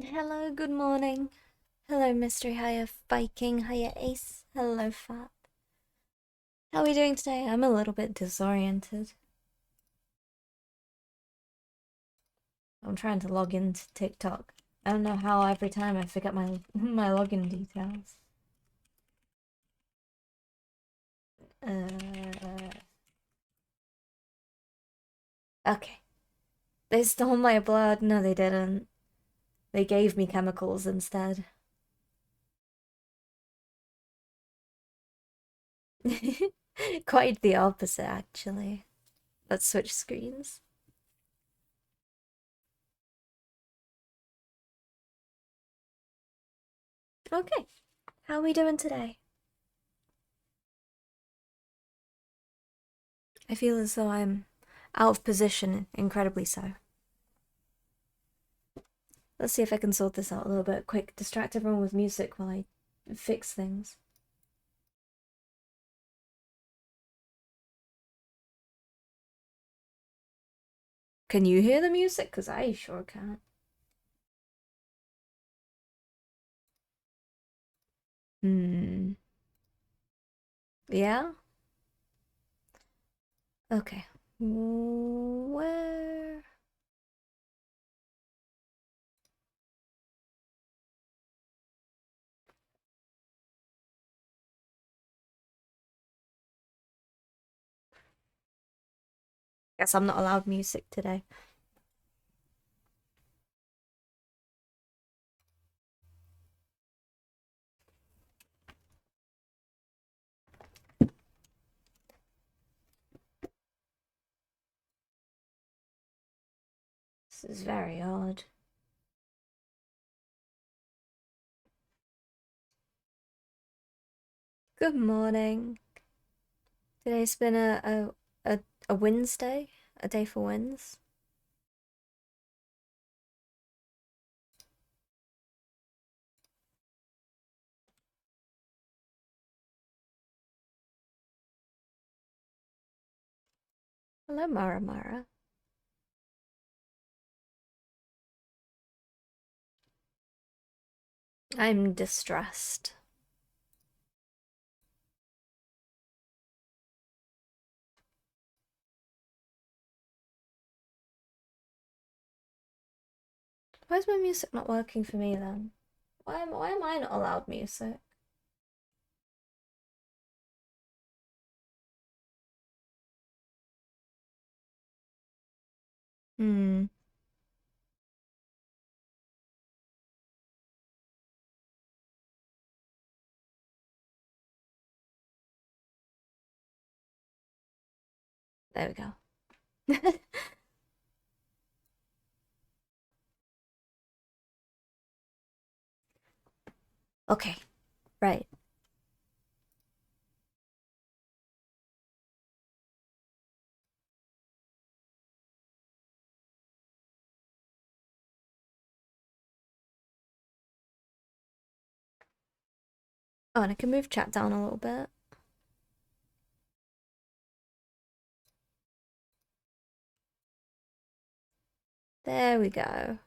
Hello, good morning. Hello, Mystery. Hiya, Viking. Hiya, Ace. Hello, Fat. How are we doing today? I'm a little bit disoriented. I'm trying to log into TikTok. I don't know how every time I forget my my login details. Okay. They stole my blood. No, they didn't. They gave me chemicals instead. Quite the opposite, actually. Let's switch screens. Okay. How are we doing today? I feel as though I'm out of position, incredibly so. Let's see if I can sort this out a little bit quick. Distract everyone with music while I fix things. Can you hear the music? Because I sure can't. Yeah? Okay. Where? Guess I'm not allowed music today. This is very odd. Good morning. Today's been a Wednesday, a day for wins. Hello, Mara Mara. I'm distressed. Why is my music not working for me then? Why am I not allowed music? Hmm. There we go. Okay, right. Oh, and I can move chat down a little bit. There we go.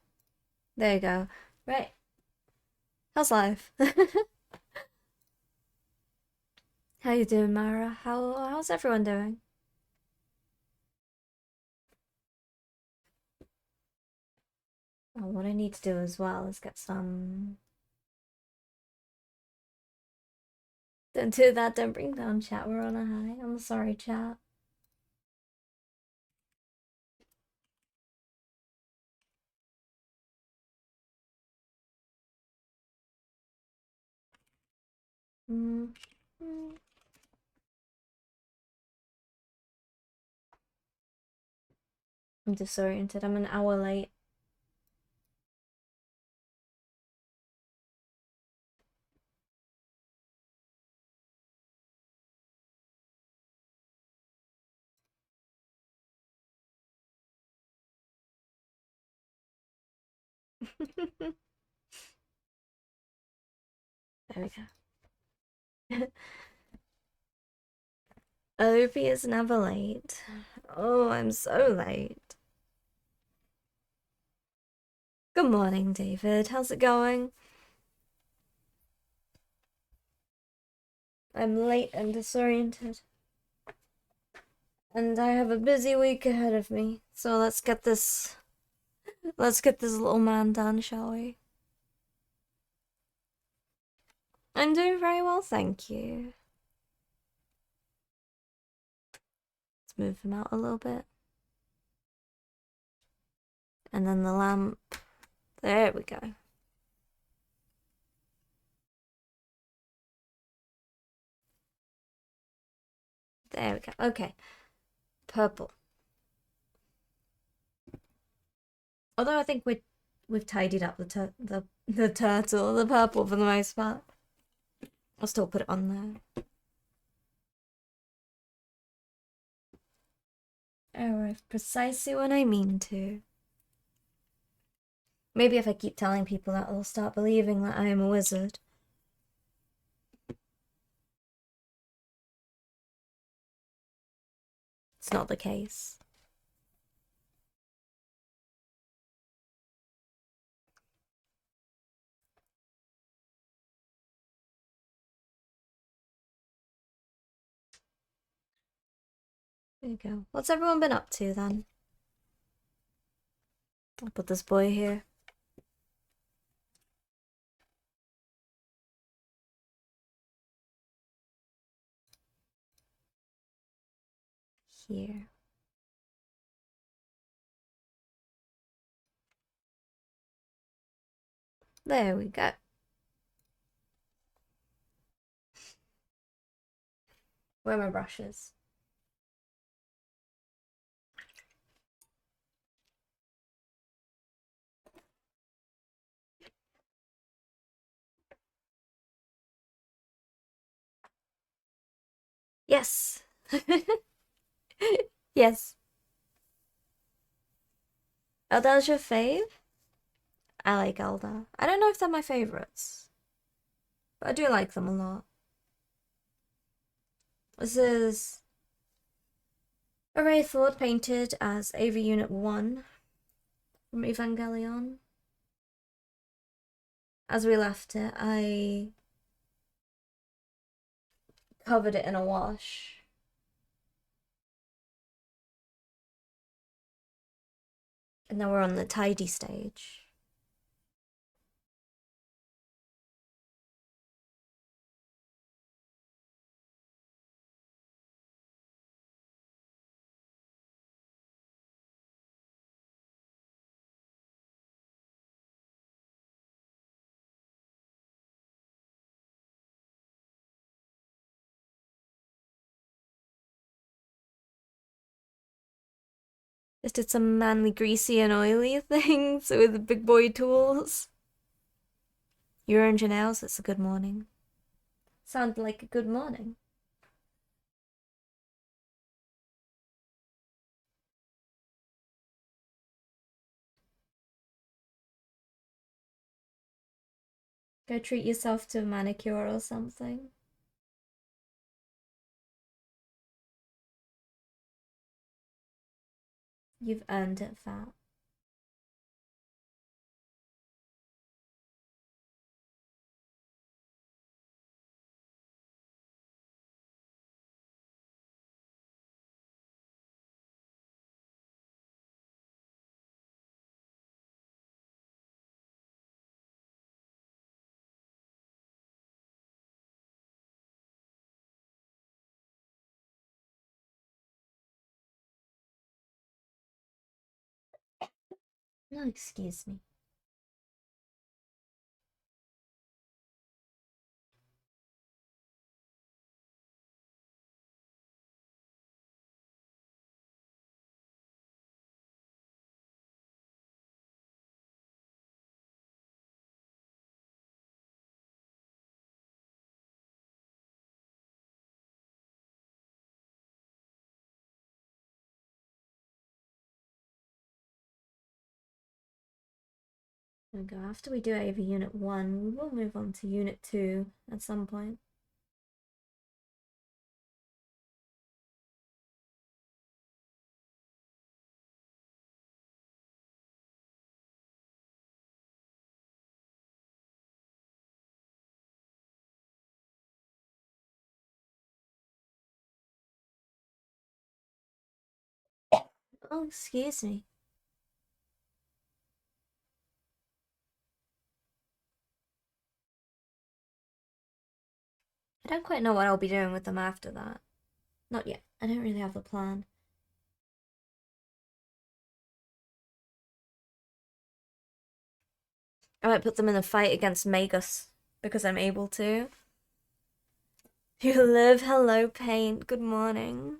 There you go. Right. How's life? How you doing, Mara? How's everyone doing? Oh, what I need to do as well is get some. Don't do that. Don't bring down chat. We're on a high. I'm sorry, chat. Mm. Mm. I'm disoriented. I'm an hour late. There we go. Opie is never late. Oh, I'm so late. Good morning, David. How's it going? I'm late and disoriented. And I have a busy week ahead of me. So let's get this little man done, shall we? I'm doing very well, thank you. Let's move him out a little bit. And then the lamp. There we go. There we go. Okay. Purple. Although I think we've tidied up the turtle, the purple for the most part. I'll still put it on there. I arrive precisely when I mean to. Maybe if I keep telling people that, they'll start believing that I am a wizard. It's not the case. There you go. What's everyone been up to then? I'll put this boy here. Here. There we go. Where are my brushes? Yes. Yes. Elda's your fave? I like Elda. I don't know if they're my favorites, but I do like them a lot. This is a Wraithlord painted as EVA Unit 1 from Evangelion. As we left it, I covered it in a wash. And now we're on the tidy stage. Just did some manly greasy and oily things with big boy tools. You earned your nails, it's a good morning. Sound like a good morning. Go treat yourself to a manicure or something. You've earned it, Fat. No, excuse me. There we go. After we do AV Unit 1, we will move on to Unit 2 at some point. Oh, excuse me. I don't quite know what I'll be doing with them after that. Not yet. I don't really have a plan. I might put them in a fight against Magus because I'm able to. You live, hello, Paint. Good morning.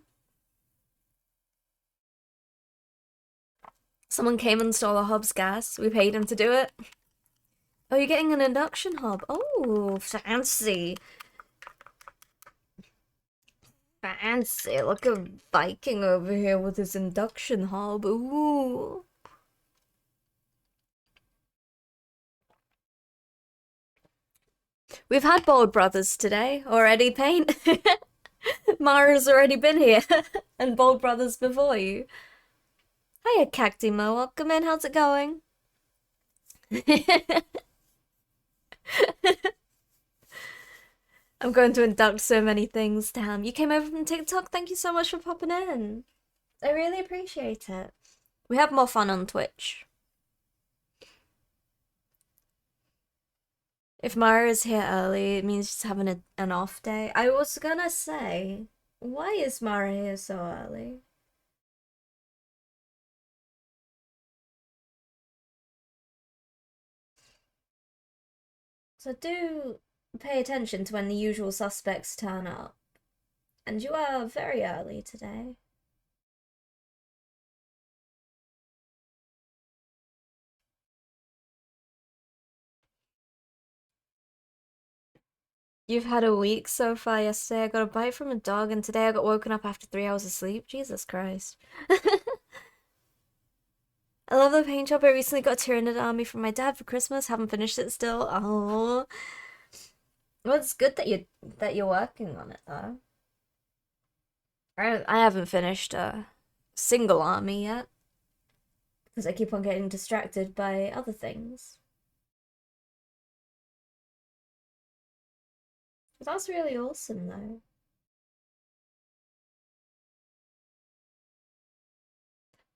Someone came and stole a hob's gas. We paid him to do it. Oh, you're getting an induction hob. Oh, fancy. Fancy. Look at Viking over here with his induction hob. Ooh. We've had Bold Brothers today already, Paint. Mara's already been here. And Bold Brothers before you. Hiya, Cactimo. Welcome in. How's it going? I'm going to induct so many things. Damn, you came over from TikTok? Thank you so much for popping in. I really appreciate it. We have more fun on Twitch. If Mara is here early, it means she's having an off day. I was gonna say, why is Mara here so early? So do pay attention to when the usual suspects turn up. And you are very early today. You've had a week so far. Yesterday I got a bite from a dog, and today I got woken up after 3 hours of sleep. Jesus Christ. I love the paint job. I recently got a Tyranid army from my dad for Christmas. Haven't finished it still. Oh. Well, it's good that you're working on it though. I haven't finished a single army yet because I keep on getting distracted by other things. That's really awesome though.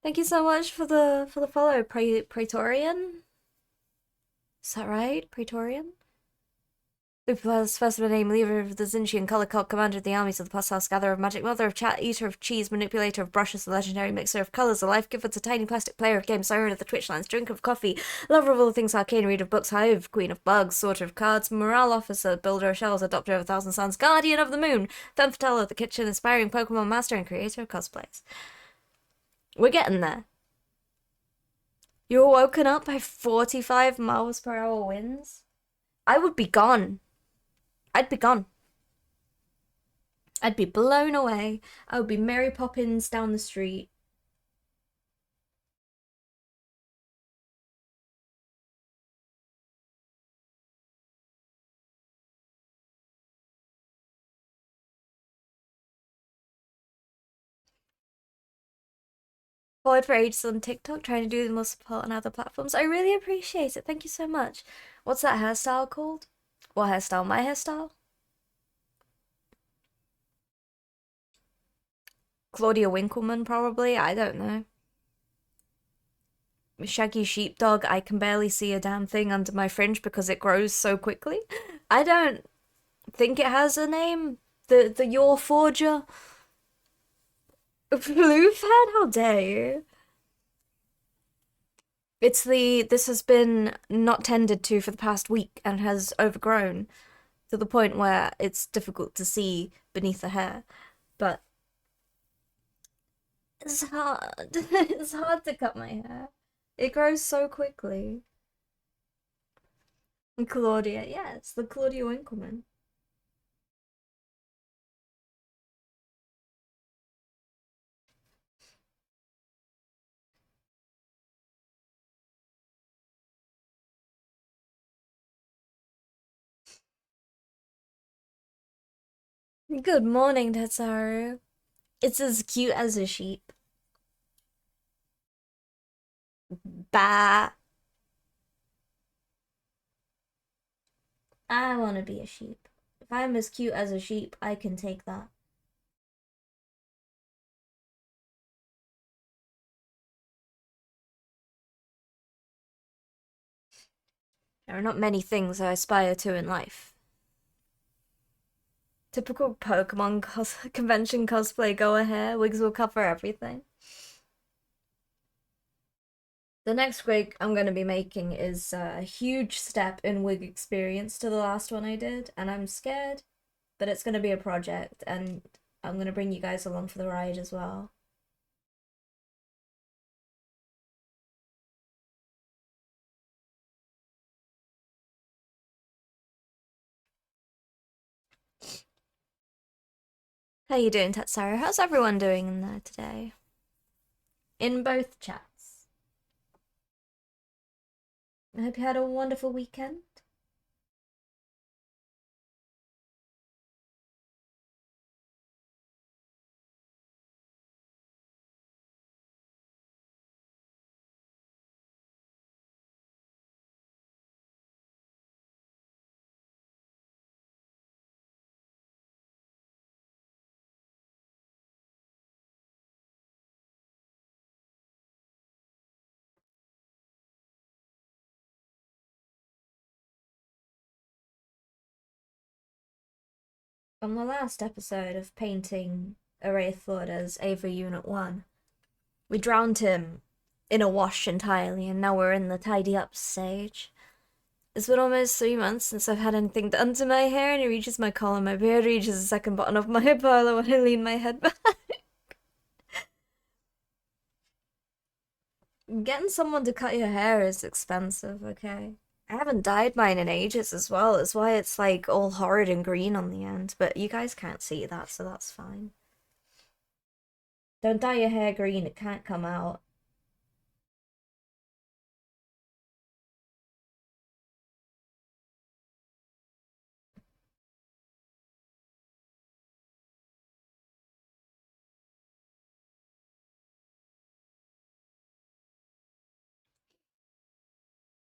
Thank you so much for the follow, Praetorian. Is that right, Praetorian? The first name, leader of the Zinchian color cult, commander of the armies of the past house, gatherer of magic, mother of chat, eater of cheese, manipulator of brushes, the legendary mixer of colors, a life giver to tiny plastic, player of games, siren of the Twitch lines, drinker of coffee, lover of all things arcane, reader of books, hive, queen of bugs, sorter of cards, morale officer, builder of shells, adopter of a thousand suns, guardian of the moon, femme fatale of the kitchen, inspiring Pokemon master, and creator of cosplays. We're getting there. You were woken up by 45 miles per hour winds? I would be gone. I'd be gone. I'd be blown away. I would be Mary Poppins down the street. Followed for ages on TikTok, trying to do the most support on other platforms. I really appreciate it. Thank you so much. What's that hairstyle called? What hairstyle? My hairstyle? Claudia Winkleman, probably. I don't know. Shaggy sheepdog. I can barely see a damn thing under my fringe because it grows so quickly. I don't think it has a name. The Your Forger. Blue fan? How dare you? This has been not tended to for the past week and has overgrown to the point where it's difficult to see beneath the hair. But it's hard. It's hard to cut my hair. It grows so quickly. And Claudia, yeah, it's the Claudia Winkleman. Good morning, Tetsuharu. It's as cute as a sheep. Bah. I want to be a sheep. If I'm as cute as a sheep, I can take that. There are not many things I aspire to in life. Typical Pokemon convention cosplay go ahead. Wigs will cover everything. The next wig I'm going to be making is a huge step in wig experience to the last one I did, and I'm scared, but it's going to be a project, and I'm going to bring you guys along for the ride as well. How you doing, Tetsaro? How's everyone doing in there today? In both chats. I hope you had a wonderful weekend. On the last episode of painting a Wraithlord as EVA Unit 1, we drowned him in a wash entirely, and now we're in the tidy up stage. It's been almost 3 months since I've had anything done to my hair, and it reaches my collar. My beard reaches the second button of my parlor when I lean my head back. Getting someone to cut your hair is expensive, okay? I haven't dyed mine in ages as well. That's why it's like all horrid and green on the end, but you guys can't see that, so that's fine. Don't dye your hair green, it can't come out.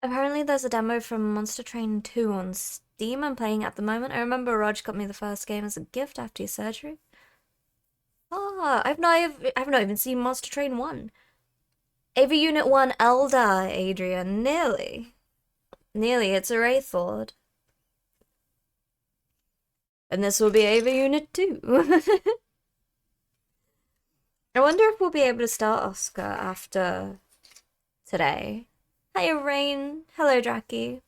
Apparently there's a demo from Monster Train 2 on Steam I'm playing at the moment. I remember Rog got me the first game as a gift after his surgery. Ah, I've not even seen Monster Train 1. EVA Unit 1 Eldar, Adrian. Nearly. Nearly, it's a Wraithlord. And this will be EVA Unit 2. I wonder if we'll be able to start Oscar after today. Hiya, Rain. Hello, Jackie.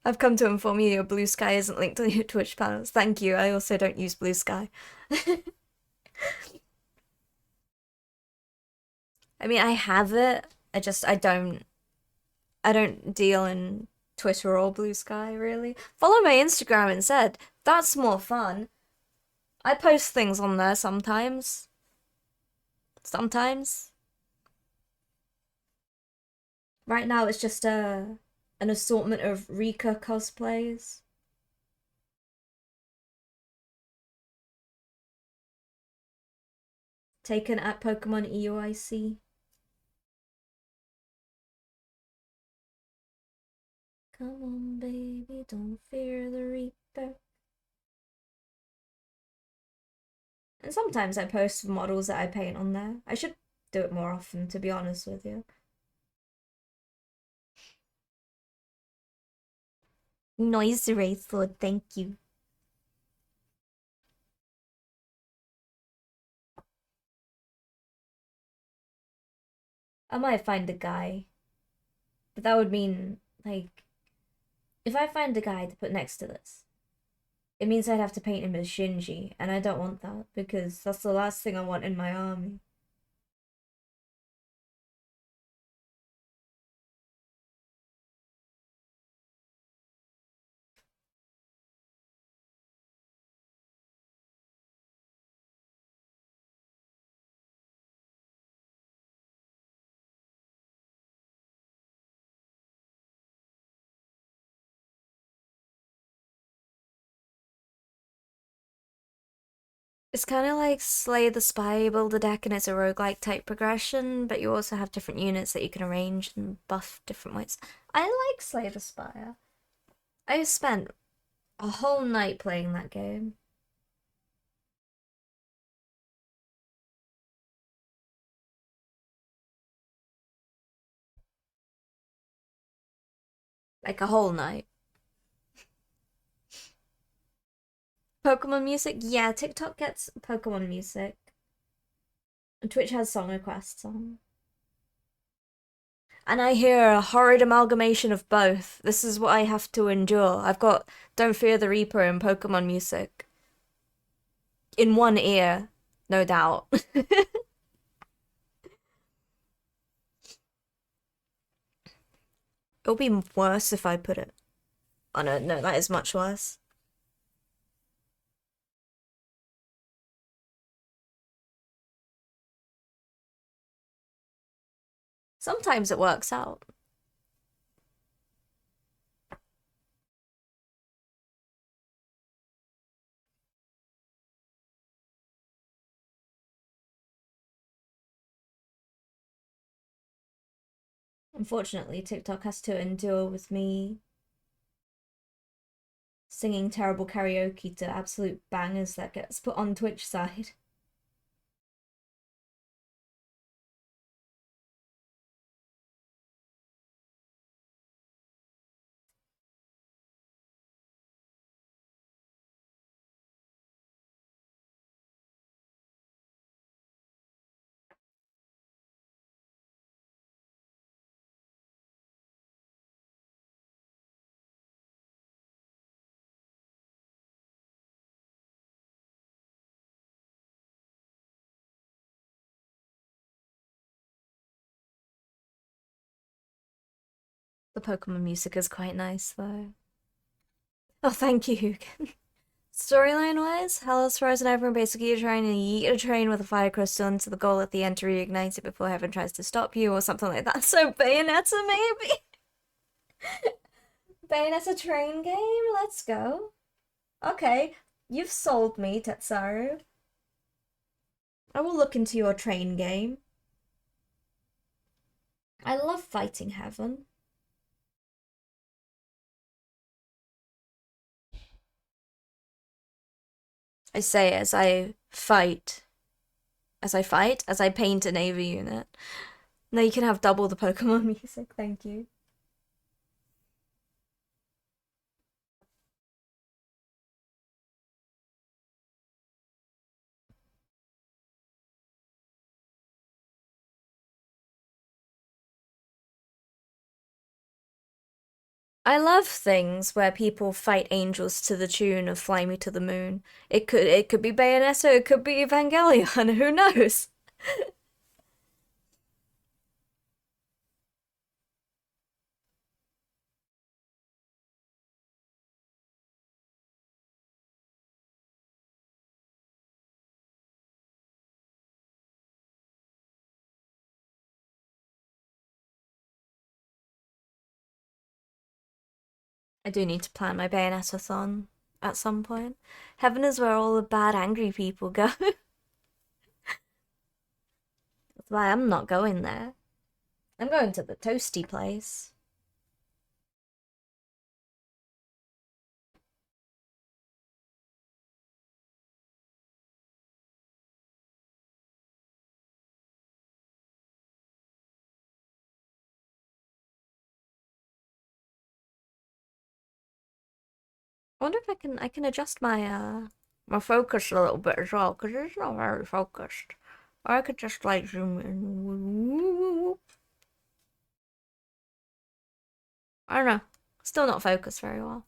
I've come to inform you your Blue Sky isn't linked to your Twitch panels. Thank you. I also don't use Blue Sky. I mean, I have it. I don't deal in Twitter or Blue Sky, really. Follow my Instagram instead. That's more fun. I post things on there sometimes. Sometimes. Right now it's just an assortment of Rika cosplays. Taken at Pokemon EUIC. Come on, baby, don't fear the Reaper. And sometimes I post models that I paint on there. I should do it more often, to be honest with you. Noise Wraithlord, thank you. I might find a guy. But that would mean, like, if I find a guy to put next to this, it means I'd have to paint him as Shinji, and I don't want that, because that's the last thing I want in my army. It's kind of like Slay the Spy, build a deck, and it's a roguelike type progression, but you also have different units that you can arrange and buff different ways. I like Slay the Spire. I spent a whole night playing that game. Like a whole night. Pokemon music? Yeah, TikTok gets Pokemon music. And Twitch has song requests on. And I hear a horrid amalgamation of both. This is what I have to endure. I've got Don't Fear the Reaper and Pokemon music. In one ear, no doubt. It'll be worse if I put it. Oh no, no, that is much worse. Sometimes it works out. Unfortunately, TikTok has to endure with me singing terrible karaoke to absolute bangers that gets put on Twitch side. The Pokemon music is quite nice though. Oh, thank you. Storyline wise, Hell's frozen over and basically you're trying to yeet a train with a fire crystal into the goal at the end to reignite it before heaven tries to stop you or something like that. So Bayonetta maybe? Bayonetta train game? Let's go. Okay, you've sold me, Tetsaru. I will look into your train game. I love fighting heaven. I say as I fight. As I paint an EVA unit. Now you can have double the Pokemon music, thank you. I love things where people fight angels to the tune of Fly Me to the Moon. It could be Bayonetta, it could be Evangelion, who knows? I do need to plan my Bayonetta-thon at some point. Heaven is where all the bad angry people go. That's why I'm not going there. I'm going to the toasty place. I wonder if I can adjust my focus a little bit as well, because it's not very focused. Or I could just like zoom in. I don't know. Still not focused very well.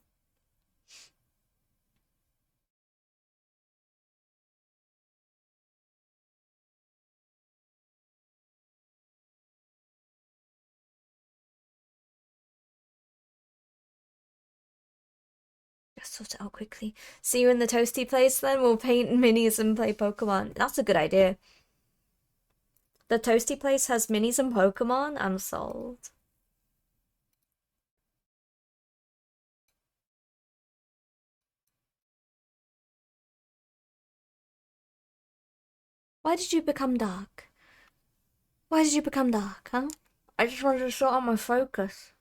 Just sort it out quickly. See you in the toasty place then? We'll paint minis and play Pokemon. That's a good idea. The toasty place has minis and Pokemon? I'm sold. Why did you become dark? Why did you become dark, huh? I just wanted to sort out my focus.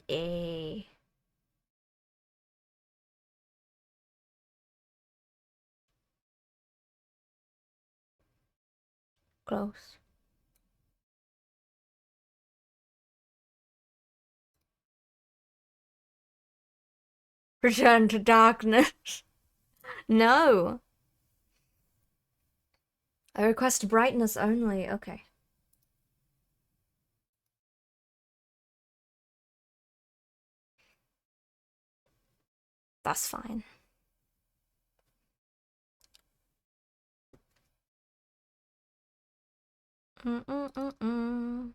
Eh. close. Return to darkness. No. I request brightness only. Okay. That's fine. Mm-mm-mm-mm.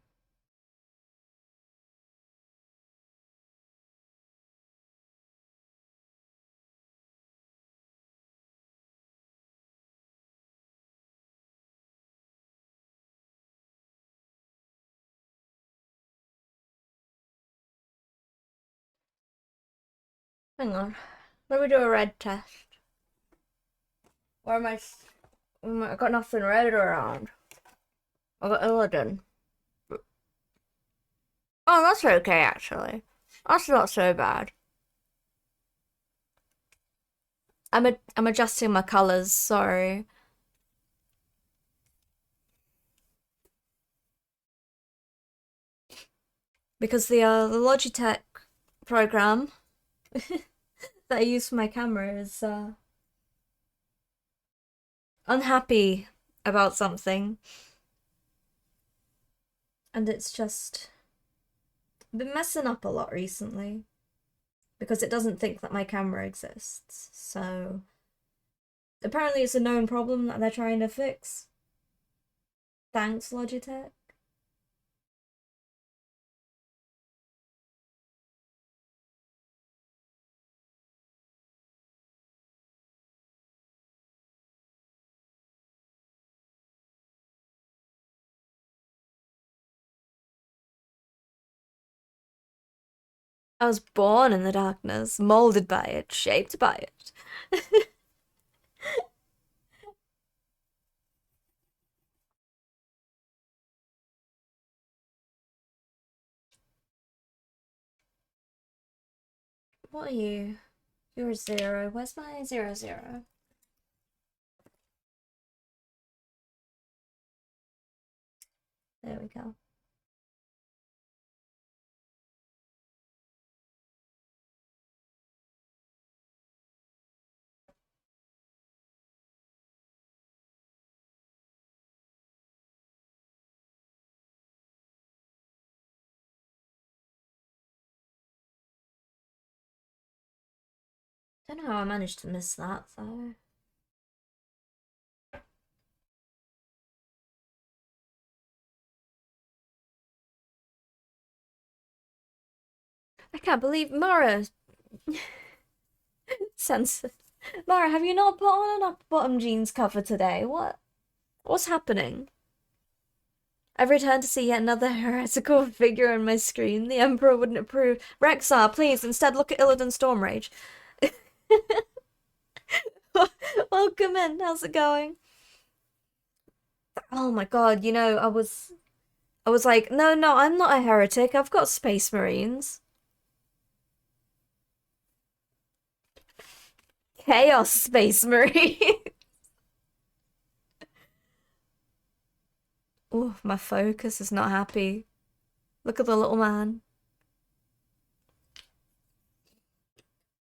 Hang on. Let me do a red test. Where am I? I got nothing red around. I got Illidan. Oh, that's okay, actually. That's not so bad. I'm adjusting my colors, sorry. Because the Logitech program that I use for my camera is unhappy about something. And it's just been messing up a lot recently. Because it doesn't think that my camera exists. So apparently it's a known problem that they're trying to fix. Thanks, Logitech. I was born in the darkness, molded by it, shaped by it. What are you? You're a 0. Where's my 0, 0? There we go. Don't know how I managed to miss that though. I can't believe Mara censored. Mara, have you not put on an upper bottom jeans cover today? What's happening? I've returned to see yet another heretical figure on my screen. The Emperor wouldn't approve. Rexar, please, instead look at Illidan Stormrage. Welcome in. How's it going? Oh my god, you know, I was like, no, I'm not a heretic. I've got Space Marines. Chaos Space Marine. Oh, my focus is not happy. Look at the little man.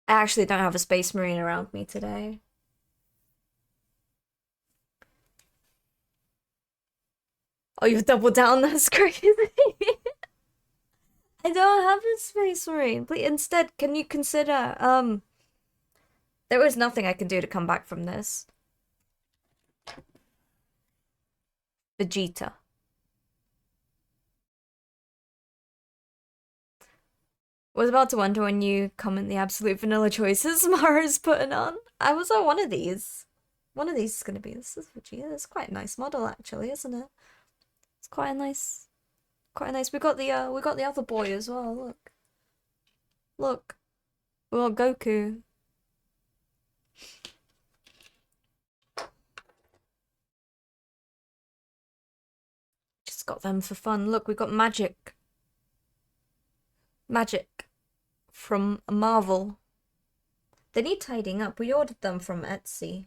I actually don't have a Space Marine around me today. Oh, you've doubled down, that's crazy. I don't have a Space Marine. Please, instead, can you consider, there is nothing I can do to come back from this. Vegeta. Was about to wonder when you comment the absolute vanilla choices Mara's putting on. I was on one of these. One of these is gonna be this is Vegeta. It's quite a nice model actually, isn't it? It's quite a nice we got the other boy as well, look. Look. We got Goku. Just got them for fun. Look, we got Magic. Magic. From Marvel. They need tidying up. We ordered them from Etsy.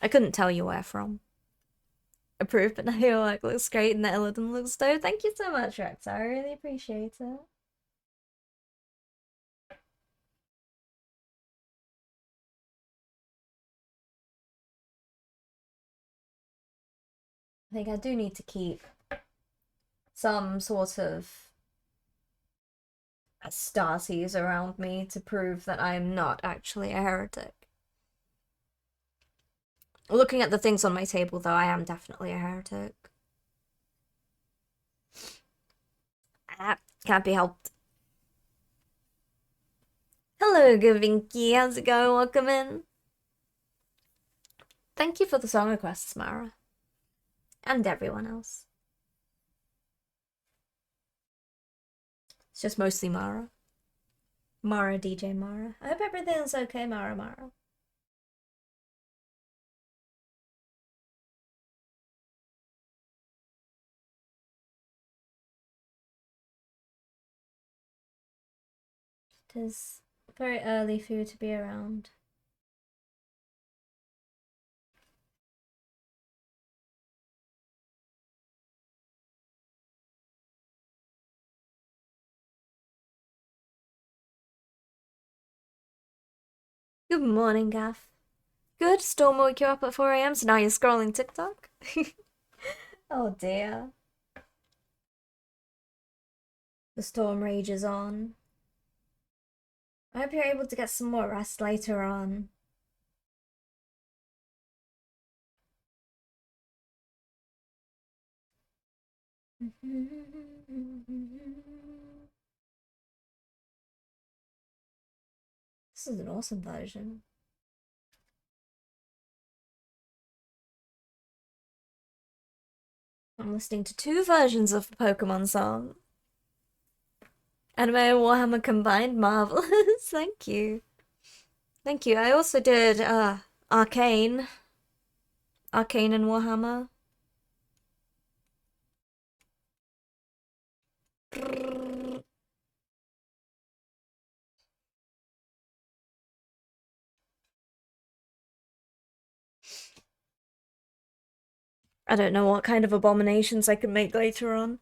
I couldn't tell you where from. Approved, but now your work looks great and the Illidan looks dope. Thank you so much, Rex. I really appreciate it. I think I do need to keep some sort of Astartes around me to prove that I am not actually a heretic. Looking at the things on my table, though, I am definitely a heretic. Can't be helped. Hello, Gavinky. How's it going? Welcome in. Thank you for the song requests, Mara. And everyone else. It's just mostly Mara. Mara, DJ Mara. I hope everything's okay, Mara. It is very early for you to be around. Good morning, Gaff. Good, Storm woke you up at 4 AM, so now you're scrolling TikTok? Oh dear. The storm rages on. I hope you're able to get some more rest later on. This is an awesome version. I'm listening to 2 versions of the Pokemon song. Anime and Warhammer combined, marvelous. Thank you. Thank you. I also did Arcane. Arcane and Warhammer. I don't know what kind of abominations I can make later on.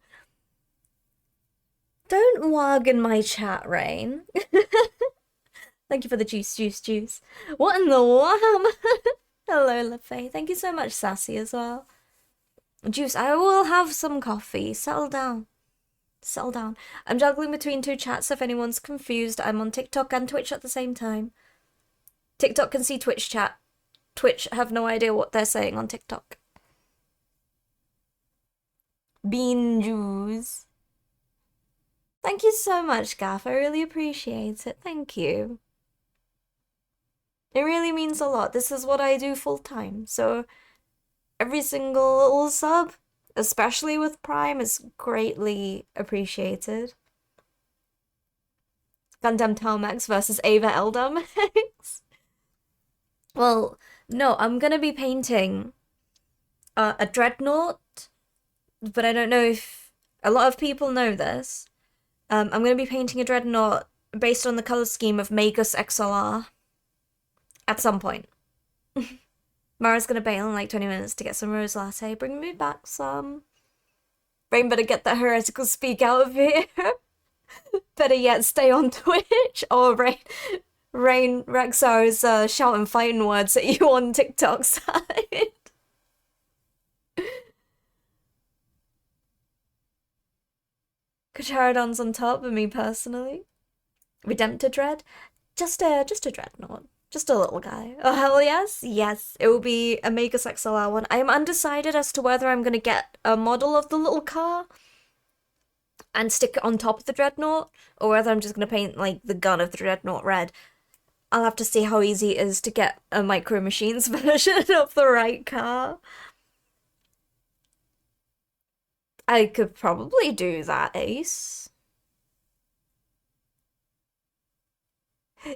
Don't wag in my chat, Rain. Thank you for the juice. What in the Warhammer? Hello, LaFay. Thank you so much, Sassy, as well. Juice, I will have some coffee. Settle down. Settle down. I'm juggling between 2 chats if anyone's confused. I'm on TikTok and Twitch at the same time. TikTok can see Twitch chat. Twitch have no idea what they're saying on TikTok. Bean juice. Thank you so much, Gaff. I really appreciate it. Thank you. It really means a lot. This is what I do full time. So every single little sub, especially with Prime, is greatly appreciated. Gundam Telmex versus Ava Eldamex. Well, no, I'm gonna be painting a Dreadnought, but I don't know if a lot of people know this. I'm gonna be painting a Dreadnought based on the color scheme of Magus XLR at some point. Mara's gonna bail in like 20 minutes to get some rose latte. Bring me back some. Rain better get that heretical speak out of here. Better yet, stay on Twitch. Or Rain Rexar is shouting fighting words at you on TikTok side. Charodon's on top of me personally. Redemptor Dread? Just a Dreadnought. Just a little guy. Oh, hell yes. Yes, it will be a Magus XLR one. I am undecided as to whether I'm going to get a model of the little car and stick it on top of the Dreadnought, or whether I'm just going to paint, like, the gun of the Dreadnought red. I'll have to see how easy it is to get a Micro Machines version of the right car. I could probably do that, Ace.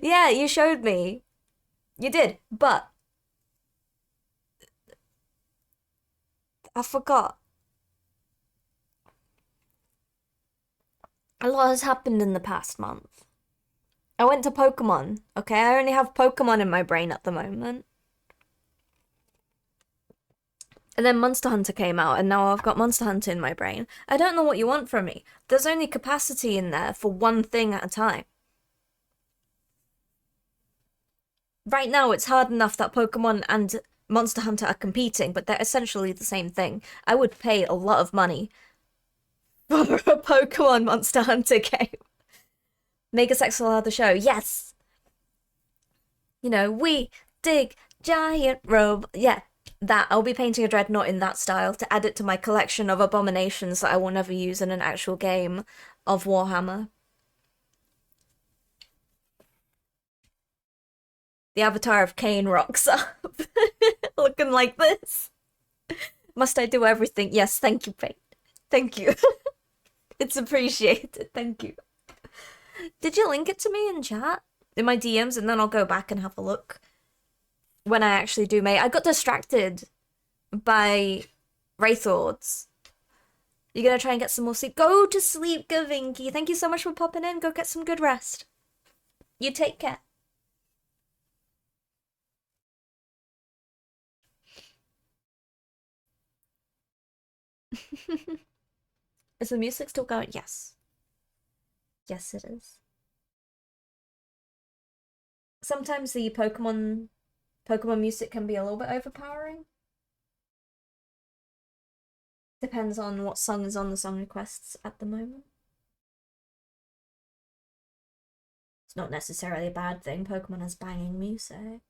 Yeah, you showed me. You did, but I forgot. A lot has happened in the past month. I went to Pokemon, okay? I only have Pokemon in my brain at the moment. And then Monster Hunter came out, and now I've got Monster Hunter in my brain. I don't know what you want from me. There's only capacity in there for one thing at a time. Right now, it's hard enough that Pokemon and Monster Hunter are competing, but they're essentially the same thing. I would pay a lot of money for a Pokemon Monster Hunter game. Mega Sexual the show, yes! You know, we dig giant robe. Yeah, that. I'll be painting a Dreadnought in that style to add it to my collection of abominations that I will never use in an actual game of Warhammer. The avatar of Kane rocks up, looking like this. Must I do everything? Yes, thank you, Paint. Thank you. It's appreciated, thank you. Did you link it to me in chat? In my DMs, and then I'll go back and have a look. When I actually do mate. I got distracted by Wraithlords. You're gonna try and get some more sleep? Go to sleep, Gavinky. Thank you so much for popping in. Go get some good rest. You take care. Is the music still going? Yes. Yes, it is. Sometimes the Pokemon music can be a little bit overpowering. Depends on what song is on the song requests at the moment. It's not necessarily a bad thing. Pokemon has banging music.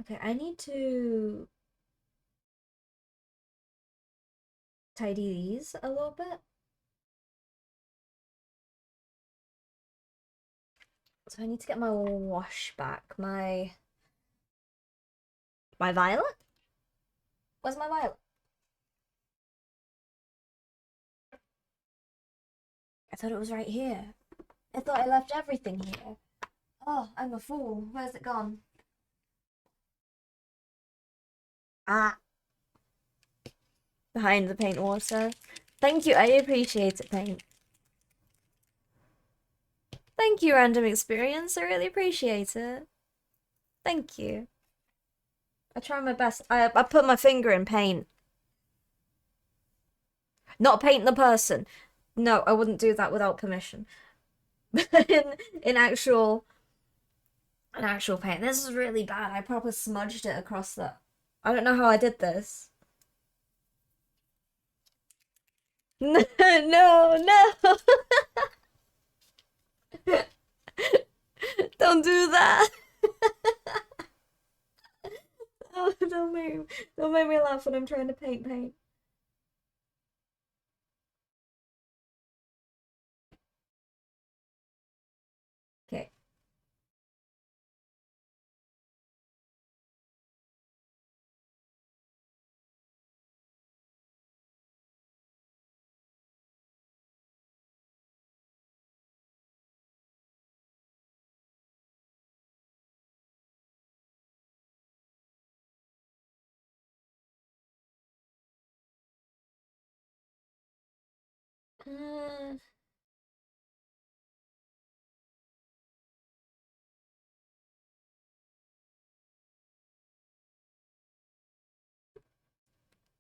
Okay, I need to tidy these a little bit. So I need to get my wash back. My violet? Where's my violet? I thought it was right here. I thought I left everything here. Oh, I'm a fool. Where's it gone? Ah. Behind the paint water. Thank you, I appreciate it, Paint. Thank you, Random Experience. I really appreciate it. Thank you. I try my best. I put my finger in paint. Not paint the person. No, I wouldn't do that without permission. in actual paint. This is really bad. I probably smudged it across the. I don't know how I did this. No, no. Don't do that. Oh, don't make me laugh when I'm trying to paint. Okay.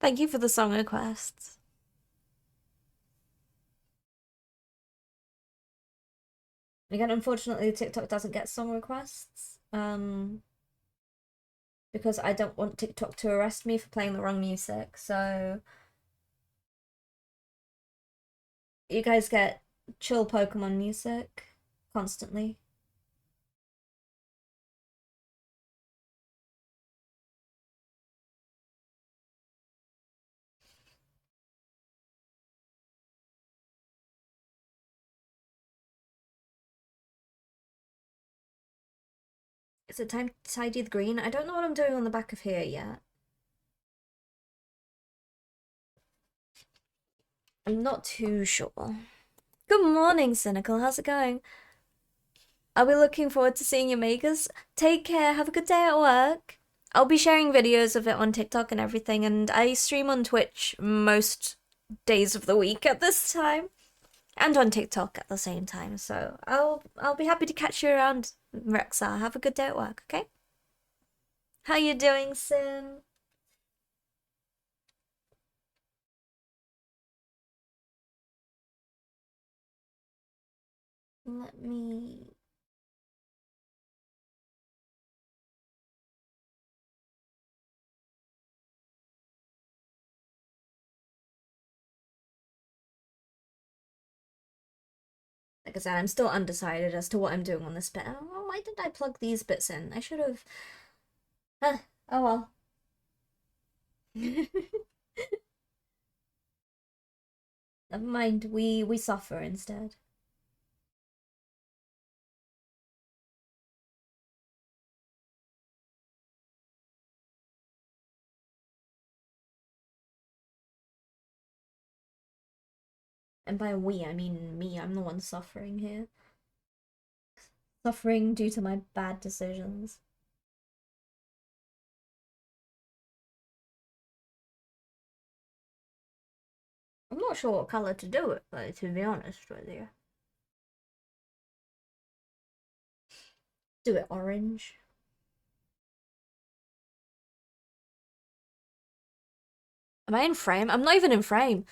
Thank you for the song requests. Again, unfortunately, TikTok doesn't get song requests. Because I don't want TikTok to arrest me for playing the wrong music, so you guys get chill Pokemon music constantly. Is it time to tidy the green? I don't know what I'm doing on the back of here yet. I'm not too sure. Good morning, Cynical. How's it going? I'll be looking forward to seeing your makers. Take care. Have a good day at work. I'll be sharing videos of it on TikTok and everything, and I stream on Twitch most days of the week at this time. And on TikTok at the same time. So I'll be happy to catch you around, Rexa. Have a good day at work, okay? How you doing, Sim? Let me... Like I said, I'm still undecided as to what I'm doing on this bit. Oh, why did I plug these bits in? I should have... oh well. Never mind, we suffer instead. And by we, I mean me. I'm the one suffering here. Suffering due to my bad decisions. I'm not sure what colour to do it, but to be honest with you. Do it orange. Am I in frame? I'm not even in frame.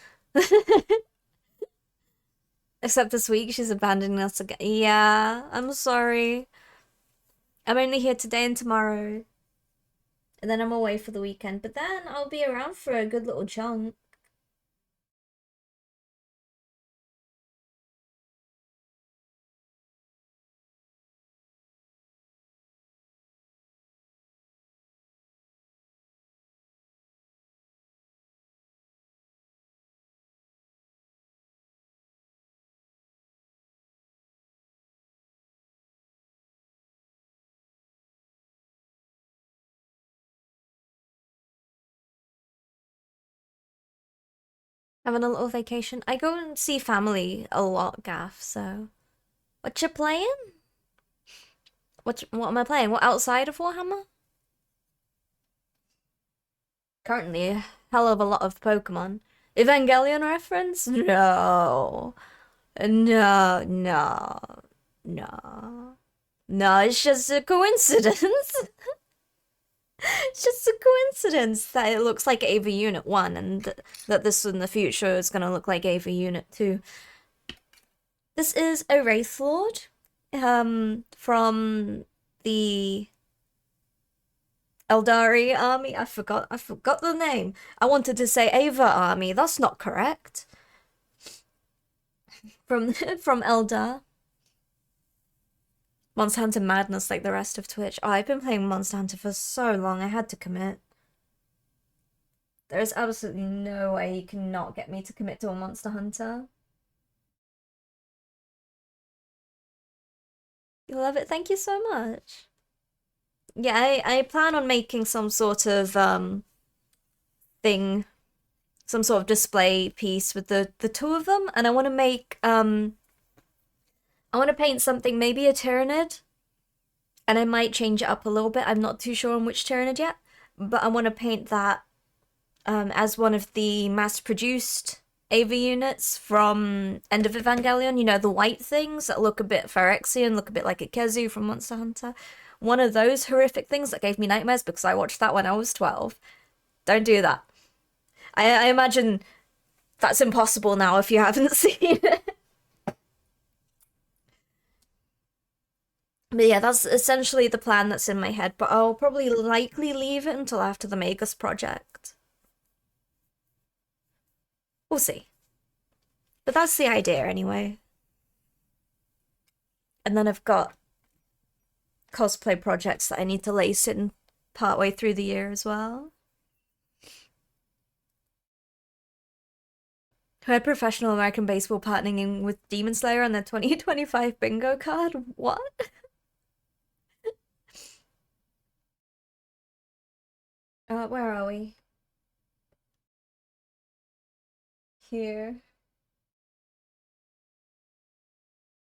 Except this week, she's abandoning us again. Yeah, I'm sorry. I'm only here today and tomorrow. And then I'm away for the weekend. But then I'll be around for a good little chunk. Having a little vacation. I go and see family a lot, Gaff, so... What you playing? What am I playing? What, outside of Warhammer? Currently, a hell of a lot of Pokemon. Evangelion reference? No. No, no, no. No, it's just a coincidence. It's just a coincidence that it looks like EVA Unit 1 and that this in the future is going to look like EVA Unit 2. This is a Wraithlord from the Eldari army. I forgot the name. I wanted to say Ava army. That's not correct. From Eldar. Monster Hunter madness like the rest of Twitch. Oh, I've been playing Monster Hunter for so long, I had to commit. There's absolutely no way you cannot get me to commit to a Monster Hunter. You love it? Thank you so much. Yeah, I plan on making some sort of thing, some sort of display piece with the two of them, and I want to make I want to paint something, maybe a Tyranid, and I might change it up a little bit. I'm not too sure on which Tyranid yet, but I want to paint that as one of the mass-produced EVA units from End of Evangelion. You know, the white things that look a bit Phyrexian, look a bit like a Kezu from Monster Hunter. One of those horrific things that gave me nightmares because I watched that when I was 12. Don't do that. I imagine that's impossible now if you haven't seen it. But yeah, that's essentially the plan that's in my head, but I'll probably likely leave it until after the Magus project. We'll see. But that's the idea anyway. And then I've got cosplay projects that I need to lace in partway through the year as well. Who had professional American baseball partnering with Demon Slayer on their 2025 bingo card? What? Where are we? Here.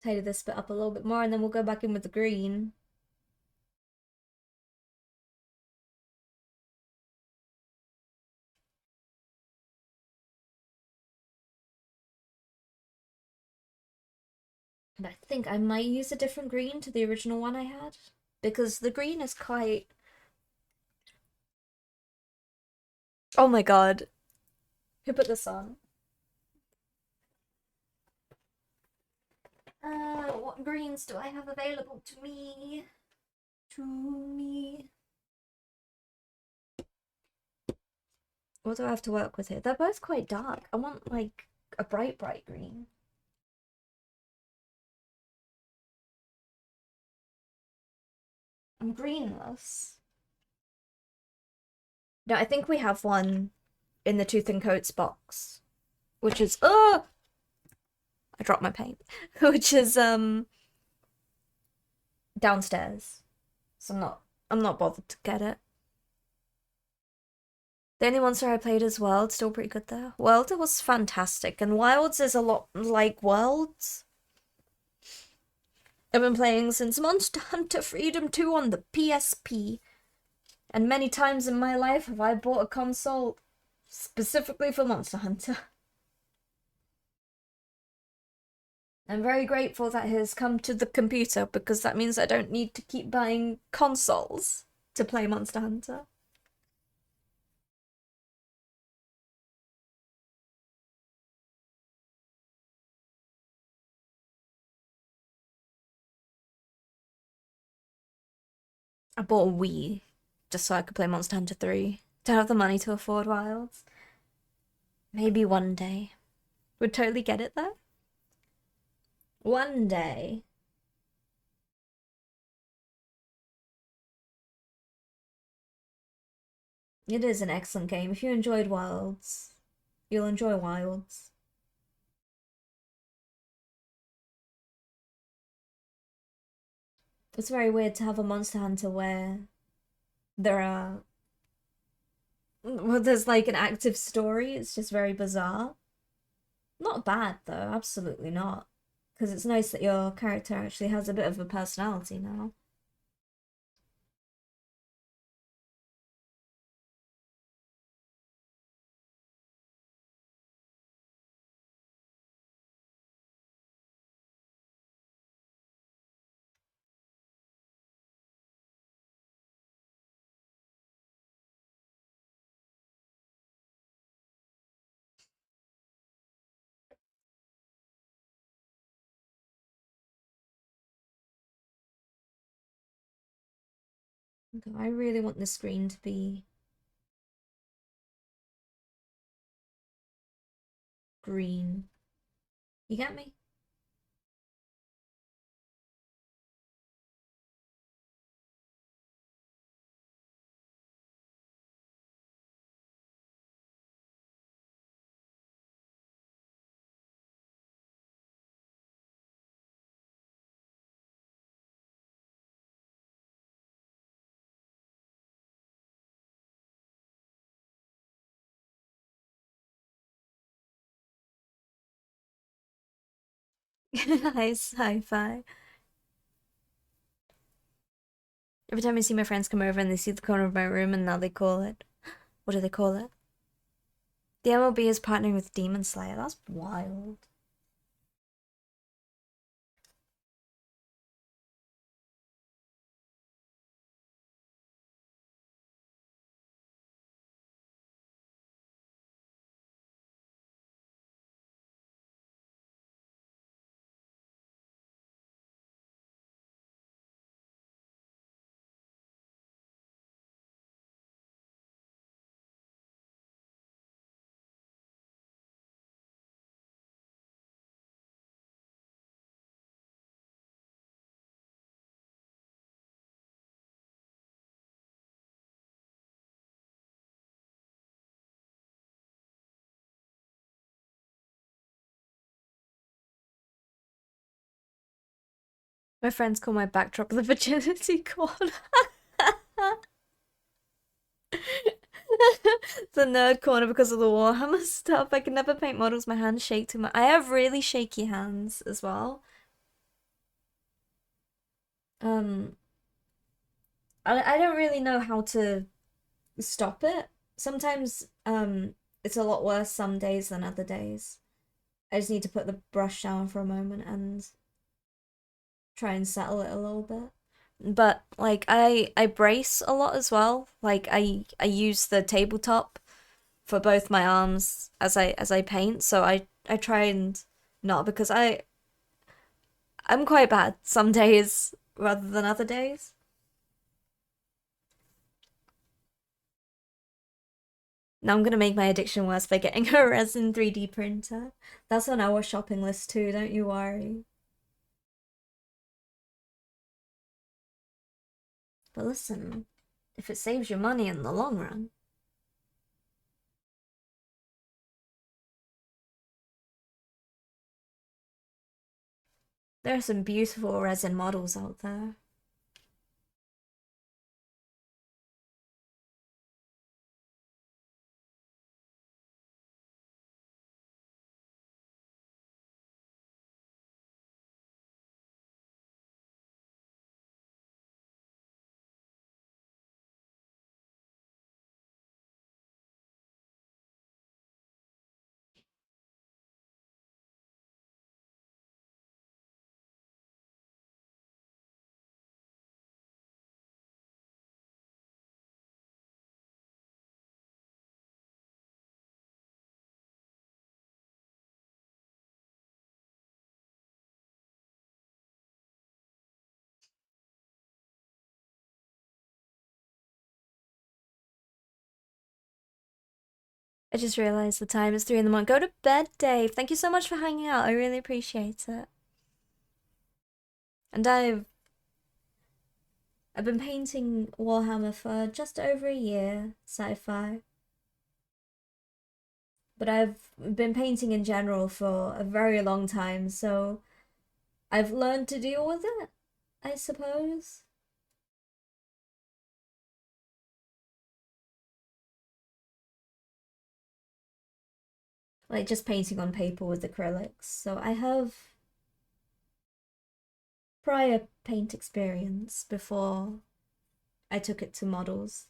Tidy this bit up a little bit more and then we'll go back in with the green. And I think I might use a different green to the original one I had. Because the green is quite... Oh my god. Who put this on? What greens do I have available to me? What do I have to work with here? They're both quite dark. I want, like, a bright green. I'm greenless. No, I think we have one in the Tooth and Coats box. Which is... Oh! I dropped my paint. Which is, downstairs. So I'm not bothered to get it. The only monster I played is Worlds, still pretty good there. World was fantastic, and Wilds is a lot like Worlds. I've been playing since Monster Hunter Freedom 2 on the PSP. And many times in my life have I bought a console specifically for Monster Hunter. I'm very grateful that it has come to the computer because that means I don't need to keep buying consoles to play Monster Hunter. I bought a Wii just so I could play Monster Hunter 3. Don't have the money to afford Wilds. Maybe one day. Would totally get it though. One day. It is an excellent game. If you enjoyed Wilds, you'll enjoy Wilds. It's very weird to have a Monster Hunter where there's like an active story. It's just very bizarre. Not bad though, absolutely not. Because it's nice that your character actually has a bit of a personality now. Okay, I really want this screen to be green. You get me? Nice hi-fi. Every time I see my friends come over and they see the corner of my room and now they call it... What do they call it? The MLB is partnering with Demon Slayer. That's wild. My friends call my backdrop the virginity corner. The nerd corner because of the Warhammer stuff. I can never paint models, my hands shake too much. I have really shaky hands as well. Um, I don't really know how to stop it. Sometimes, it's a lot worse some days than other days. I just need to put the brush down for a moment and try and settle it a little bit. But like I brace a lot as well. Like I use the tabletop for both my arms as I paint, so I try and not, because I'm quite bad some days rather than other days. Now I'm gonna make my addiction worse by getting a resin 3D printer. That's on our shopping list too, don't you worry. But listen, if it saves you money in the long run. There are some beautiful resin models out there. I just realized the time is 3 in the morning. Go to bed, Dave. Thank you so much for hanging out. I really appreciate it. And I've been painting Warhammer for just over a year, sci-fi. But I've been painting in general for a very long time, so I've learned to deal with it, I suppose. Like just painting on paper with acrylics. So I have prior paint experience before I took it to models.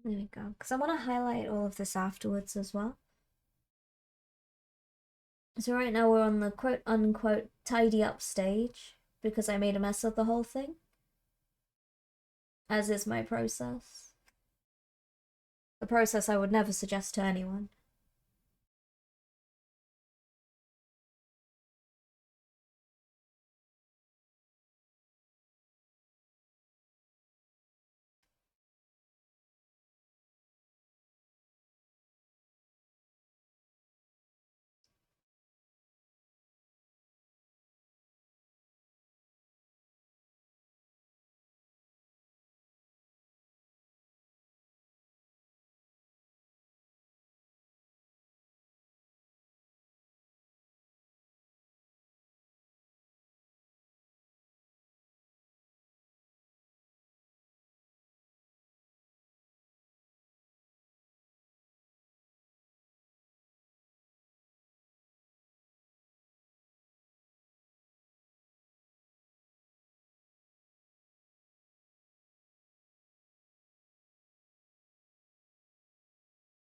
There we go. Because I want to highlight all of this afterwards as well. So right now we're on the quote unquote tidy up stage because I made a mess of the whole thing, as is my process. A process I would never suggest to anyone.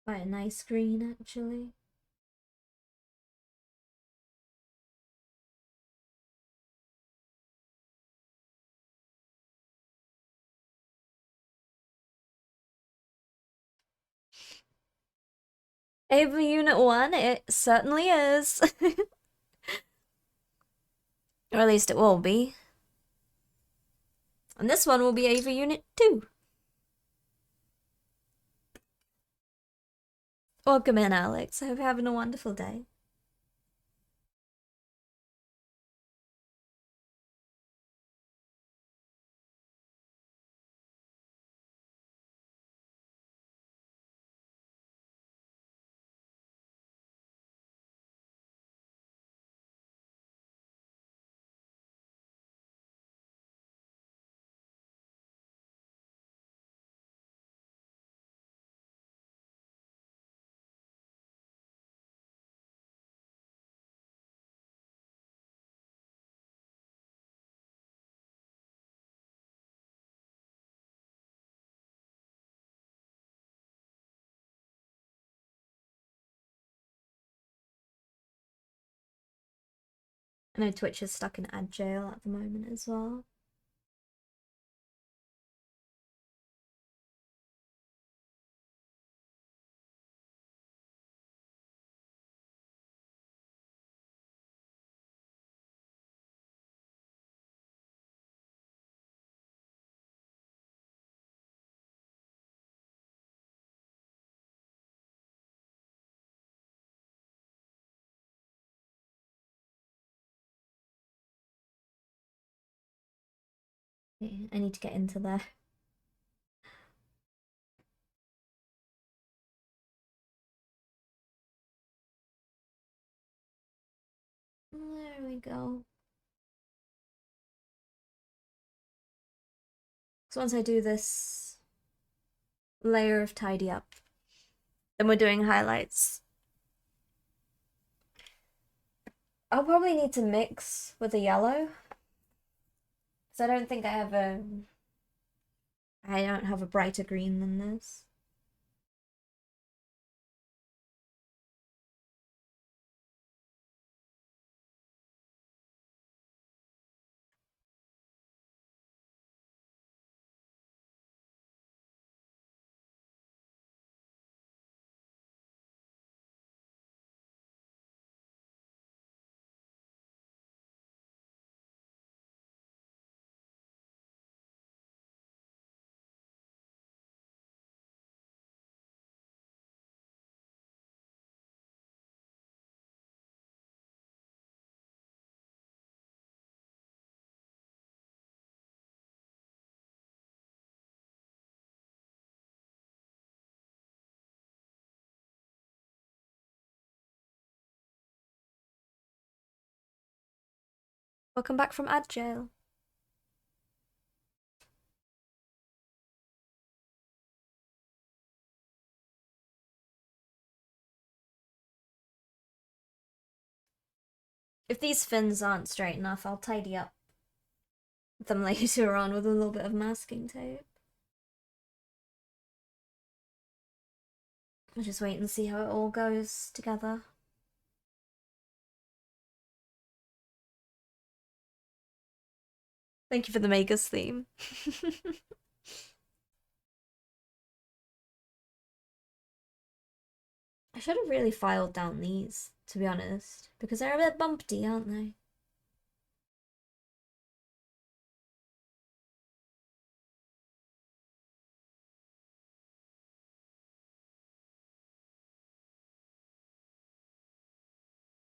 Quite a nice green, actually. EVA Unit 1, it certainly is. Or at least it will be. And this one will be EVA Unit 2. Welcome in, Alex. I hope you're having a wonderful day. I know Twitch is stuck in ad jail at the moment as well. Okay, I need to get into there. There we go. So once I do this layer of tidy up, then we're doing highlights. I'll probably need to mix with the yellow, because I don't think I have I don't have a brighter green than this. Welcome back from ad jail. If these fins aren't straight enough, I'll tidy up them later on with a little bit of masking tape. I'll just wait and see how it all goes together. Thank you for the Magus theme. I should have really filed down these, to be honest, because they're a bit bumpy, aren't they?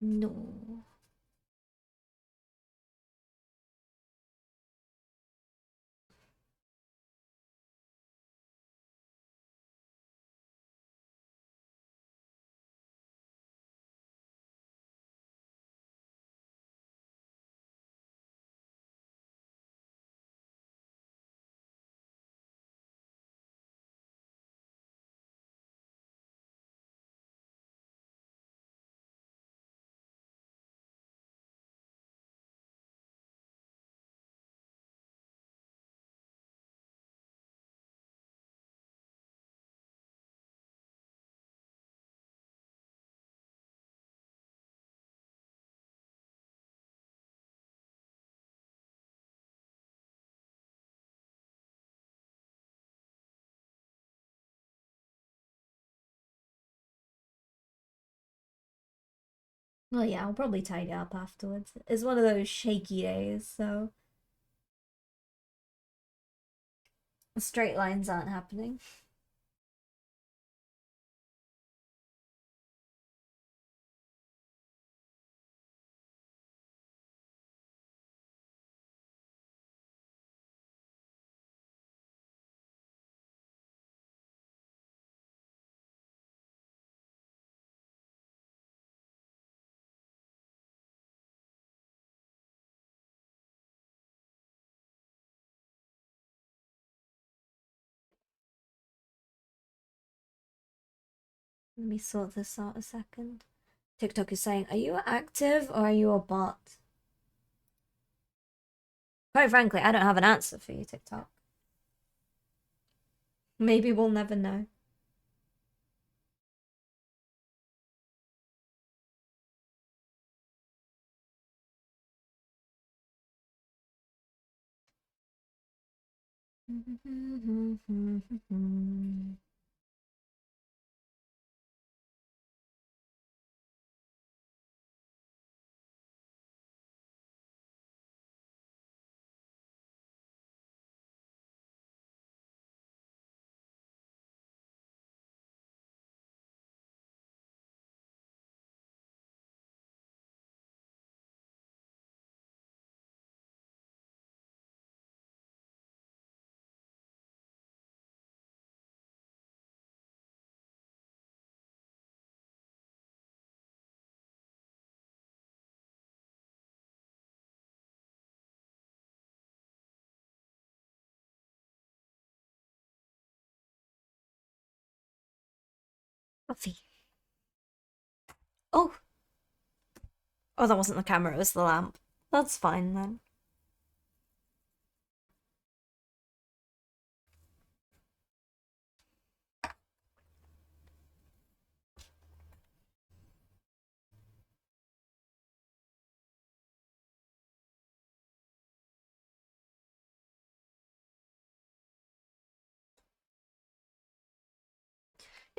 No. Well, yeah, I'll probably tidy up afterwards. It's one of those shaky days, so straight lines aren't happening. Let me sort this out a second. TikTok is saying, are you active or are you a bot? Quite frankly, I don't have an answer for you, TikTok. Maybe we'll never know. Coffee. Oh! Oh, that wasn't the camera, it was the lamp. That's fine then.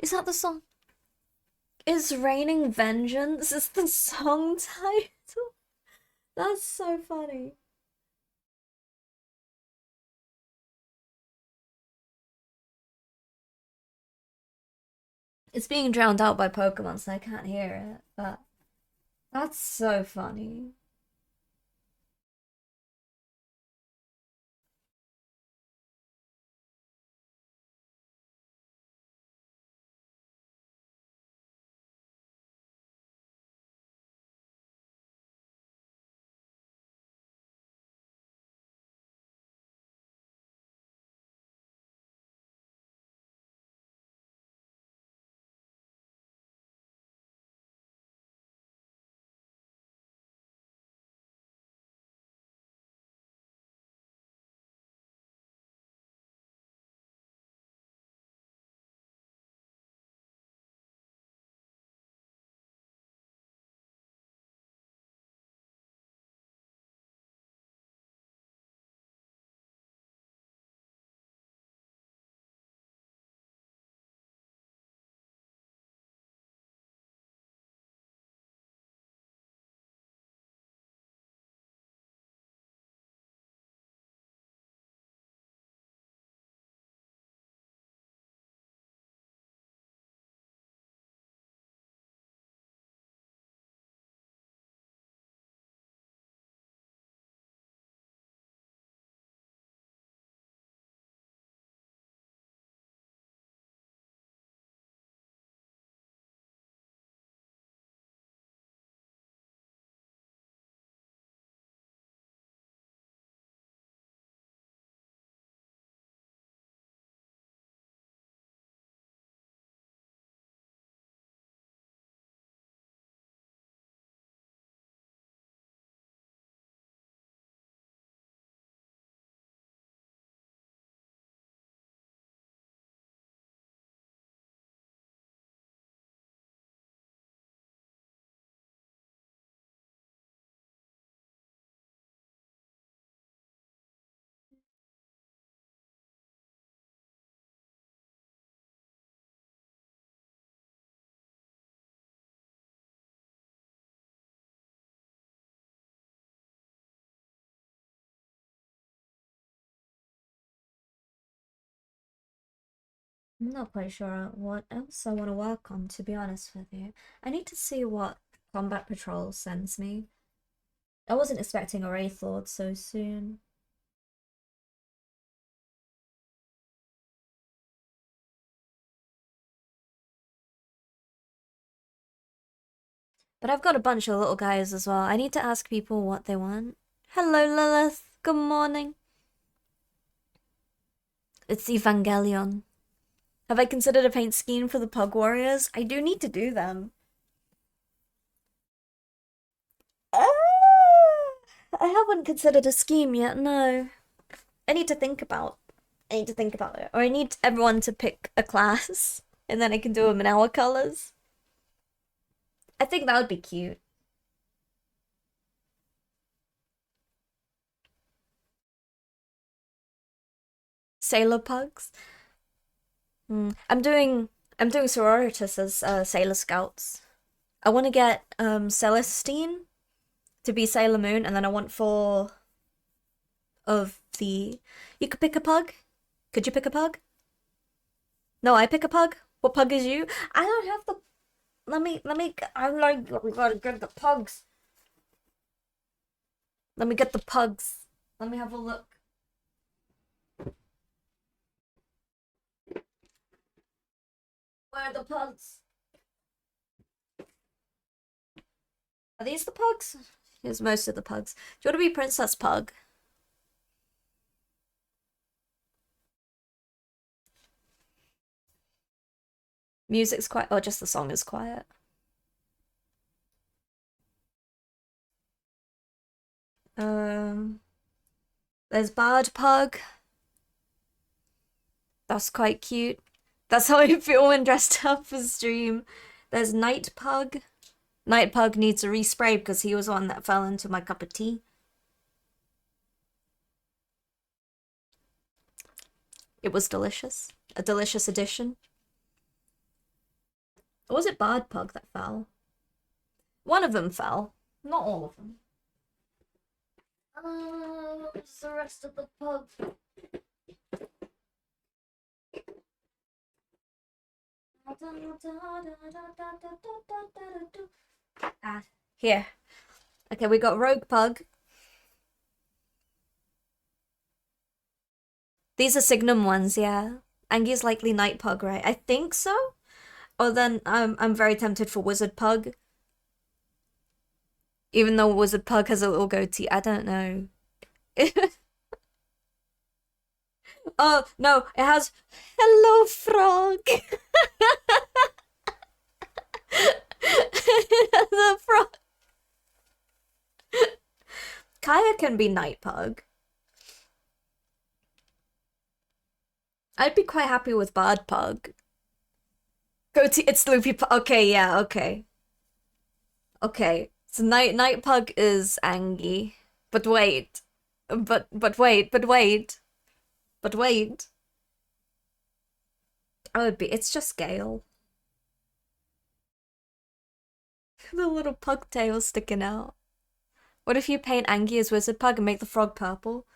Is that the song? Is Raining Vengeance is the song title? That's so funny. It's being drowned out by Pokemon, so I can't hear it, but that's so funny. I'm not quite sure what else I want to work on, to be honest with you. I need to see what Combat Patrol sends me. I wasn't expecting a Wraithlord so soon. But I've got a bunch of little guys as well. I need to ask people what they want. Hello, Lilith. Good morning. It's Evangelion. Have I considered a paint scheme for the Pug Warriors? I do need to do them. I haven't considered a scheme yet, no. I need to think about it. Or I need everyone to pick a class and then I can do them in our colors. I think that would be cute. Sailor pugs. I'm doing sororitas as Sailor Scouts. I want to get Celestine to be Sailor Moon, and then I want 4 of the. You could pick a pug. Could you pick a pug? No, I pick a pug. What pug is you? I don't have the. Let me. I'm like, we gotta get the pugs. Let me get the pugs. Let me have a look. Where are the pugs? Are these the pugs? Here's most of the pugs. Do you want to be Princess Pug? Music's quiet. Oh, just the song is quiet. There's Bard Pug. That's quite cute. That's how I feel when dressed up for stream. There's Night Pug. Night Pug needs a respray because he was one that fell into my cup of tea. It was delicious. A delicious addition. Or was it Bard Pug that fell? One of them fell. Not all of them. What's the rest of the pug? Here. Okay, we got Rogue Pug. These are Signum ones, yeah. Angie's likely Night Pug, right? I think so. Or then I'm very tempted for Wizard Pug. Even though Wizard Pug has a little goatee, I don't know. Oh, no, it has Hello Frog. The frog. Kaya can be Night Pug. I'd be quite happy with Bard Pug. Goatee, it's Loopy Pug. Okay, yeah, okay. Okay, so Night Pug is Angie. But wait. But wait. It's just Gale. The little pug tail sticking out. What if you paint Angie as Wizard Pug and make the frog purple?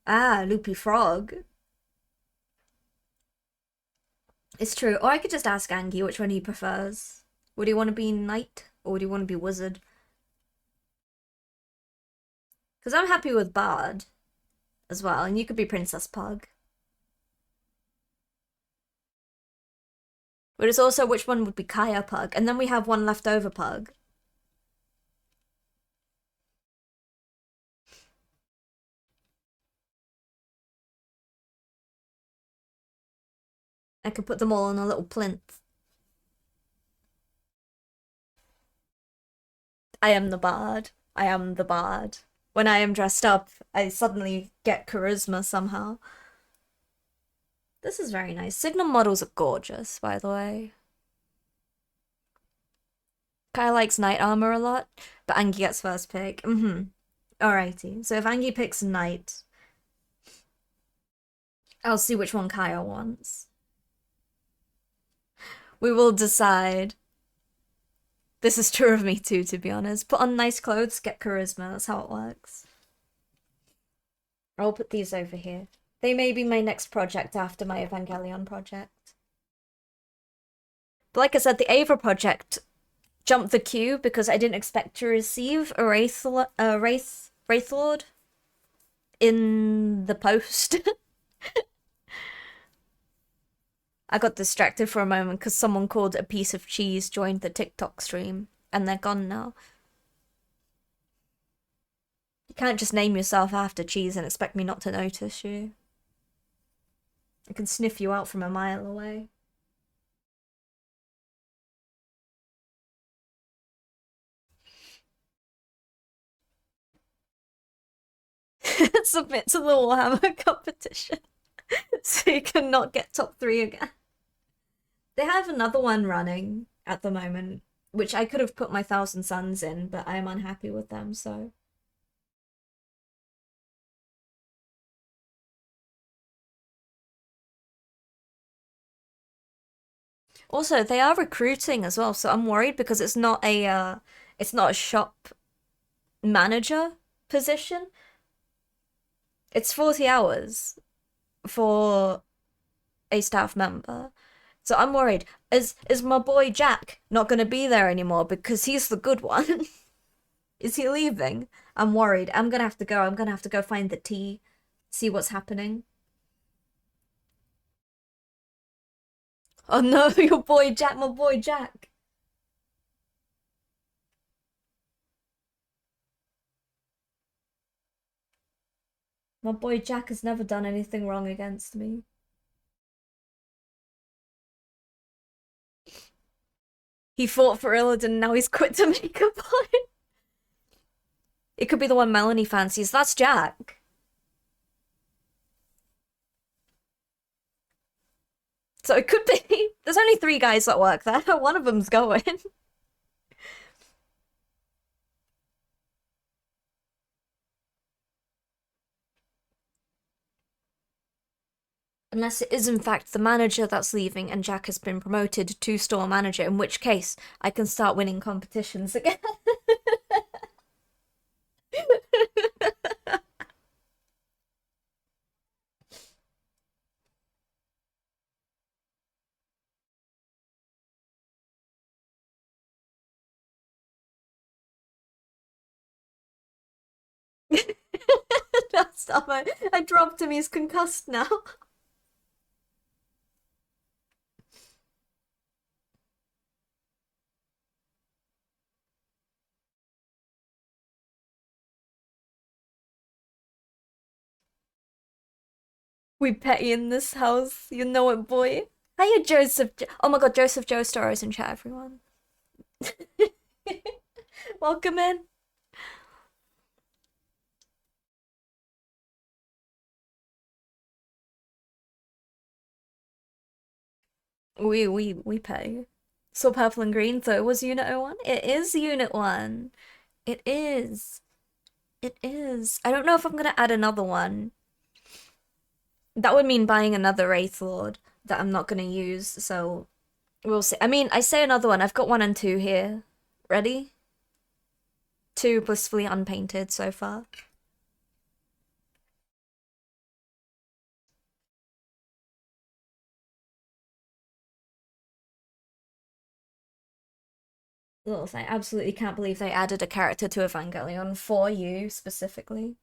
Ah, Loopy Frog. It's true. Or I could just ask Angie which one he prefers. Would he want to be Knight or would he want to be Wizard? Because I'm happy with Bard as well, and you could be Princess Pug. But it's also which one would be Kaya Pug, and then we have one leftover pug. I could put them all on a little plinth. I am the bard. I am the bard. When I am dressed up, I suddenly get charisma somehow. This is very nice. Signum models are gorgeous, by the way. Kaya likes Knight armor a lot, but Angie gets first pick. Alrighty. So if Angie picks Knight, I'll see which one Kaya wants. We will decide. This is true of me too, to be honest. Put on nice clothes, get charisma. That's how it works. I'll put these over here. They may be my next project after my Evangelion project. But like I said, the EVA project jumped the queue because I didn't expect to receive a Wraithlord in the post. I got distracted for a moment because someone called a piece of cheese joined the TikTok stream, and they're gone now. You can't just name yourself after cheese and expect me not to notice you. I can sniff you out from a mile away. Submit to the Warhammer competition so you can not get top 3 again. They have another one running at the moment, which I could have put my Thousand Suns in, but I am unhappy with them, so. Also, they are recruiting as well, so I'm worried because it's not a shop manager position. It's 40 hours for a staff member. So I'm worried. Is my boy Jack not gonna be there anymore because he's the good one? Is he leaving? I'm worried. I'm gonna have to go. I'm gonna have to go find the tea, see what's happening. Oh no, your boy Jack, my boy Jack. My boy Jack has never done anything wrong against me. He fought for Illidan, now he's quit to make a point. It could be the one Melanie fancies. That's Jack. So it could be. There's only 3 guys that work there. One of them's going. Unless it is in fact the manager that's leaving and Jack has been promoted to store manager, in which case I can start winning competitions again. No, stop it. I dropped him, he's concussed now. We petty in this house, you know it, boy. Hiya, Joseph. Oh my god, Joseph Joestar is in chat, everyone. Welcome in. We pay. So purple and green, so it was Unit 01? It is Unit 1. It is. It is. I don't know if I'm gonna add another one. That would mean buying another Wraithlord that I'm not gonna use, so we'll see. I mean, I say another one. I've got 1 and 2 here. Ready? 2 blissfully unpainted so far. Little, I absolutely can't believe they added a character to Evangelion for you specifically.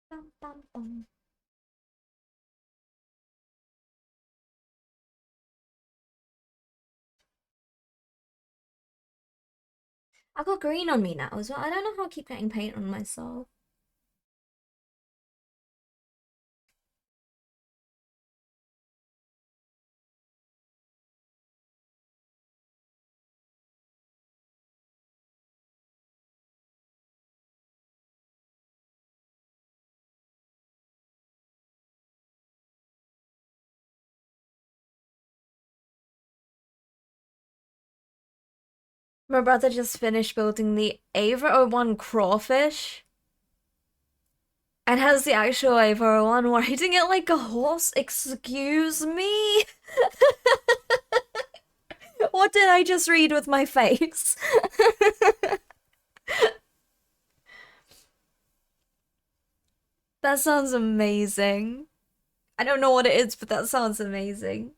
Bum, bum, bum. I've got green on me now as well. I don't know how I keep getting paint on myself. My brother just finished building the EVA 01 crawfish and has the actual EVA 01 riding it like a horse. Excuse me? What did I just read with my face? That sounds amazing. I don't know what it is, but that sounds amazing.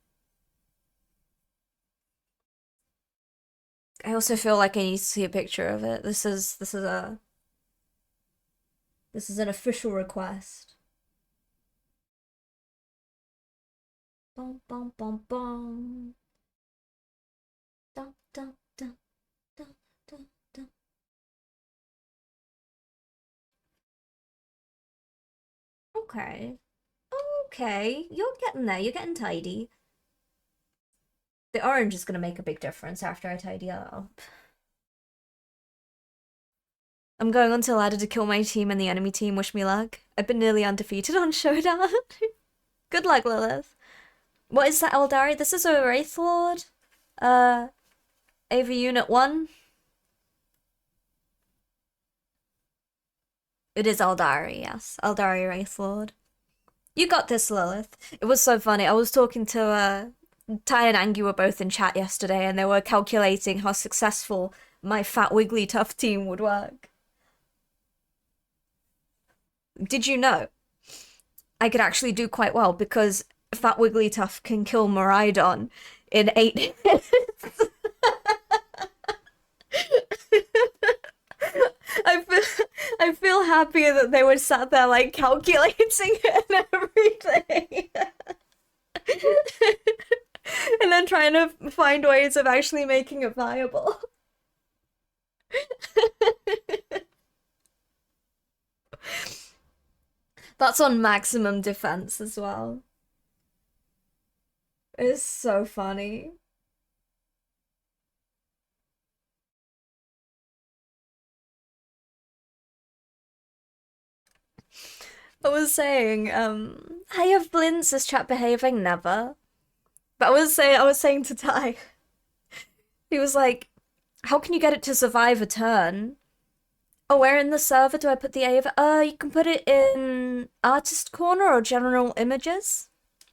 I also feel like I need to see a picture of it. This is an official request. Bum bum bum bum. dun, dun, dun, dun, dun. Okay. Okay. You're getting there. You're getting tidy. The orange is gonna make a big difference after I tidy up. I'm going on to ladder to kill my team and the enemy team. Wish me luck. I've been nearly undefeated on Showdown. Good luck, Lilith. What is that, Eldari? This is a Wraithlord. EVA Unit 1. It is Eldari, yes. Eldari Wraithlord. You got this, Lilith. It was so funny. I was talking to, Ty and Angie were both in chat yesterday, and they were calculating how successful my fat Wigglytuff team would work. Did you know? I could actually do quite well because fat Wigglytuff can kill Miraidon in 8 minutes. I feel happy that they were sat there like calculating it and everything. And then trying to find ways of actually making it viable. That's on maximum defense as well. It's so funny. I was saying, how you have Blintz, is chat behaving? Never. But I was saying to Ty, he was like, how can you get it to survive a turn? Oh, where in the server do I put the Ava? You can put it in artist corner or general images.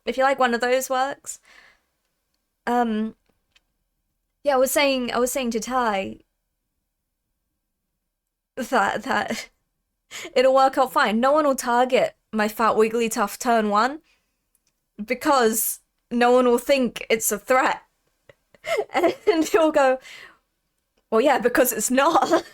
If you like one of those works. Yeah, I was saying to Ty that it'll work out fine. No one will target my fat Wigglytuff turn 1 because no one will think it's a threat. And he'll go, well, yeah, because it's not.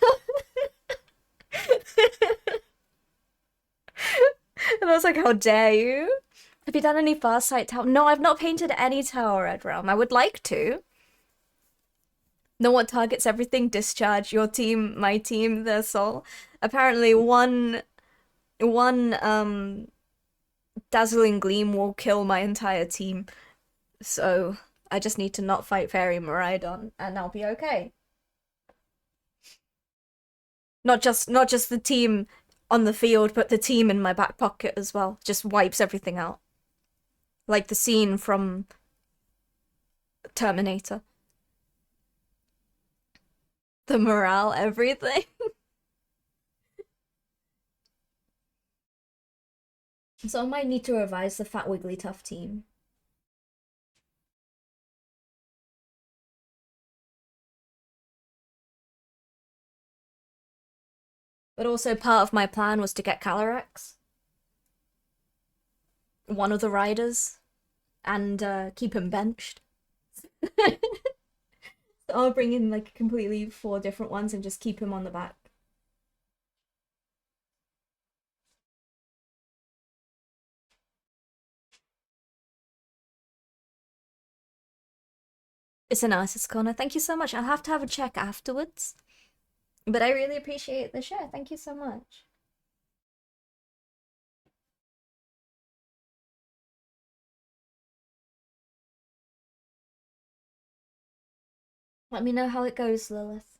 And I was like, how dare you? Have you done any Farsight Tower? No, I've not painted any Tower Red Realm. I would like to. No one targets everything. Discharge your team, my team, their soul. Apparently, one dazzling gleam will kill my entire team. So I just need to not fight Fairy Miraidon, and I'll be okay. Not just the team on the field, but the team in my back pocket as well. Just wipes everything out. Like the scene from Terminator. The morale, everything. So I might need to revise the Fat Wigglytuff team. But also part of my plan was to get Calyrex, one of the riders, and keep him benched. So I'll bring in like completely 4 different ones and just keep him on the back. It's an artist corner. Thank you so much. I'll have to have a check afterwards. But I really appreciate the share. Thank you so much. Let me know how it goes, Lilith.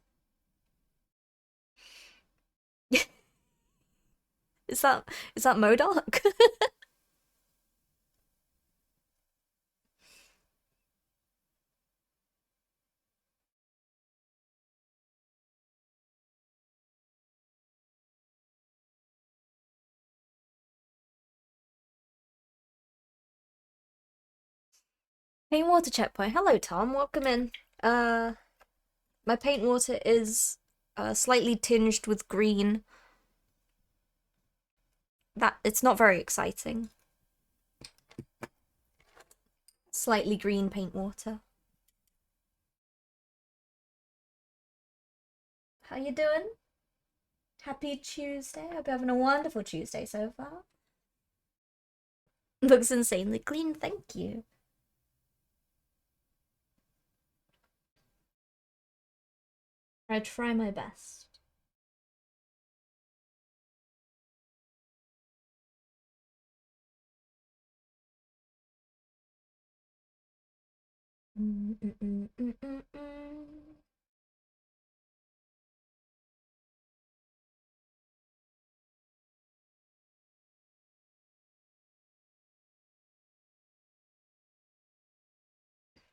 Is that MODOK? Paint water checkpoint. Hello, Tom. Welcome in. My paint water is slightly tinged with green. That it's not very exciting. Slightly green paint water. How you doing? Happy Tuesday. Hope you're having a wonderful Tuesday so far. Looks insanely clean, thank you. I try my best.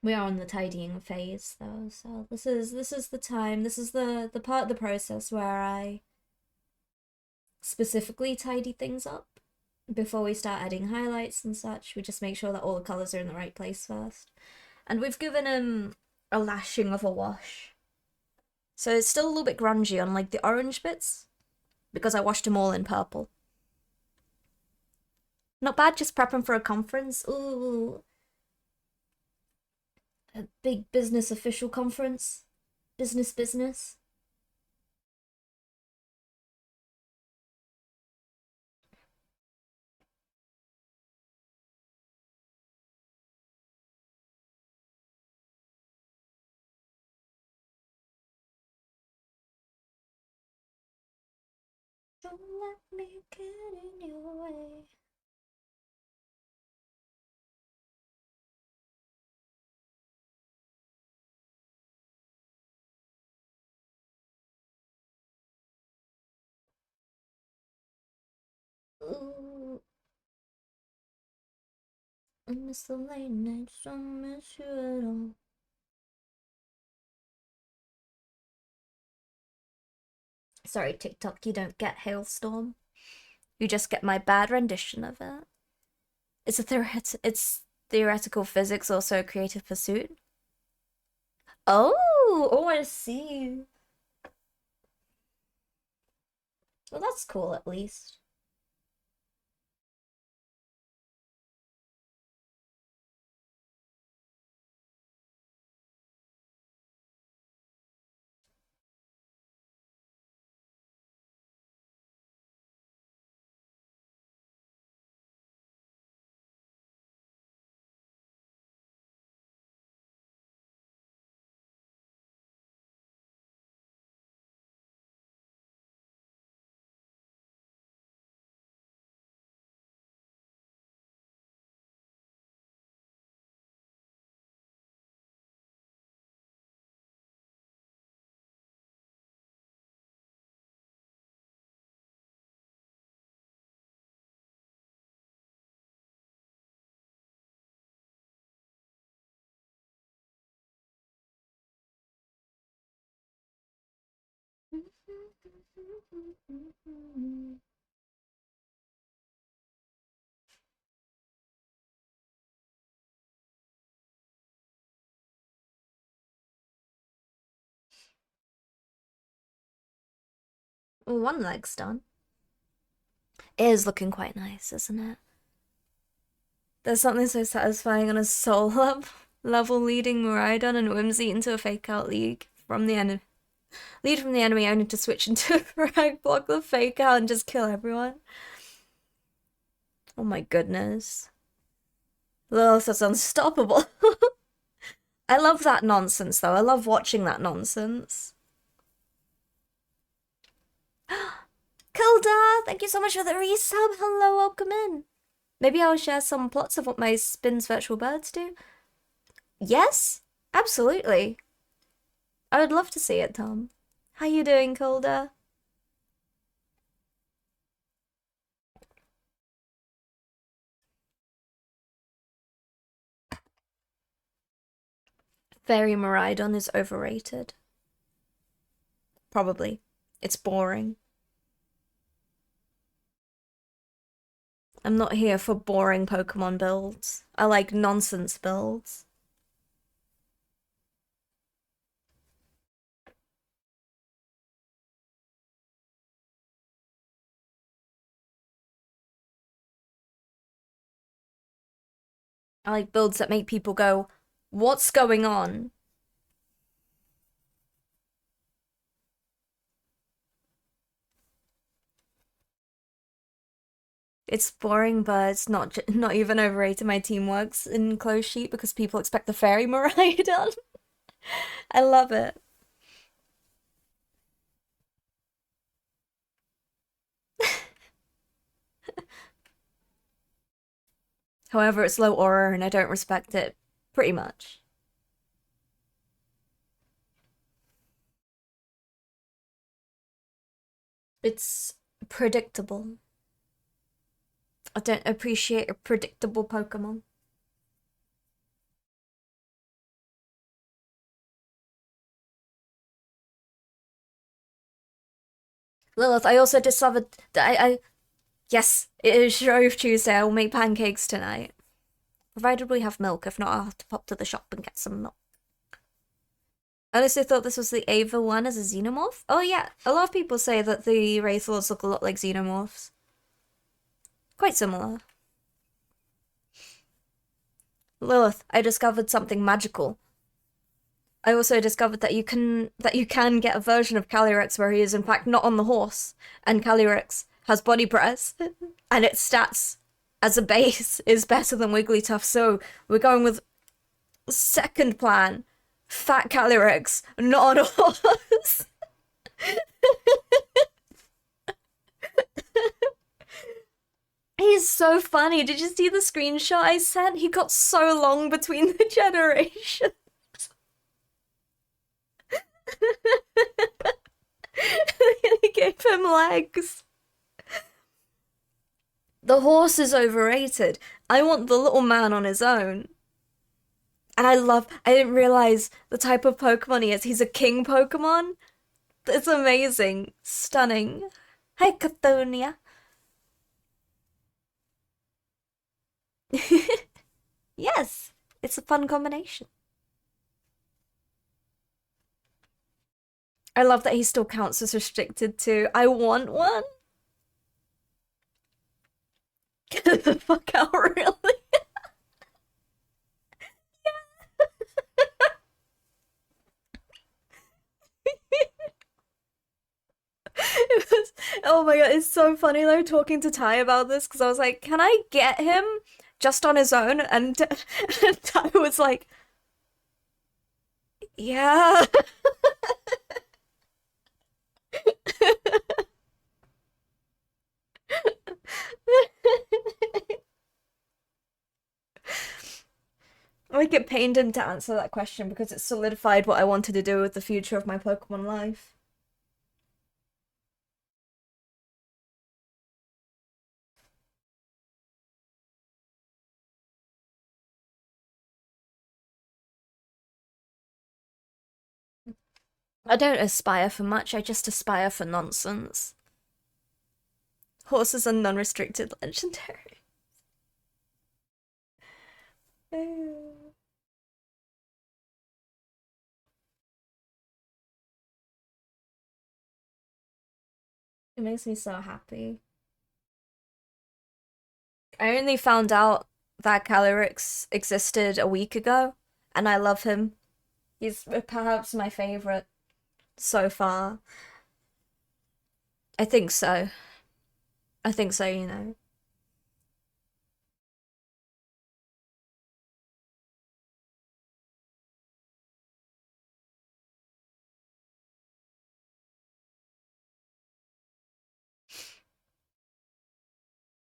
We are on the tidying phase though, so this is the time. This is the part of the process where I specifically tidy things up before we start adding highlights and such. We just make sure that all the colors are in the right place first. And we've given him a lashing of a wash. So it's still a little bit grungy on like the orange bits because I washed them all in purple. Not bad, just prepping for a conference. Ooh. A big business official conference. Business. Don't let me get in your way. Ooh. I miss the late nights, don't miss you at all. Sorry, TikTok, you don't get Hailstorm. You just get my bad rendition of it. It's theoretical physics, also a creative pursuit. Oh, I see. Well, that's cool at least. Well, one leg's done. It is looking quite nice, isn't it? There's something so satisfying on a soul level leading Miraidon and Whimsy into a fake out lead from the enemy only to switch into a frag, block the fake out, and just kill everyone. Oh my goodness. Lilith is unstoppable. I love that nonsense though. I love watching that nonsense. Kilda, thank you so much for the resub. Hello, welcome in. Maybe I'll share some plots of what my Spins virtual birds do. Yes, absolutely. I would love to see it, Tom. How you doing, Kilda? Fairy Miraidon is overrated. Probably. It's boring. I'm not here for boring Pokemon builds. I like nonsense builds. I like builds that make people go, what's going on? It's boring, but it's not even overrated. My team works in close sheet because people expect the fairy Miraidon. I love it. However, it's low aura and I don't respect it pretty much. It's predictable. I don't appreciate a predictable Pokemon. Lilith, I also discovered that yes, it is Shrove Tuesday. I will make pancakes tonight. Provided we have milk. If not, I'll have to pop to the shop and get some milk. I honestly thought this was the EVA one as a xenomorph. Oh yeah, a lot of people say that the Wraithlords look a lot like xenomorphs. Quite similar. Lilith, I discovered something magical. I also discovered that you can get a version of Calyrex where he is in fact not on the horse, and Calyrex has body press, and its stats as a base is better than Wigglytuff. So we're going with second plan: fat Calyrex, not on a horse. He's so funny. Did you see the screenshot I sent? He got so long between the generations. They gave him legs. The horse is overrated. I want the little man on his own. And I didn't realize the type of Pokemon he is. He's a king Pokemon. It's amazing. Stunning. Hi, Catonia. Yes, it's a fun combination. I love that he still counts as restricted too. I want one. Get the fuck out, really? It was, oh my god, it's so funny though talking to Ty about this because I was like, can I get him just on his own? And Ty was like, yeah. Like it pained him to answer that question because it solidified what I wanted to do with the future of my Pokemon life. I don't aspire for much, I just aspire for nonsense. Horses are non-restricted legendary. It makes me so happy. I only found out that Calyrex existed a week ago, and I love him. He's perhaps my favorite so far. I think so. I think so, you know.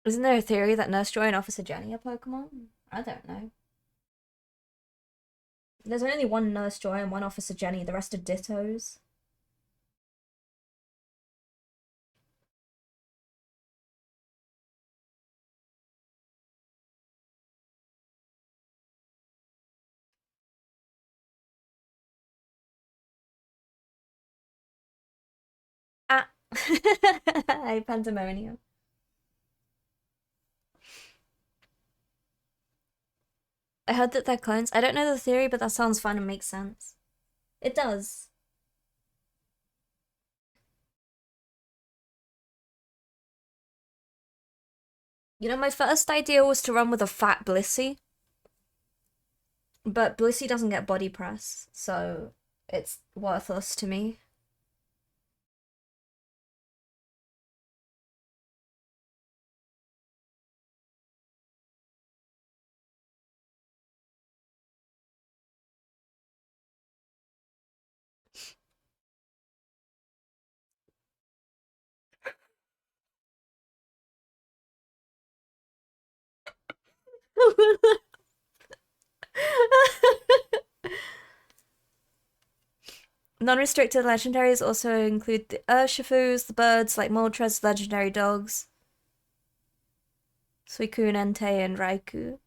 Isn't there a theory that Nurse Joy and Officer Jenny are Pokemon? I don't know. There's only one Nurse Joy and one Officer Jenny, the rest are Dittos. Ah! Pandemonium. I heard that they're clones. I don't know the theory, but that sounds fun and makes sense. It does. You know, my first idea was to run with a fat Blissey. But Blissey doesn't get body press, so it's worthless to me. Non-restricted legendaries also include the Urshifus, the birds like Moltres, legendary dogs, Suicune, Entei, and Raikou.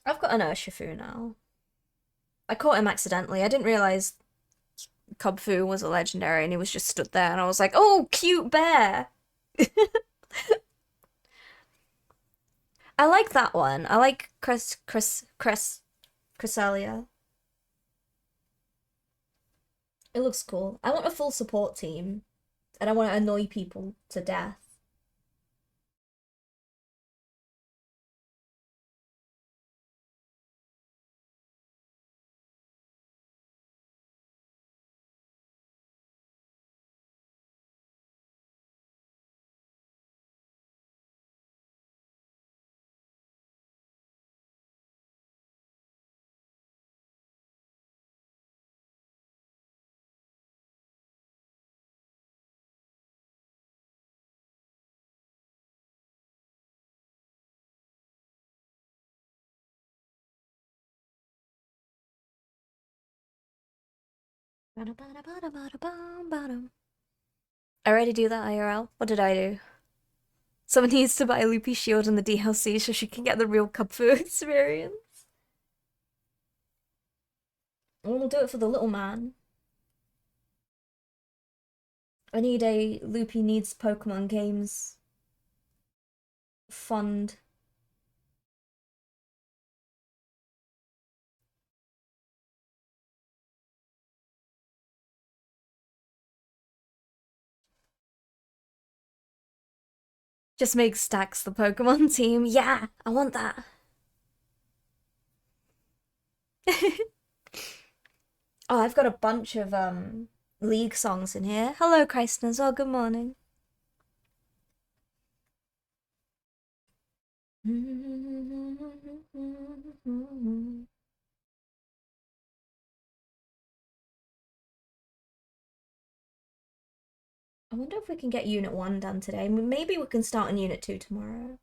I've got an Urshifu now. I caught him accidentally. I didn't realize Cubfu was a legendary and he was just stood there and I was like, oh, cute bear! I like that one. I like Cresselia. It looks cool. I want a full support team and I want to annoy people to death. I already do that IRL. What did I do? Someone needs to buy a Loopy Shield in the DLC so she can get the real Cubfu experience. We'll do it for the little man. I need a Loopy Needs Pokemon Games fund. Just make Stacks the Pokemon team. Yeah, I want that. Oh, I've got a bunch of League songs in here. Hello, Christmas. Oh, good morning. I wonder if we can get Unit 1 done today. Maybe we can start on Unit 2 tomorrow.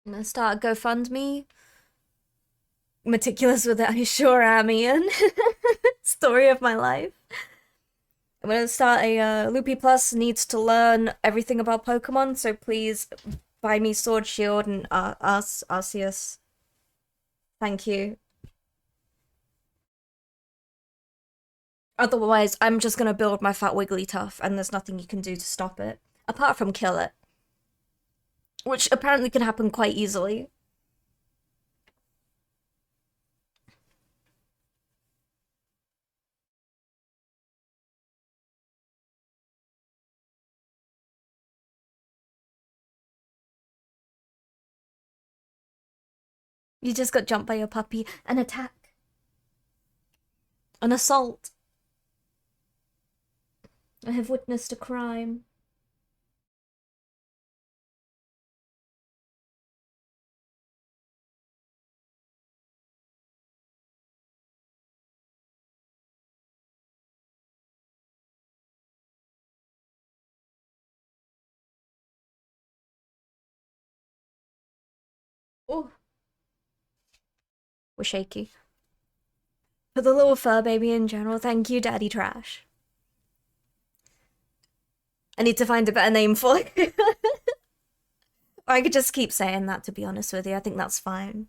I'm gonna start a GoFundMe. Meticulous with it, I sure am, Ian. Story of my life. I'm gonna start a Loopy Plus needs to everything about Pokemon, so please buy me Sword Shield and Arceus. Thank you. Otherwise, I'm just gonna build my fat Wigglytuff, and there's nothing you can do to stop it. Apart from kill it. Which apparently can happen quite easily. You just got jumped by your puppy. An attack. An assault. I have witnessed a crime. Oh. We're shaky. For the little fur baby in general, thank you, Daddy Trash. I need to find a better name for it. Or I could just keep saying that, to be honest with you. I think that's fine.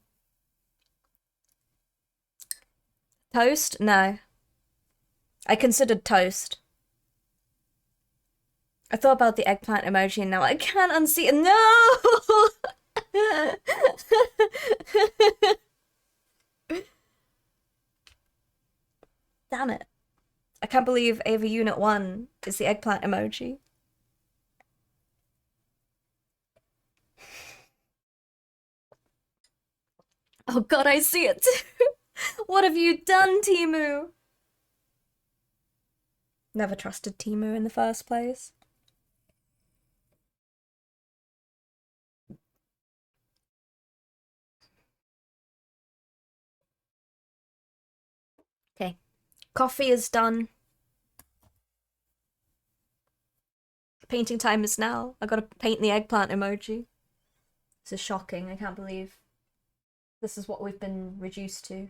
Toast? No. I considered toast. I thought about the eggplant emoji and now I can't unsee it. No! Damn it. I can't believe EVA Unit 1 is the eggplant emoji. Oh god, I see it too! What have you done, Timu? Never trusted Timu in the first place. Okay. Coffee is done. Painting time is now. I gotta paint the eggplant emoji. This is shocking. I can't believe this is what we've been reduced to.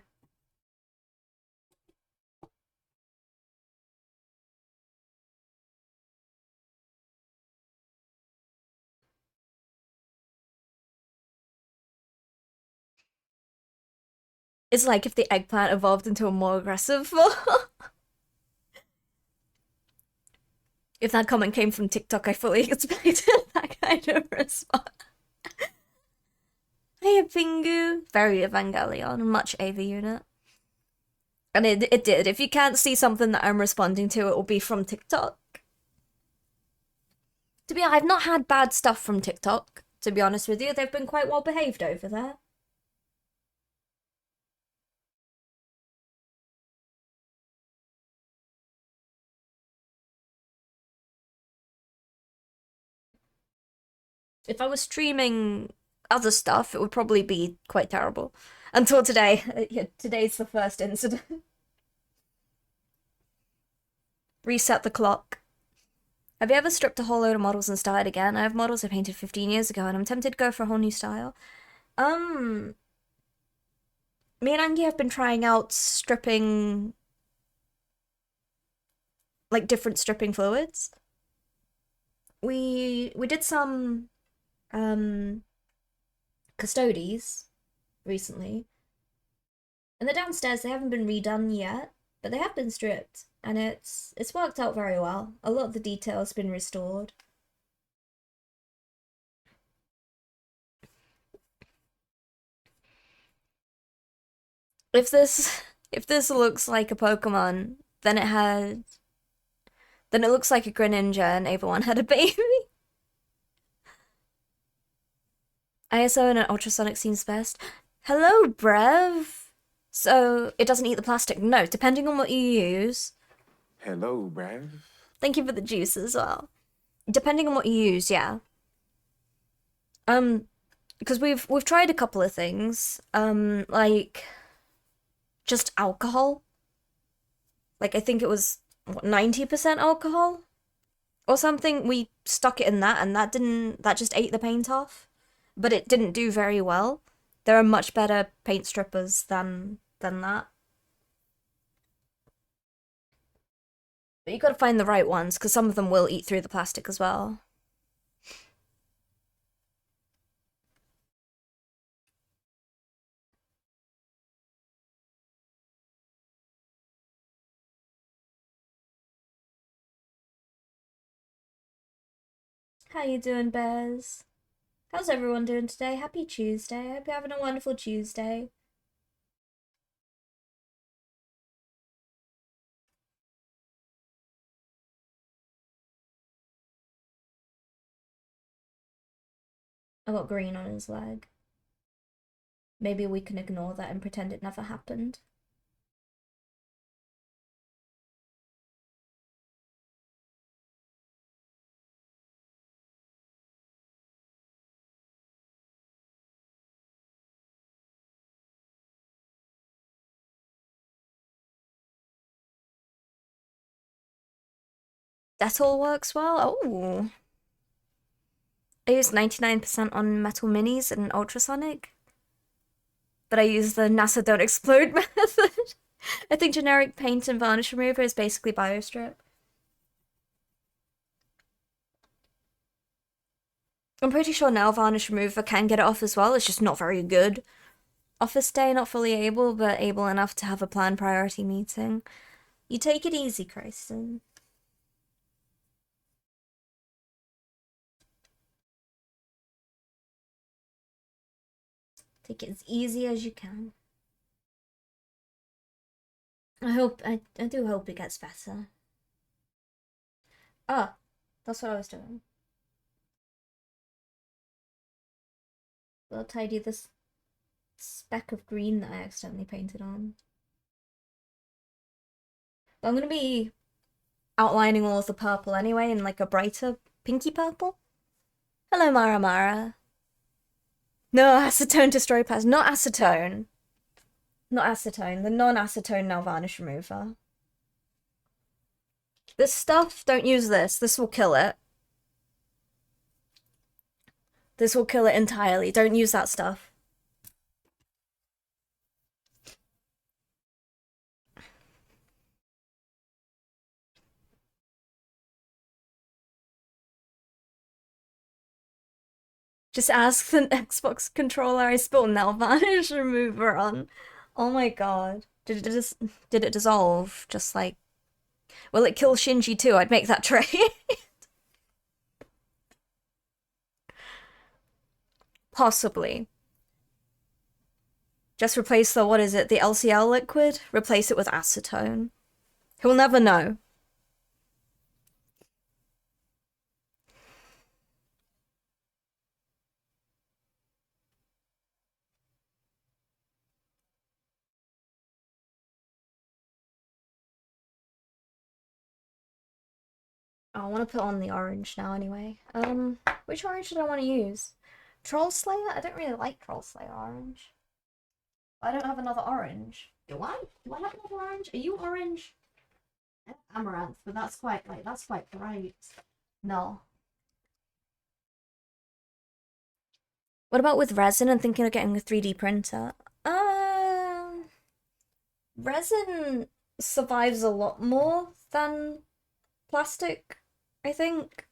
It's like if the eggplant evolved into a more aggressive form. If that comment came from TikTok, I fully expected that kind of response. Hey, Pingu. Very Evangelion, much EVA Unit. And it did. If you can't see something that I'm responding to, it will be from TikTok. To be honest, I've not had bad stuff from TikTok, to be honest with you. They've been quite well behaved over there. If I was streaming other stuff, it would probably be quite terrible. Until today. Yeah, today's the first incident. Reset the clock. Have you ever stripped a whole load of models and started again? I have models I painted 15 years ago and I'm tempted to go for a whole new style. Me and Angie have been trying out stripping, like, different stripping fluids. We did some custodies recently. And the downstairs, they haven't been redone yet, but they have been stripped, and it's worked out very well. A lot of the detail's been restored. If this looks like a Pokemon, then it looks like a Greninja and everyone had a baby. ISO and an ultrasonic seems best. Hello, Brev. So, it doesn't eat the plastic? No, depending on what you use. Hello, Brev. Thank you for the juice as well. Depending on what you use, yeah. Because we've tried a couple of things. Like just alcohol. Like I think it was what, 90% alcohol or something. We stuck it in that and that just ate the paint off. But it didn't do very well. There are much better paint strippers than that. But you gotta find the right ones, because some of them will eat through the plastic as well. How you doing, Bears? How's everyone doing today? Happy Tuesday. I hope you're having a wonderful Tuesday. I got green on his leg. Maybe we can ignore that and pretend it never happened. That all works well. Oh. I use 99% on metal minis and ultrasonic. But I use the NASA don't explode method. I think generic paint and varnish remover is basically biostrip. I'm pretty sure nail varnish remover can get it off as well, it's just not very good. Office day, not fully able, but able enough to have a planned priority meeting. You take it easy, Kristen. Take it as easy as you can. I do hope it gets better. Ah, that's what I was doing. I'll tidy this speck of green that I accidentally painted on. But I'm gonna be outlining all of the purple anyway in like a brighter pinky purple. Hello, Mara Mara. No, acetone destroy pads. Not acetone. Not acetone. The non-acetone nail varnish remover. This stuff, don't use this. This will kill it. This will kill it entirely. Don't use that stuff. Just ask the Xbox controller I spilled nail varnish remover on. Oh my god. Did it dissolve? Just like, will it kill Shinji too? I'd make that trade. Possibly. Just replace the, what is it, the LCL liquid? Replace it with acetone. He'll never know. Oh, I want to put on the orange now anyway. Which orange did I want to use? Troll Slayer? I don't really like Troll Slayer orange. I don't have another orange. Do I? Do I have another orange? Are you orange? I have Amaranth, but that's quite bright. No. What about with resin? I'm thinking of getting a 3D printer. Resin survives a lot more than plastic, I think.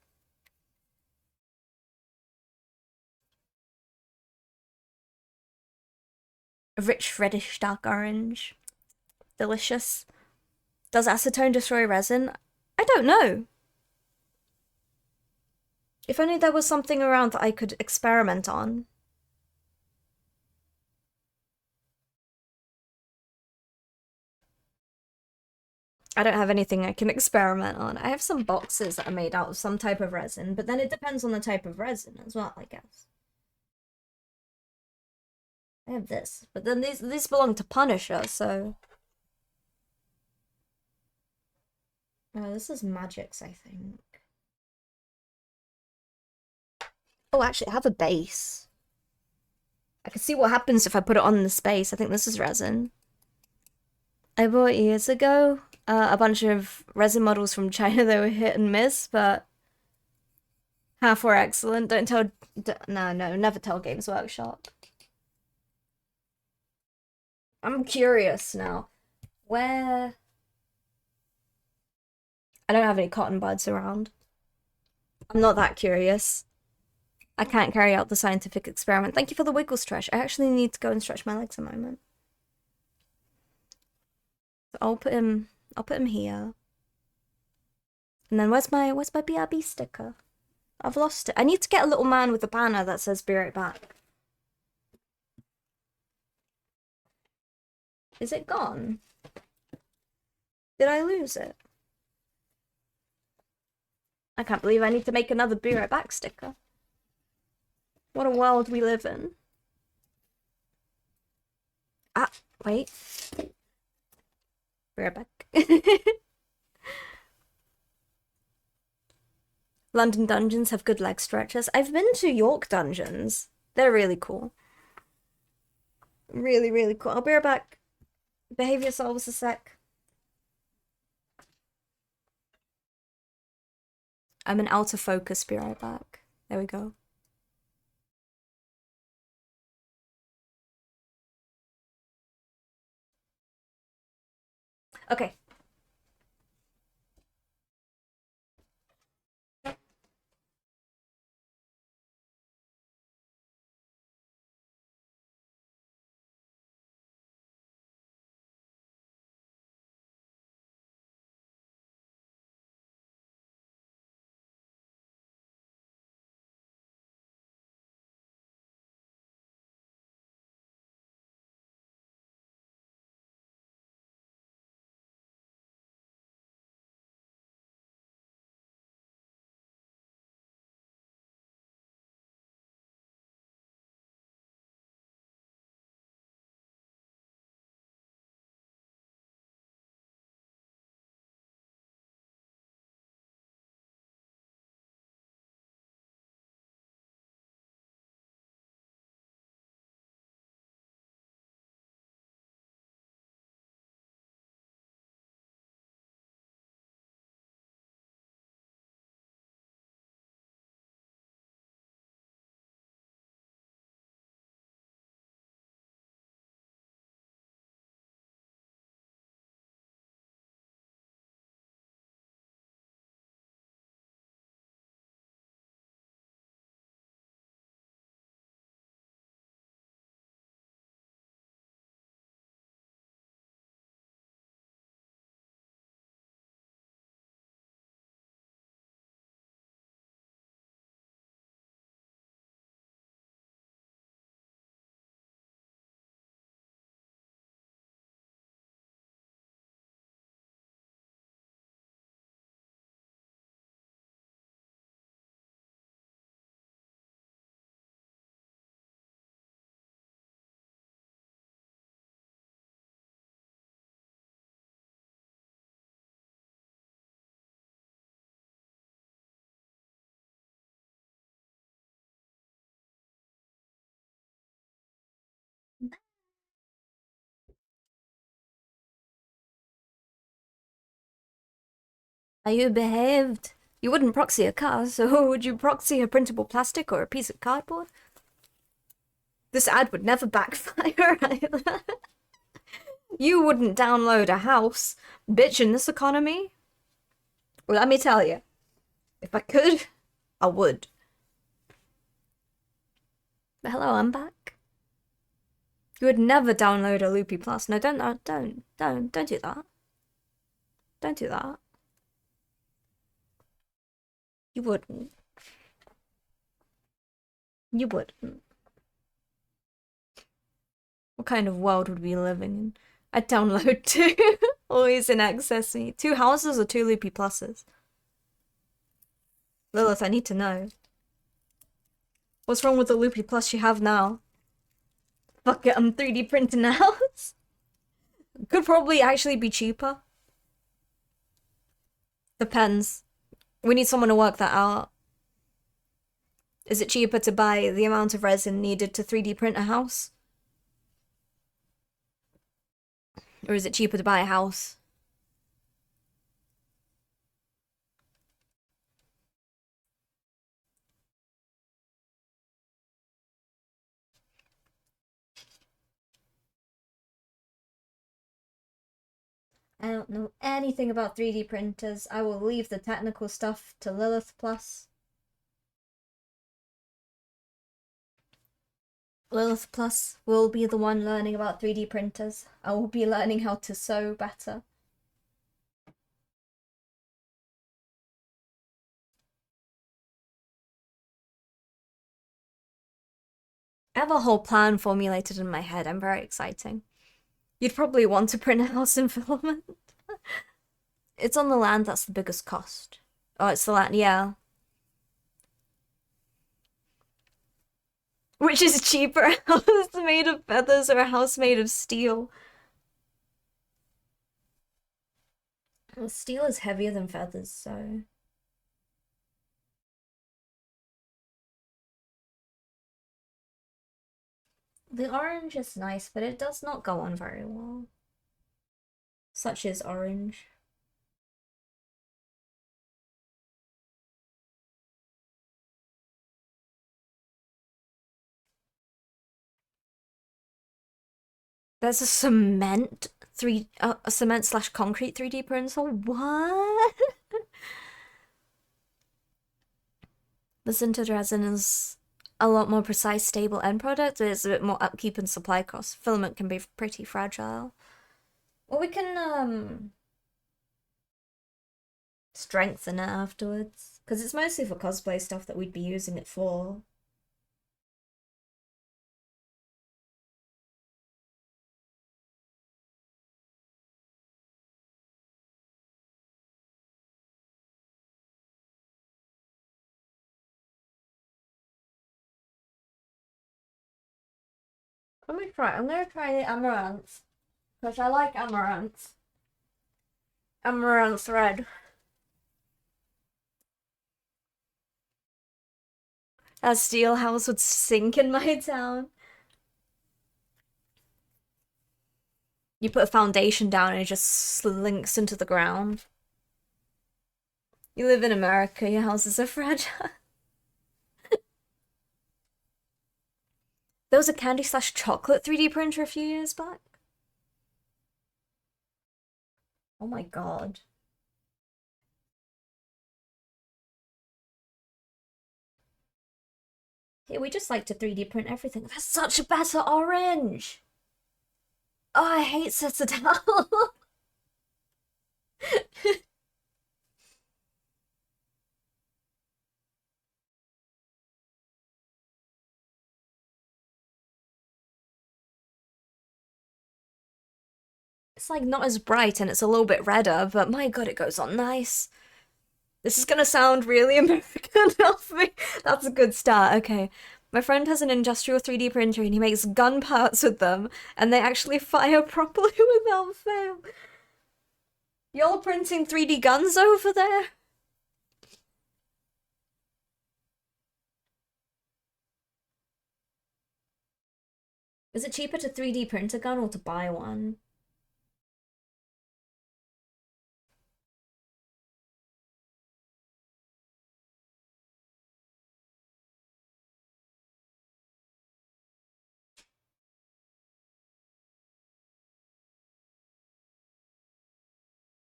A rich reddish dark orange. Delicious. Does acetone destroy resin? I don't know. If only there was something around that I could experiment on. I don't have anything I can experiment on. I have some boxes that are made out of some type of resin, but then it depends on the type of resin as well, I guess. I have this, but then these belong to Punisher, so... Oh, this is Magic's, I think. Oh, actually, I have a base. I can see what happens if I put it on the space. I think this is resin. I bought years ago a bunch of resin models from China. They were hit and miss, but half were excellent. Don't tell... No, never tell Games Workshop. I'm curious now. Where... I don't have any cotton buds around. I'm not that curious. I can't carry out the scientific experiment. Thank you for the wiggle stretch. I actually need to go and stretch my legs a moment. So I'll put him here. And then where's my BRB sticker? I've lost it. I need to get a little man with a banner that says "Be right back." Is it gone? Did I lose it? I can't believe I need to make another "Be right back" sticker. What a world we live in. Ah, wait. Be right back. London dungeons have good leg stretchers. I've been to York dungeons. They're really cool. Really, really cool. I'll be right back. Behave yourselves a sec. I'm in out of focus. Be right back. There we go. Okay. You behaved. You wouldn't proxy a car, so would you proxy a printable plastic or a piece of cardboard? This ad would never backfire either. You wouldn't download a house. Bitch, in this economy? Well, let me tell you. If I could, I would. But hello, I'm back. You would never download a Loopy Plus. No, don't do that. Don't do that. You wouldn't. You wouldn't. What kind of world would we be living in? I'd download two. Always in excess me. 2 houses or 2 Loopy Pluses? Lilith, I need to know. What's wrong with the Loopy Plus you have now? Fuck it, I'm 3D printing a house. Could probably actually be cheaper. Depends. We need someone to work that out. Is it cheaper to buy the amount of resin needed to 3D print a house? Or is it cheaper to buy a house? I don't know anything about 3D printers. I will leave the technical stuff to Lilith Plus. Lilith Plus will be the one learning about 3D printers. I will be learning how to sew better. I have a whole plan formulated in my head. I'm very exciting. You'd probably want to print a house in filament. It's on the land that's the biggest cost. Oh, it's the land, yeah. Which is cheaper, a house made of feathers or a house made of steel? Well, steel is heavier than feathers, so... The orange is nice, but it does not go on very well. Such is orange. There's a cement a cement slash concrete 3D printer. What? The sintered resin is a lot more precise, stable end product. There's a bit more upkeep and supply costs. Filament can be pretty fragile. Well, we can strengthen it afterwards, because it's mostly for cosplay stuff that we'd be using it for. Let me try. I'm gonna try the amaranth, because I like amaranth. Amaranth red. A steel house would sink in my town. You put a foundation down and it just slinks into the ground. You live in America, your houses are fragile. There was a candy slash chocolate 3D printer a few years back. Oh my god. Hey, we just like to 3D print everything. That's such a better orange! Oh, I hate Citadel. It's like not as bright and it's a little bit redder, but my god, it goes on nice. This is gonna sound really American of me. That's a good start, okay. My friend has an industrial 3D printer and he makes gun parts with them, and they actually fire properly without fail. Y'all printing 3D guns over there? Is it cheaper to 3D print a gun or to buy one?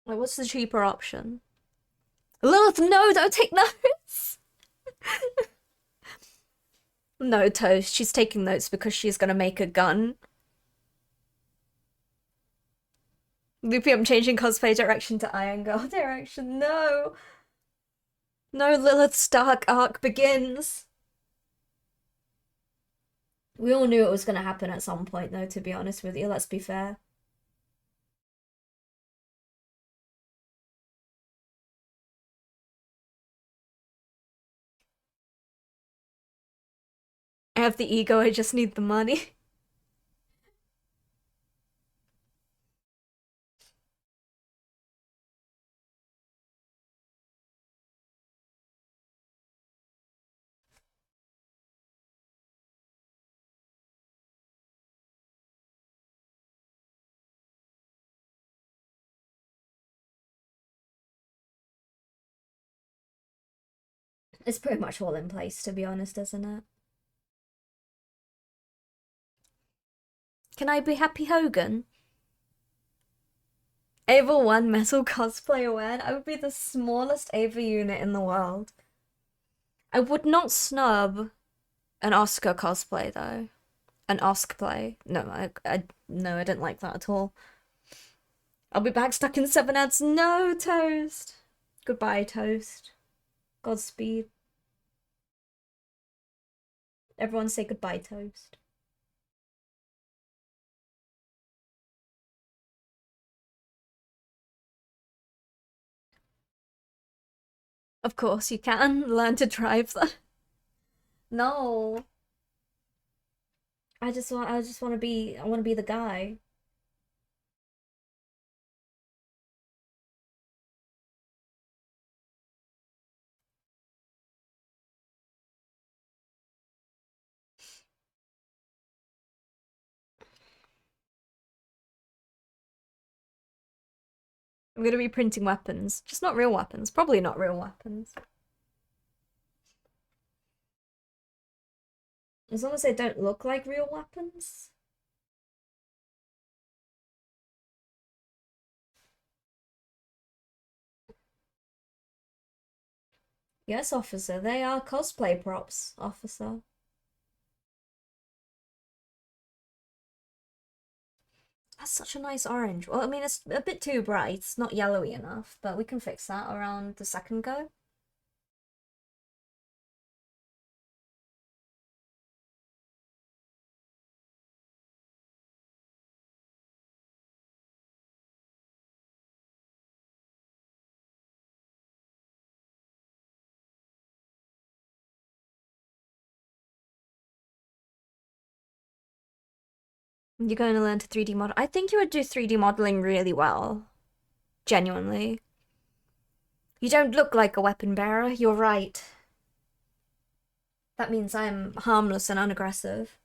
Like, what's the cheaper option? Lilith, no, don't take notes! No, Toast, she's taking notes because she's gonna make a gun. Loopy, I'm changing cosplay direction to Iron Girl direction. No! No, Lilith's dark arc begins! We all knew it was gonna happen at some point, though, to be honest with you, let's be fair. I have the ego, I just need the money. It's pretty much all in place, to be honest, isn't it? Can I be Happy Hogan? Ava 1 metal cosplay aware? I would be the smallest Ava unit in the world. I would not snub an Oscar cosplay, though. An Oscplay. No, no, I didn't like that at all. I'll be back stuck in 7 ads. No, Toast! Goodbye, Toast. Godspeed. Everyone say goodbye, Toast. Of course you can. Learn to drive that. No. I just want to be, I want to be the guy. I'm gonna be printing weapons. Just not real weapons. Probably not real weapons. As long as they don't look like real weapons. Yes, officer. They are cosplay props, officer. That's such a nice orange. Well, I mean, it's a bit too bright. It's not yellowy enough, but we can fix that around the second go. You're going to learn to 3D model. I think you would do 3D modeling really well. Genuinely. You don't look like a weapon bearer. You're right. That means I'm harmless and unaggressive.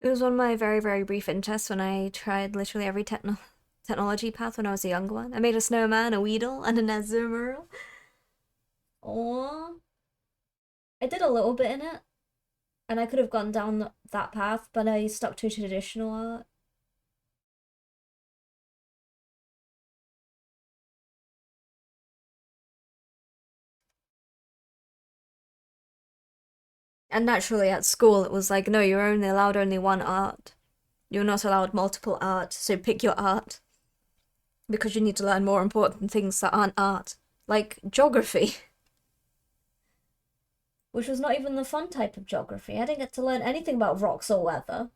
It was one of my very, very brief interests when I tried literally every technology path when I was a young one. I made a snowman, a Weedle, and an Azumarill. Aww. I did a little bit in it, and I could have gone down that path, but I stuck to traditional art. And naturally at school it was like, no, you're only allowed only one art. You're not allowed multiple art, so pick your art. Because you need to learn more important things that aren't art. Like geography. Which was not even the fun type of geography. I didn't get to learn anything about rocks or weather.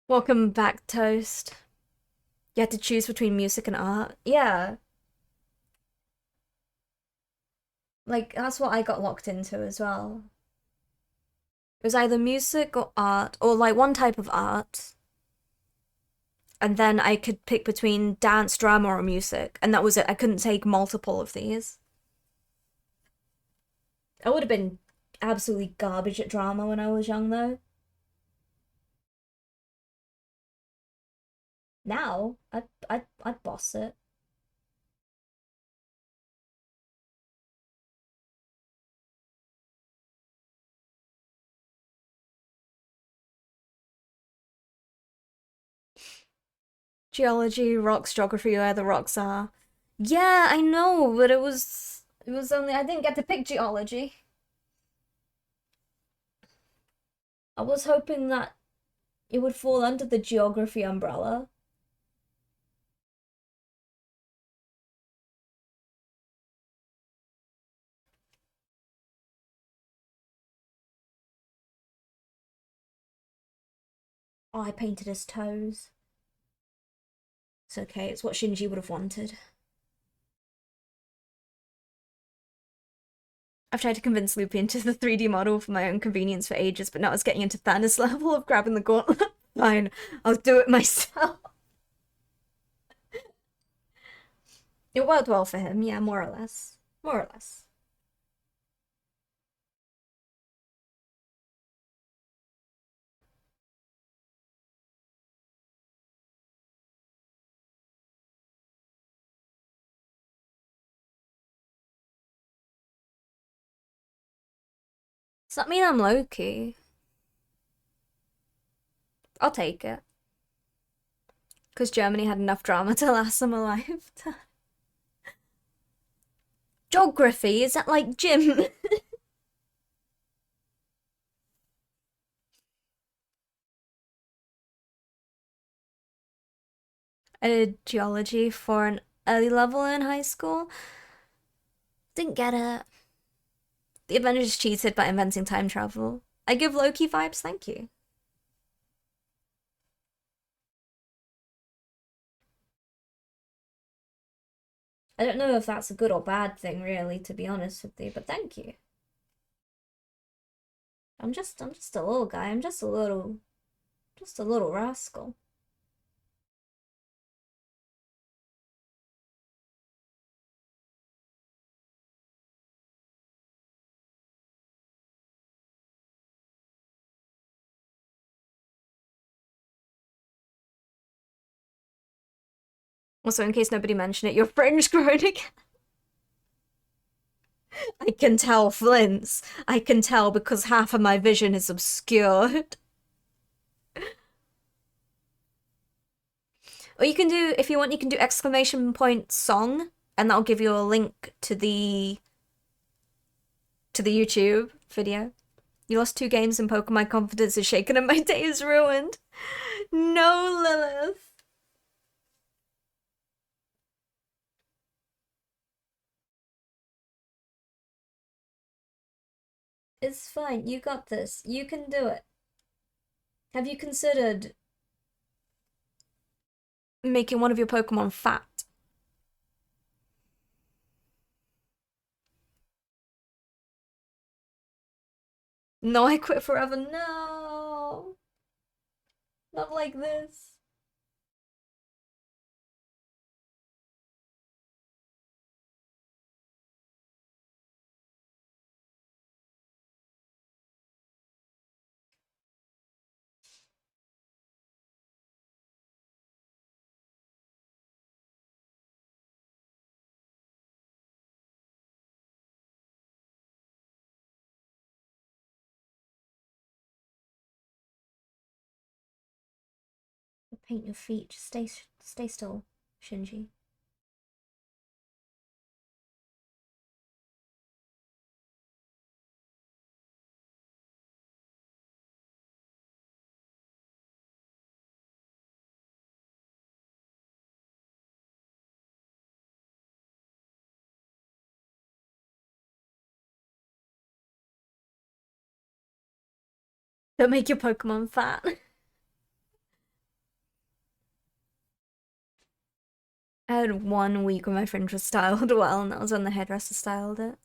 Welcome back, Toast. You had to choose between music and art. Yeah, like that's what I got locked into as well. It was either music or art, or like one type of art, and then I could pick between dance, drama, or music, and that was it. I couldn't take multiple of these. I would have been absolutely garbage at drama when I was young, though. Now, I'd boss it. Geology, rocks, geography, where the rocks are. Yeah, I know, but it was only I didn't get to pick geology. I was hoping that it would fall under the geography umbrella. Oh, I painted his toes. It's okay, it's what Shinji would have wanted. I've tried to convince Loopy into the 3D model for my own convenience for ages, but now it's getting into Thanos level of grabbing the gauntlet. Fine, I'll do it myself. It worked well for him, yeah, more or less. More or less. Does that mean I'm Loki? I'll take it. Because Germany had enough drama to last them a lifetime. Geography? Is that like gym? I did geology for an early level in high school. Didn't get it. The Avengers cheated by inventing time travel. I give Loki vibes, thank you. I don't know if that's a good or bad thing, really, to be honest with you, but thank you. I'm just a little guy. I'm just a little rascal. Also, in case nobody mentioned it, your fringe grown again. I can tell, Flints. I can tell because half of my vision is obscured. Or you can do, if you want, you can do exclamation point song, and that'll give you a link to the YouTube video. You lost 2 games in poker, my confidence is shaken and my day is ruined. No, Lilith. It's fine, you got this. You can do it. Have you considered making one of your Pokemon fat? No, I quit forever. No. Not like this. Paint your feet. Just stay still, Shinji. Don't make your Pokemon fat. I had 1 week when my fringe was styled well, and that was when the hairdresser styled it.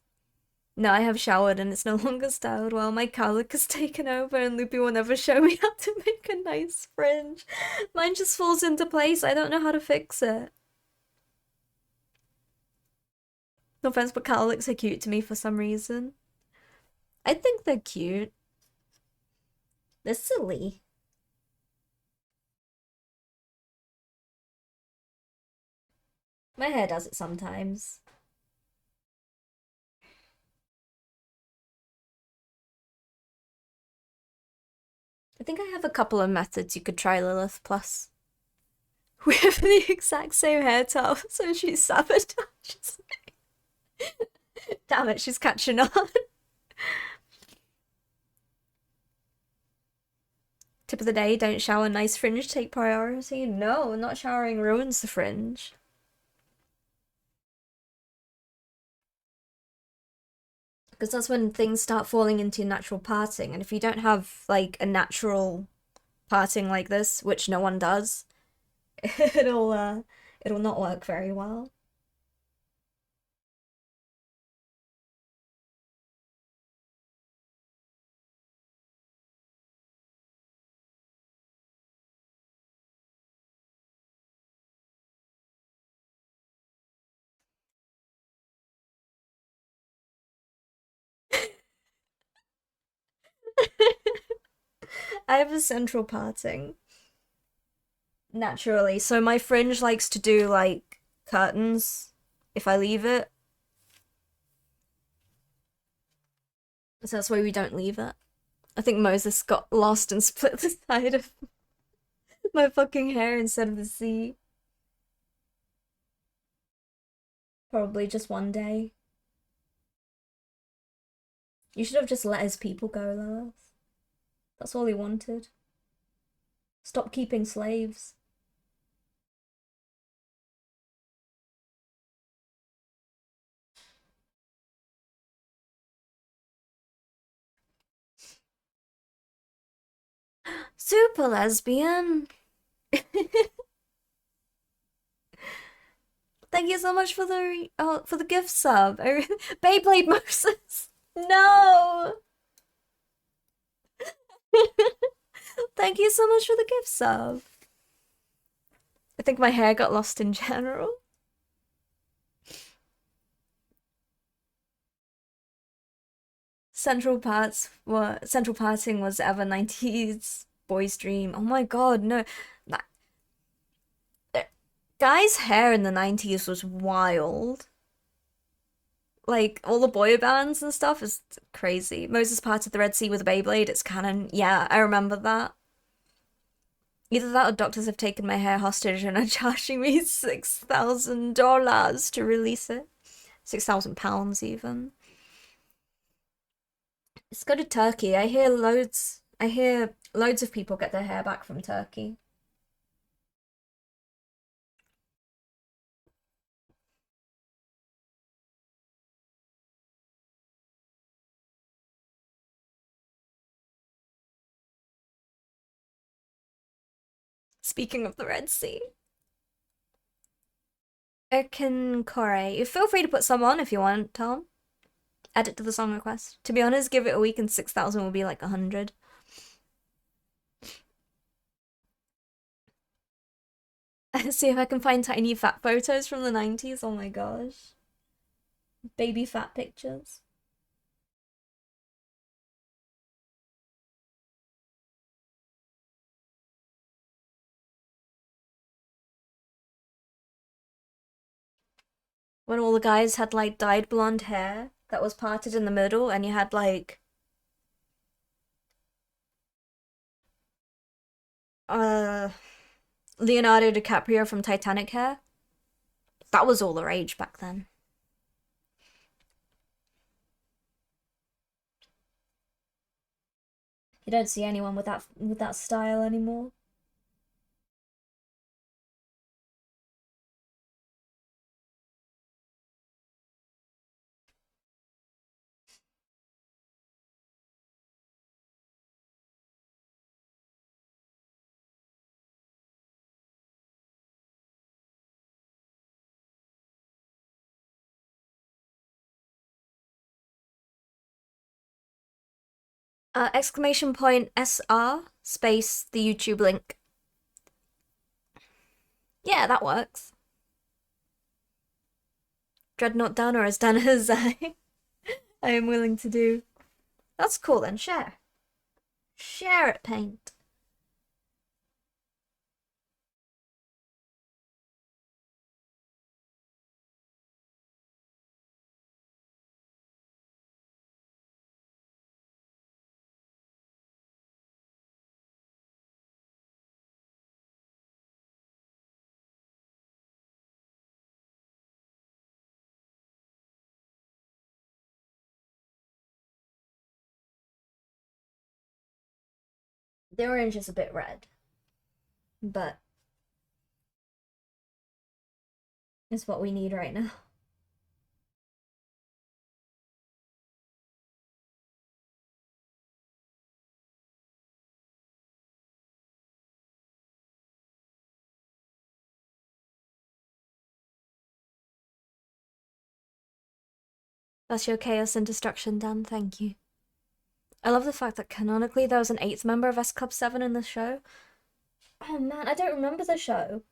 No, I have showered and it's no longer styled well. My cowlick has taken over and Loopy will never show me how to make a nice fringe. Mine just falls into place. I don't know how to fix it. No offense, but cowlicks are cute to me for some reason. I think they're cute. They're silly. My hair does it sometimes. I think I have a couple of methods you could try, Lilith, plus. We have the exact same hair towel, so she sabotages me. Damn it, she's catching on. Tip of the day, don't shower, nice fringe, take priority. No, not showering ruins the fringe. Because that's when things start falling into natural parting, and if you don't have, like, a natural parting like this, which no one does, it'll not work very well. I have a central parting. Naturally. So my fringe likes to do, like, curtains if I leave it. So that's why we don't leave it. I think Moses got lost and split the side of my fucking hair instead of the sea. Probably just one day. You should have just let his people go, Lilith. That's all he wanted. Stop keeping slaves. Super lesbian. Thank you so much for the gift sub. Beyblade Moses. No. Thank you so much for the gift sub. I think my hair got lost in general. Central parting was ever 90s boys' dream. Oh my god, no. That, guys' hair in the 90s was wild. Like, all the boy bands and stuff is crazy. Moses parted the Red Sea with a Beyblade, it's canon. Yeah, I remember that. Either that or doctors have taken my hair hostage and are charging me $6,000 to release it. £6,000 even. Let's go to Turkey. I hear loads of people get their hair back from Turkey. Speaking of the Red Sea. Erkin Kore. Feel free to put some on if you want, Tom. Add it to the song request. To be honest, give it a week and 6,000 will be like 100. See if I can find tiny fat photos from the 90s. Oh my gosh. Baby fat pictures. When all the guys had like dyed blonde hair that was parted in the middle and you had like uh Leonardo DiCaprio from Titanic hair. That was all the rage back then. You don't see anyone with that style anymore. Exclamation point SR space the YouTube link. Yeah, that works. Dreadnought down or as down as I am willing to do. That's cool then, share. Share it, Paint. The orange is a bit red, but it's what we need right now. That's your chaos and destruction, Dan. Thank you. I love the fact that canonically there was an 8th member of S Club 7 in the show. Oh man, I don't remember the show.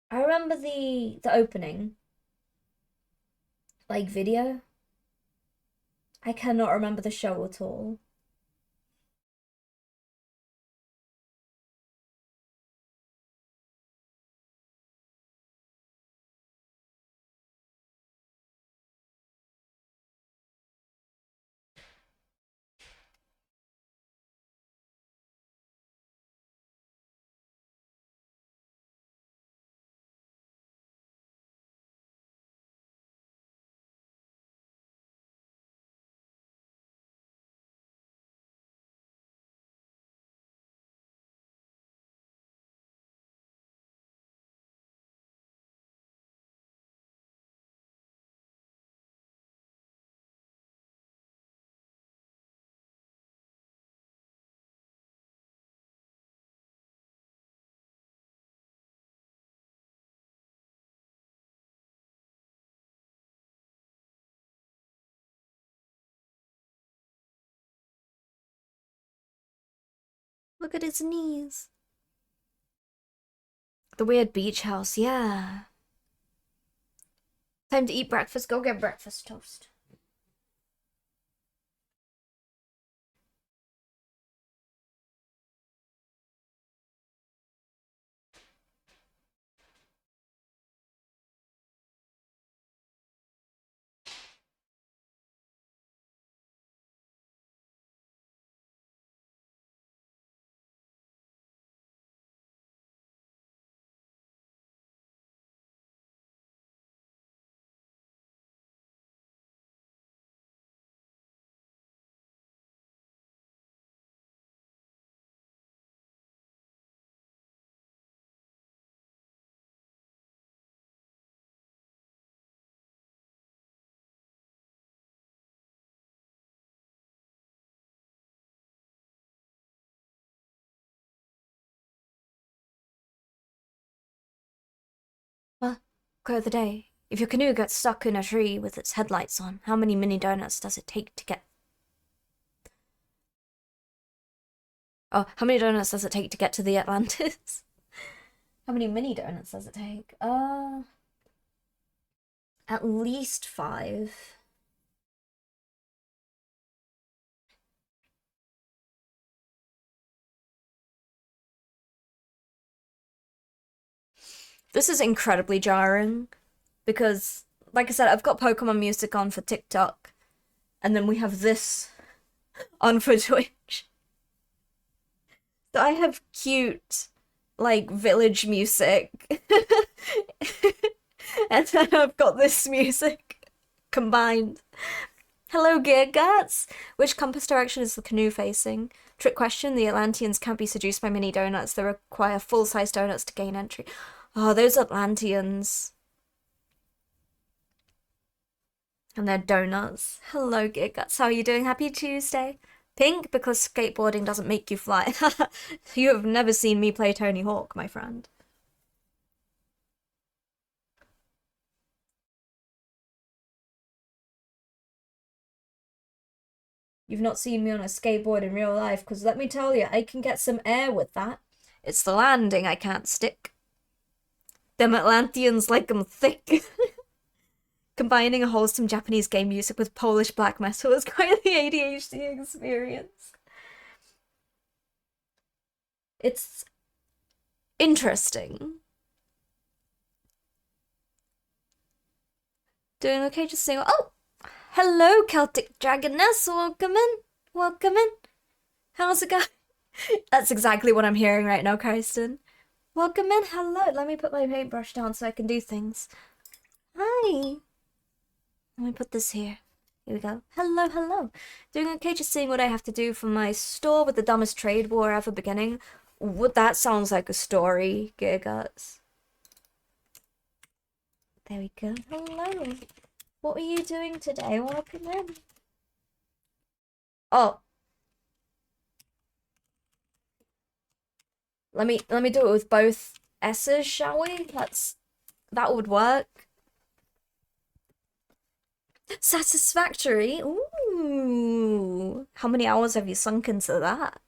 I remember the opening, like video. I cannot remember the show at all. Look at his knees. The weird beach house, yeah. Time to eat breakfast. Go get breakfast toast. Well, quote of the day. If your canoe gets stuck in a tree with its headlights on, how many mini donuts does it take to get... Oh, how many donuts does it take to get to the Atlantis? How many mini donuts does it take? At least 5. This is incredibly jarring because, like I said, I've got Pokemon music on for TikTok, and then we have this on for Twitch. So I have cute, like, village music, and then I've got this music combined. Hello, Gear Guts! Which compass direction is the canoe facing? Trick question, the Atlanteans can't be seduced by mini donuts. They require full-size donuts to gain entry. Oh, those Atlanteans. And their donuts. Hello, Gear Guts. How are you doing? Happy Tuesday. Pink, because skateboarding doesn't make you fly. You have never seen me play Tony Hawk, my friend. You've not seen me on a skateboard in real life, because let me tell you, I can get some air with that. It's the landing I can't stick. Them Atlanteans like 'em thick. Combining a wholesome Japanese game music with Polish black metal is quite the ADHD experience. It's interesting. Doing okay, just saying, oh! Hello, Celtic Dragoness, welcome in. Welcome in. How's it going? That's exactly what I'm hearing right now, Kirsten. Welcome in, hello. Let me put my paintbrush down so I can do things. Hi. Let me put this here. Here we go. Hello, hello. Doing okay, just seeing what I have to do for my store with the dumbest trade war ever beginning. What, that sounds like a story, Gigaguts. There we go. Hello. What were you doing today? Welcome in. Oh. Let me do it with both S's, shall we? That would work. Satisfactory? Ooh. How many hours have you sunk into that?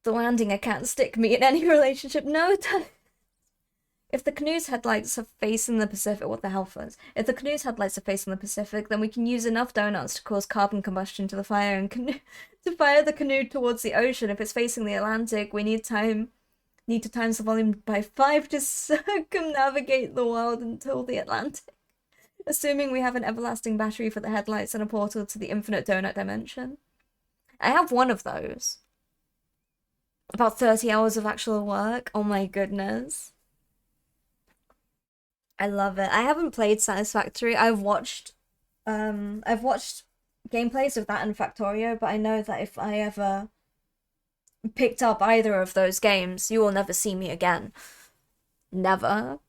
The landing I can't stick me in any relationship. No, if the canoe's headlights are facing the Pacific, what the hell first? If the canoe's headlights are facing the Pacific, then we can use enough donuts to cause carbon combustion to the fire and to fire the canoe towards the ocean. If it's facing the Atlantic, we need to times the volume by 5 to circumnavigate the world until the Atlantic. Assuming we have an everlasting battery for the headlights and a portal to the infinite donut dimension. I have one of those. About 30 hours of actual work. Oh my goodness. I love it. I haven't played Satisfactory. I've watched gameplays of that and Factorio, but I know that if I ever picked up either of those games, you will never see me again. Never.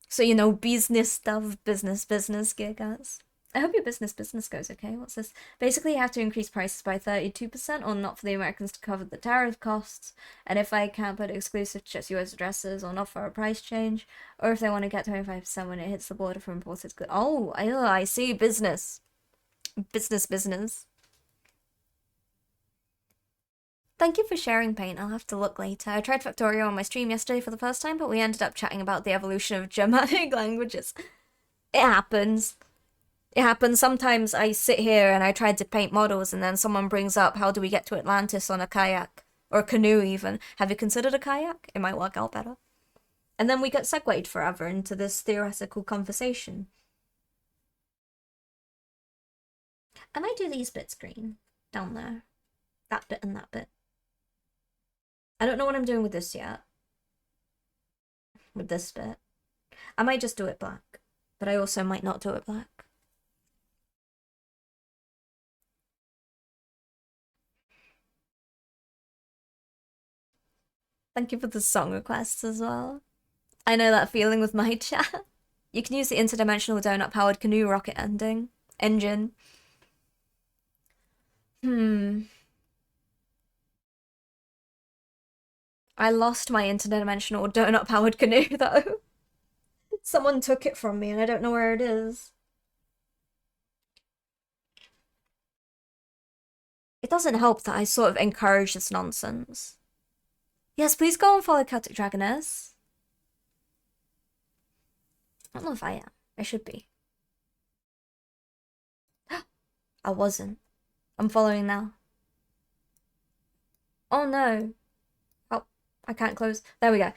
So, you know, business stuff, business, Gigas. I hope your business goes okay. What's this? Basically, you have to increase prices by 32% or not for the Americans to cover the tariff costs. And if I can't put exclusive to just US addresses or not for a price change, or if they want to get 25% when it hits the border for imported goods. Oh, I see. Business. Business. Thank you for sharing, Paint. I'll have to look later. I tried Factorio on my stream yesterday for the first time, but we ended up chatting about the evolution of Germanic languages. It happens. It happens. Sometimes I sit here and I try to paint models and then someone brings up, how do we get to Atlantis on a kayak? Or a canoe even. Have you considered a kayak? It might work out better. And then we get segued forever into this theoretical conversation. And I do these bits green down there. That bit and that bit. I don't know what I'm doing with this yet. With this bit. I might just do it black. But I also might not do it black. Thank you for the song requests as well. I know that feeling with my chat. You can use the interdimensional donut-powered canoe rocket engine. I lost my interdimensional donut-powered canoe, though. Someone took it from me, and I don't know where it is. It doesn't help that I sort of encourage this nonsense. Yes, please go and follow Celtic Dragoness. I don't know if I am. I should be. I wasn't. I'm following now. Oh no. Oh, I can't close. There we go.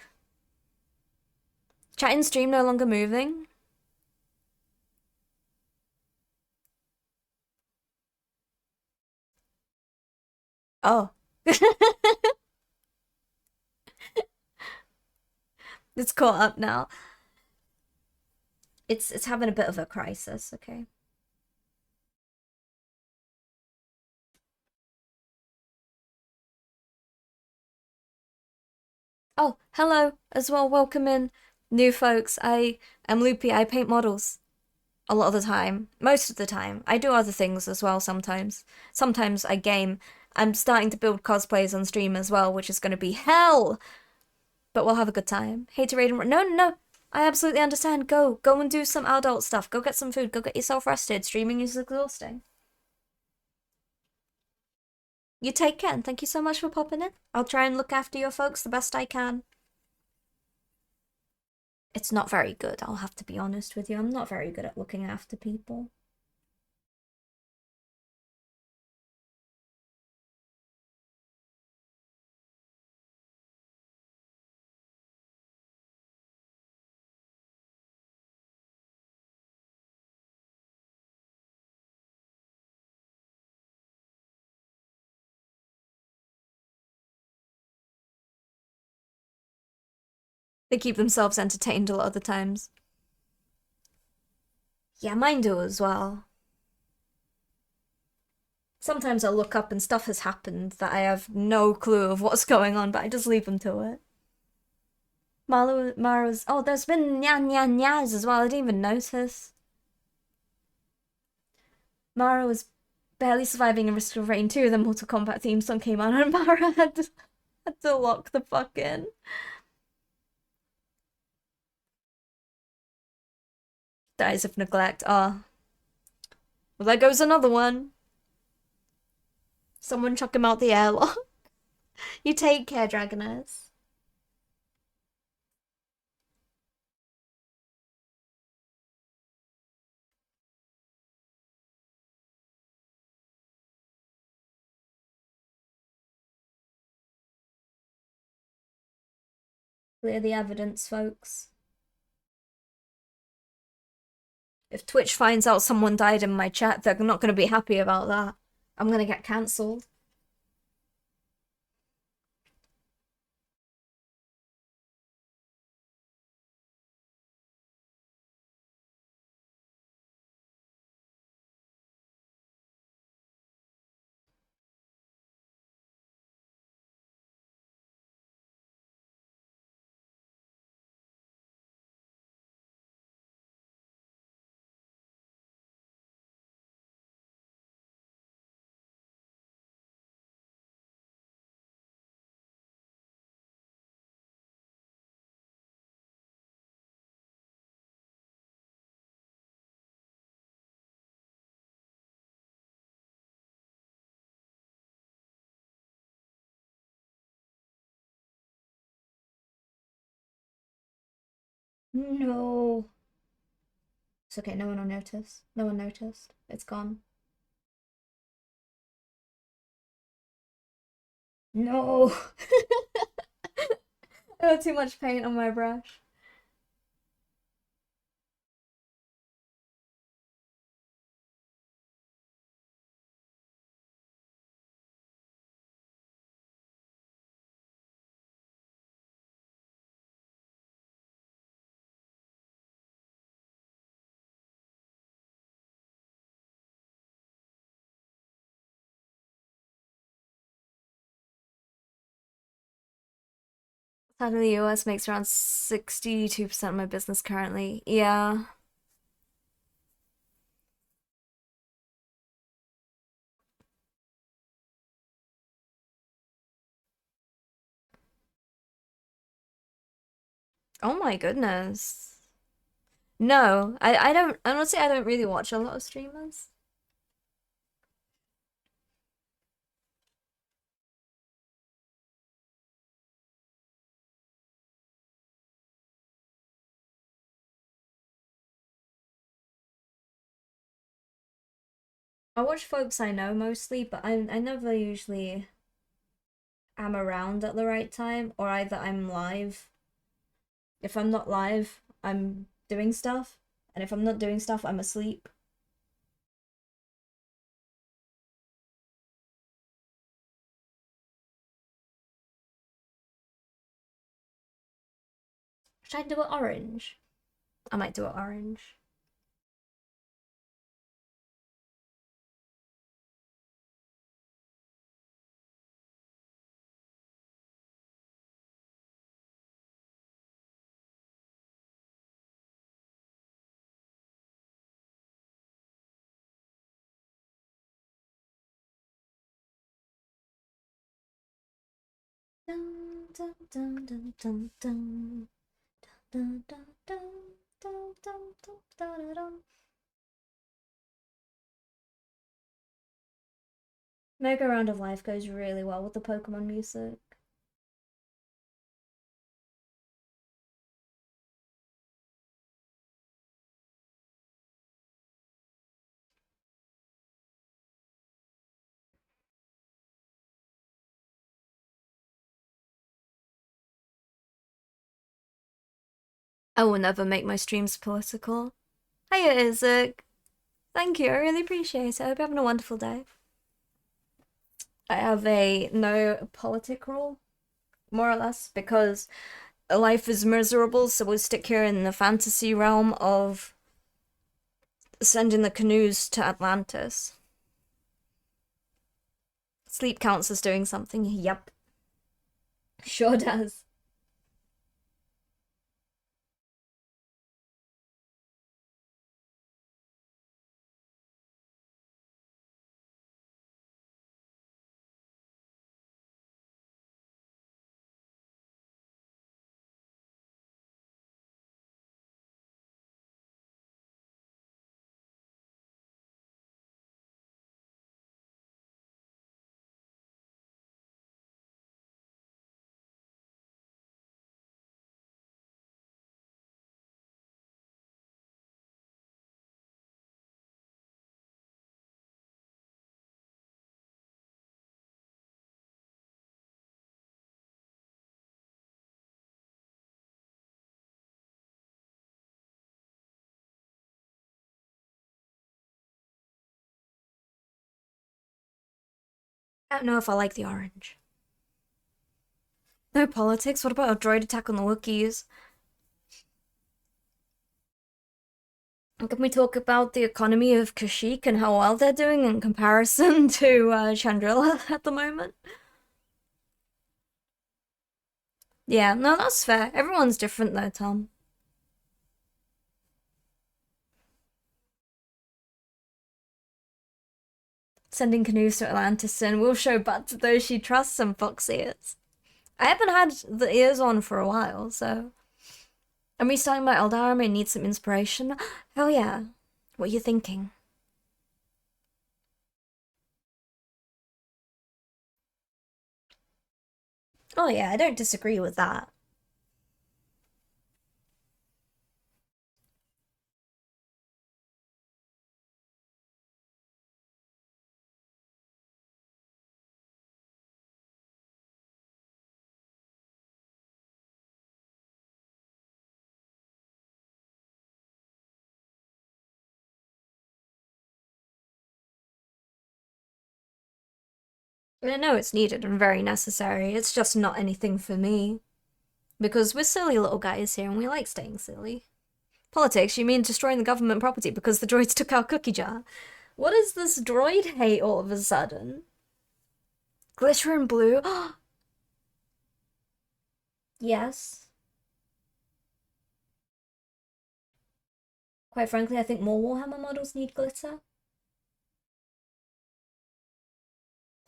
Chat in stream no longer moving. Oh. It's caught up now. It's having a bit of a crisis, okay. Oh, hello as well. Welcome in, new folks. I am Loopy. I paint models a lot of the time. Most of the time. I do other things as well sometimes. Sometimes I game. I'm starting to build cosplays on stream as well, which is going to be hell. But we'll have a good time. Haterade and... No. I absolutely understand. Go and do some adult stuff. Go get some food. Go get yourself rested. Streaming is exhausting. You take care, and thank you so much for popping in. I'll try and look after your folks the best I can. It's not very good, I'll have to be honest with you. I'm not very good at looking after people. They keep themselves entertained a lot of the times. Yeah, mine do as well. Sometimes I'll look up and stuff has happened that I have no clue of what's going on, but I just leave them to it. Mara's... Oh, there's been nyas as well, I didn't even notice. Mara was barely surviving in Risk of Rain 2, the Mortal Kombat theme song came on and Mara had to lock the fuck in. Dies of neglect. Ah. Well, there goes another one. Someone chuck him out the airlock. You take care, Dragoness. Clear the evidence, folks. If Twitch finds out someone died in my chat, they're not going to be happy about that. I'm going to get cancelled. No. It's okay, no one will notice. No one noticed. It's gone. No! I got too much paint on my brush. Sadly, the US makes around 62% of my business currently. Yeah. Oh my goodness. No, I don't, honestly, I don't really watch a lot of streamers. I watch folks I know mostly, but I never usually am around at the right time, or either I'm live. If I'm not live, I'm doing stuff, and if I'm not doing stuff, I'm asleep. Should I do it orange? I might do it orange. Dun, dun, dun, dun, dun, dun. Mega Round of Life goes really well with the Pokemon music. I will never make my streams political. Hiya, Isaac. Thank you, I really appreciate it. I hope you're having a wonderful day. I have a no politic rule, more or less, because life is miserable, so we'll stick here in the fantasy realm of sending the canoes to Atlantis. Sleep counts as doing something. Yep. Sure does. I don't know if I like the orange. No politics? What about a droid attack on the Wookiees? Can we talk about the economy of Kashyyyk and how well they're doing in comparison to Chandrila at the moment? Yeah, no, that's fair. Everyone's different though, Tom. Sending canoes to Atlantis and we'll show butt to those she trusts and fox ears. I haven't had the ears on for a while, so... I'm restarting my Eldar army and need some inspiration. Hell yeah. What are you thinking? Oh yeah, I don't disagree with that. I know it's needed and very necessary, it's just not anything for me. Because we're silly little guys here and we like staying silly. Politics, you mean destroying the government property because the droids took our cookie jar? What is this droid hate all of a sudden? Glitter and blue? Yes. Quite frankly, I think more Warhammer models need glitter.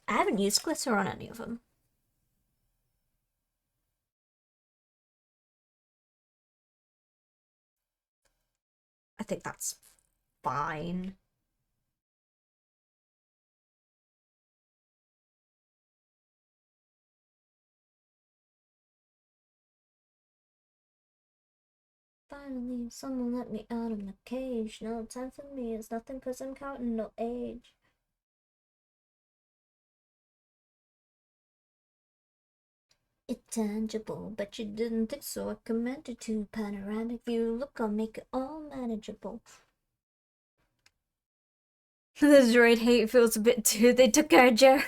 I haven't used glitter on any of them. I think that's fine. Finally, someone let me out of the cage. No time for me, it's nothing cause I'm counting no age. It's tangible, but you didn't think so. I commanded to panoramic view. Look, I'll make it all manageable. The droid hate feels a bit too. They took our jars.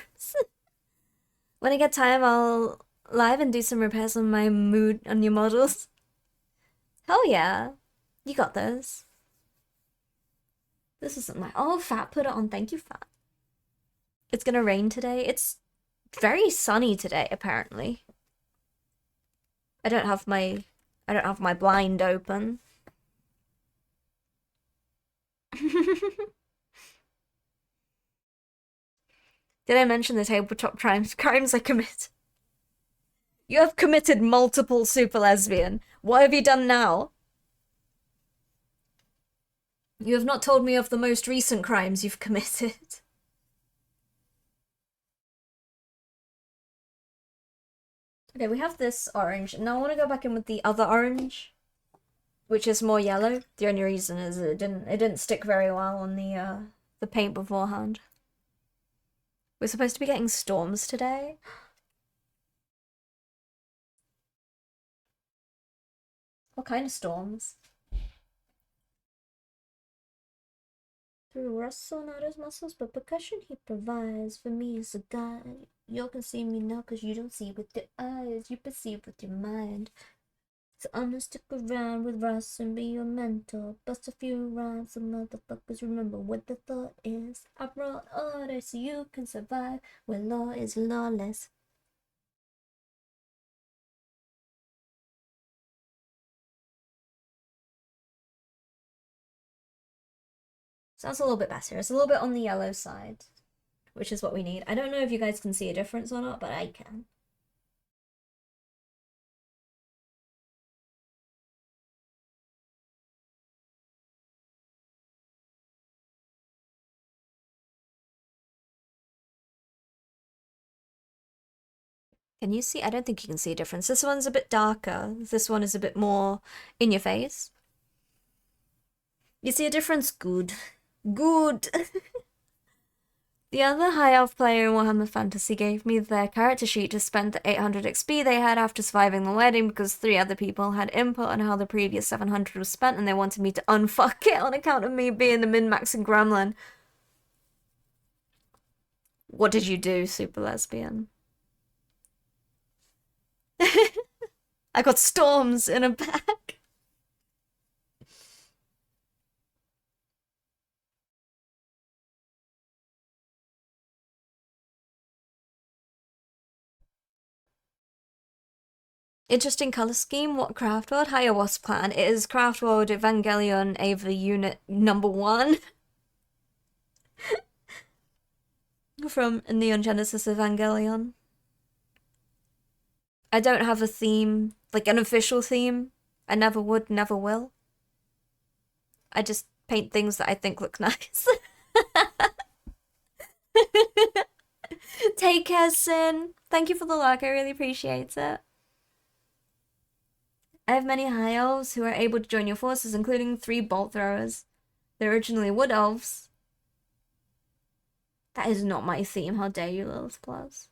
When I get time, I'll live and do some repairs on my mood on your models. Hell yeah. You got this. This isn't my... Oh, Fat put it on. Thank you, Fat. It's gonna rain today. It's very sunny today, apparently. I don't have my blind open. Did I mention the tabletop crimes I commit? You have committed multiple super lesbian. What have you done now? You have not told me of the most recent crimes you've committed. Okay, we have this orange. Now I want to go back in with the other orange, which is more yellow. The only reason is it didn't stick very well on the paint beforehand. We're supposed to be getting storms today. What kind of storms? Through rustle, not his muscles, but percussion he provides. For me as a guide. You can see me now cause you don't see with your eyes. You perceive with your mind. So I'm gonna stick around with Russ and be your mentor. Bust a few rhymes so motherfuckers remember what the thought is. I brought order so you can survive where law is lawless. Sounds a little bit better. It's a little bit on the yellow side, which is what we need. I don't know if you guys can see a difference or not, but I can. Can you see? I don't think you can see a difference. This one's a bit darker. This one is a bit more in your face. You see a difference? Good. Good. The other high elf player in Warhammer Fantasy gave me their character sheet to spend the 800 XP they had after surviving the wedding because 3 other people had input on how the previous 700 was spent and they wanted me to unfuck it on account of me being the min-maxing gremlin. What did you do, super lesbian? I got storms in a bag. Interesting color scheme. What craft world? Higher Wasp clan. It is craft world Evangelion EVA Unit #1 from Neon Genesis Evangelion. I don't have a theme, like an official theme. I never would, never will. I just paint things that I think look nice. Take care, Sin. Thank you for the like. I really appreciate it. I have many high elves who are able to join your forces, including 3 bolt throwers. They're originally wood elves. That is not my theme. How dare you, Lilith Plus.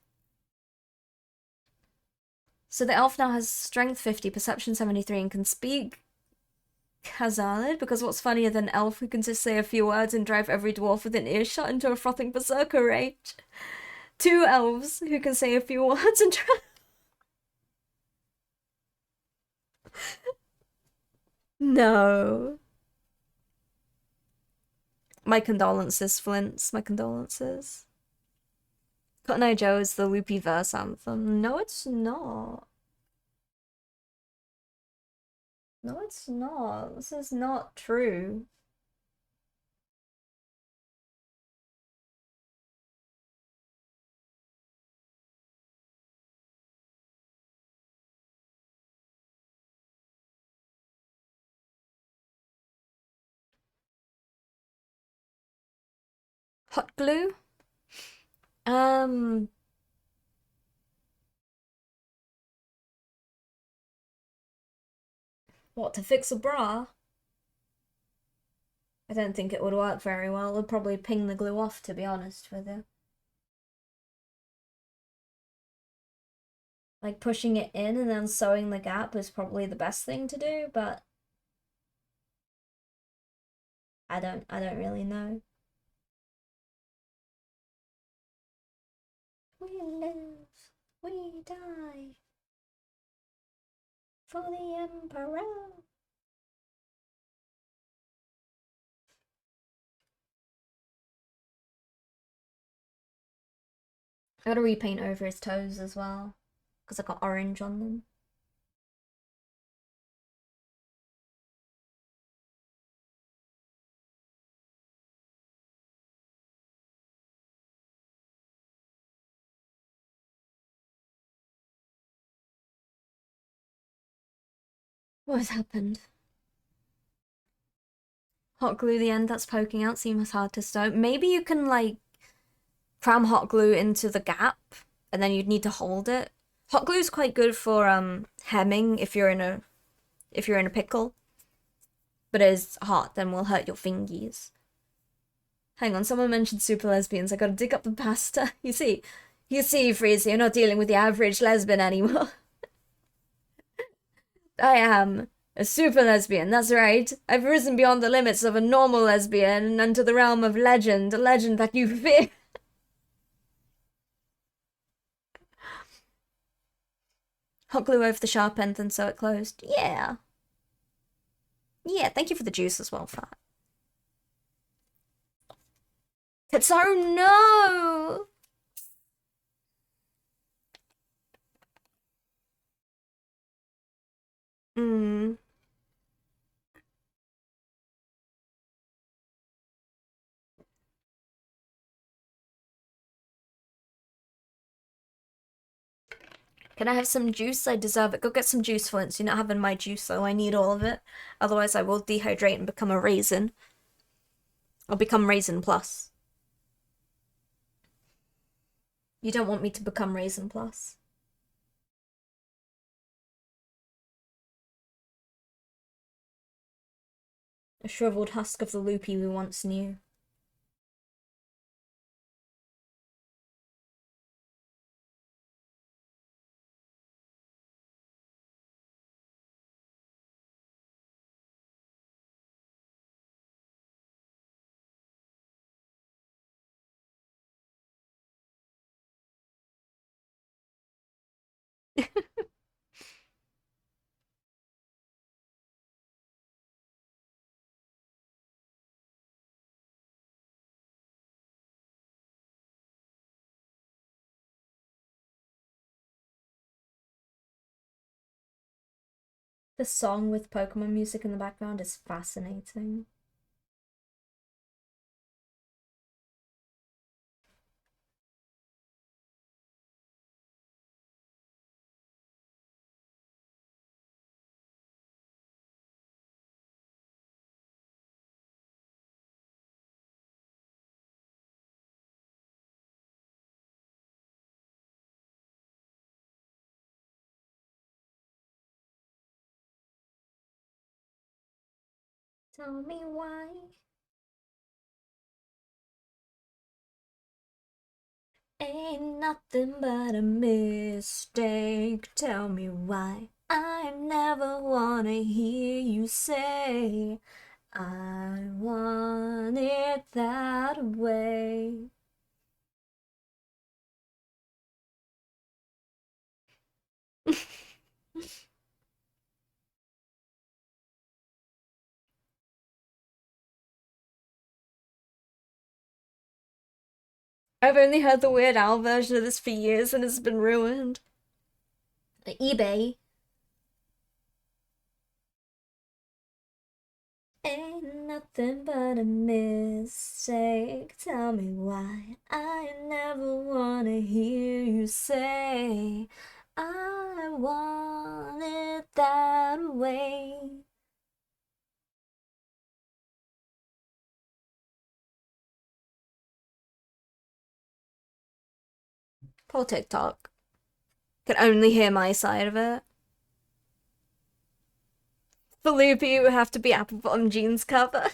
So the elf now has strength 50, perception 73, and can speak Khazalid, because what's funnier than elf who can just say a few words and drive every dwarf within earshot into a frothing berserker rage? 2 elves who can say a few words and drive... No. My condolences, Flints. My condolences. Cotton Eye Joe is the loopy verse anthem. No, it's not. No, it's not. This is not true. Hot glue? Um... What, to fix a bra? I don't think it would work very well. It would probably ping the glue off, to be honest with you. Like, pushing it in and then sewing the gap is probably the best thing to do, but... I don't really know. We live, we die. For the Emperor. I gotta repaint over his toes as well, because I got orange on them. What has happened? Hot glue the end that's poking out seems hard to stow. Maybe you can like cram hot glue into the gap and then you'd need to hold it. Hot glue is quite good for hemming if you're in a pickle. But it is hot, then will hurt your fingies. Hang on, someone mentioned super lesbians. I gotta dig up the pasta. You see, Freezy, you're not dealing with the average lesbian anymore. I am a super lesbian, that's right. I've risen beyond the limits of a normal lesbian and into the realm of legend, a legend that you fear. Hot glue over the sharp end and so it closed. Yeah. Yeah, thank you for the juice as well, Fat. Tetsuo, no! Hmm. Can I have some juice? I deserve it. Go get some juice, Flint. You're not having my juice, though. I need all of it. Otherwise, I will dehydrate and become a raisin. I'll become Raisin Plus. You don't want me to become Raisin Plus. A shriveled husk of the loopy we once knew. The song with Pokemon music in the background is fascinating. Tell me why. Ain't nothing but a mistake. Tell me why. I never wanna hear you say I want it that way. I've only heard the Weird Al version of this for years and it's been ruined. eBay. Ain't nothing but a mistake. Tell me why. I never wanna hear you say I want it that way. Poor TikTok. Can only hear my side of it. For Loopy, it would have to be Apple Bottom Jeans cover.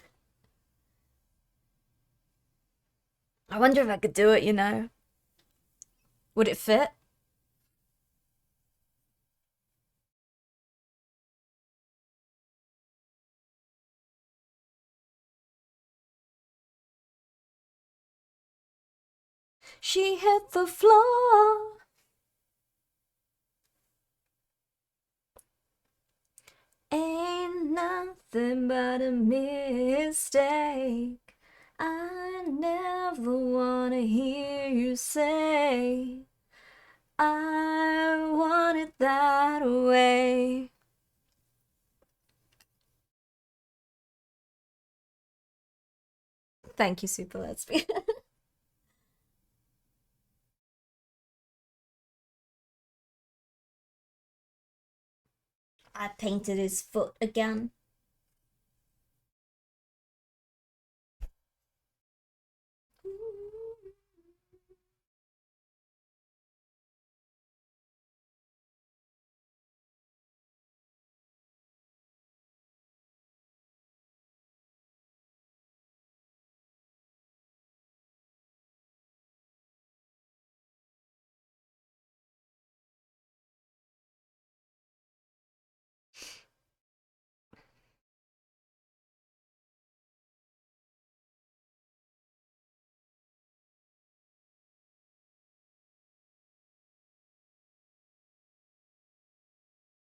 I wonder if I could do it, you know. Would it fit? She hit the floor. Ain't nothing but a mistake. I never wanna hear you say I want it that way. Thank you, Super Lesbian. I painted his foot again.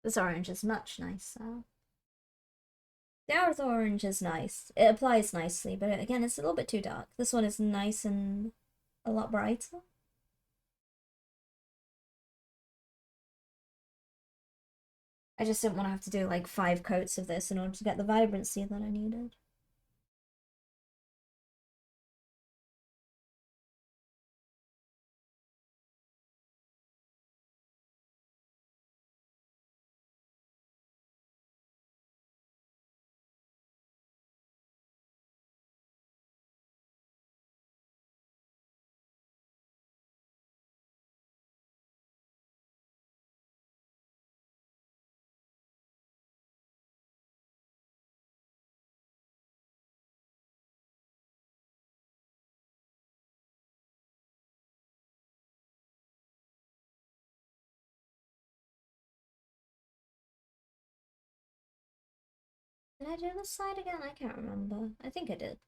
This orange is much nicer. The Earth orange is nice. It applies nicely, but again, it's a little bit too dark. This one is nice and a lot brighter. I just didn't want to have to do like 5 coats of this in order to get the vibrancy that I needed. Did I do this side again? I can't remember. I think I did.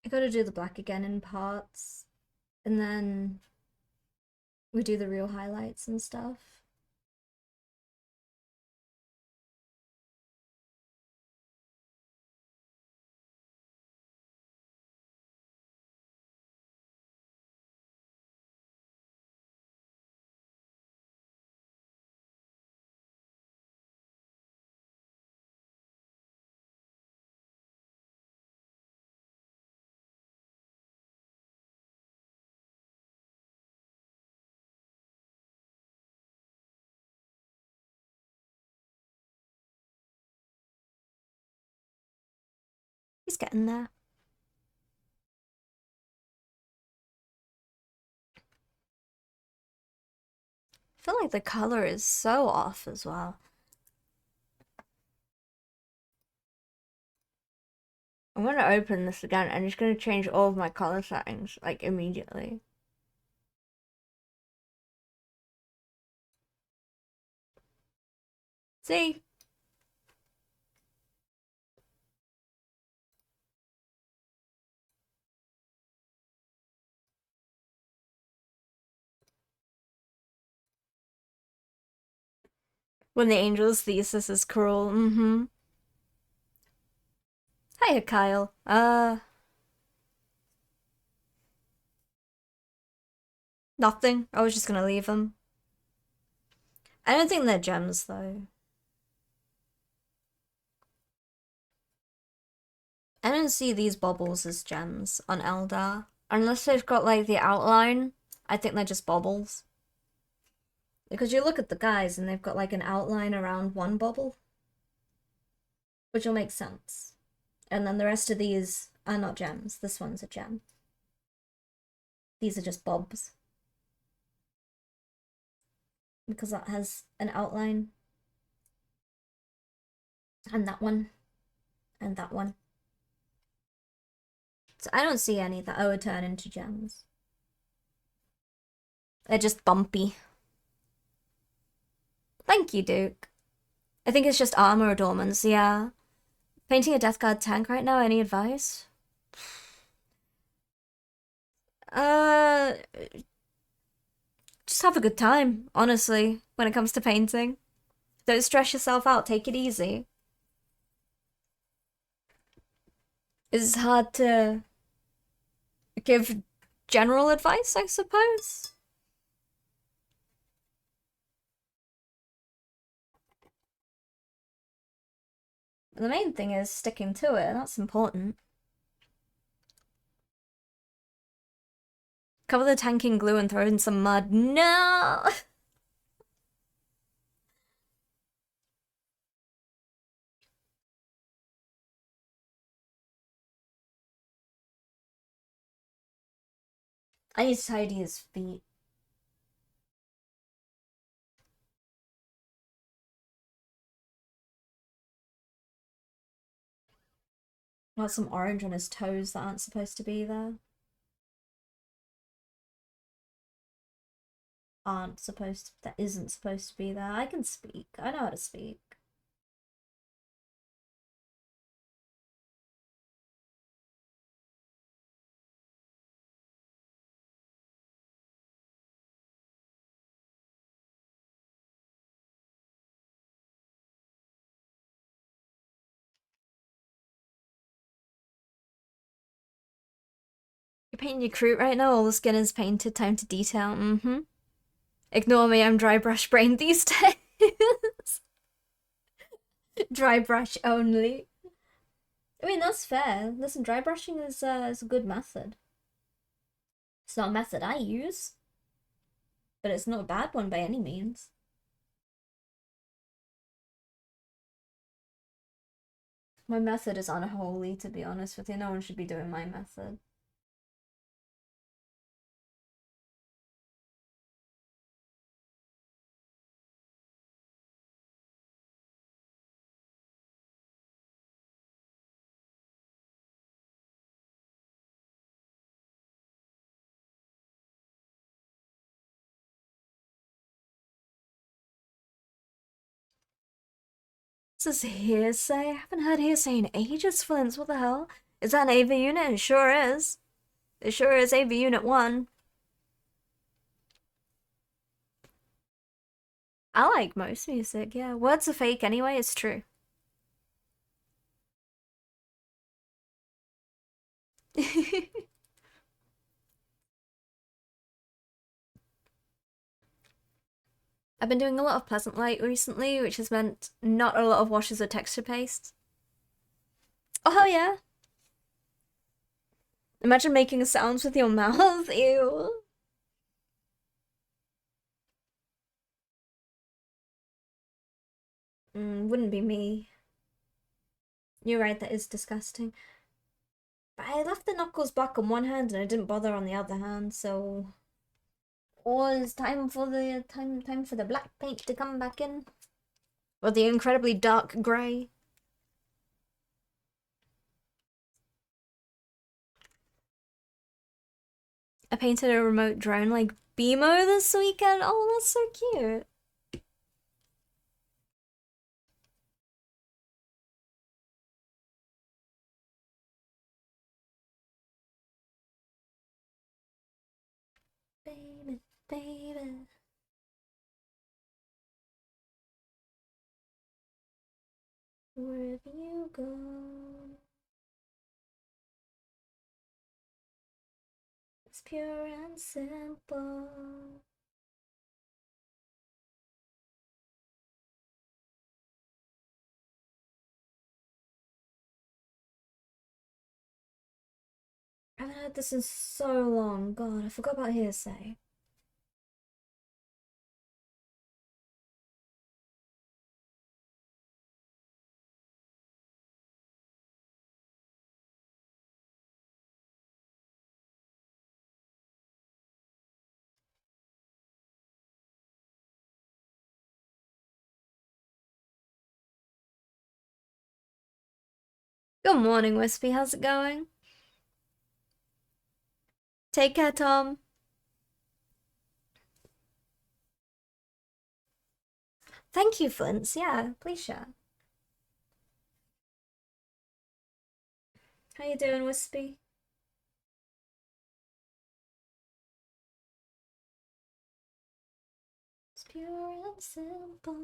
I gotta do the black again in parts, and then we do the real highlights and stuff. He's getting there. I feel like the color is so off as well. I'm gonna open this again and it's gonna change all of my color settings, like, immediately. See? When the angel's thesis is cruel, Hiya, Kyle. Nothing. I was just gonna leave them. I don't think they're gems, though. I don't see these bubbles as gems on Eldar. Unless they've got, like, the outline, I think they're just bubbles. Because you look at the guys and they've got, like, an outline around one bubble. Which will make sense. And then the rest of these are not gems. This one's a gem. These are just bobs. Because that has an outline. And that one. And that one. So I don't see any that would turn into gems. They're just bumpy. Thank you, Duke. I think it's just armor adornments, yeah. Painting a Death Guard tank right now, any advice? Just have a good time, honestly, when it comes to painting. Don't stress yourself out, take it easy. It's hard to give general advice, I suppose. The main thing is sticking to it, and that's important. Cover the tank in glue and throw in some mud. No! I need to tidy his feet. Got some orange on his toes that aren't supposed to be there. That isn't supposed to be there. I can speak. I know how to speak. You're painting your crew right now? All the skin is painted. Time to detail. Mm-hmm. Ignore me, I'm dry brush brain these days. Dry brush only. I mean, that's fair. Listen, dry brushing is a good method. It's not a method I use, but it's not a bad one by any means. My method is unholy, to be honest with you. No one should be doing my method. This is hearsay? I haven't heard hearsay in ages, Flint. What the hell? Is that an EVA unit? It sure is. It sure is EVA Unit 1. I like most music, yeah. Words are fake anyway, it's true. I've been doing a lot of Pleasant Light recently, which has meant not a lot of washes or texture paste. Oh, hell yeah. Imagine making sounds with your mouth. Ew. Wouldn't be me. You're right, that is disgusting. But I left the knuckles back on one hand and I didn't bother on the other hand, so... Oh, it's time for the black paint to come back in. Or the incredibly dark grey. I painted a remote drone like BMO this weekend. Oh, that's so cute. Baby, baby. Wherever you go, it's pure and simple. I haven't heard this in so long. God, I forgot about hearsay. Good morning, Wispy. How's it going? Take care, Tom. Thank you, Flints. Yeah, please share. How you doing, Wispy? It's pure and simple.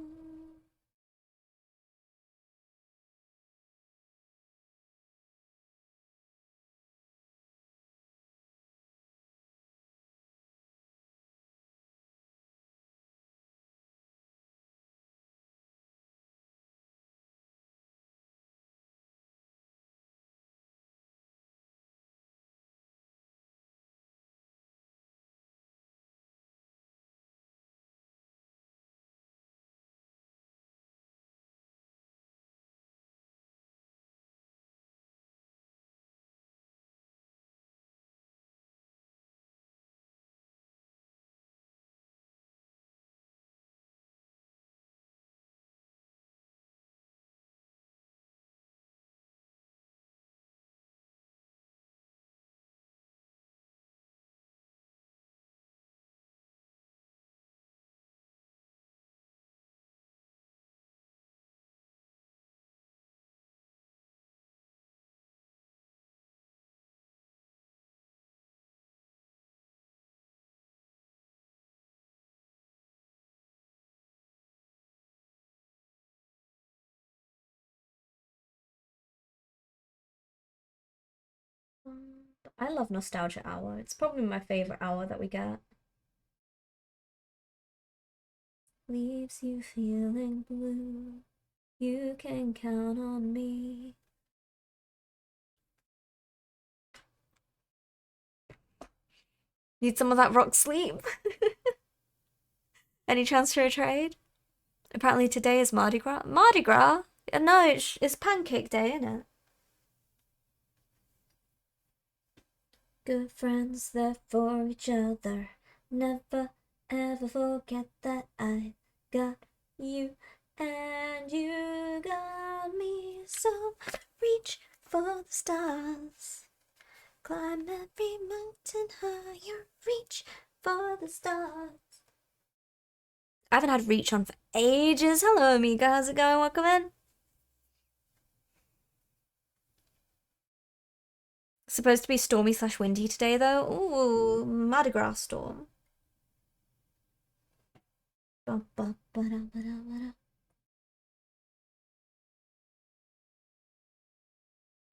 I love Nostalgia Hour. It's probably my favorite hour that we get. Leaves you feeling blue. You can count on me. Need some of that rock sleep? Any chance for a trade? Apparently today is Mardi Gras. Mardi Gras? No, it's Pancake Day, isn't it? Good friends there for each other. Never ever forget that I got you and you got me. So reach for the stars. Climb every mountain higher. Reach for the stars. I haven't had Reach on for ages. Hello, amiga. How's it going? Welcome in. Supposed to be stormy / windy today, though. Ooh, Mardi Gras storm.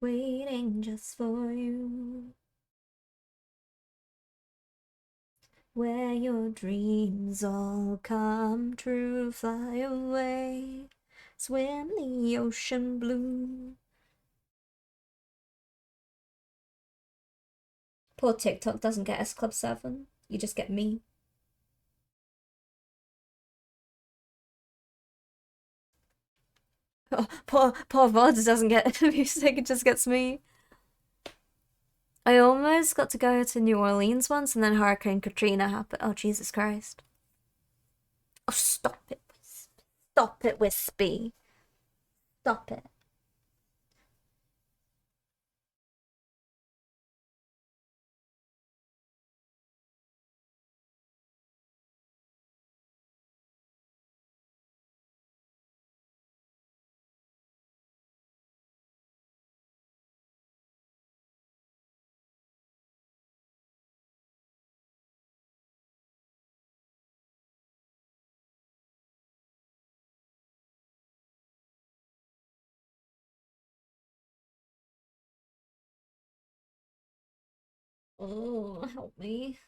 Waiting just for you. Where your dreams all come true. Fly away. Swim the ocean blue. Poor TikTok doesn't get S Club 7. You just get me. Oh, poor VOD doesn't get music, it just gets me. I almost got to go to New Orleans once and then Hurricane Katrina happened. Oh, Jesus Christ. Oh, stop it. Stop it, Wispy. Stop it. Oh, help me.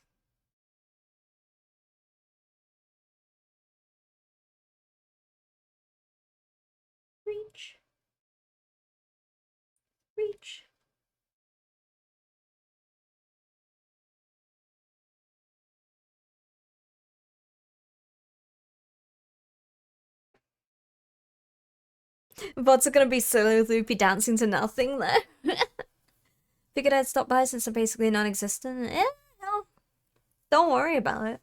Reach. Reach. Bots are gonna be solo loopy dancing to nothing there. Figured I'd stop by since they're basically non-existent. Eh, no. Don't worry about it.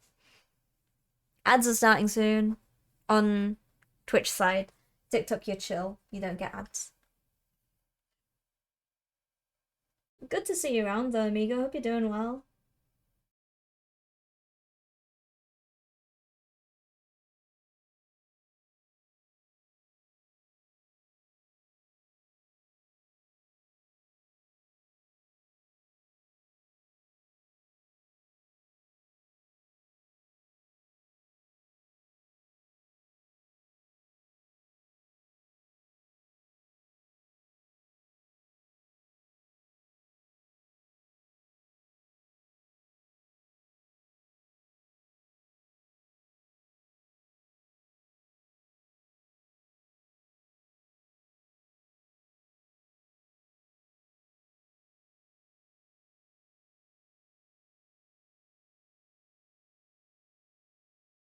Ads are starting soon. On Twitch side. TikTok, you're chill. You don't get ads. Good to see you around though, amigo. Hope you're doing well.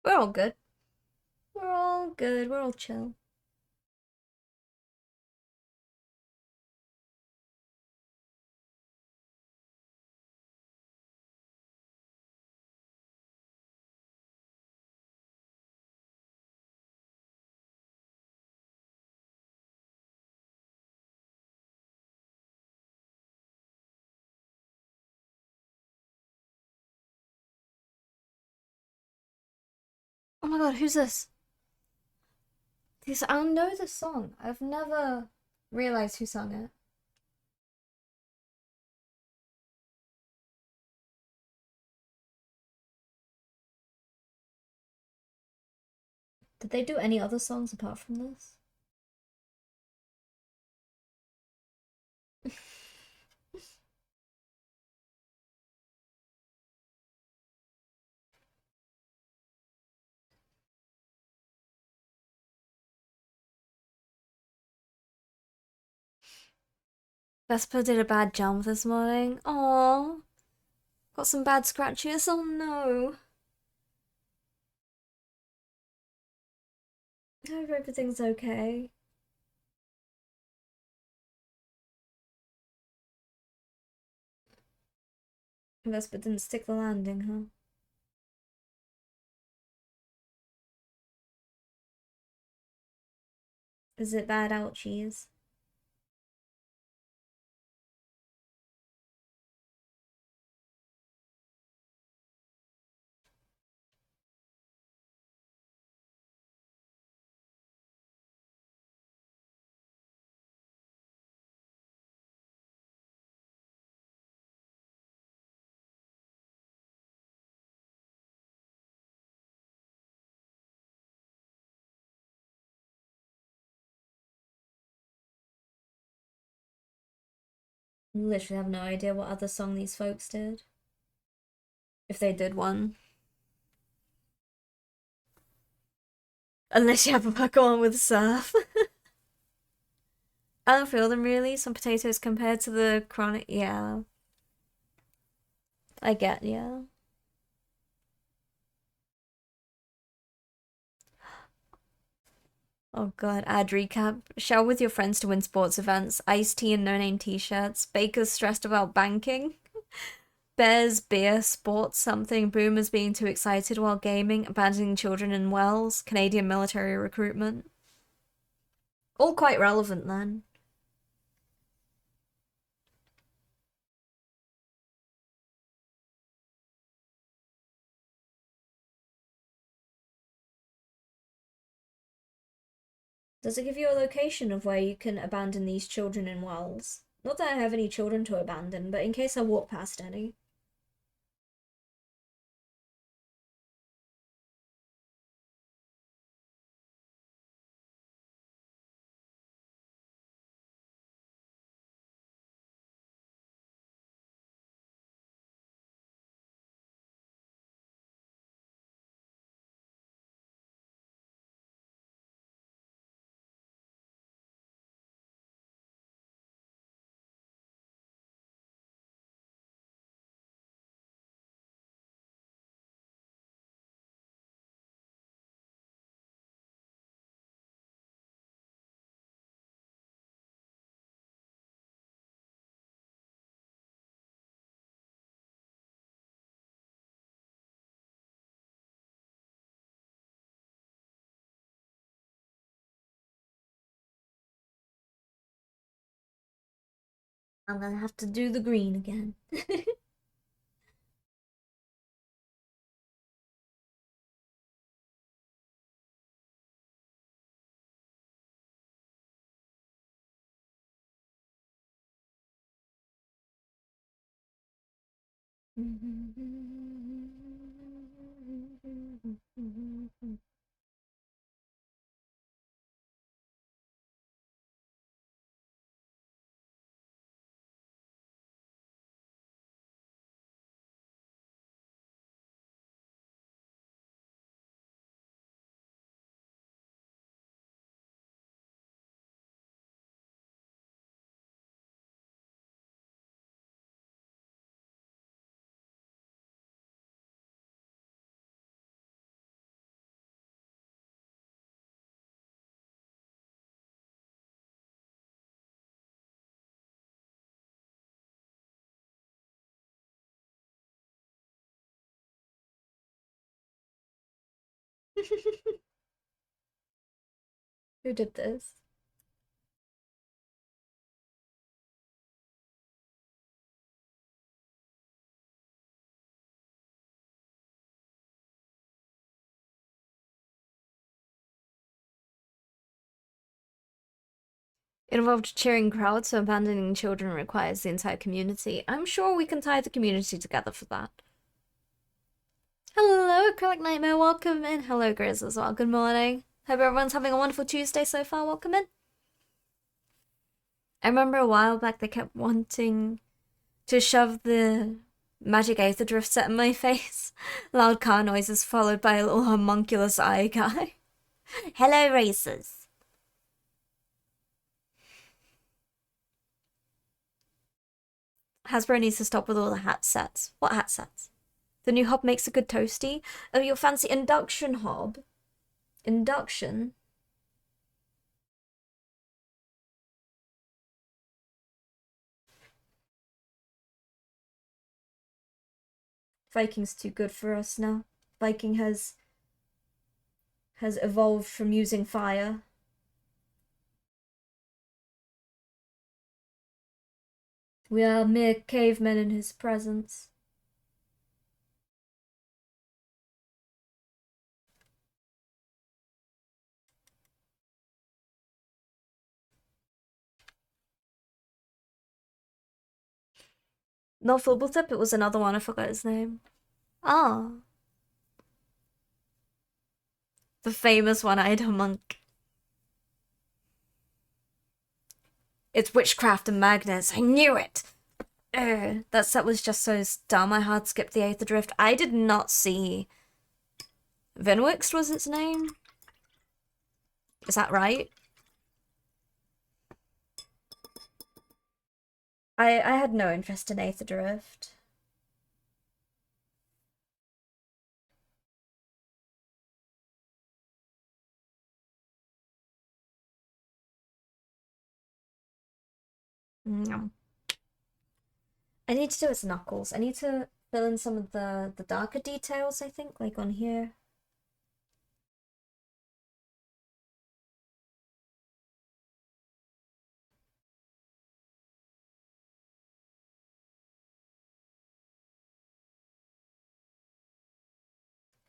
We're all good. We're all good. We're all chill. Oh my god, who's this? I know this song. I've never realized who sung it. Did they do any other songs apart from this? Vespa did a bad jump this morning. Aww. Got some bad scratches. Oh no. I hope everything's okay. Vespa didn't stick the landing, huh? Is it bad ouchies? I literally have no idea what other song these folks did. If they did one. Unless you have a go on with surf. I don't feel them really. Some potatoes compared to the chronic. Yeah. I get, yeah. Oh god, ad recap. Shell with your friends to win sports events. Iced tea and no-name t-shirts. Bakers stressed about banking. Bears, beer, sports, something. Boomers being too excited while gaming. Abandoning children in wells. Canadian military recruitment. All quite relevant then. Does it give you a location of where you can abandon these children in wells? Not that I have any children to abandon, but in case I walk past any. I'm gonna have to do the green again. Who did this? It involved cheering crowds, so abandoning children requires the entire community. I'm sure we can tie the community together for that. Hello, Acrylic Nightmare, welcome in. Hello, Grizz as well, good morning. Hope everyone's having a wonderful Tuesday so far, welcome in. I remember a while back they kept wanting to shove the magic aether drift set in my face. Loud car noises followed by a little homunculus eye guy. Hello, racers. Hasbro needs to stop with all the hat sets. What hat sets? The new hob makes a good toasty. Oh, your fancy induction hob. Induction? Viking's too good for us now. Viking has evolved from using fire. We are mere cavemen in his presence. Not Fubbletip, it was another one, I forgot his name. Ah. The famous one-eyed monk. It's witchcraft and magnets. I knew it! That set was just so dumb I hard skipped the Aether Drift. I did not see... Vinwixt was its name? Is that right? I had no interest in Aether Drift. Mm. I need to do its knuckles. I need to fill in some of the darker details, I think, like on here.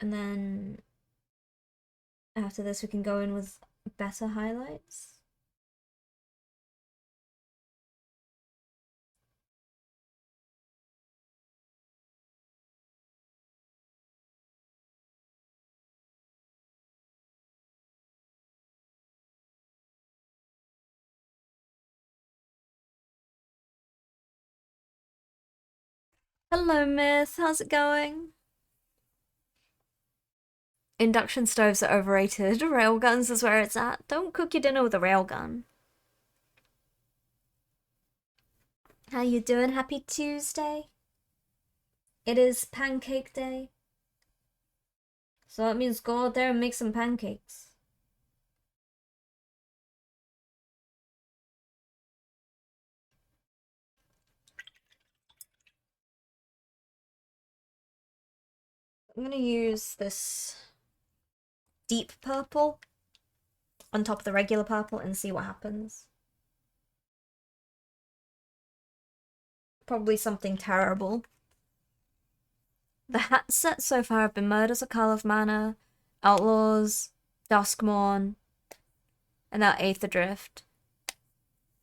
And then after this we can go in with better highlights. Hello, Myth. How's it going? Induction stoves are overrated. Railguns is where it's at. Don't cook your dinner with a railgun. How you doing? Happy Tuesday. It is pancake day. So that means go out there and make some pancakes. I'm gonna use this deep purple on top of the regular purple and see what happens. Probably something terrible. The hat sets so far have been Murders of Karlov Manor, Outlaws, Duskmorn, and now Aether Drift.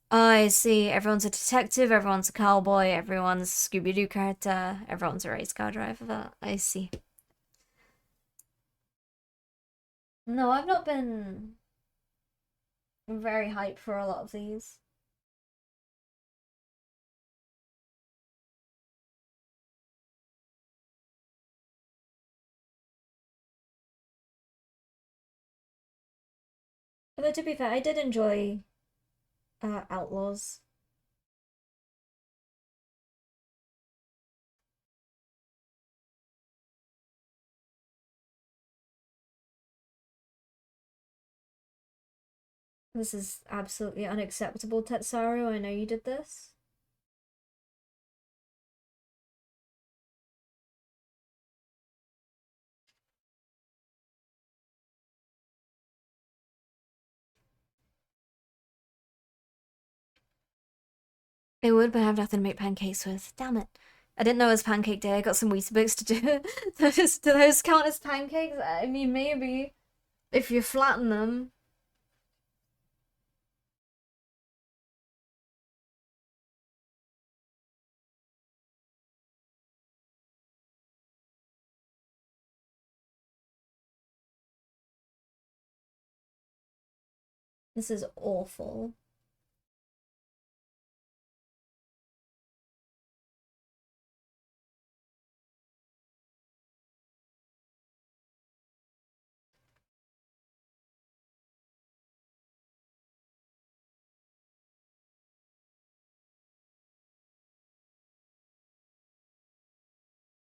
Oh, I see. Everyone's a detective, everyone's a cowboy, everyone's a Scooby-Doo character, everyone's a race car driver. I see. No, I've not been very hyped for a lot of these. Although to be fair, I did enjoy Outlaws. This is absolutely unacceptable, Tetsaru. I know you did this. It would, but I have nothing to make pancakes with. Damn it. I didn't know it was pancake day. I got some Weetabix to do. Do those count as pancakes? I mean, maybe. If you flatten them. This is awful.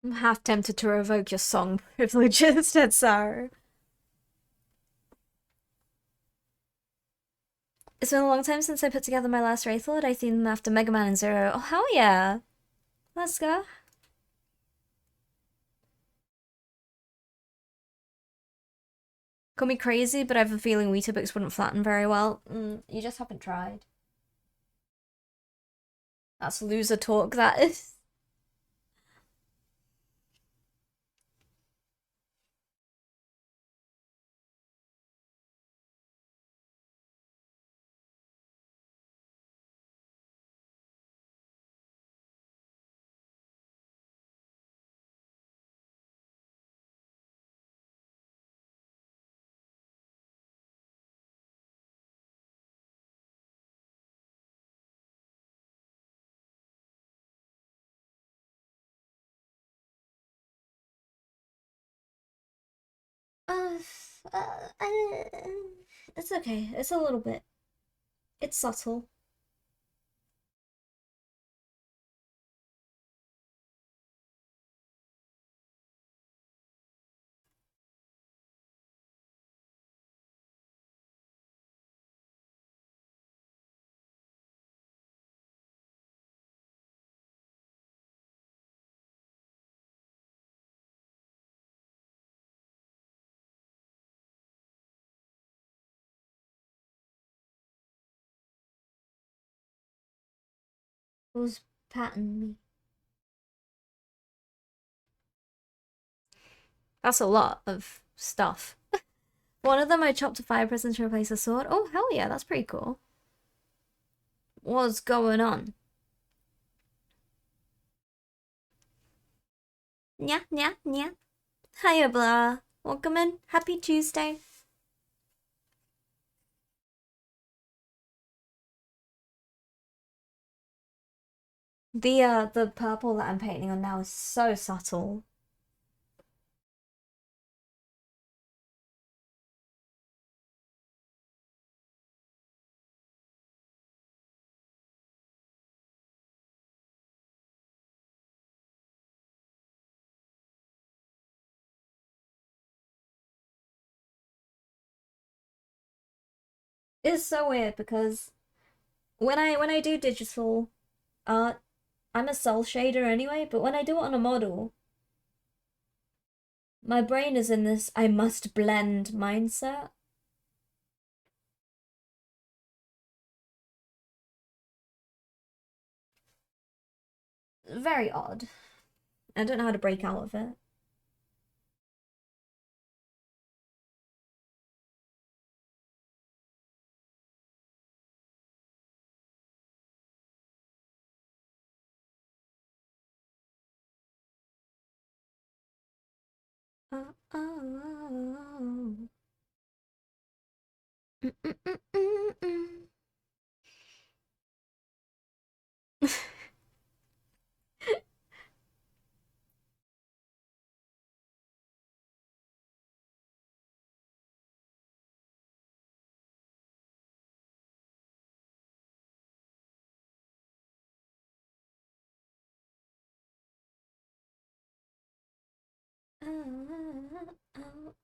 I'm half tempted to revoke your song privileges, said Sarah. It's been a long time since I put together my last Wraithlord. I themed them after Mega Man and Zero. Oh, hell yeah. Let's go. Call me crazy, but I have a feeling Weetabix wouldn't flatten very well. You just haven't tried. That's loser talk, that is. Uh, uh, uh, it's okay. It's a little bit. It's subtle. Who's patting me? That's a lot of stuff. One of them I chopped a fire prison to replace a sword. Oh, hell yeah, that's pretty cool. What's going on? Yeah, yeah, yeah. Hiya, blah. Welcome in. Happy Tuesday. The purple that I'm painting on now is so subtle. It's so weird because when I do digital art, I'm a cell shader anyway, but when I do it on a model, my brain is in this I must blend mindset. Very odd. I don't know how to break out of it. Oh, oh,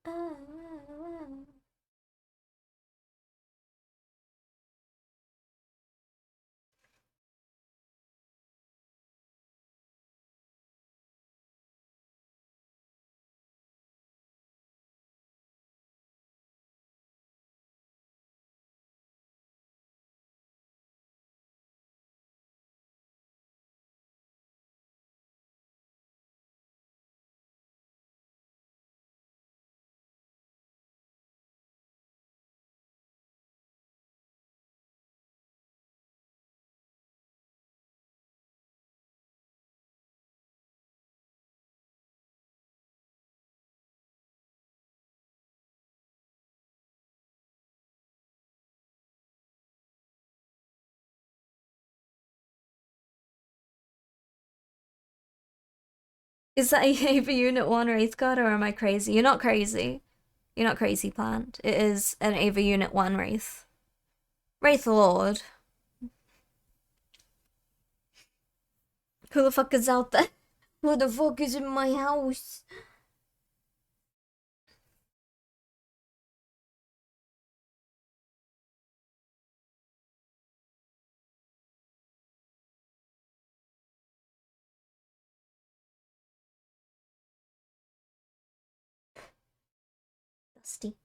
oh. Is that a EVA Unit 1 Wraith God, or am I crazy? You're not crazy. You're not crazy, plant. It is an EVA Unit 1 Wraith. Wraithlord. Who the fuck is out there? Who the fuck is in my house? Dusty.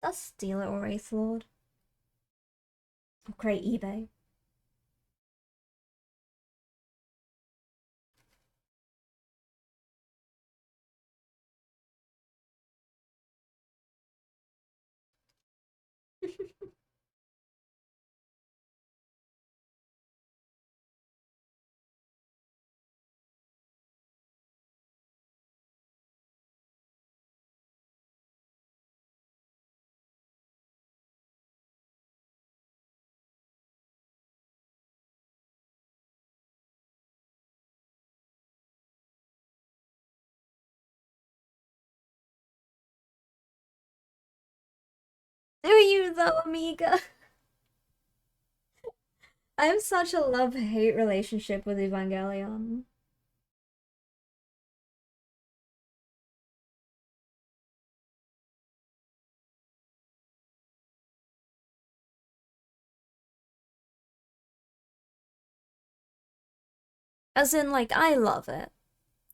Dusty little Wraithlord. Great eBay. Do you though, amiga? I have such a love-hate relationship with Evangelion. As in, like, I love it.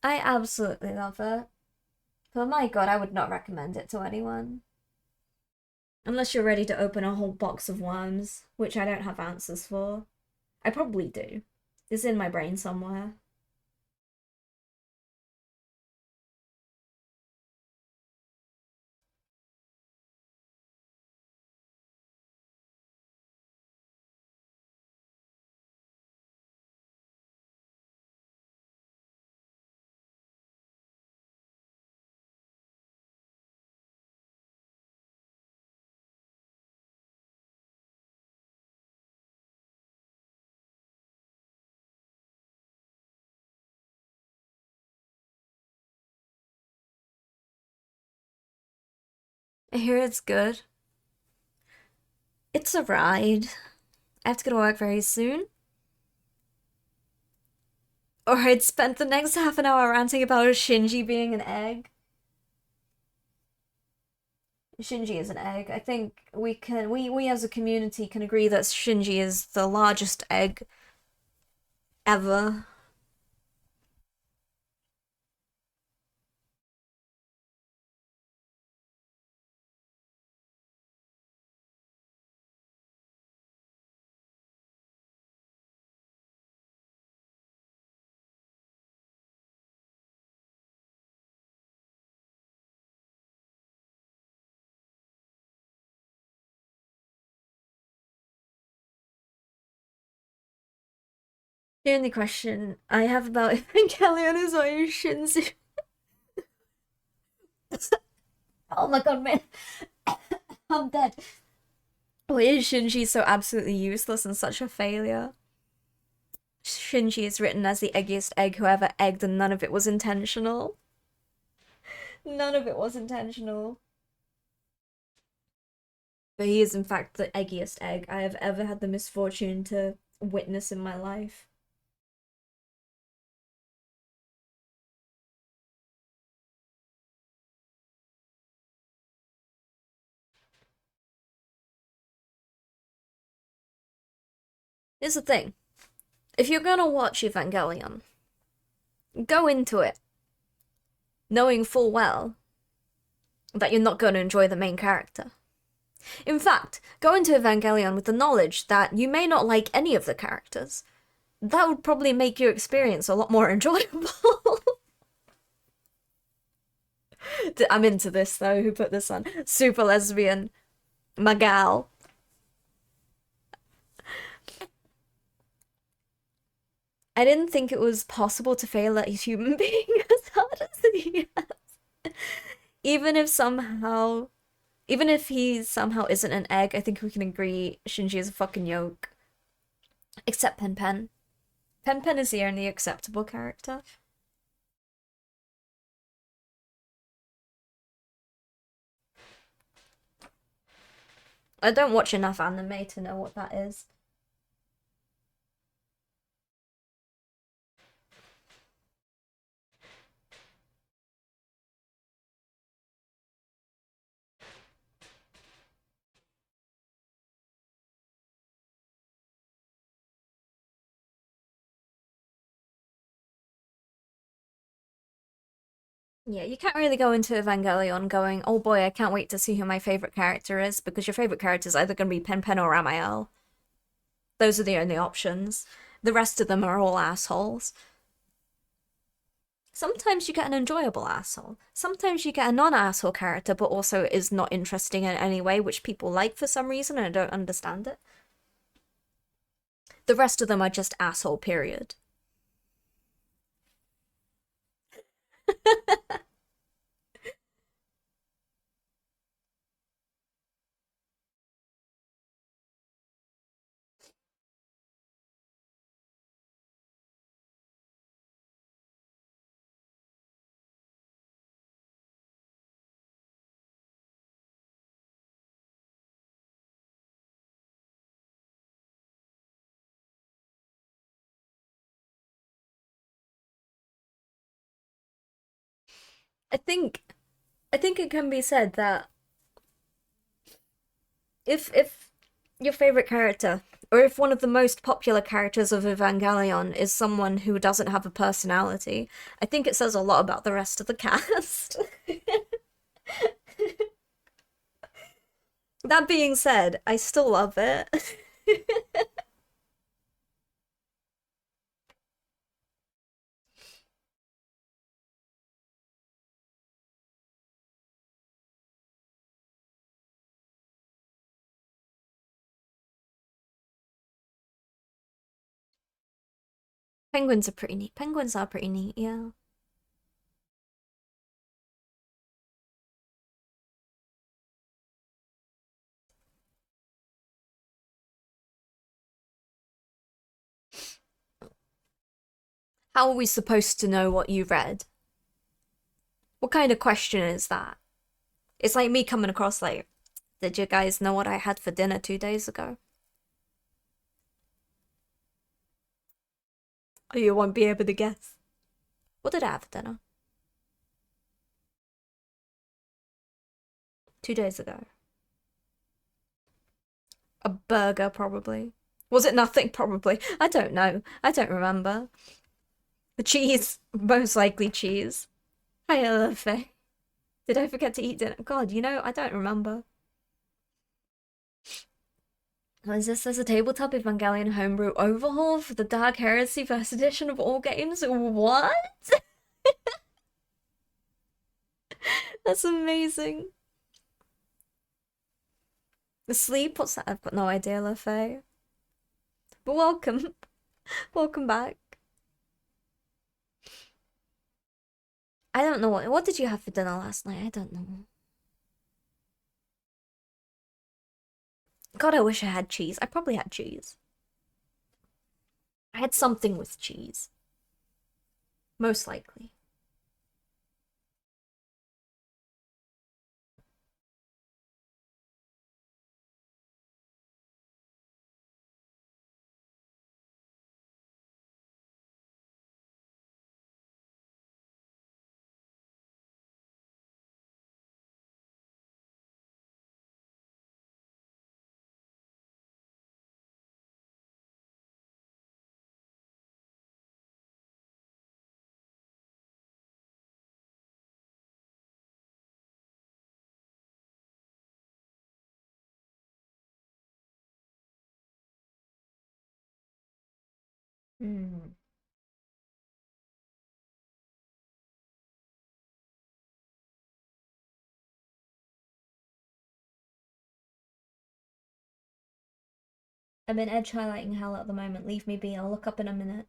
I absolutely love it. But my god, I would not recommend it to anyone. Unless you're ready to open a whole box of worms, which I don't have answers for. I probably do. It's in my brain somewhere. I hear it's good. It's a ride. I have to go to work very soon. Or I'd spent the next half an hour ranting about Shinji being an egg. Shinji is an egg. I think we as a community can agree that Shinji is the largest egg ever. The only question I have about Evangelion is why is Shinji. Oh my god, man. I'm dead. Why is Shinji so absolutely useless and such a failure? Shinji is written as the eggiest egg who ever egged, and none of it was intentional. None of it was intentional. But he is, in fact, the eggiest egg I have ever had the misfortune to witness in my life. Here's the thing. If you're gonna watch Evangelion, go into it knowing full well that you're not going to enjoy the main character. In fact, go into Evangelion with the knowledge that you may not like any of the characters. That would probably make your experience a lot more enjoyable. I'm into this though, who put this on? Super lesbian. My gal. I didn't think it was possible to fail at a human being as hard as he has. Even if he somehow isn't an egg, I think we can agree Shinji is a fucking yolk. Except Pen Pen. Pen Pen is the only acceptable character. I don't watch enough anime to know what that is. Yeah, you can't really go into Evangelion going, oh boy, I can't wait to see who my favorite character is, because your favorite character is either going to be Pen or Ramael. Those are the only options. The rest of them are all assholes. Sometimes you get an enjoyable asshole. Sometimes you get a non-asshole character, but also is not interesting in any way, which people like for some reason, and I don't understand it. The rest of them are just asshole, period. I think I think it can be said that if your favorite character, or if one of the most popular characters of Evangelion is someone who doesn't have a personality, I think it says a lot about the rest of the cast. That being said, I still love it. Penguins are pretty neat. Penguins are pretty neat, yeah. How are we supposed to know what you read? What kind of question is that? It's like me coming across like, did you guys know what I had for dinner 2 days ago? Oh, you won't be able to guess. What did I have for dinner? 2 days ago. A burger, probably. Was it nothing? Probably. I don't know. I don't remember. The cheese. Most likely cheese. Hi, Luffy. Did I forget to eat dinner? God, I don't remember. What is this? There's a tabletop Evangelion homebrew overhaul for the Dark Heresy first edition of all games? What? That's amazing. Asleep? What's that? I've got no idea, Luffy. But welcome. Welcome back. I don't know what did you have for dinner last night? I don't know. God, I wish I had cheese. I probably had cheese. I had something with cheese. Most likely. Hmm. I'm in edge highlighting hell at the moment. Leave me be. I'll look up in a minute.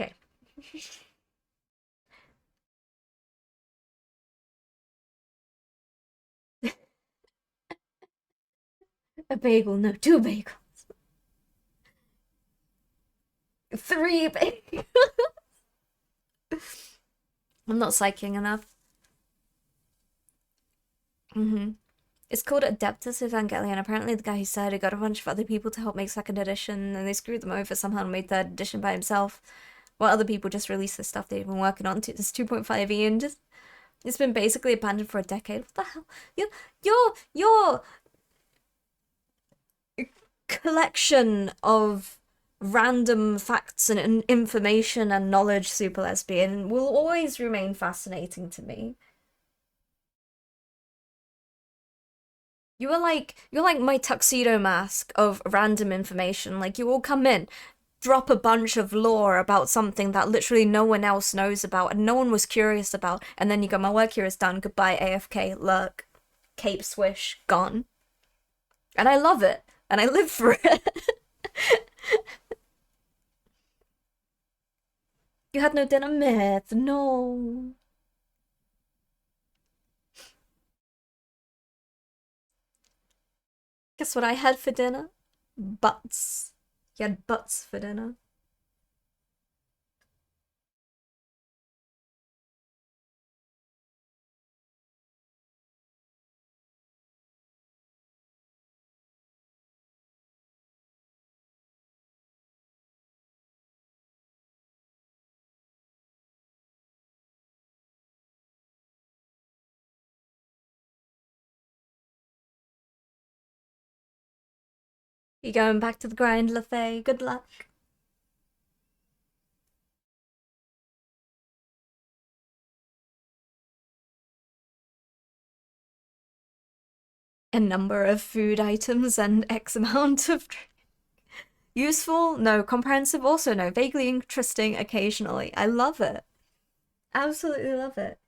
Okay. A bagel, no, 2 bagels. 3 bagels. I'm not psyching enough. Mm-hmm. It's called Adeptus Evangelion. Apparently, the guy who said it got a bunch of other people to help make second edition, and they screwed them over somehow and made third edition by himself. While other people just released the stuff they've been working on. This 2.5e and just it's been basically abandoned for a decade. What the hell? Your collection of random facts and information and knowledge, Super Lesbian, will always remain fascinating to me. You're like my tuxedo mask of random information. Like you all come in, drop a bunch of lore about something that literally no one else knows about and no one was curious about, and then you go, my work here is done, goodbye, AFK, lurk, cape swish, gone. And I love it, and I live for it. You had no dinner, myth, no. Guess what I had for dinner? Butts. You had butts for dinner. You going back to the grind, LaFay? Good luck. A number of food items and X amount of useful? No. Comprehensive? Also no. Vaguely interesting occasionally. I love it. Absolutely love it.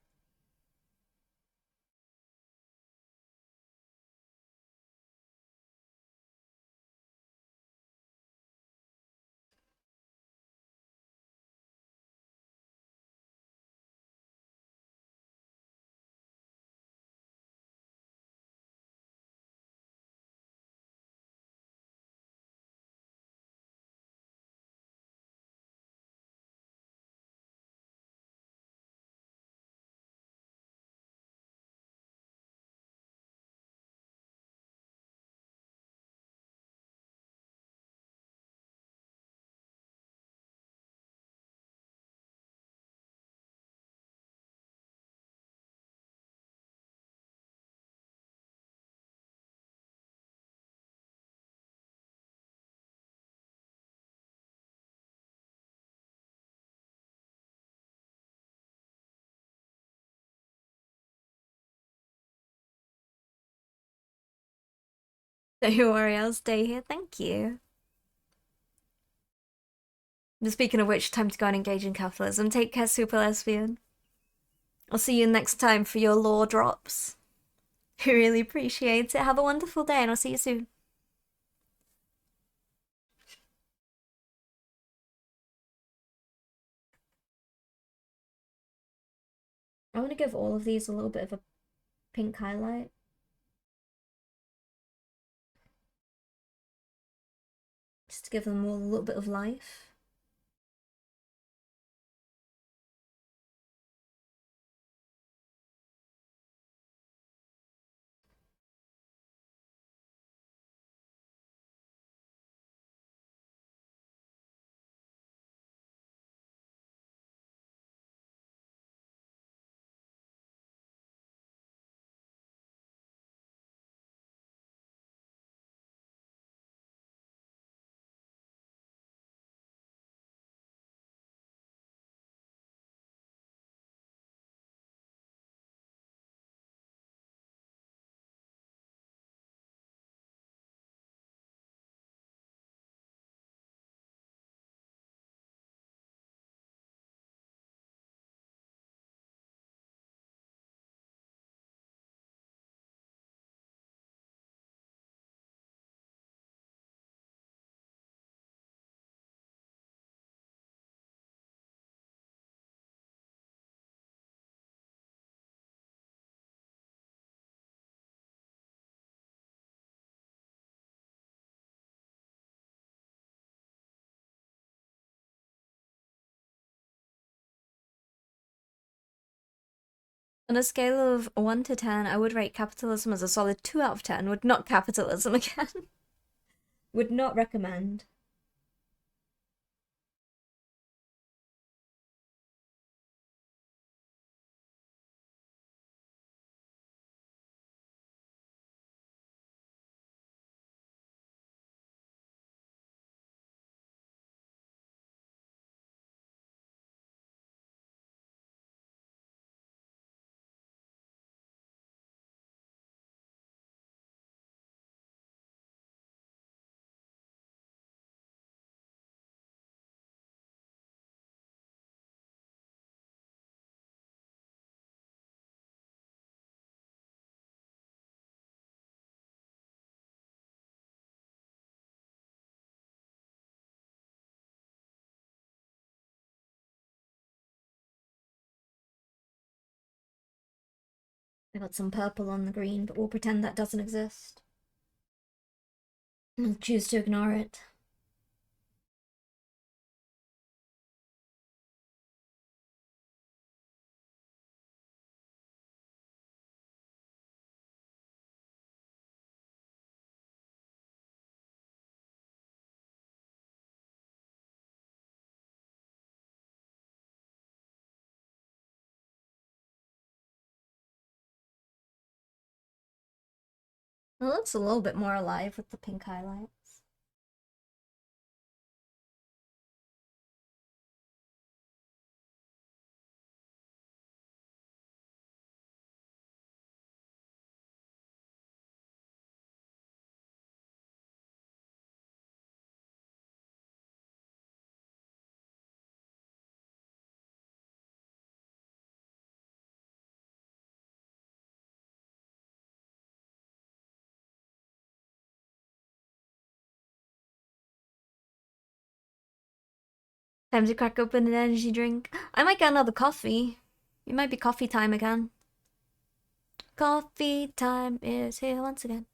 Don't worry, I'll stay here. Thank you. Speaking of which, time to go and engage in capitalism. Take care, Super Lesbian. I'll see you next time for your lore drops. I really appreciate it. Have a wonderful day, and I'll see you soon. I want to give all of these a little bit of a pink highlight. Just to give them all a little bit of life. On a scale of 1 to 10, I would rate capitalism as a solid 2 out of 10. Would not capitalism again. Would not recommend. I got some purple on the green, but we'll pretend that doesn't exist. I'll choose to ignore it. It looks a little bit more alive with the pink highlights. Time to crack open an energy drink. I might get another coffee. It might be coffee time again. Coffee time is here once again.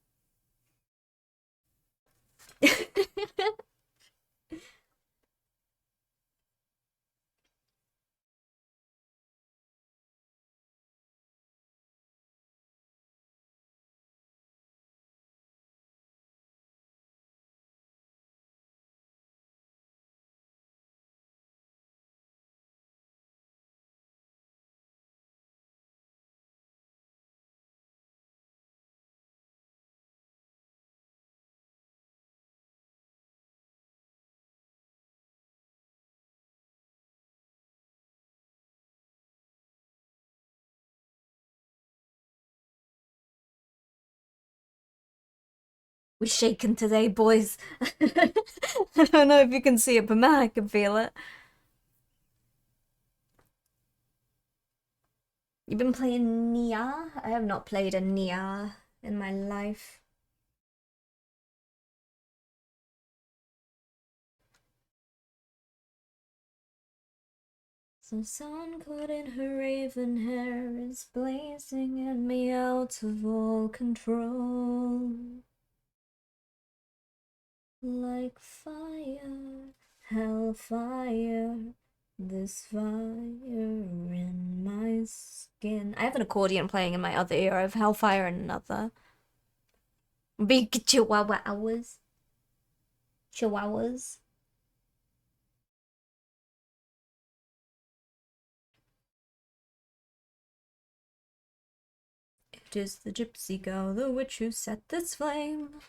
We're shaking today, boys. I don't know if you can see it, but man, I can feel it. You've been playing Nia? I have not played a Nia in my life. Some sun caught in her raven hair is blazing in me out of all control. Like fire, hellfire, this fire in my skin. I have an accordion playing in my other ear. I have hellfire in another. Big chihuahua hours. Chihuahuas. It is the gypsy girl, the witch who set this flame.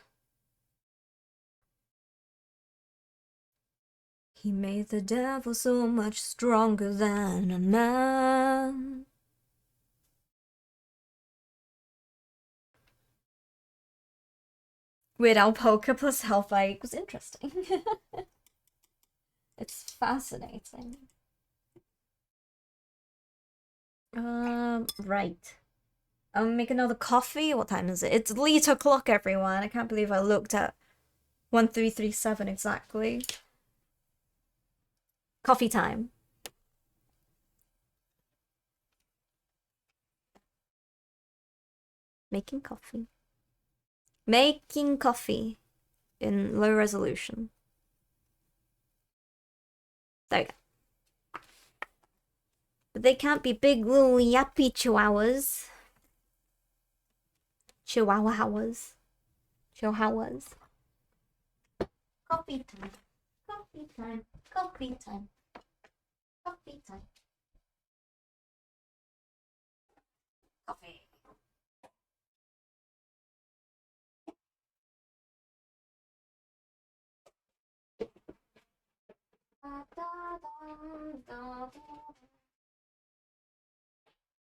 He made the devil so much stronger than a man. Weird Al Polka plus Hellfire equals interesting. It's fascinating. Right. I'm make another coffee. What time is it? It's 8 o'clock, everyone. I can't believe I looked at 1337 exactly. Coffee time. Making coffee. Making coffee in low resolution. There we go. But they can't be big little yappy chihuahuas. Chihuahuas. Chihuahuas. Coffee time. Coffee time. Coffee time. Coffee time. Coffee.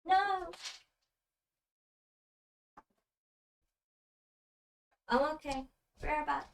No. I'm okay. Where about?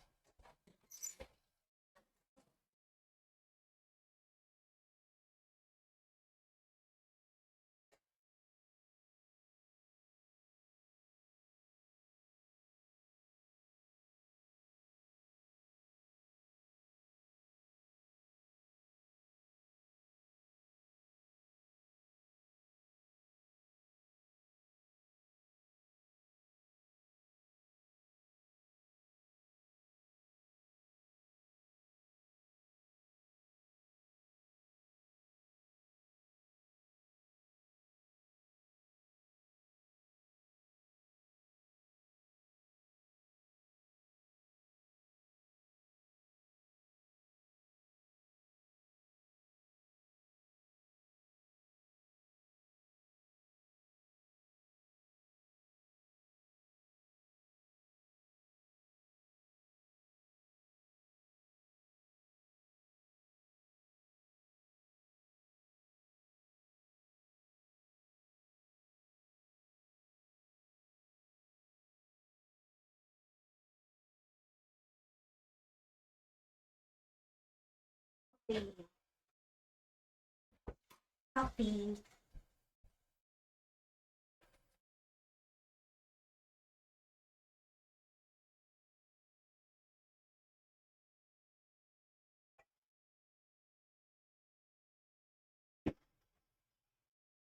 Coffee.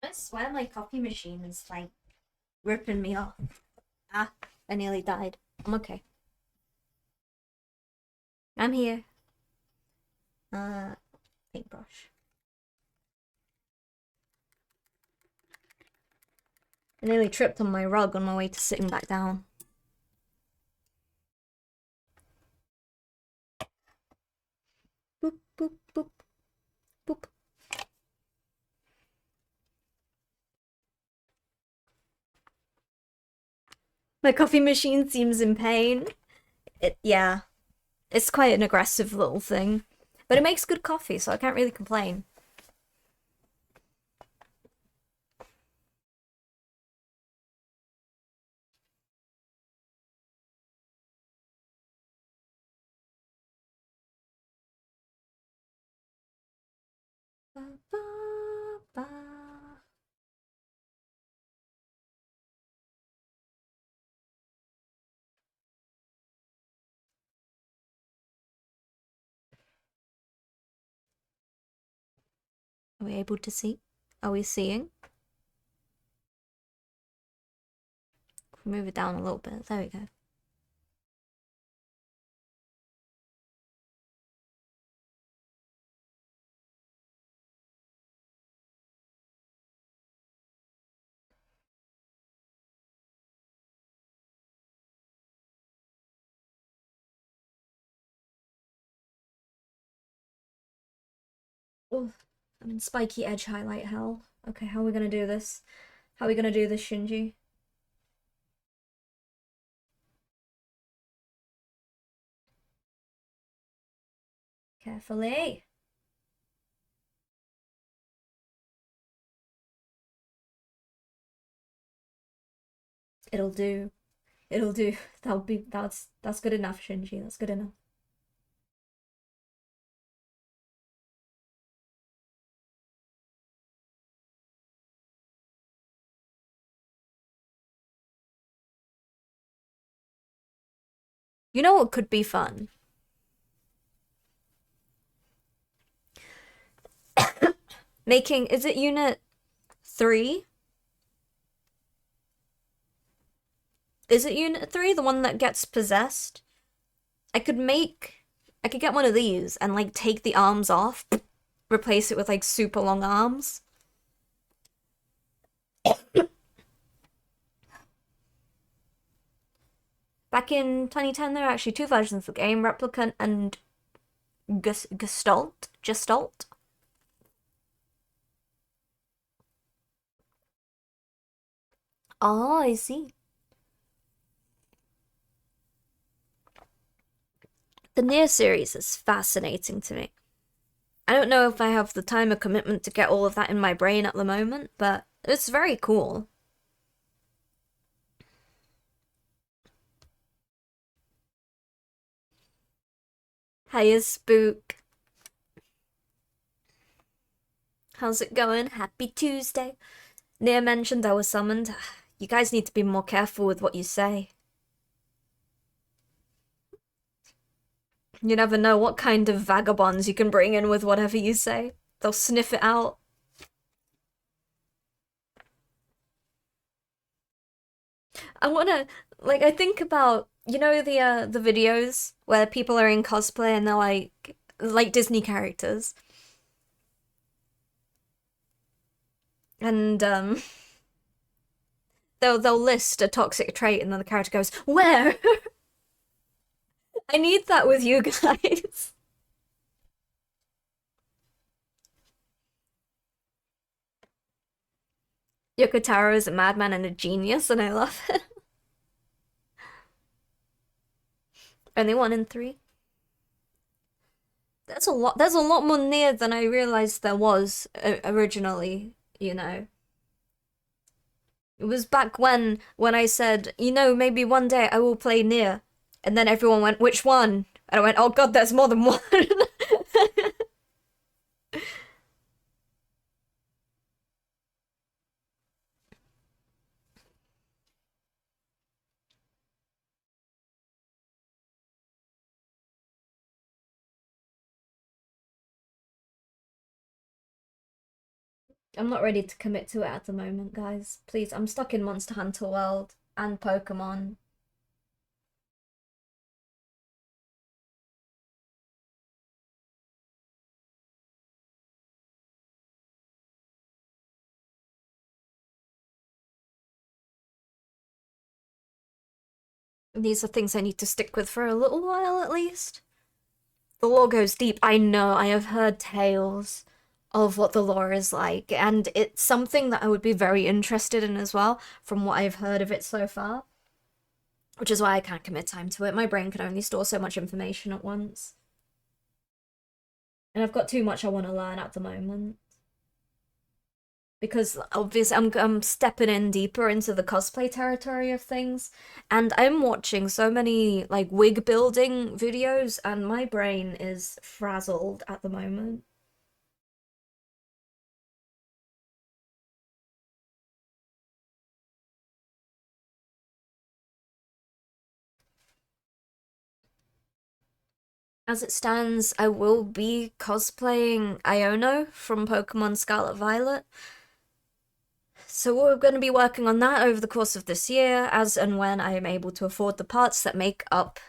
I swear my coffee machine is like ripping me off. Ah, I nearly died. I'm okay. I'm here. Paintbrush. I nearly tripped on my rug on my way to sitting back down. Boop, boop, boop, boop. My coffee machine seems in pain. Yeah. It's quite an aggressive little thing. But it makes good coffee, so I can't really complain. Ba, ba, ba. Are we able to see? Are we seeing? Move it down a little bit. There we go. Oh, I'm in spiky edge highlight hell. Okay, how are we gonna do this? How are we gonna do this, Shinji? Carefully. It'll do. It'll do. That's good enough, Shinji. That's good enough. You know what could be fun? Making, is it Unit 3? Is it Unit 3, the one that gets possessed? I could get one of these and like take the arms off, replace it with like super long arms. Back in 2010, there were actually two versions of the game, Replicant and Gestalt. Gestalt. Oh, I see. The Nier series is fascinating to me. I don't know if I have the time or commitment to get all of that in my brain at the moment, but it's very cool. Hiya, Spook. How's it going? Happy Tuesday. Nia mentioned I was summoned. You guys need to be more careful with what you say. You never know what kind of vagabonds you can bring in with whatever you say. They'll sniff it out. I wanna, like, I think about, you know, the videos where people are in cosplay and they're like Disney characters. And they'll list a toxic trait and then the character goes, "Where?" I need that with you guys. Yokotaro is a madman and a genius, and I love it. Only one in three. That's a lot. There's a lot more near than I realized there was originally. You know, it was back when I said, you know, maybe one day I will play near, and then everyone went, "Which one?" And I went, "Oh God, there's more than one." I'm not ready to commit to it at the moment, guys. Please, I'm stuck in Monster Hunter World and Pokemon. These are things I need to stick with for a little while at least. The lore goes deep. I know, I have heard tales of what the lore is like, and it's something that I would be very interested in as well, from what I've heard of it so far. Which is why I can't commit time to it. My brain can only store so much information at once. And I've got too much I want to learn at the moment. Because obviously I'm stepping in deeper into the cosplay territory of things, and I'm watching so many like wig building videos, and my brain is frazzled at the moment. As it stands, I will be cosplaying Iono from Pokemon Scarlet Violet. So we're going to be working on that over the course of this year, as and when I am able to afford the parts that make up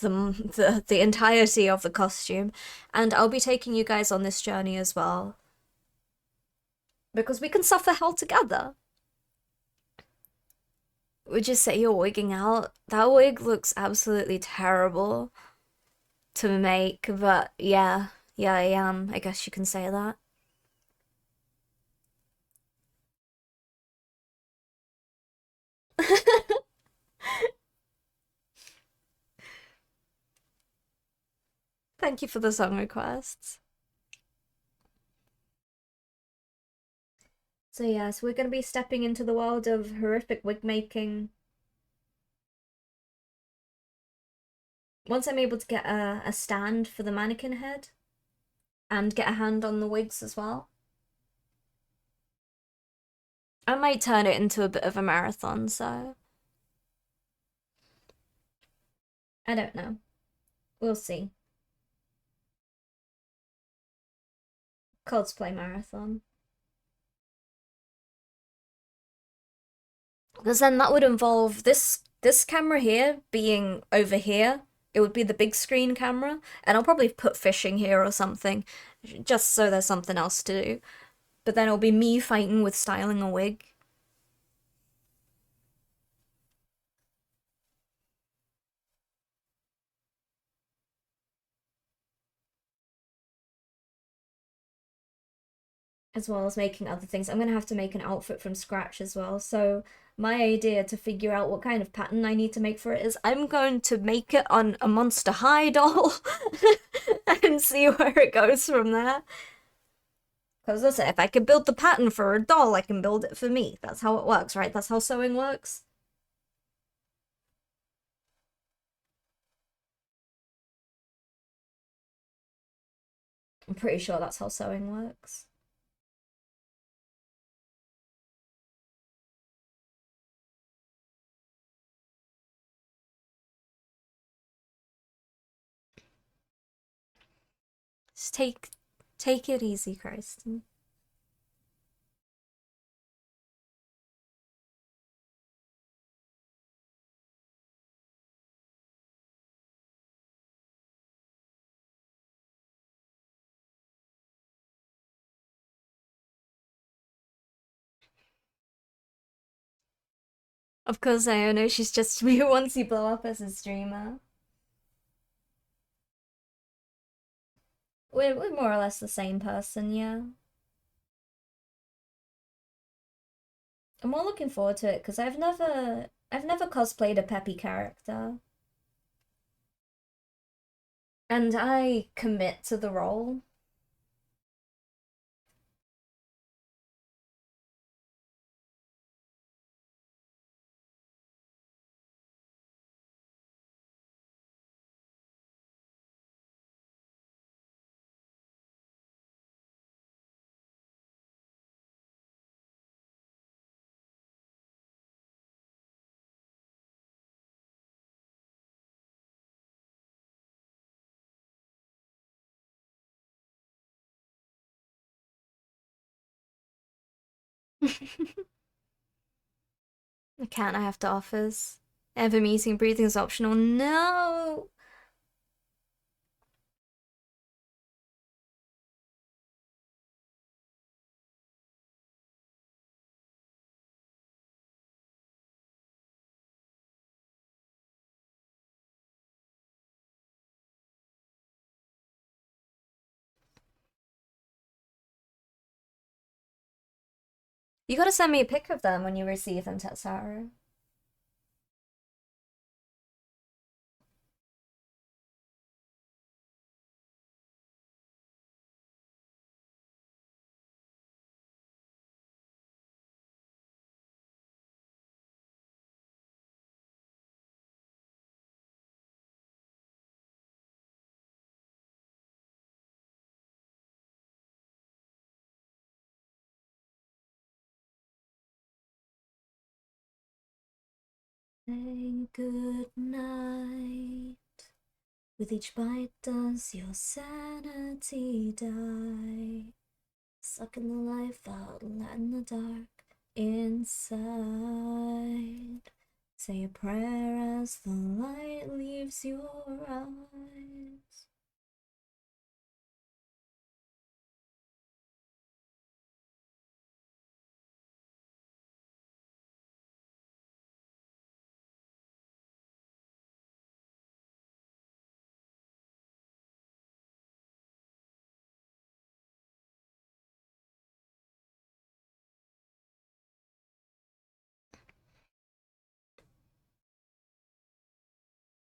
the entirety of the costume, and I'll be taking you guys on this journey as well. Because we can suffer hell together. Would you say you're wigging out? That wig looks absolutely terrible to make, but yeah, I am. I guess you can say that. Thank you for the song requests. So yes, we're going to be stepping into the world of horrific wig making. Once I'm able to get a stand for the mannequin head and get a hand on the wigs as well, I might turn it into a bit of a marathon, so I don't know. We'll see. Cosplay marathon. Because then that would involve this camera here being over here. It would be the big screen camera, and I'll probably put fishing here or something, just so there's something else to do. But then it'll be me fighting with styling a wig. as well as making other things. I'm gonna have to make an outfit from scratch as well. So my idea to figure out what kind of pattern I need to make for it is I'm going to make it on a Monster High doll and see where it goes from there. Because listen, if I can build the pattern for a doll, I can build it for me. That's how it works, right? That's how sewing works. I'm pretty sure that's how sewing works. Just take it easy, Kristen. Of course, I know she's just me once you blow up as a streamer. We're more or less the same person, yeah. I'm more looking forward to it because I've never cosplayed a peppy character. And I commit to the role. I can't, I have to office. Ever meeting breathing is optional. No! You gotta send me a pic of them when you receive them, Tetsuharu. Say good night. With each bite, does your sanity die? Sucking the life out, letting the dark inside. Say a prayer as the light leaves your eyes.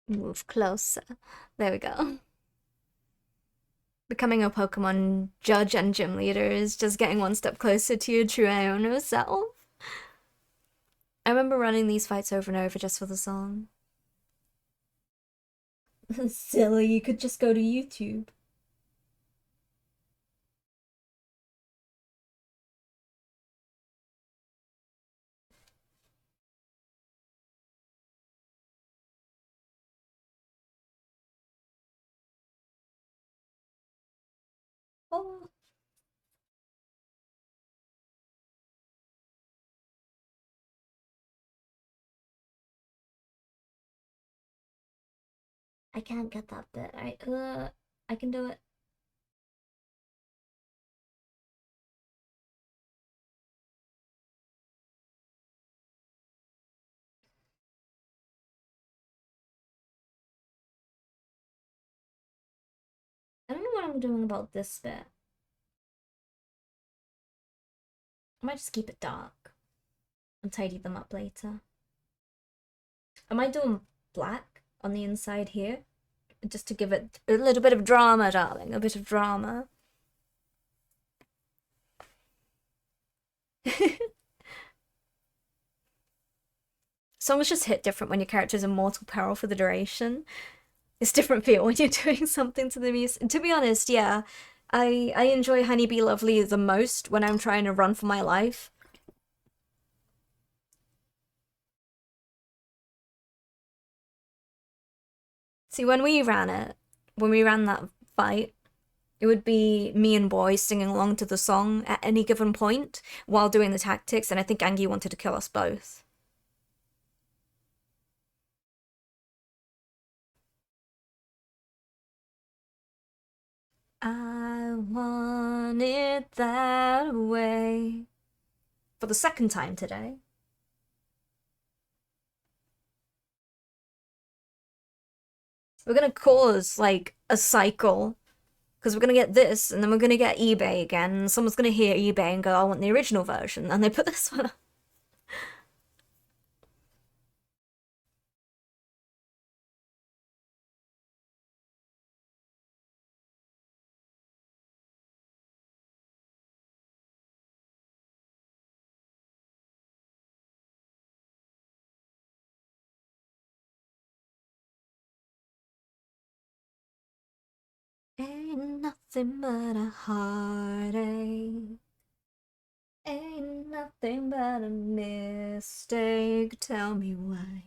Move closer. There we go. Becoming a Pokemon judge and gym leader is just getting one step closer to your true Iono self. I remember running these fights over and over just for the song. Silly, you could just go to YouTube. Oh, I can't get that bit. I can do it. I don't know what I'm doing about this bit. I might just keep it dark and tidy them up later. I might do black on the inside here, just to give it a little bit of drama, darling. A bit of drama. Songs just hit different when your character's in mortal peril for the duration. It's different feel when you're doing something to the music. To be honest, yeah, I enjoy Honey Be Lovely the most when I'm trying to run for my life. See, when we ran that fight, it would be me and boys singing along to the song at any given point while doing the tactics, and I think Angie wanted to kill us both. I want it that way. For the second time today. We're gonna cause, like, a cycle. Because we're gonna get this, and then we're gonna get eBay again, and someone's gonna hear eBay and go, I want the original version, and they put this one up. Ain't nothing but a heartache. Ain't nothing but a mistake. Tell me why.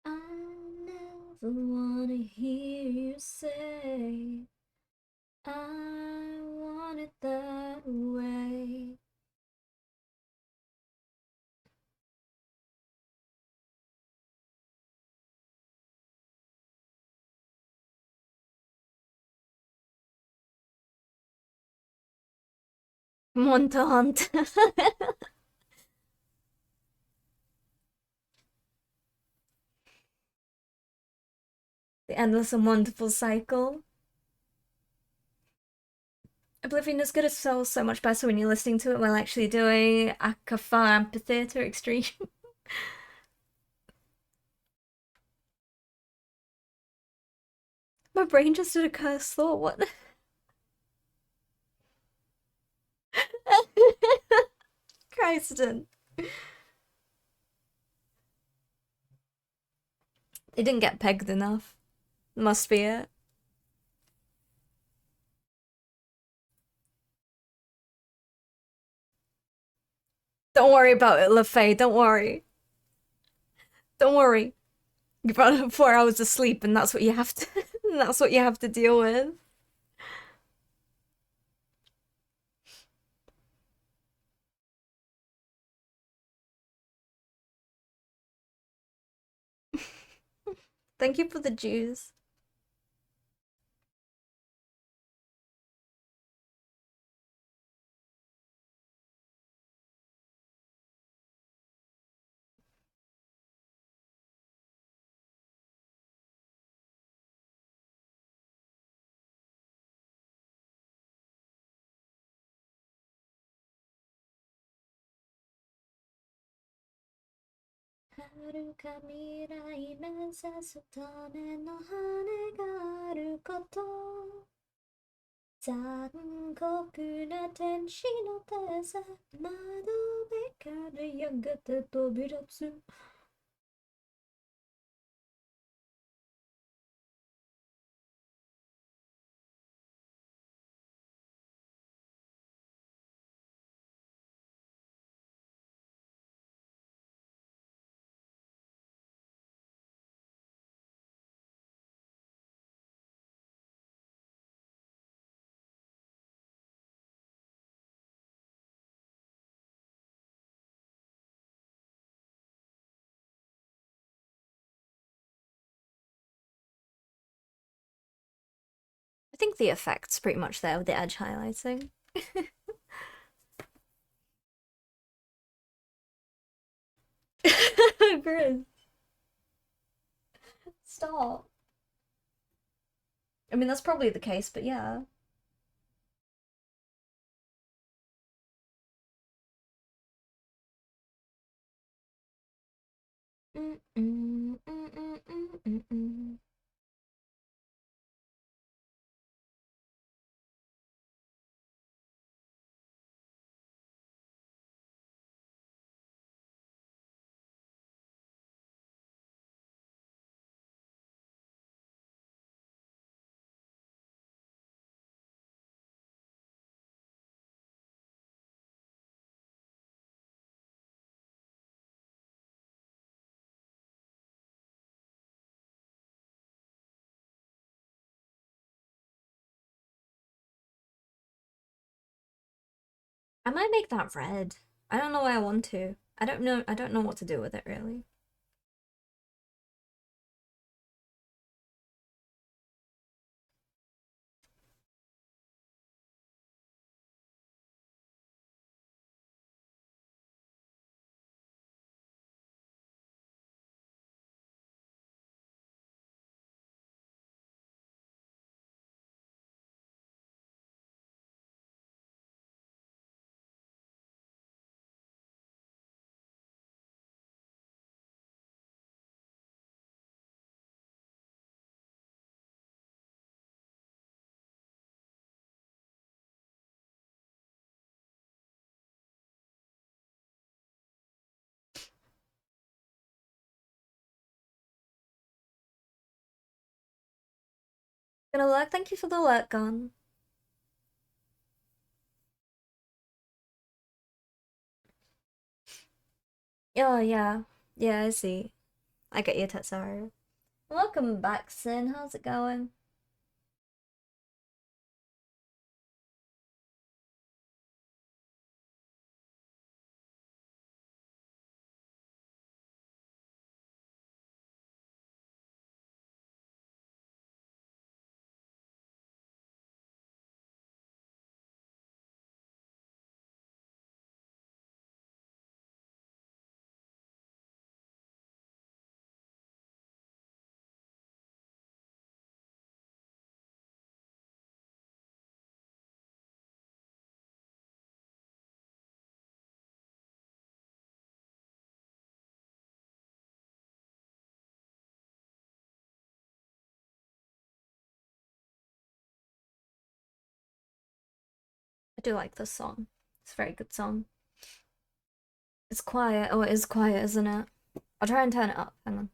I never wanna hear you say I want it that way. Montant. The endless and wonderful cycle. Oblivion is gonna sell so much better when you're listening to it while actually doing Akafa Amphitheater Extreme. My brain just did a cursed thought. What? Christen. They didn't get pegged enough. Must be it. Don't worry about it, LaFay. Don't worry. Don't worry. You've had 4 hours of sleep, and that's what you have to. That's what you have to deal with. Thank you for the juice. 残酷な天使の手さ窓辺からやがて飛び立つ I think the effect's pretty much there with the edge highlighting. Grizz. Stop. I mean, that's probably the case, but yeah. I might make that red. I don't know why I want to. I don't know what to do with it really. Gonna look. Thank you for the alert gun. Oh yeah. Yeah, I see. I get you, Tetsuharu. Welcome back, Sin. How's it going? I do like this song. It's a very good song. It's quiet. Oh, it is quiet, isn't it? I'll try and turn it up. Hang on.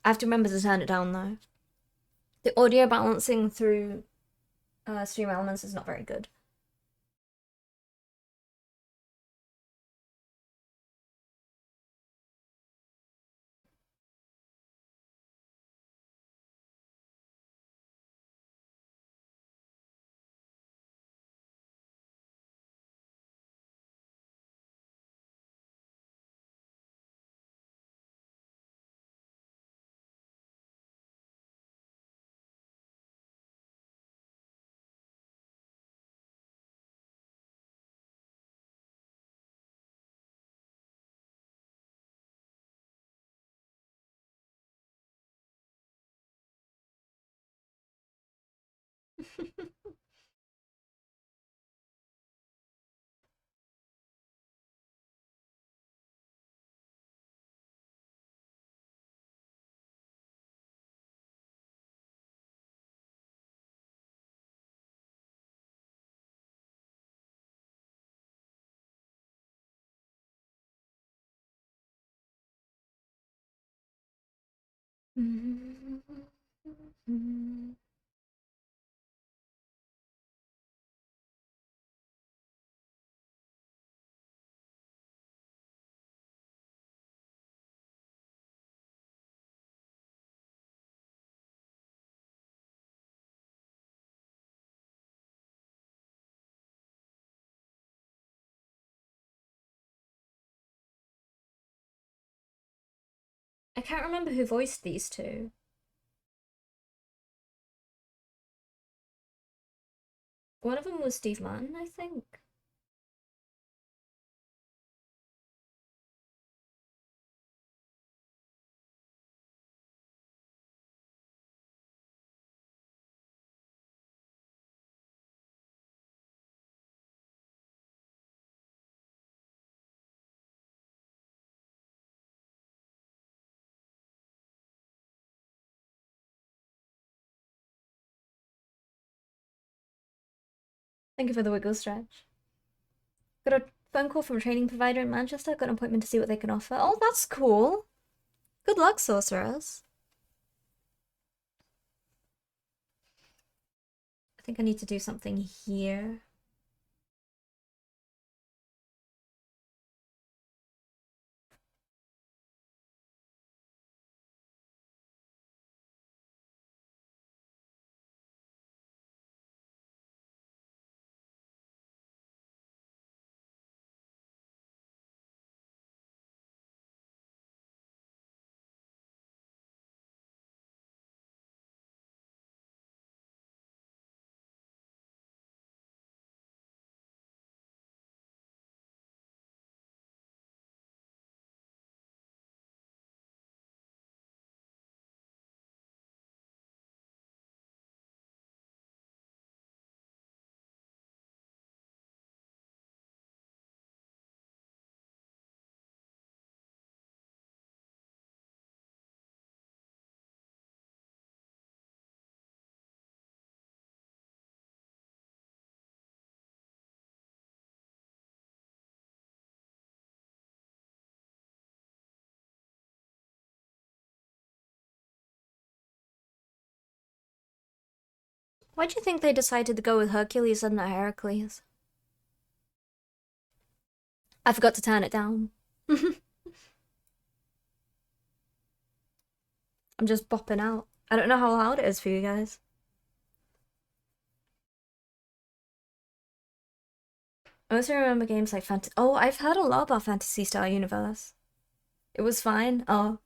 I have to remember to turn it down though. The audio balancing through Stream Elements is not very good. I can't remember who voiced these two. One of them was Steve Martin, I think. Thank you for the wiggle stretch. Got a phone call from a training provider in Manchester. Got an appointment to see what they can offer. Oh, that's cool. Good luck, sorceress. I think I need to do something here. Why do you think they decided to go with Hercules and not Heracles? I forgot to turn it down. I'm just bopping out. I don't know how loud it is for you guys. I also remember games like Fantasy. Oh, I've heard a lot about Fantasy Star Universe. It was fine. Oh.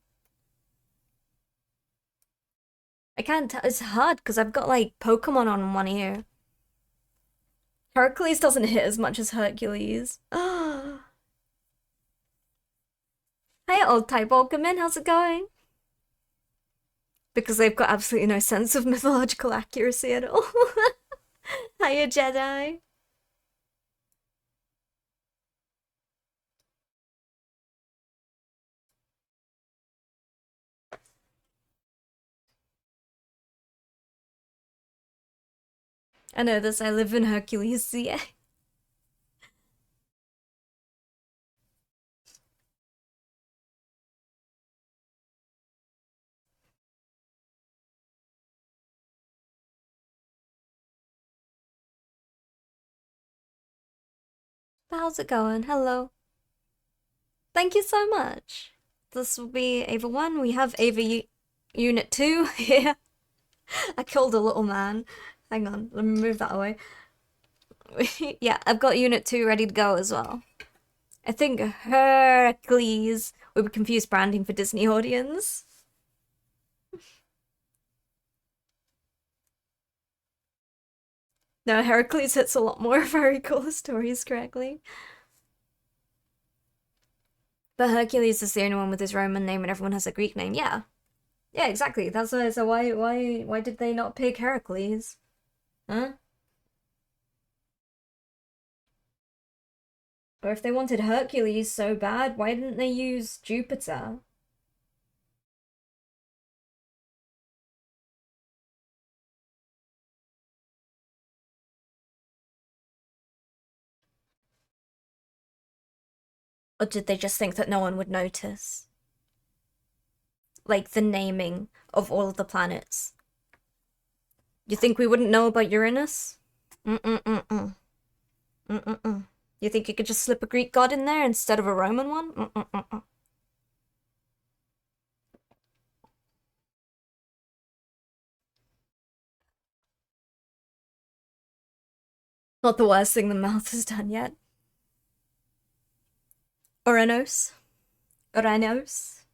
I can't tell. It's hard because I've got like Pokemon on one ear. Hercules doesn't hit as much as Hercules. Hi, old type Pokemon. How's it going? Because they've got absolutely no sense of mythological accuracy at all. Hiya, Jedi. I know this. I live in Hercules. Yeah. How's it going? Hello. Thank you so much. This will be Ava 1. We have EVA Unit 2 here. I killed a little man. Hang on, let me move that away. Yeah, I've got Unit 2 ready to go as well. I think Heracles would be confused branding for Disney audience. No, Heracles hits a lot more if I recall the stories correctly. But Hercules is the only one with his Roman name and everyone has a Greek name. Yeah. Yeah, exactly. That's why, so why did they not pick Heracles? Huh? Or if they wanted Hercules so bad, why didn't they use Jupiter? Or did they just think that no one would notice? like the naming of all of the planets. You think we wouldn't know about Uranus? Mm-mm-mm-mm. Mm-mm-mm. You think you could just slip a Greek god in there instead of a Roman one? Mm-mm-mm-mm. Not the worst thing the mouth has done yet. Uranus. Uranus.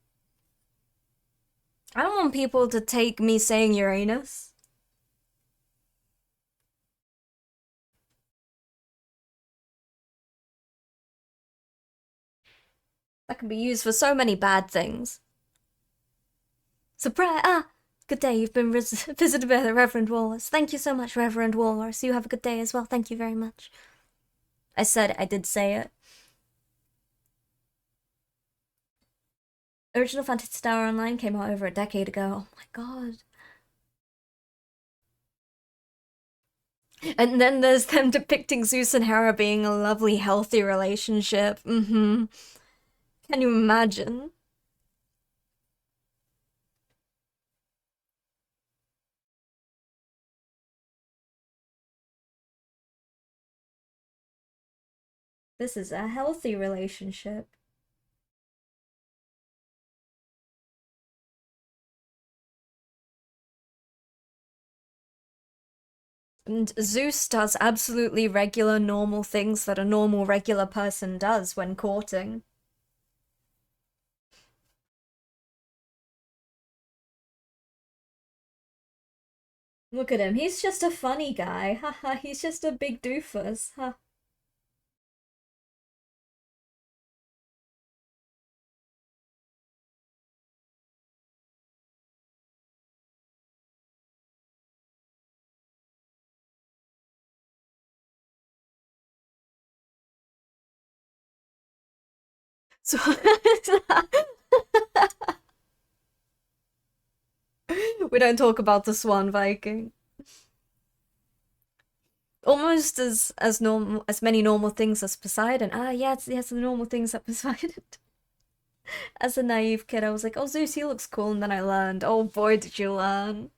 I don't want people to take me saying Uranus. That can be used for so many bad things. Surprise! Ah! Good day, you've been visited by the Reverend Wallace. Thank you so much, Reverend Wallace. You have a good day as well. Thank you very much. I did say it. Original Fantasy Star Online came out over a decade ago. Oh my god. And then there's them depicting Zeus and Hera being a lovely, healthy relationship. Mm-hmm. Can you imagine? This is a healthy relationship. And Zeus does absolutely regular, normal things that a normal, regular person does when courting. Look at him, he's just a funny guy. Haha, he's just a big doofus. Huh. So we don't talk about the Swan Viking. Almost as normal as many normal things as Poseidon. Ah, yeah, it's the normal things that Poseidon. As a naive kid, I was like, oh, Zeus, he looks cool, and then I learned. Oh boy, did you learn.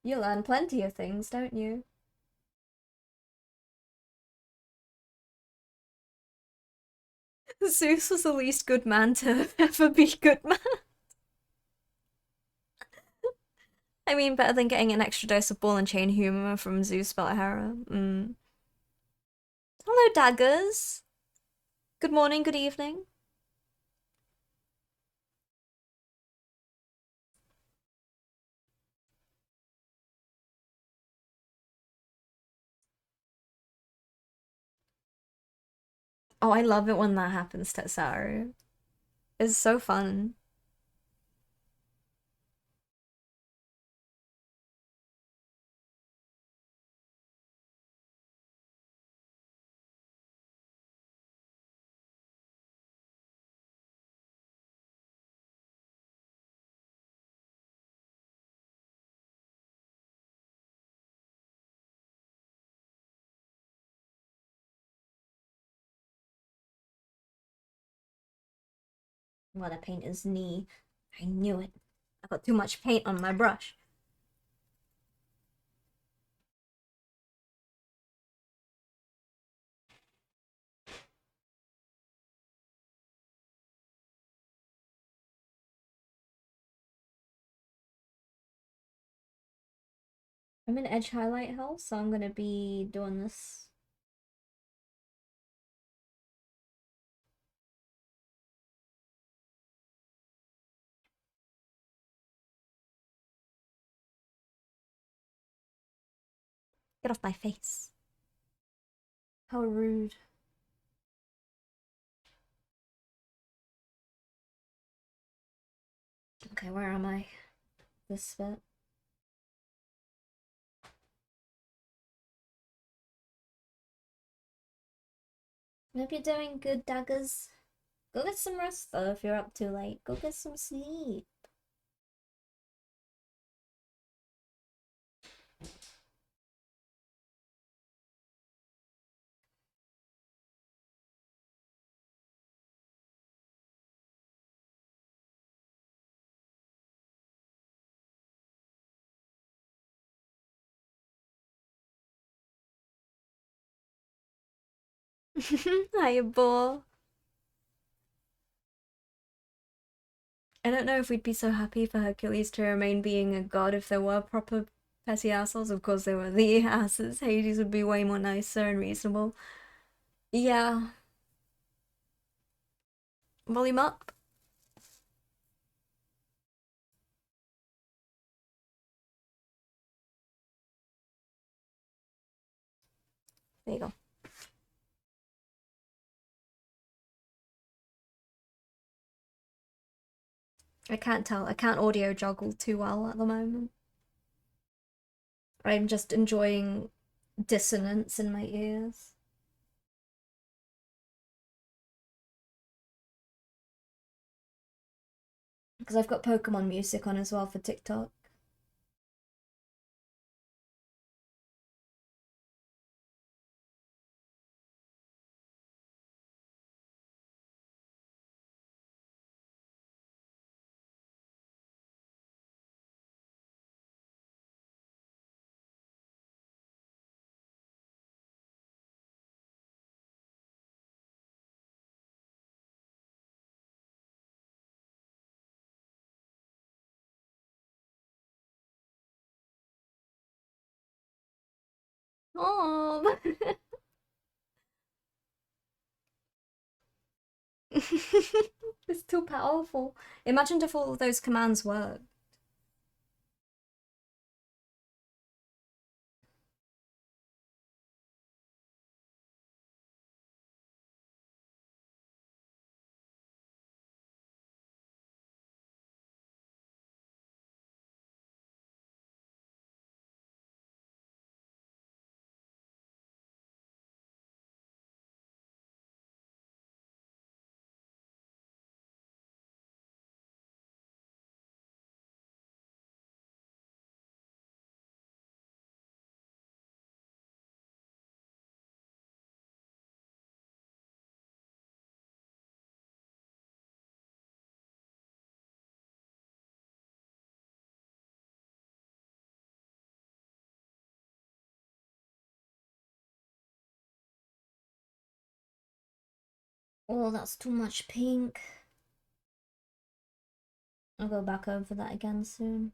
You learn plenty of things, don't you? Zeus was the least good man to ever be good man. I mean, better than getting an extra dose of ball and chain humor from Zeus about Hera. Hello, daggers. Good morning, good evening. Oh, I love it when that happens, Tetsaru. It's so fun. I'm gonna paint his knee. I knew it. I got too much paint on my brush. I'm in Edge Highlight House, so I'm gonna be doing this. Get off my face. How rude. Okay, where am I? This bit. Hope you're doing good, daggers. Go get some rest though if you're up too late. Go get some sleep. Hiya, boar. I don't know if we'd be so happy for Hercules to remain being a god if there were proper petty assholes. Of course, there were the asses. Hades would be way more nicer and reasonable. Yeah. Volume up. There you go. I can't tell. I can't audio juggle too well at the moment. I'm just enjoying dissonance in my ears. Because I've got Pokemon music on as well for TikTok. Oh, it's too powerful. Imagine if all of those commands worked. Oh, that's too much pink. I'll go back over that again soon.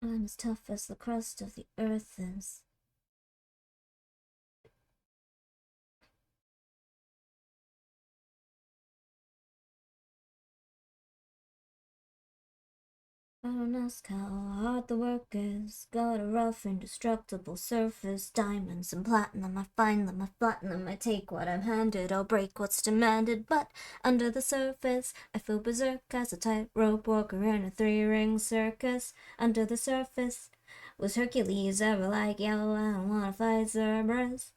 I'm as tough as the crust of the earth is. I don't ask how hard the work is. Got a rough, indestructible surface. Diamonds and platinum, I find them, I flatten them. I take what I'm handed, I'll break what's demanded. But under the surface, I feel berserk as a tightrope walker in a three-ring circus. Under the surface, was Hercules ever like, yo, I don't wanna fight Cerberus?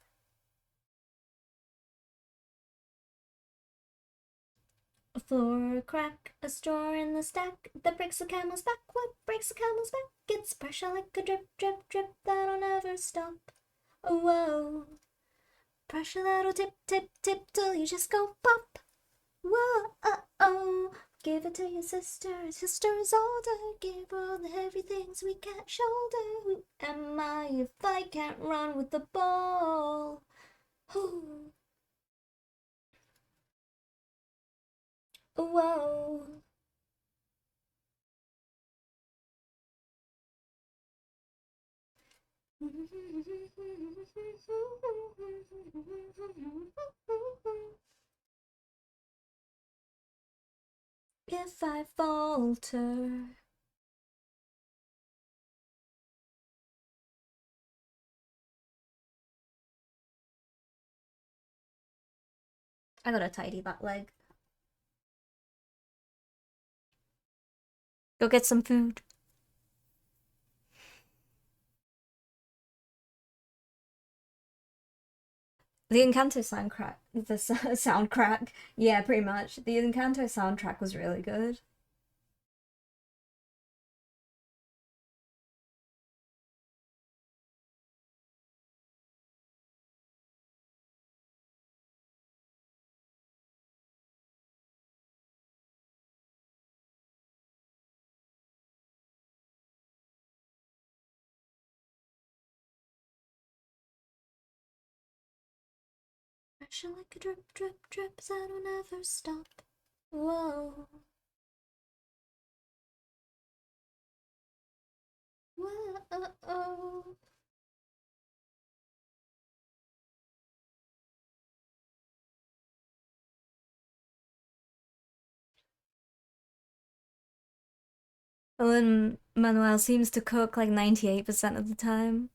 A floor crack, a straw in the stack that breaks the camel's back. What breaks the camel's back? It's pressure like a drip, drip, drip that'll never stop. Oh, whoa. Pressure that'll tip, tip, tip till you just go pop. Whoa, oh. Give it to your sister. Sister is older. Give her all the heavy things we can't shoulder. Who am I if I can't run with the ball? Ooh. Whoa. If I falter, I gotta tidy that leg. Go get some food. The Encanto soundtrack, soundtrack, yeah, pretty much. The Encanto soundtrack was really good. Pressure like a drip, drip, drip that'll never stop. Whoa. Whoa. Well, then Manuel seems to cook like 98% of the time.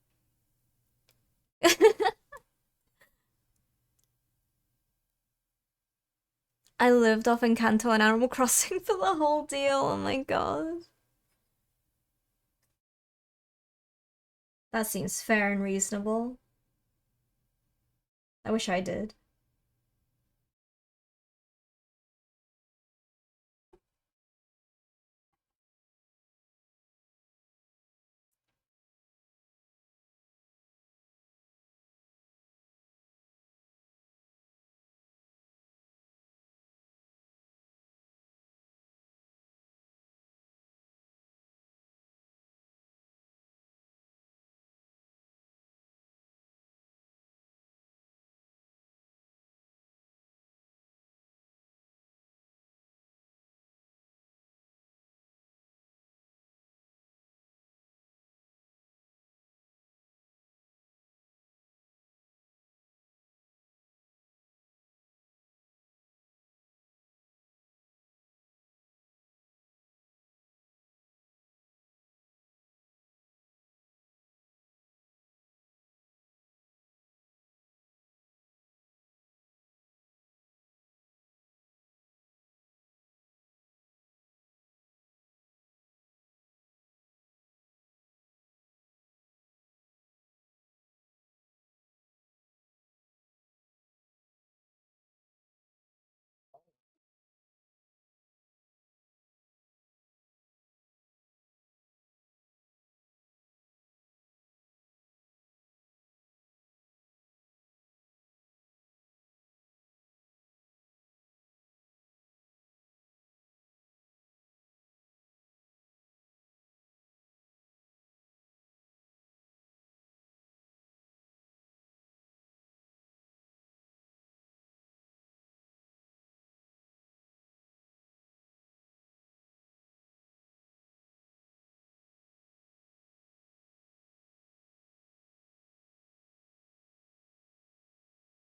I lived off Encanto and Animal Crossing for the whole deal. Oh my god. That seems fair and reasonable. I wish I did.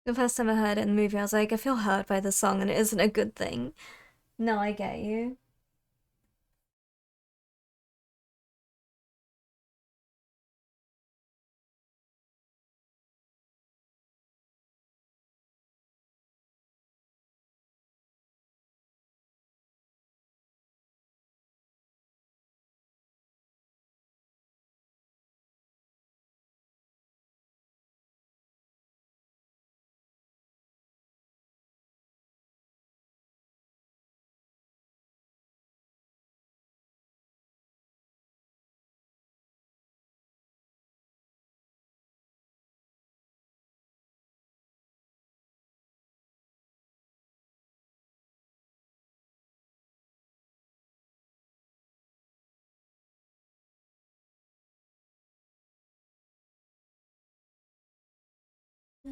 The first time I heard it in the movie, I was like, I feel hurt by the song and it isn't a good thing. No, I get you. I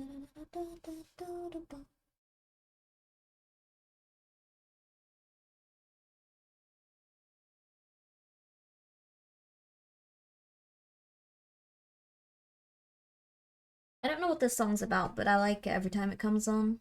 don't know what this song's about, but I like it every time it comes on.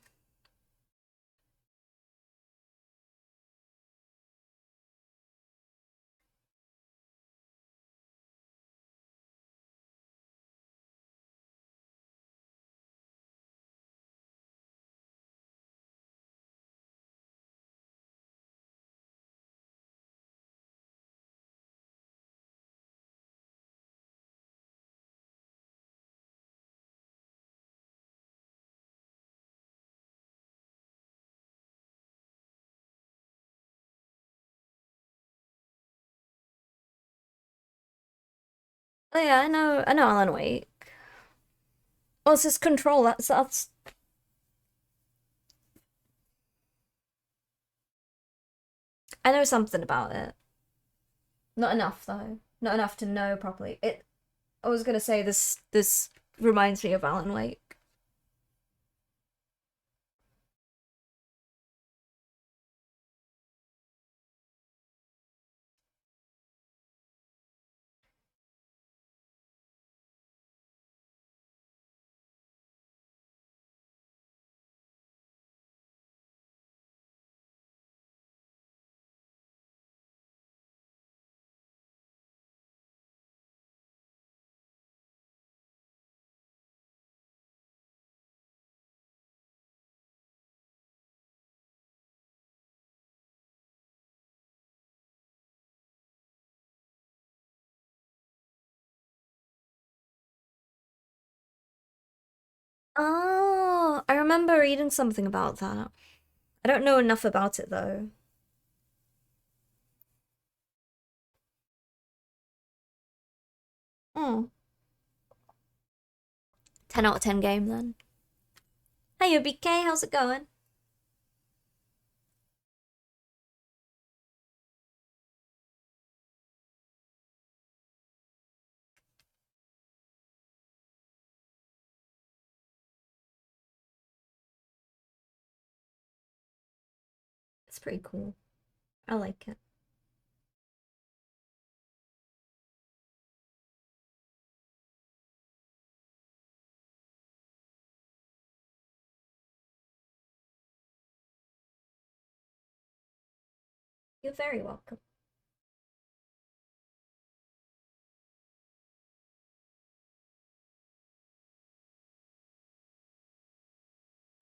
Oh yeah, I know Alan Wake. Oh, it's just Control. That's. I know something about it. Not enough though. Not enough to know properly. It. I was gonna say this reminds me of Alan Wake. Oh, I remember reading something about that. I don't know enough about it though. Hmm. 10 out of 10 game then. Hey, BK, how's it going? It's pretty cool. I like it. You're very welcome.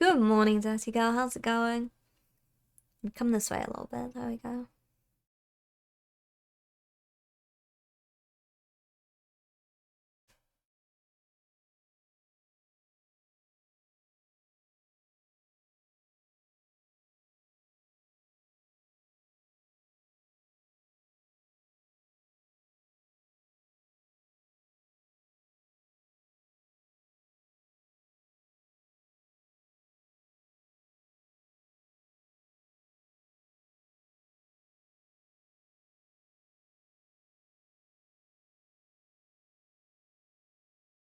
Good morning, Dirty Girl. How's it going? Come this way a little bit. There we go.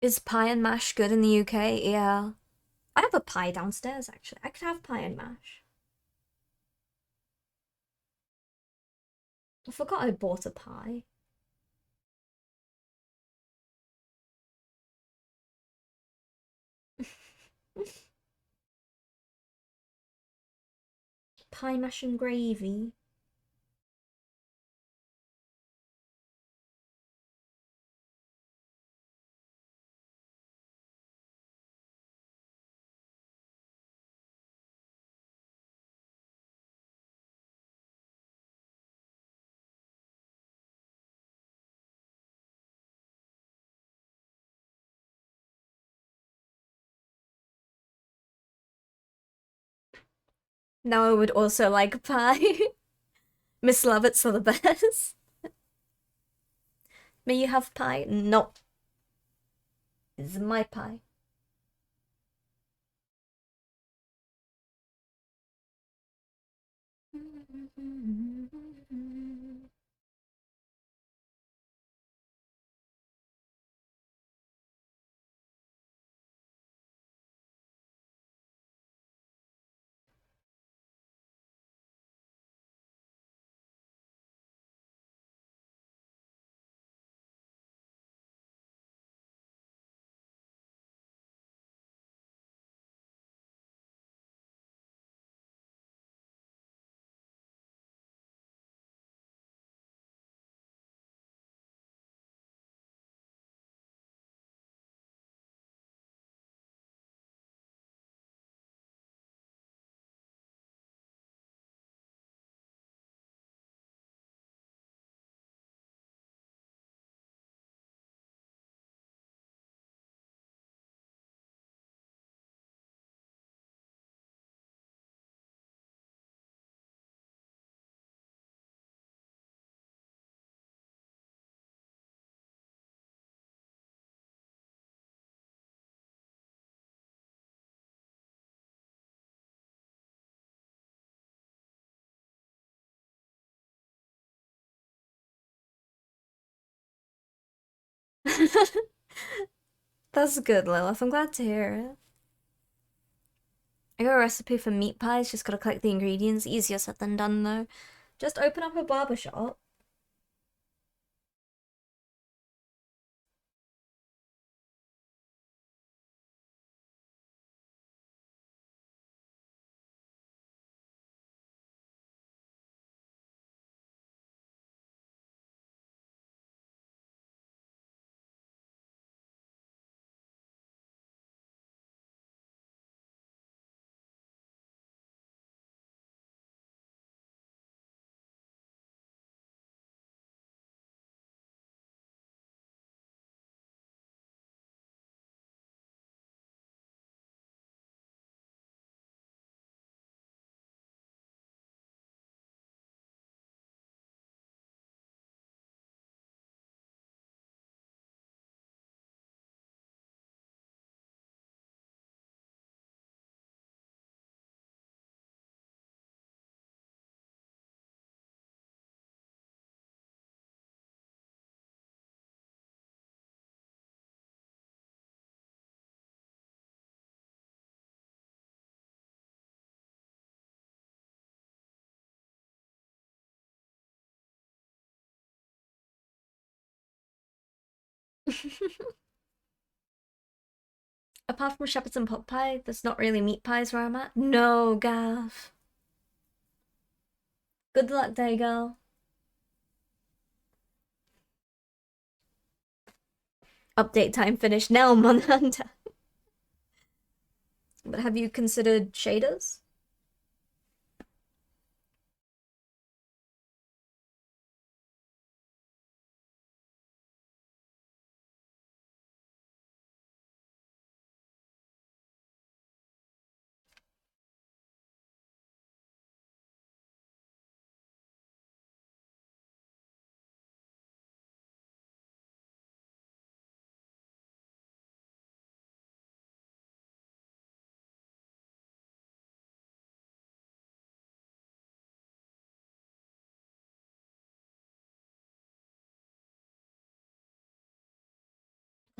Is pie and mash good in the UK? Yeah. I have a pie downstairs, actually. I could have pie and mash. I forgot I bought a pie. Pie, mash, and gravy. Now I would also like pie. Miss Lovett's are the best. May you have pie? No. It's my pie. That's good, Lilith. I'm glad to hear it. I got a recipe for meat pies, just gotta collect the ingredients. Easier said than done, though. Just open up a barber shop. Apart from shepherd's and pot pie, there's not really meat pies where I'm at. No, Gav. Good luck, day girl. Update time finished now, Monhunter. But have you considered shaders?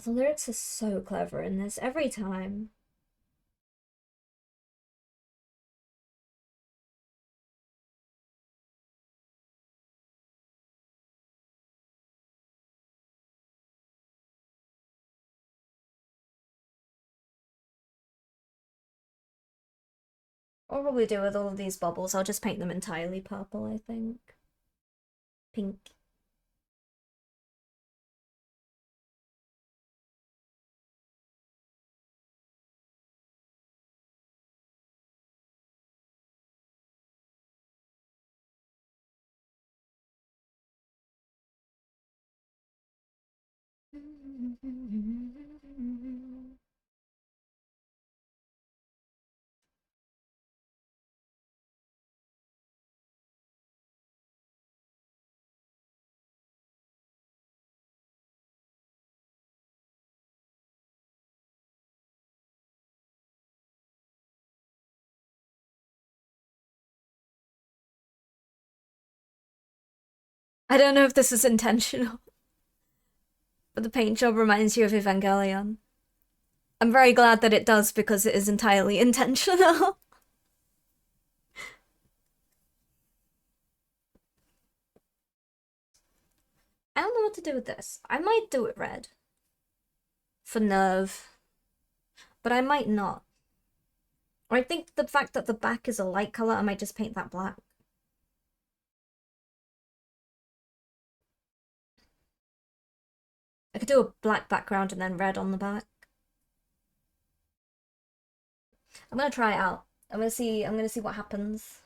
The lyrics are so clever in this every time. I'll probably do with all of these bubbles, I'll just paint them entirely purple, I think. Pink. I don't know if this is intentional, but the paint job reminds you of Evangelion. I'm very glad that it does because it is entirely intentional. I don't know what to do with this. I might do it red. For nerve. But I might not. Or I think the fact that the back is a light color, I might just paint that black. I could do a black background and then red on the back. I'm gonna try it out. I'm gonna see what happens.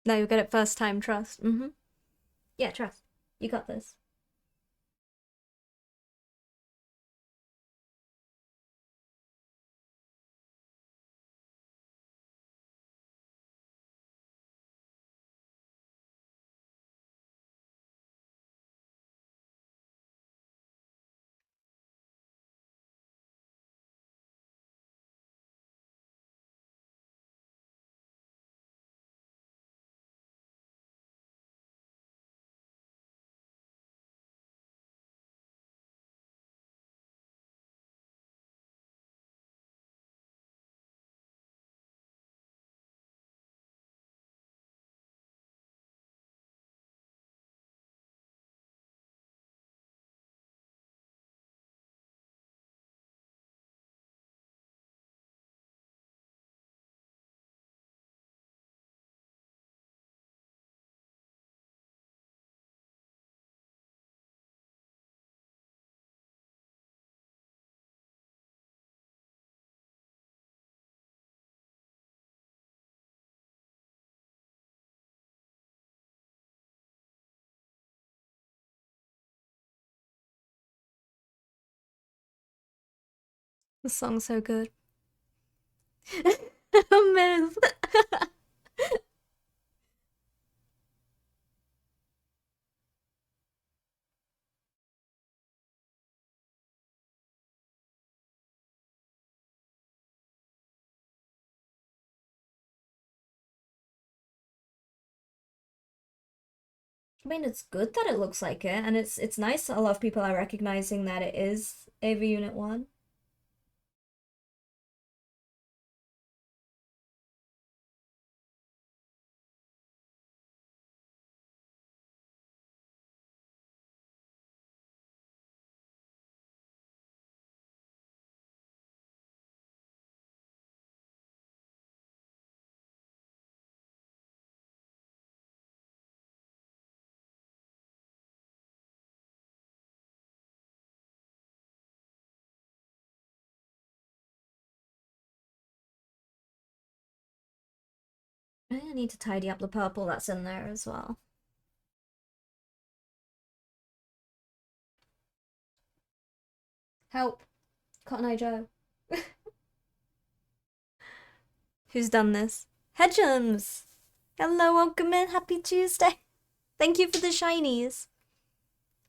No, you get it first time, trust. Yeah, trust. You got this. The song's so good. Myth. I mean, it's good that it looks like it, and it's nice that a lot of people are recognizing that it is EVA Unit 1. I need to tidy up the purple that's in there as well. Help! Cotton Eye Joe. Who's done this? Hedgems! Hello, welcome in. Happy Tuesday. Thank you for the shinies.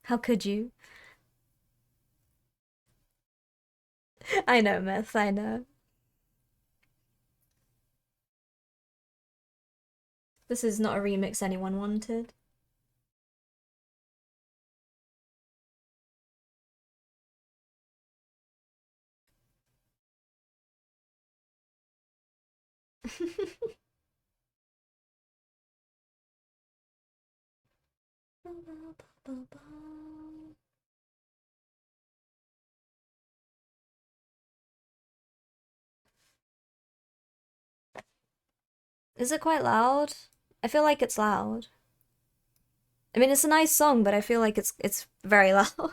How could you? I know, Myth, I know. This is not a remix anyone wanted. Is it quite loud? I feel like it's loud. I mean, it's a nice song, but I feel like it's very loud. So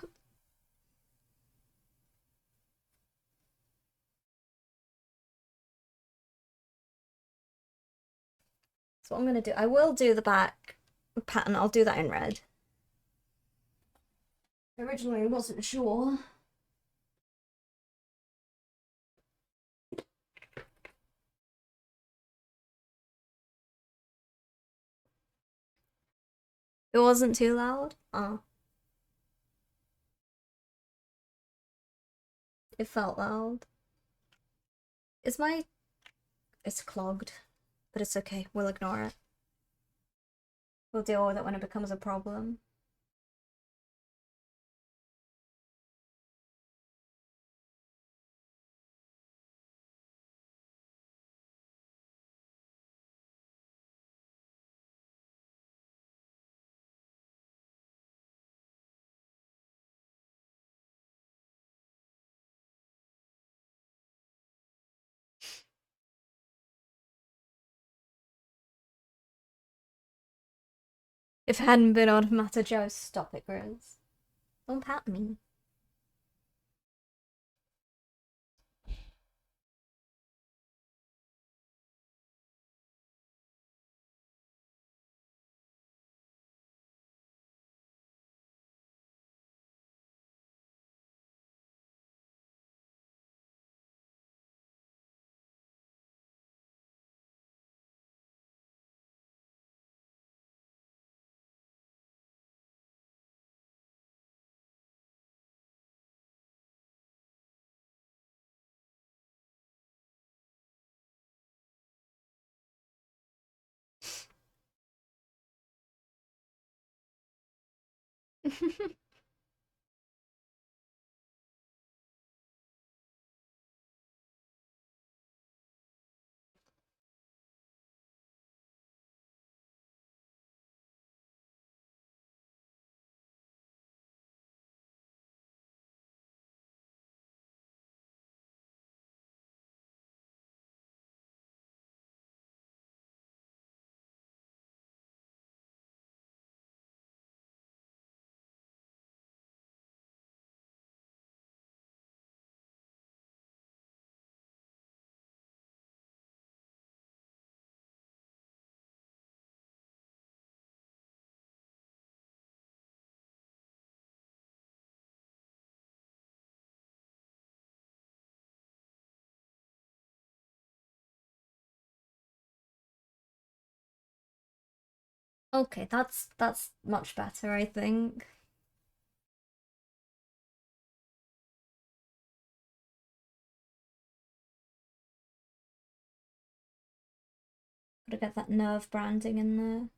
what I'm gonna do, I will do the back pattern. I'll do that in red. Originally, I wasn't sure. It wasn't too loud. Oh, it felt loud. Is my... It's clogged, but it's okay. We'll ignore it. We'll deal with it when it becomes a problem. If it hadn't been on Matter Joe, stop it, Grizz. Don't pat me. Okay, that's much better, I think. Gotta get that nerve branding in there.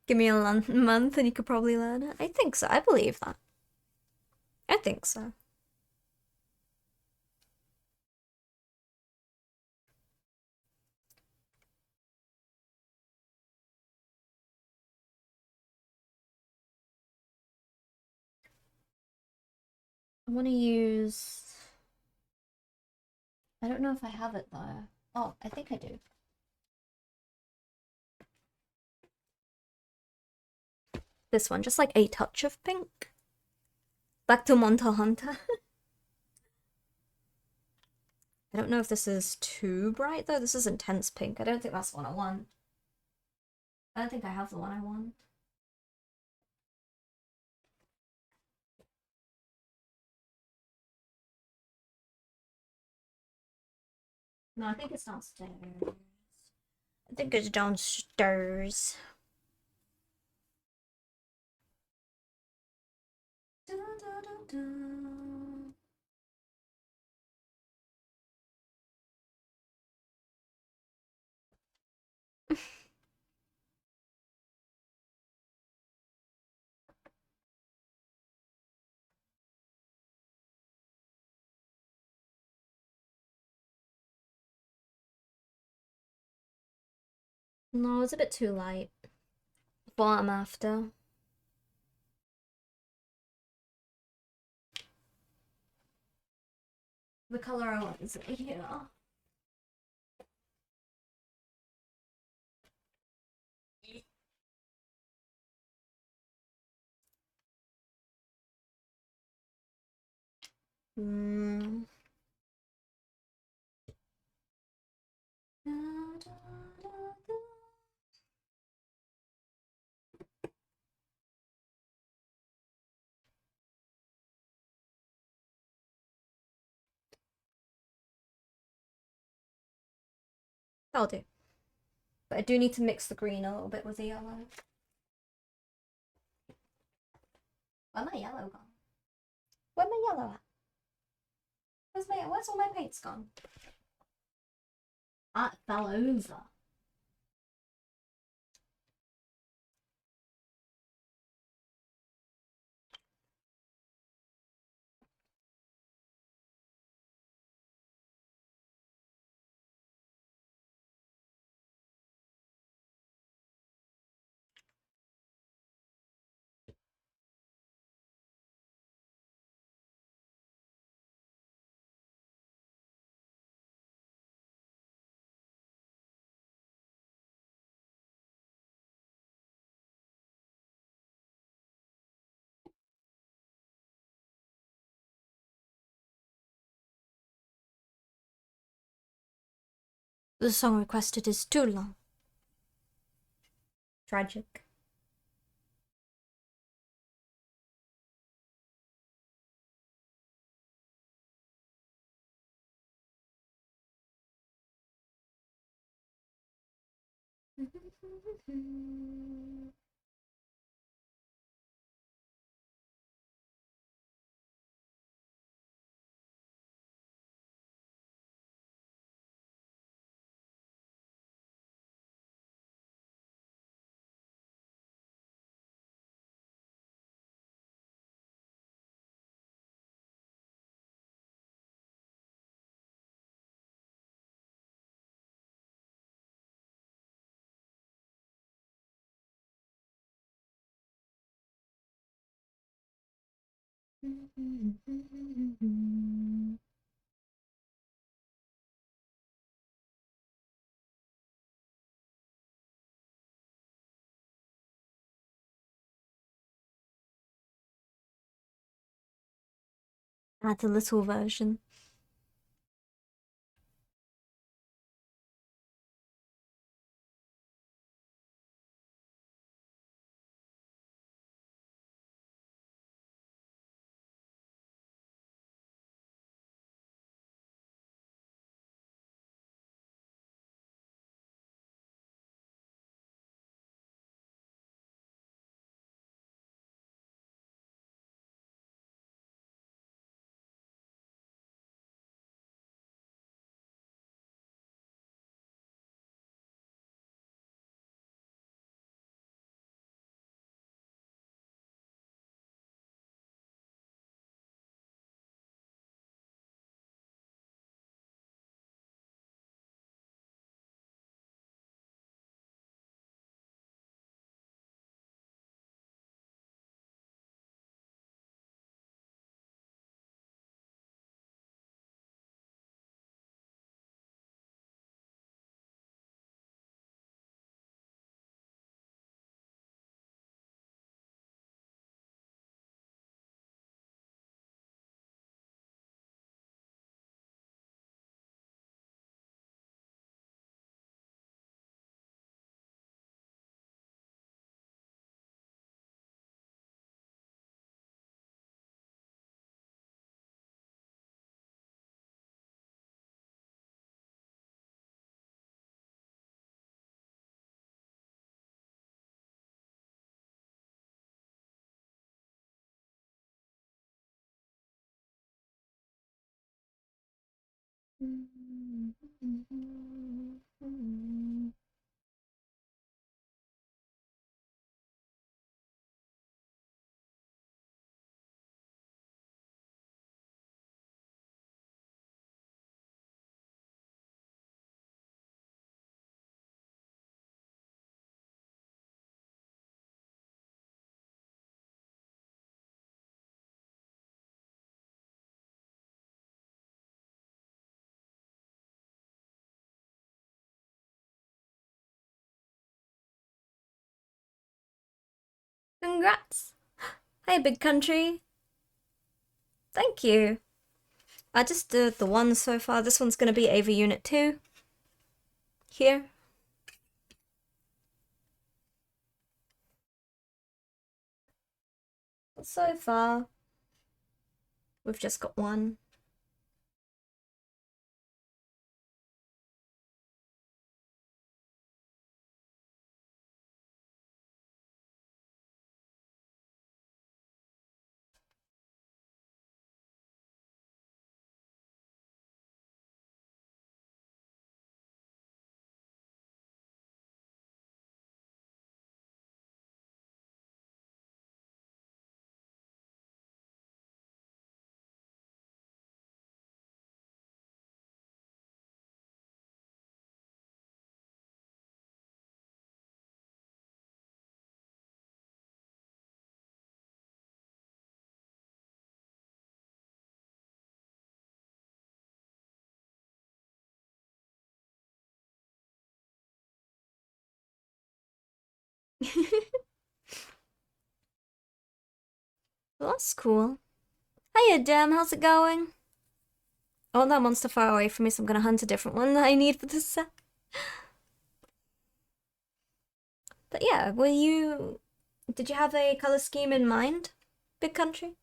Give me a month and you could probably learn it. I think so. I believe that. I think so. I want to use... I don't know if I have it though. Oh, I think I do. This one, just like a touch of pink. Back to Monster Hunter. I don't know if this is too bright though. This is intense pink. I don't think that's the one I want. I don't think I have the one I want. No, I think it's downstairs. I think it's downstairs. Da, da, da, da. No, it's a bit too light. What I'm after. The color I want is here. Mm. Da, da, da, da. That'll do. But I do need to mix the green a little bit with the yellow. Where's my yellow gone? Where's my yellow at? Where's all my paints gone? Ah, it fell over. The song requested is too long. Tragic. Add a little version. Congrats! Hey, big country. Thank you. I just did the one so far. This one's gonna be EVA Unit 2. Here. So far, we've just got one. Well, that's cool. Hiya, Dem, how's it going? I want that monster far away from me, so I'm gonna hunt a different one that I need for this set. But yeah, did you have a color scheme in mind, big country?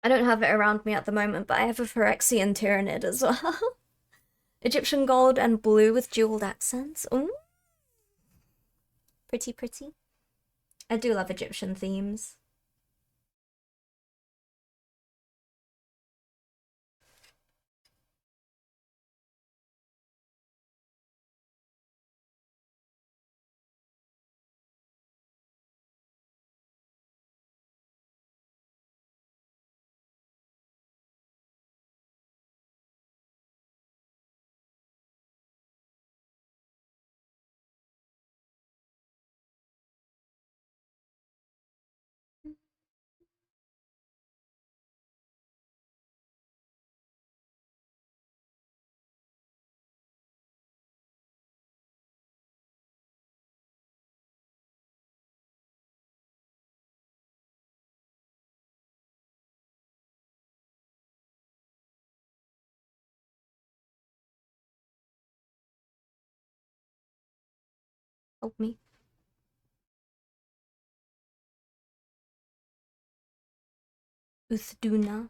I don't have it around me at the moment, but I have a Phyrexian Tyranid as well. Egyptian gold and blue with jeweled accents. Ooh. Pretty, pretty. I do love Egyptian themes. Help me. Uthduna.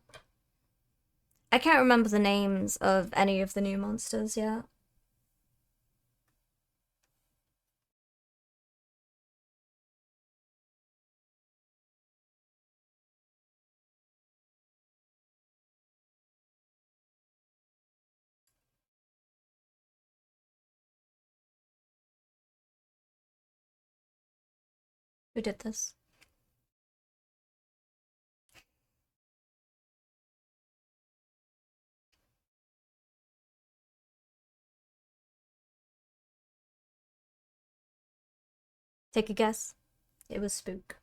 I can't remember the names of any of the new monsters yet. Who did this? Take a guess. It was Spook.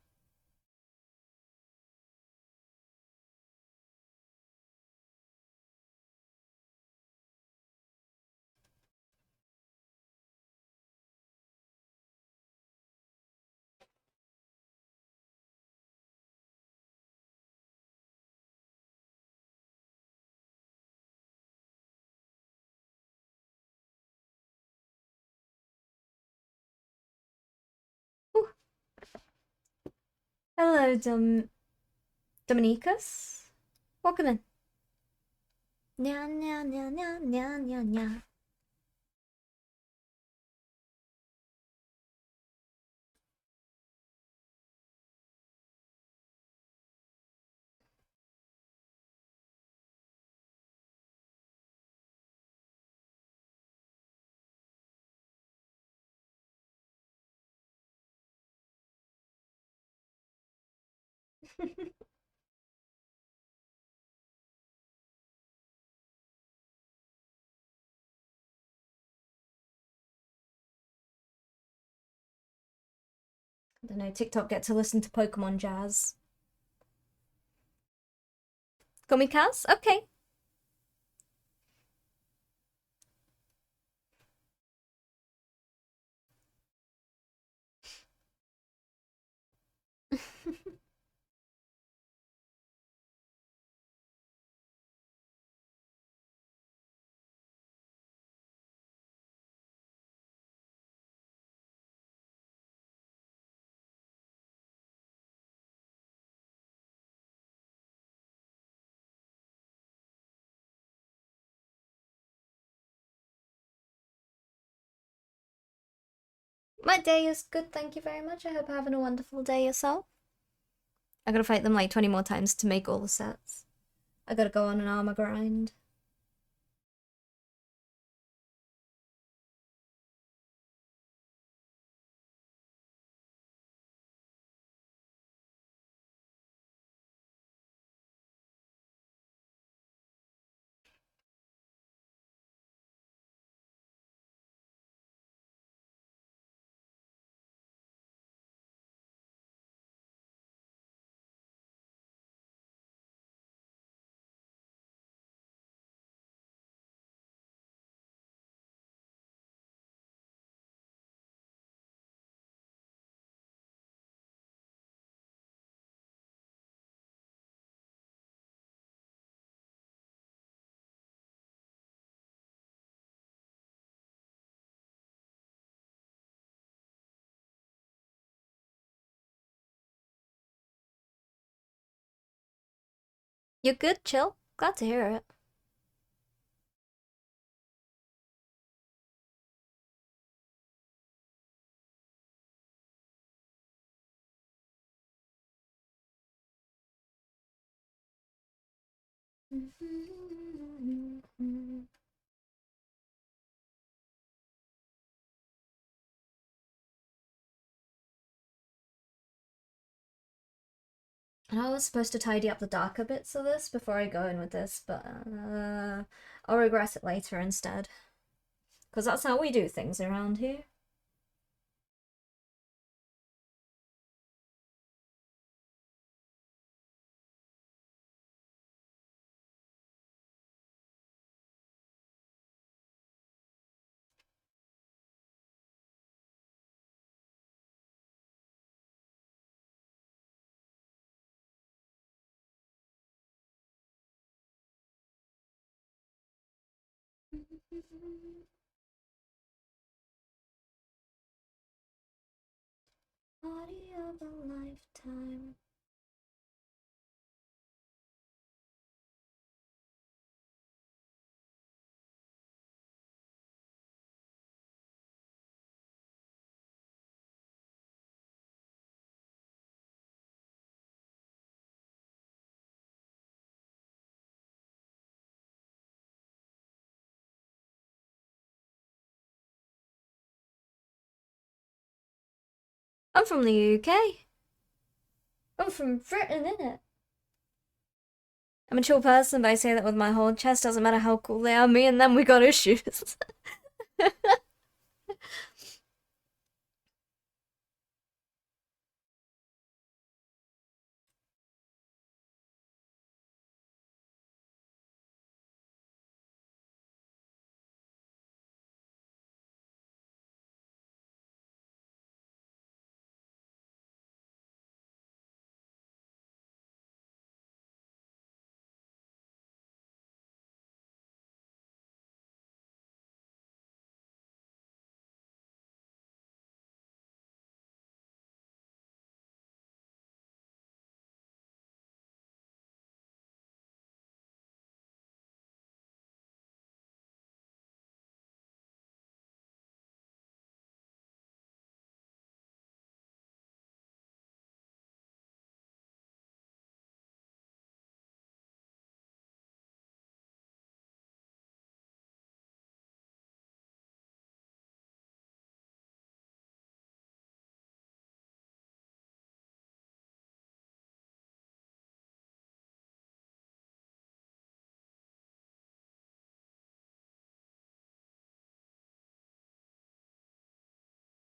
Ooh. Hello, Dominicus. Welcome in. Nya nya nya nya nya nya nya. I don't know, TikTok get to listen to Pokemon jazz. Gomikas? Okay. My day is good, thank you very much. I hope you're having a wonderful day yourself. I gotta fight them like 20 more times to make all the sets. I gotta go on an armor grind. You're good, chill. Glad to hear it. And I was supposed to tidy up the darker bits of this before I go in with this, but I'll regret it later instead. Because that's how we do things around here. Party of a lifetime. I'm from the UK. I'm from Britain, innit? I'm a chill person, but I say that with my whole chest. Doesn't matter how cool they are, me and them, we got issues.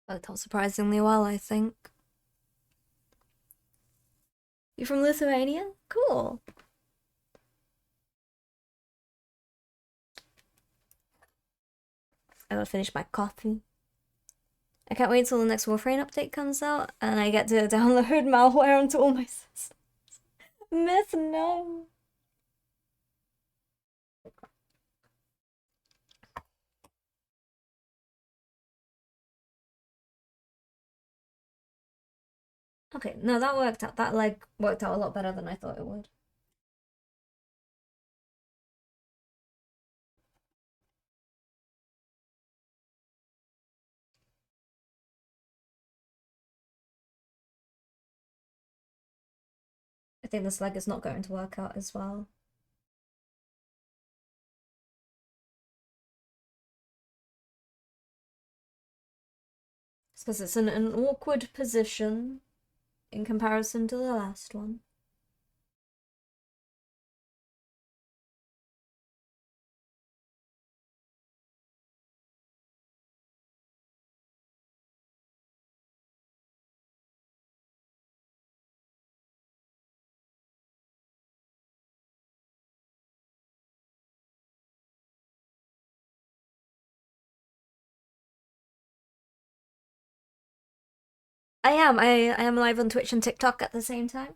Worked out surprisingly well, I think. You from Lithuania? Cool. I gotta finish my coffee. I can't wait till the next Warframe update comes out and I get to download malware onto all my systems. Myth, no. Okay, no, that worked out. That leg worked out a lot better than I thought it would. I think this leg is not going to work out as well. It's because it's in an awkward position in comparison to the last one. I am live on Twitch and TikTok at the same time.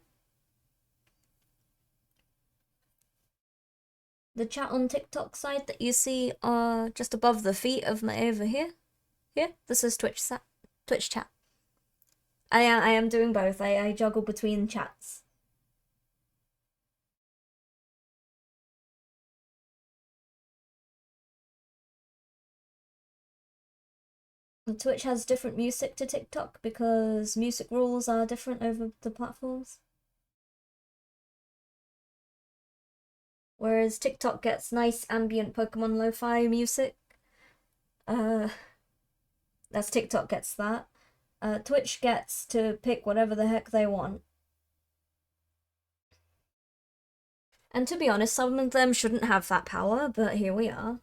The chat on TikTok side that you see just above the feet of my over here. Here, this is Twitch chat. I am doing both. I juggle between chats. Twitch has different music to TikTok because music rules are different over the platforms. Whereas TikTok gets nice ambient Pokemon lo-fi music. That's TikTok gets that. Twitch gets to pick whatever the heck they want. And to be honest, some of them shouldn't have that power, but here we are.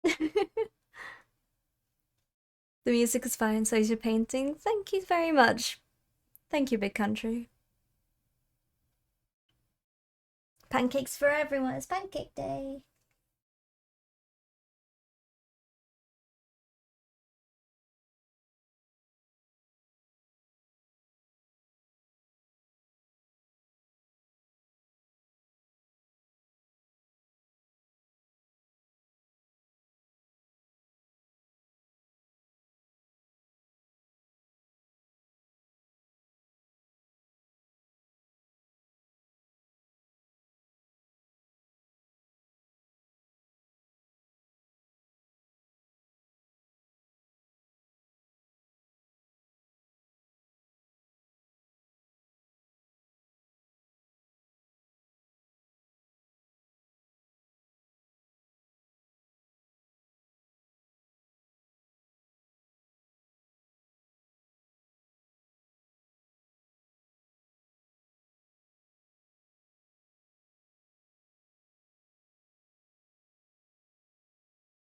The music is fine, so is your painting. Thank you very much. Thank you, Big Country. Pancakes for everyone. It's pancake day.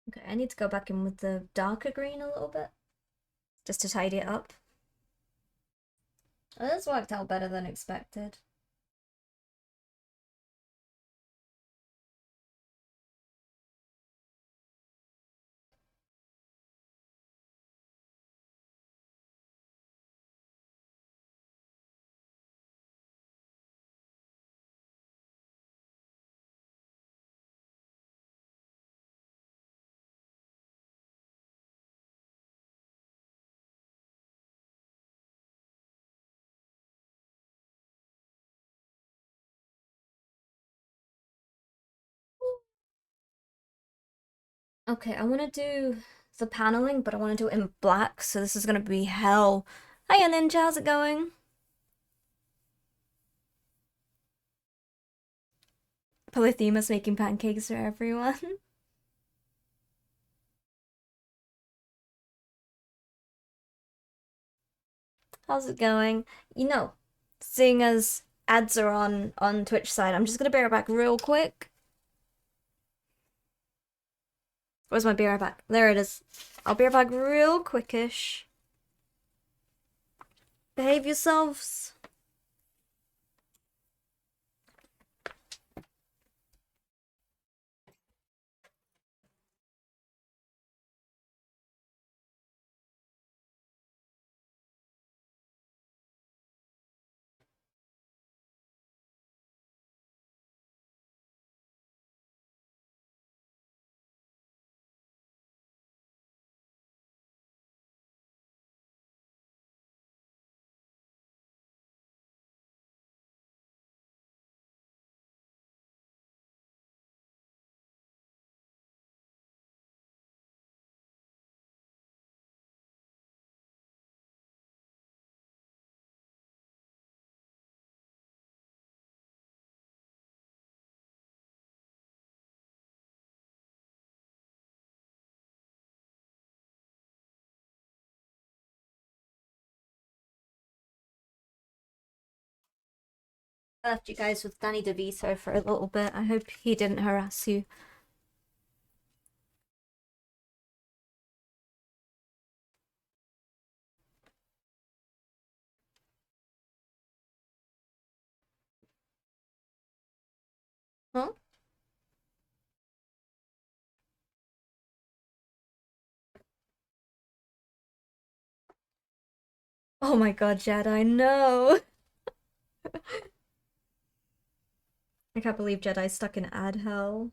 Okay, I need to go back in with the darker green a little bit, just to tidy it up. Oh, this worked out better than expected. Okay, I want to do the paneling, but I want to do it in black, so this is going to be hell. Hiya, Ninja, how's it going? Polyphemus making pancakes for everyone. How's it going? You know, seeing as ads are on Twitch side, I'm just gonna bear it back real quick. Where's my beer back? There it is. I'll bear back real quickish. Behave yourselves. I left you guys with Danny DeVito for a little bit. I hope he didn't harass you. Huh? Oh my god, Jedi, no! I can't believe Jedi's stuck in ad hell.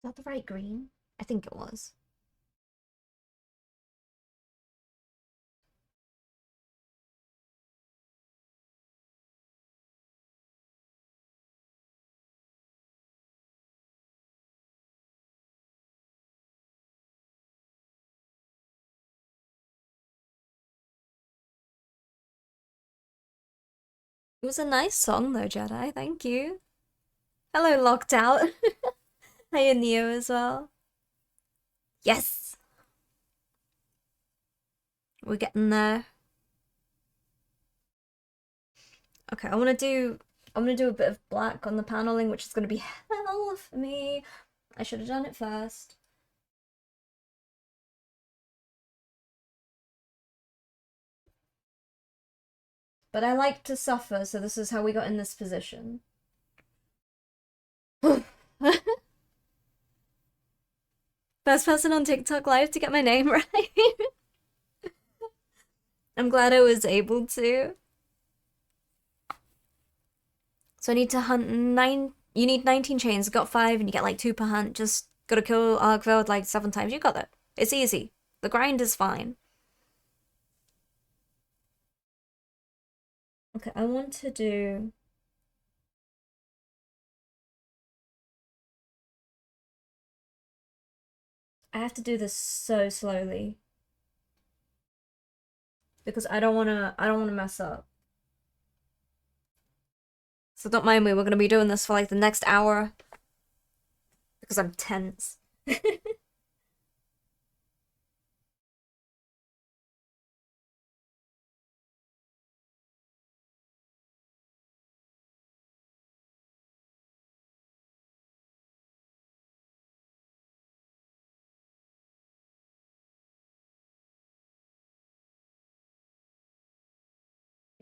that the right green? I think it was. It was a nice song though, Jedi. Thank you. Hello, Locked Out. Hey, Neo as well. Yes! We're getting there. Okay, I'm gonna do a bit of black on the paneling, which is gonna be hell for me. I should have done it first. But I like to suffer, so this is how we got in this position. First person on TikTok live to get my name right. I'm glad I was able to. So I need to hunt 9. You need 19 chains. Got 5, and you get like 2 per hunt. Just gotta kill Argveld like 7 times. You got it. It's easy. The grind is fine. Okay, I want to do. I have to do this so slowly because I don't wanna mess up. So don't mind me, we're gonna be doing this for like the next hour because I'm tense.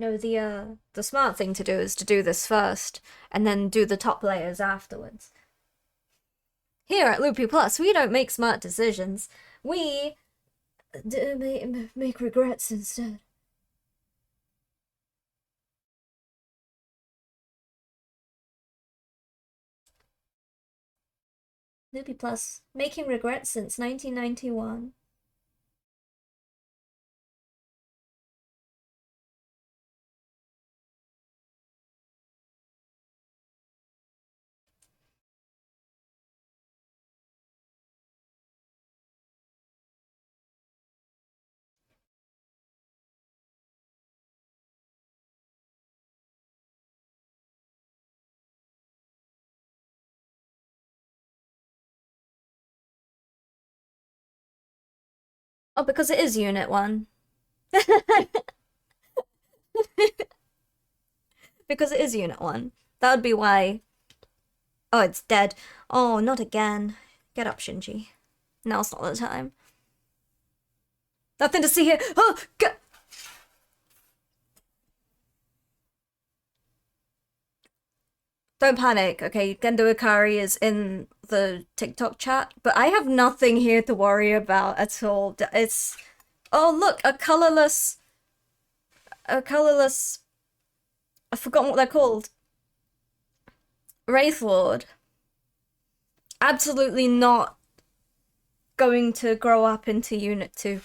No, the smart thing to do is to do this first and then do the top layers afterwards. Here at Loopy Plus, we don't make smart decisions. We make regrets instead. Loopy Plus, making regrets since 1991. Oh, because it is Unit 1. Because it is Unit 1. That would be why. Oh, it's dead. Oh, not again. Get up, Shinji. Now's not the time. Nothing to see here. Oh, don't panic, okay? Gendo Ikari is in the TikTok chat, but I have nothing here to worry about at all. It's... Oh, look, a colorless... I've forgotten what they're called. Wraithlord. Absolutely not going to grow up into Unit 2.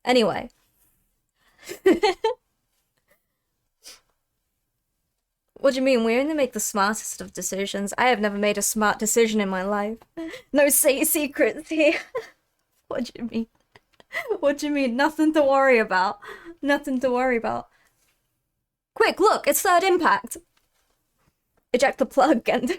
Anyway. What do you mean? We only make the smartest of decisions. I have never made a smart decision in my life. No secrets here. What do you mean? What do you mean? Nothing to worry about. Nothing to worry about. Quick, look! It's third impact! Eject the plug and...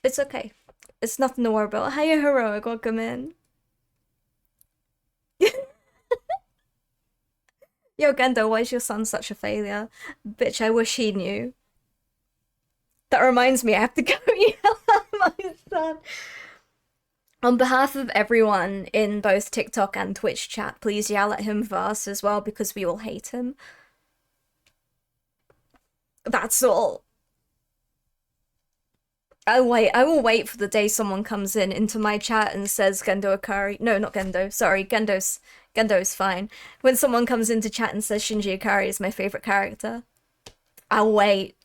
It's okay. It's nothing to worry about. Hiya, Heroic, welcome in. Yo, Gendo, why is your son such a failure? Bitch, I wish he knew. That reminds me, I have to go yell at my son. On behalf of everyone in both TikTok and Twitch chat, please yell at him first as well, because we all hate him. That's all. I will wait for the day someone comes into my chat and says Gendo Ikari. No, not Gendo. Sorry, Gendo's fine. When someone comes into chat and says Shinji Ikari is my favorite character, I'll wait.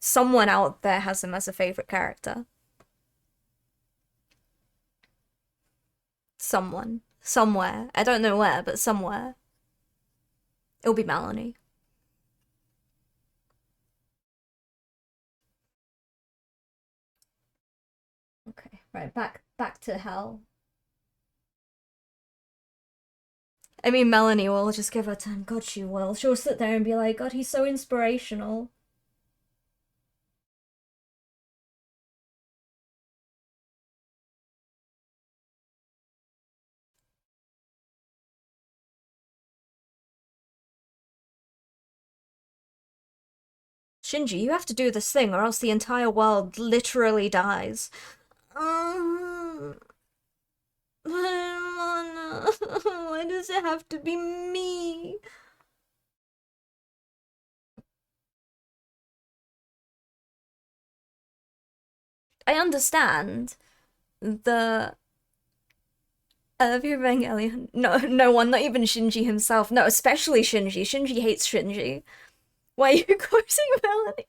Someone out there has him as a favorite character. Someone. Somewhere. I don't know where, but somewhere. It'll be Melanie. Okay, right, back to hell. I mean, Melanie will just give her time. God, she will. She'll sit there and be like, God, he's so inspirational. Shinji, you have to do this thing or else the entire world literally dies. I don't wanna. Why does it have to be me? I understand the Evangelion. No one, not even Shinji himself. No, especially Shinji. Shinji hates Shinji. Why are you quoting Melanie?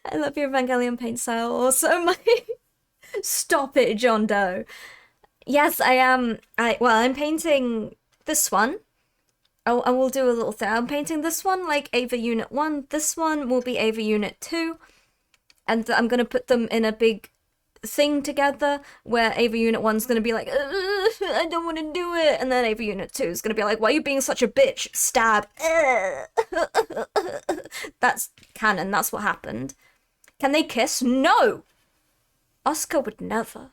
I love your Evangelion paint style. Also, my stop it, John Doe. Yes, I am. I'm painting this one. I will do a little thing. I'm painting this one like EVA Unit 1. This one will be EVA Unit 2. And I'm gonna put them in a big thing together where EVA Unit 1's gonna be like, I don't want to do it. And then EVA Unit 2 is gonna be like, why are you being such a bitch? Stab. That's canon. That's what happened. Can they kiss? No! Oscar would never.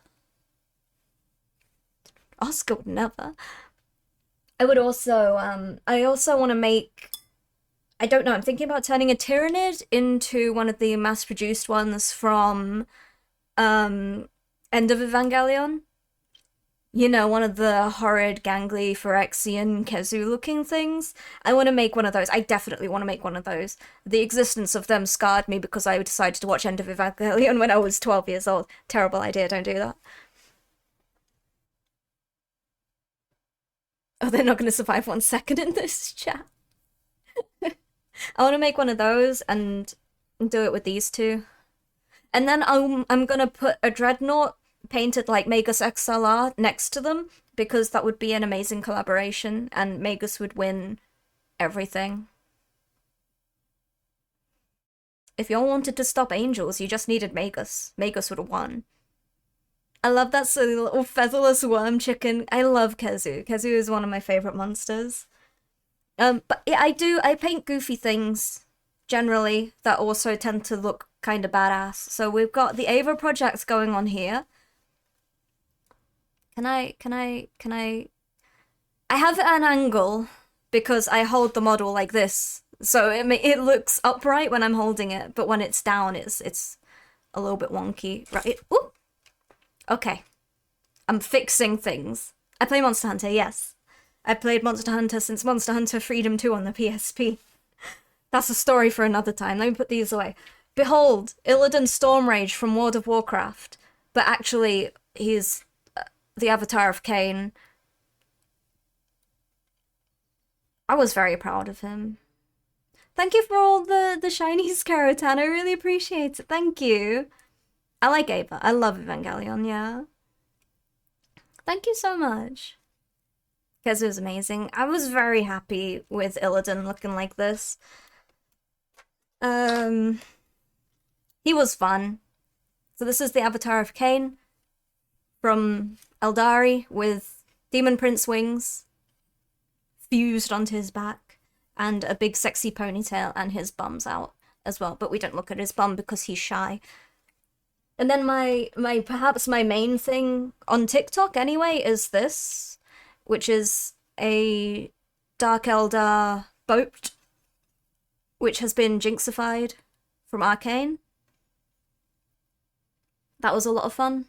Oscar would never. I also want to make, I don't know, I'm thinking about turning a Tyrannid into one of the mass-produced ones from, End of Evangelion. You know, one of the horrid, gangly, Phyrexian, Kezu-looking things. I want to make one of those. I definitely want to make one of those. The existence of them scarred me because I decided to watch End of Evangelion when I was 12 years old. Terrible idea, don't do that. Oh, they're not going to survive 1 second in this chat. I want to make one of those and do it with these two. And then I'm going to put a Dreadnought painted like Magus XLR next to them because that would be an amazing collaboration and Magus would win everything. If y'all wanted to stop angels, you just needed Magus. Magus would have won. I love that silly little featherless worm chicken. I love Kezu. Kezu is one of my favorite monsters. But yeah, I paint goofy things generally that also tend to look kind of badass. So we've got the Ava projects going on here. I have an angle because I hold the model like this. So it looks upright when I'm holding it, but when it's down, it's a little bit wonky. Right. Ooh. Okay. I'm fixing things. I play Monster Hunter, yes. I played Monster Hunter since Monster Hunter Freedom 2 on the PSP. That's a story for another time. Let me put these away. Behold, Illidan Stormrage from World of Warcraft. But actually, he's the avatar of Cain. I was very proud of him. Thank you for all the shinies, Karotan. I really appreciate it. Thank you. I like Ava. I love Evangelion, yeah. Thank you so much. Kezu is amazing. I was very happy with Illidan looking like this. He was fun. So this is the avatar of Cain from Eldari with Demon Prince wings fused onto his back and a big sexy ponytail and his bum's out as well. But we don't look at his bum because he's shy. And then perhaps my main thing on TikTok anyway is this, which is a Dark Eldar boat, which has been jinxified from Arcane. That was a lot of fun.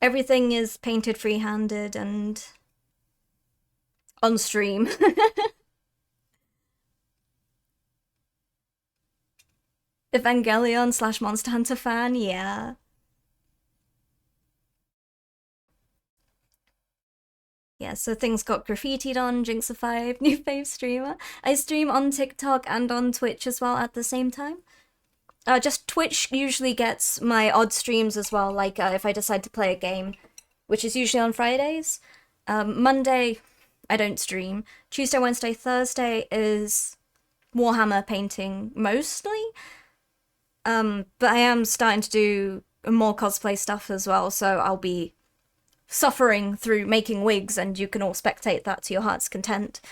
Everything is painted free-handed and on stream. Evangelion / Monster Hunter fan, yeah. Yeah, so things got graffitied on, Jinxified, new fave streamer. I stream on TikTok and on Twitch as well at the same time. Just Twitch usually gets my odd streams as well, like if I decide to play a game, which is usually on Fridays. Monday, I don't stream. Tuesday, Wednesday, Thursday is Warhammer painting mostly. But I am starting to do more cosplay stuff as well, so I'll be suffering through making wigs, and you can all spectate that to your heart's content.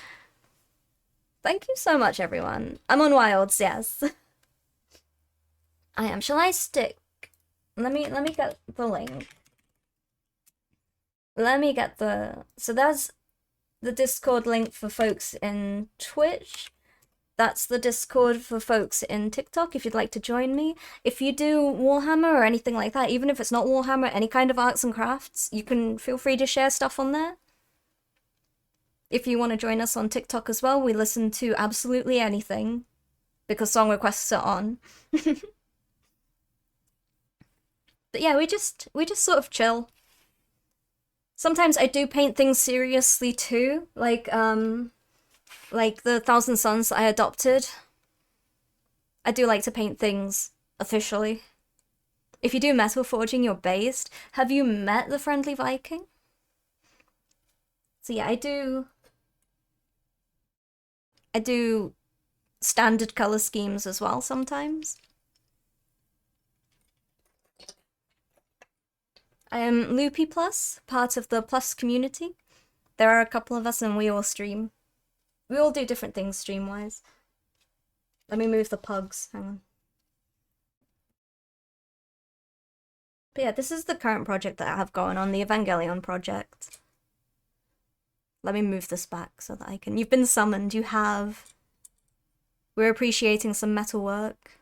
Thank you so much, everyone. I'm on Wilds, yes. I am. Shall I stick? Let me get the link. Let me get the... So there's the Discord link for folks in Twitch. That's the Discord for folks in TikTok if you'd like to join me. If you do Warhammer or anything like that, even if it's not Warhammer, any kind of arts and crafts, you can feel free to share stuff on there. If you want to join us on TikTok as well, we listen to absolutely anything because song requests are on. But yeah, we just sort of chill. Sometimes I do paint things seriously too, like the Thousand Sons that I adopted. I do like to paint things officially. If you do metal forging, you're based. Have you met the Friendly Viking? So yeah, I do standard color schemes as well sometimes. I am Loopy Plus, part of the Plus community. There are a couple of us and we all stream. We all do different things stream-wise. Let me move the pugs, hang on. But yeah, this is the current project that I have going on, the Evangelion project. Let me move this back so that I can... You've been summoned, you have. We're appreciating some metal work.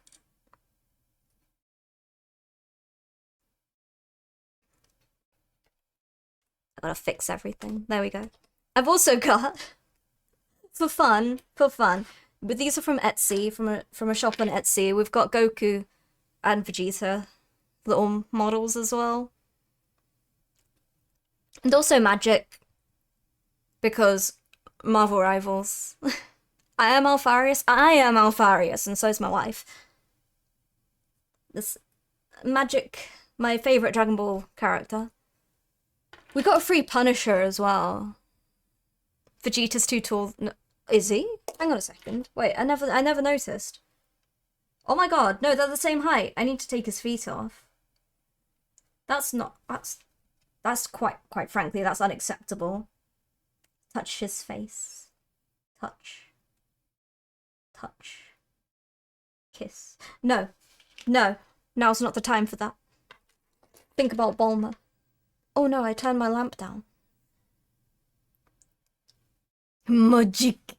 I gotta fix everything. There we go. I've also got, for fun, but these are from Etsy, from a shop on Etsy. We've got Goku and Vegeta little models as well. And also Magic, because Marvel Rivals. I am Alfarius, and so is my wife. This Magic, my favorite Dragon Ball character. We got a free Punisher as well. Vegeta's too tall. No, is he? Hang on a second. Wait, I never noticed. Oh my god, no, they're the same height. I need to take his feet off. That's quite frankly, that's unacceptable. Touch his face. Touch. Kiss. No. Now's not the time for that. Think about Bulma. Oh no, I turned my lamp down. Magic.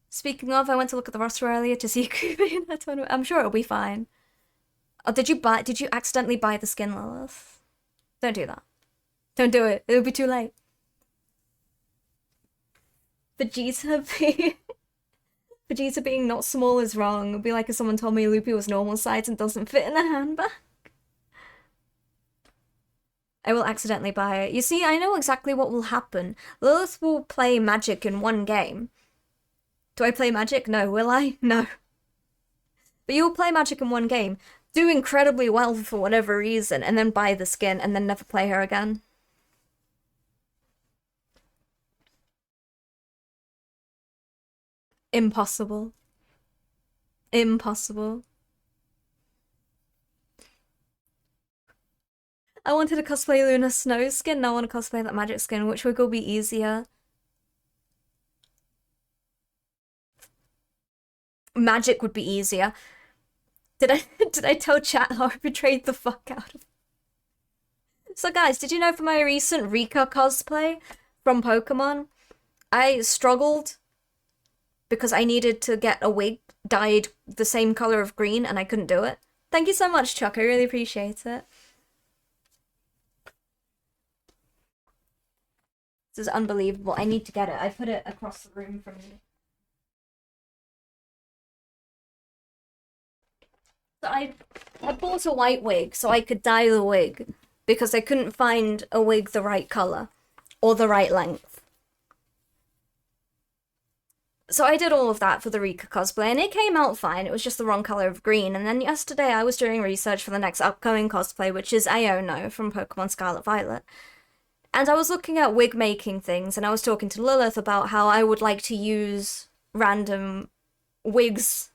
Speaking of, I went to look at the roster earlier to see Kubi in that tournament. I'm sure it'll be fine. Oh, did you accidentally buy the skin, Lilith? Don't do that. Don't do it. It'll be too late. Vegeta being not small is wrong. It'd be like if someone told me Loopy was normal size and doesn't fit in a handbag. I will accidentally buy it. You see, I know exactly what will happen. Lilith will play Magic in one game. Do I play Magic? No. Will I? No. But you'll play Magic in one game, do incredibly well for whatever reason, and then buy the skin, and then never play her again. Impossible. Impossible. I wanted to cosplay Luna Snow skin, and I want to cosplay that Magic skin, which will be easier. Magic would be easier. Did I tell chat how I betrayed the fuck out of... So guys, did you know for my recent Rika cosplay from Pokemon, I struggled because I needed to get a wig dyed the same color of green and I couldn't do it? Thank you so much, Chuck. I really appreciate it. This is unbelievable. I need to get it. I put it across the room from me. So I bought a white wig so I could dye the wig because I couldn't find a wig the right color or the right length. So I did all of that for the Rika cosplay, and it came out fine. It was just the wrong color of green. And then yesterday I was doing research for the next upcoming cosplay, which is Iono from Pokemon Scarlet Violet. And I was looking at wig making things, and I was talking to Lilith about how I would like to use random wigs.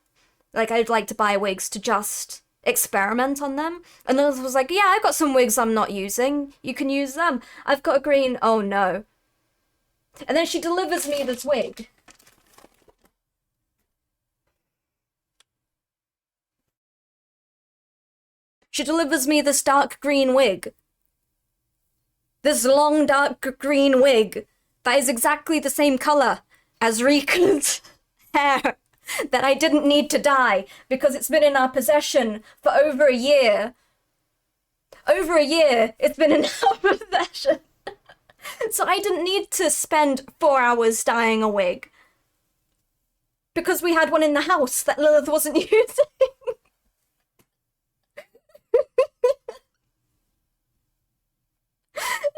Like, I'd like to buy wigs to just experiment on them. And Lilith was like, yeah, I've got some wigs I'm not using. You can use them. I've got a green... Oh, no. And then she delivers me this wig. She delivers me this dark green wig. This long dark green wig that is exactly the same color as Rika's hair that I didn't need to dye because it's been in our possession for over a year. Over a year it's been in our possession. So I didn't need to spend 4 hours dyeing a wig because we had one in the house that Lilith wasn't using.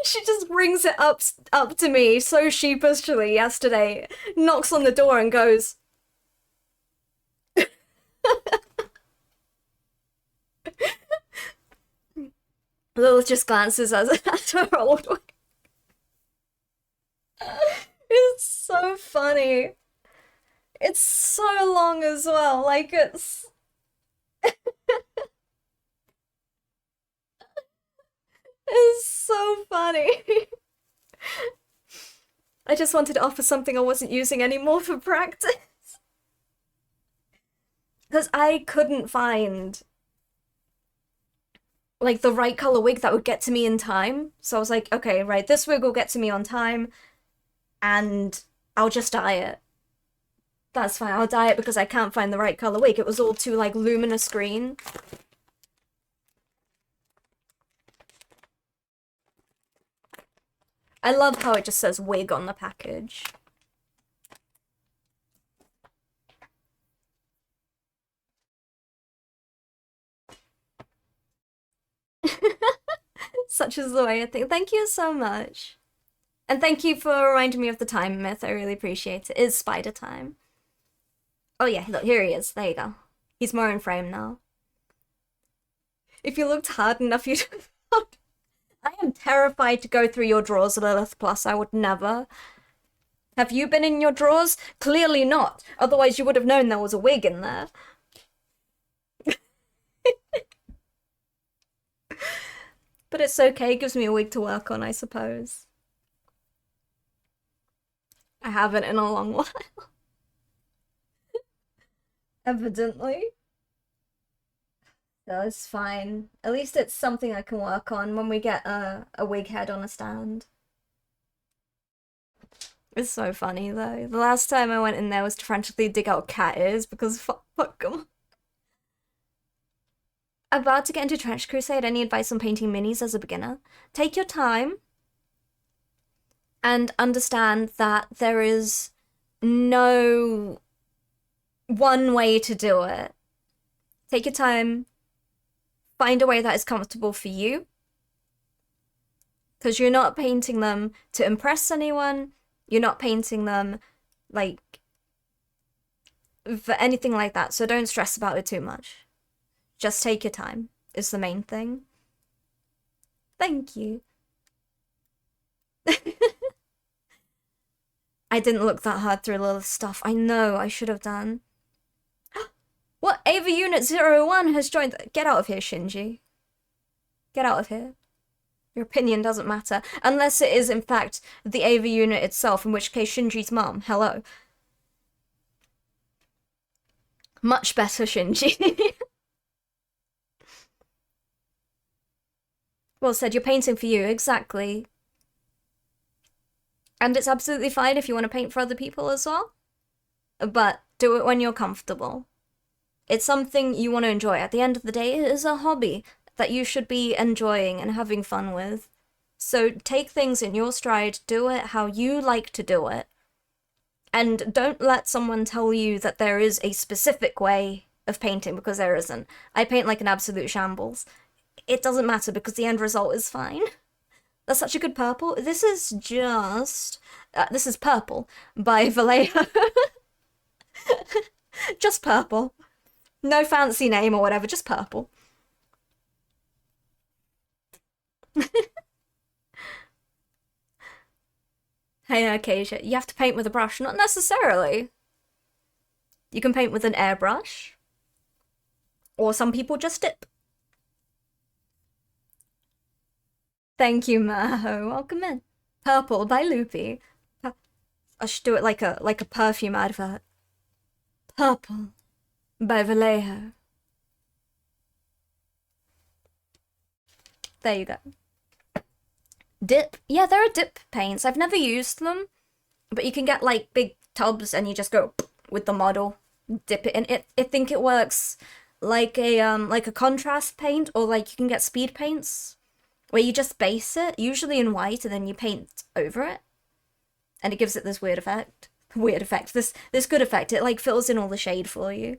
She just brings it up to me so sheepishly yesterday, knocks on the door and goes, Lilith just glances at her old one. It's so funny. It's so long as well, like it's... It's so funny. I just wanted to offer something I wasn't using anymore for practice. Because I couldn't find like the right color wig that would get to me in time. So I was like, okay, right, this wig will get to me on time and I'll just dye it. That's fine, I'll dye it because I can't find the right color wig. It was all too like luminous green. I love how it just says wig on the package. Such is the way I think. Thank you so much. And thank you for reminding me of the time myth. I really appreciate it. It is spider time. Oh yeah, look, here he is. There you go. He's more in frame now. If you looked hard enough, you'd... I am terrified to go through your drawers, Lilith Plus. I would never. Have you been in your drawers? Clearly not. Otherwise you would have known there was a wig in there. But it's okay. It gives me a wig to work on, I suppose. I haven't in a long while. Evidently. No, it's fine. At least it's something I can work on when we get a wig head on a stand. It's so funny though. The last time I went in there was to frantically dig out cat ears because fuck them. About to get into Trench Crusade, any advice on painting minis as a beginner? Take your time and understand that there is no one way to do it. Take your time, find a way that is comfortable for you, because you're not painting them to impress anyone, you're not painting them like for anything like that, so don't stress about it too much. Just take your time is the main thing. Thank you. I didn't look that hard through a lot of stuff. I know, I should have done. What? EVA Unit 01 has joined. Get out of here, Shinji. Get out of here. Your opinion doesn't matter. Unless it is, in fact, the EVA Unit itself, in which case Shinji's mum. Hello. Much better, Shinji. Well said, you're painting for you, exactly. And it's absolutely fine if you want to paint for other people as well. But do it when you're comfortable. It's something you want to enjoy. At the end of the day, it is a hobby that you should be enjoying and having fun with. So take things in your stride, do it how you like to do it. And don't let someone tell you that there is a specific way of painting, because there isn't. I paint like an absolute shambles. It doesn't matter because the end result is fine. That's such a good purple. This is just... this is Purple by Vallejo. Just purple. No fancy name or whatever, just purple. Hey, Acacia, you have to paint with a brush. Not necessarily. You can paint with an airbrush. Or some people just dip. Thank you, Maho. Welcome in. Purple by Loopy. I should do it like a perfume advert. Purple by Vallejo. There you go. Dip. Yeah, there are dip paints. I've never used them, but you can get like big tubs and you just go with the model, dip it in. I think it works like a contrast paint, or like you can get speed paints where you just base it, usually in white, and then you paint over it, and it gives it this weird effect. Weird effect. This good effect. It like fills in all the shade for you.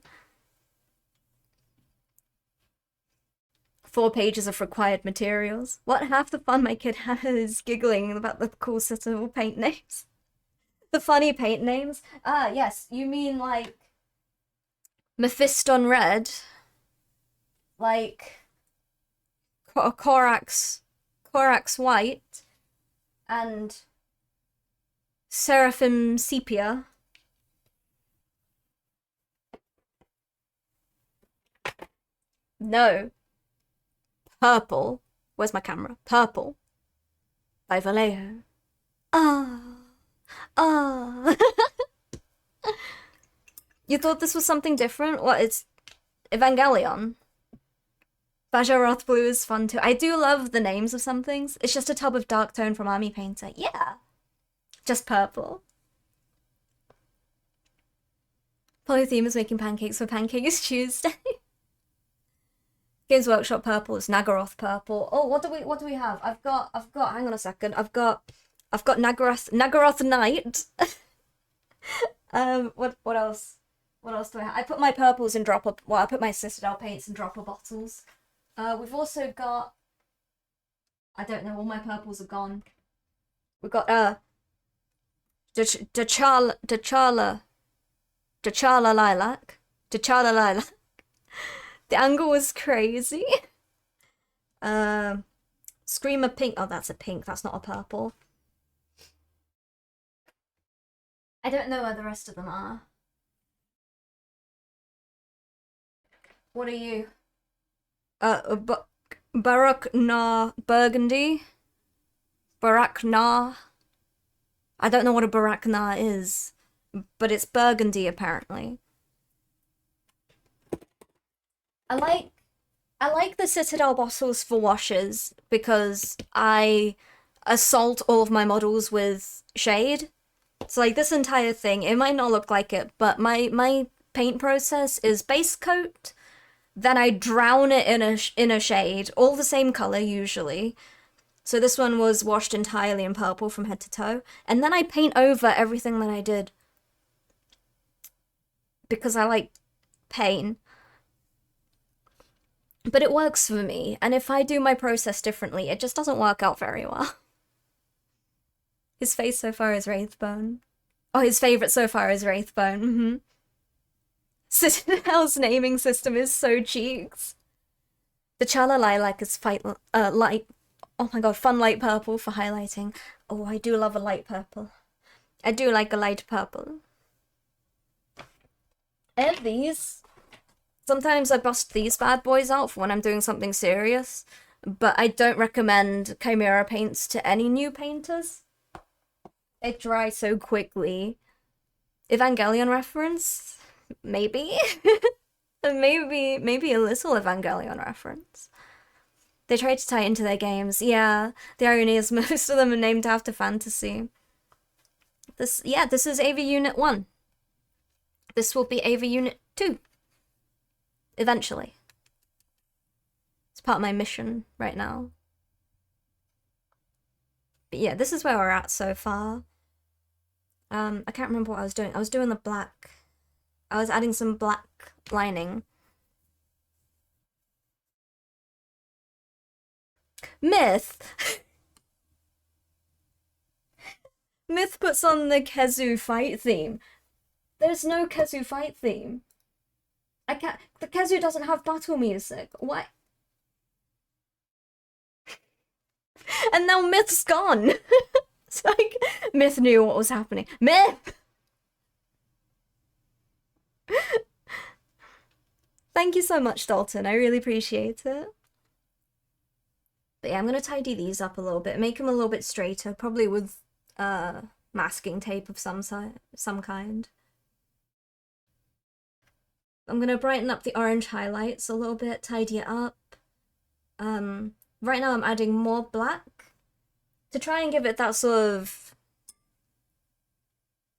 4 pages of required materials. What half the fun my kid has is giggling about the cool suitable paint names. The funny paint names? Ah, yes, you mean like Mephiston Red, like Corax White, and Seraphim Sepia. No. Purple. Where's my camera? Purple. By Vallejo. Ah. Ah. You thought this was something different? What, it's Evangelion. Bajaroth Blue is fun too. I do love the names of some things. It's just a tub of dark tone from Army Painter. Yeah. Just purple. Polytheme is making pancakes for Pancakes Tuesday. Games Workshop purple is Nagaroth purple. Oh, what do we have? I've got hang on a second. I've got Nagaroth Knight. What else? What else do I have? I put my purples in dropper. Well, I put my Citadel paints in dropper bottles. We've also got, I don't know, all my purples are gone. We've got T'Challa Lilac. T'Challa Lilac. The angle was crazy. Screamer Pink. Oh, that's a pink. That's not a purple. I don't know where the rest of them are. What are you? Barak Na Burgundy. Barak Na. I don't know what a Barak Na is, but it's burgundy apparently. I like the Citadel bottles for washes because I assault all of my models with shade. So like this entire thing, it might not look like it, but my paint process is base coat, then I drown it in a shade, all the same color usually. So this one was washed entirely in purple from head to toe, and then I paint over everything that I did because I like paint. But it works for me, and if I do my process differently, it just doesn't work out very well. His face so far is Wraithbone. Oh, his favorite so far is Wraithbone. Mm-hmm. Citadel's naming system is so cheeks. The Chala Lilac is light. Oh my god, fun light purple for highlighting. Oh, I do love a light purple. I do like a light purple. And these. Sometimes I bust these bad boys out for when I'm doing something serious, but I don't recommend Chimera paints to any new painters. They dry so quickly. Evangelion reference? Maybe? maybe a little Evangelion reference. They try to tie it into their games. Yeah, the irony is most of them are named after fantasy. This is EVA Unit 1. This will be EVA Unit 2. Eventually. It's part of my mission right now. But yeah, this is where we're at so far. I can't remember what I was doing. I was doing the black. I was adding some black lining. Myth! Myth puts on the Kezu fight theme. There's no Kezu fight theme. I can't. The Kezu doesn't have battle music. What? And now Myth's gone. It's like Myth knew what was happening. Myth. Thank you so much, Dalton. I really appreciate it. But yeah, I'm gonna tidy these up a little bit, make them a little bit straighter, probably with masking tape of some kind. I'm gonna brighten up the orange highlights a little bit, tidy it up. Right now I'm adding more black to try and give it that sort of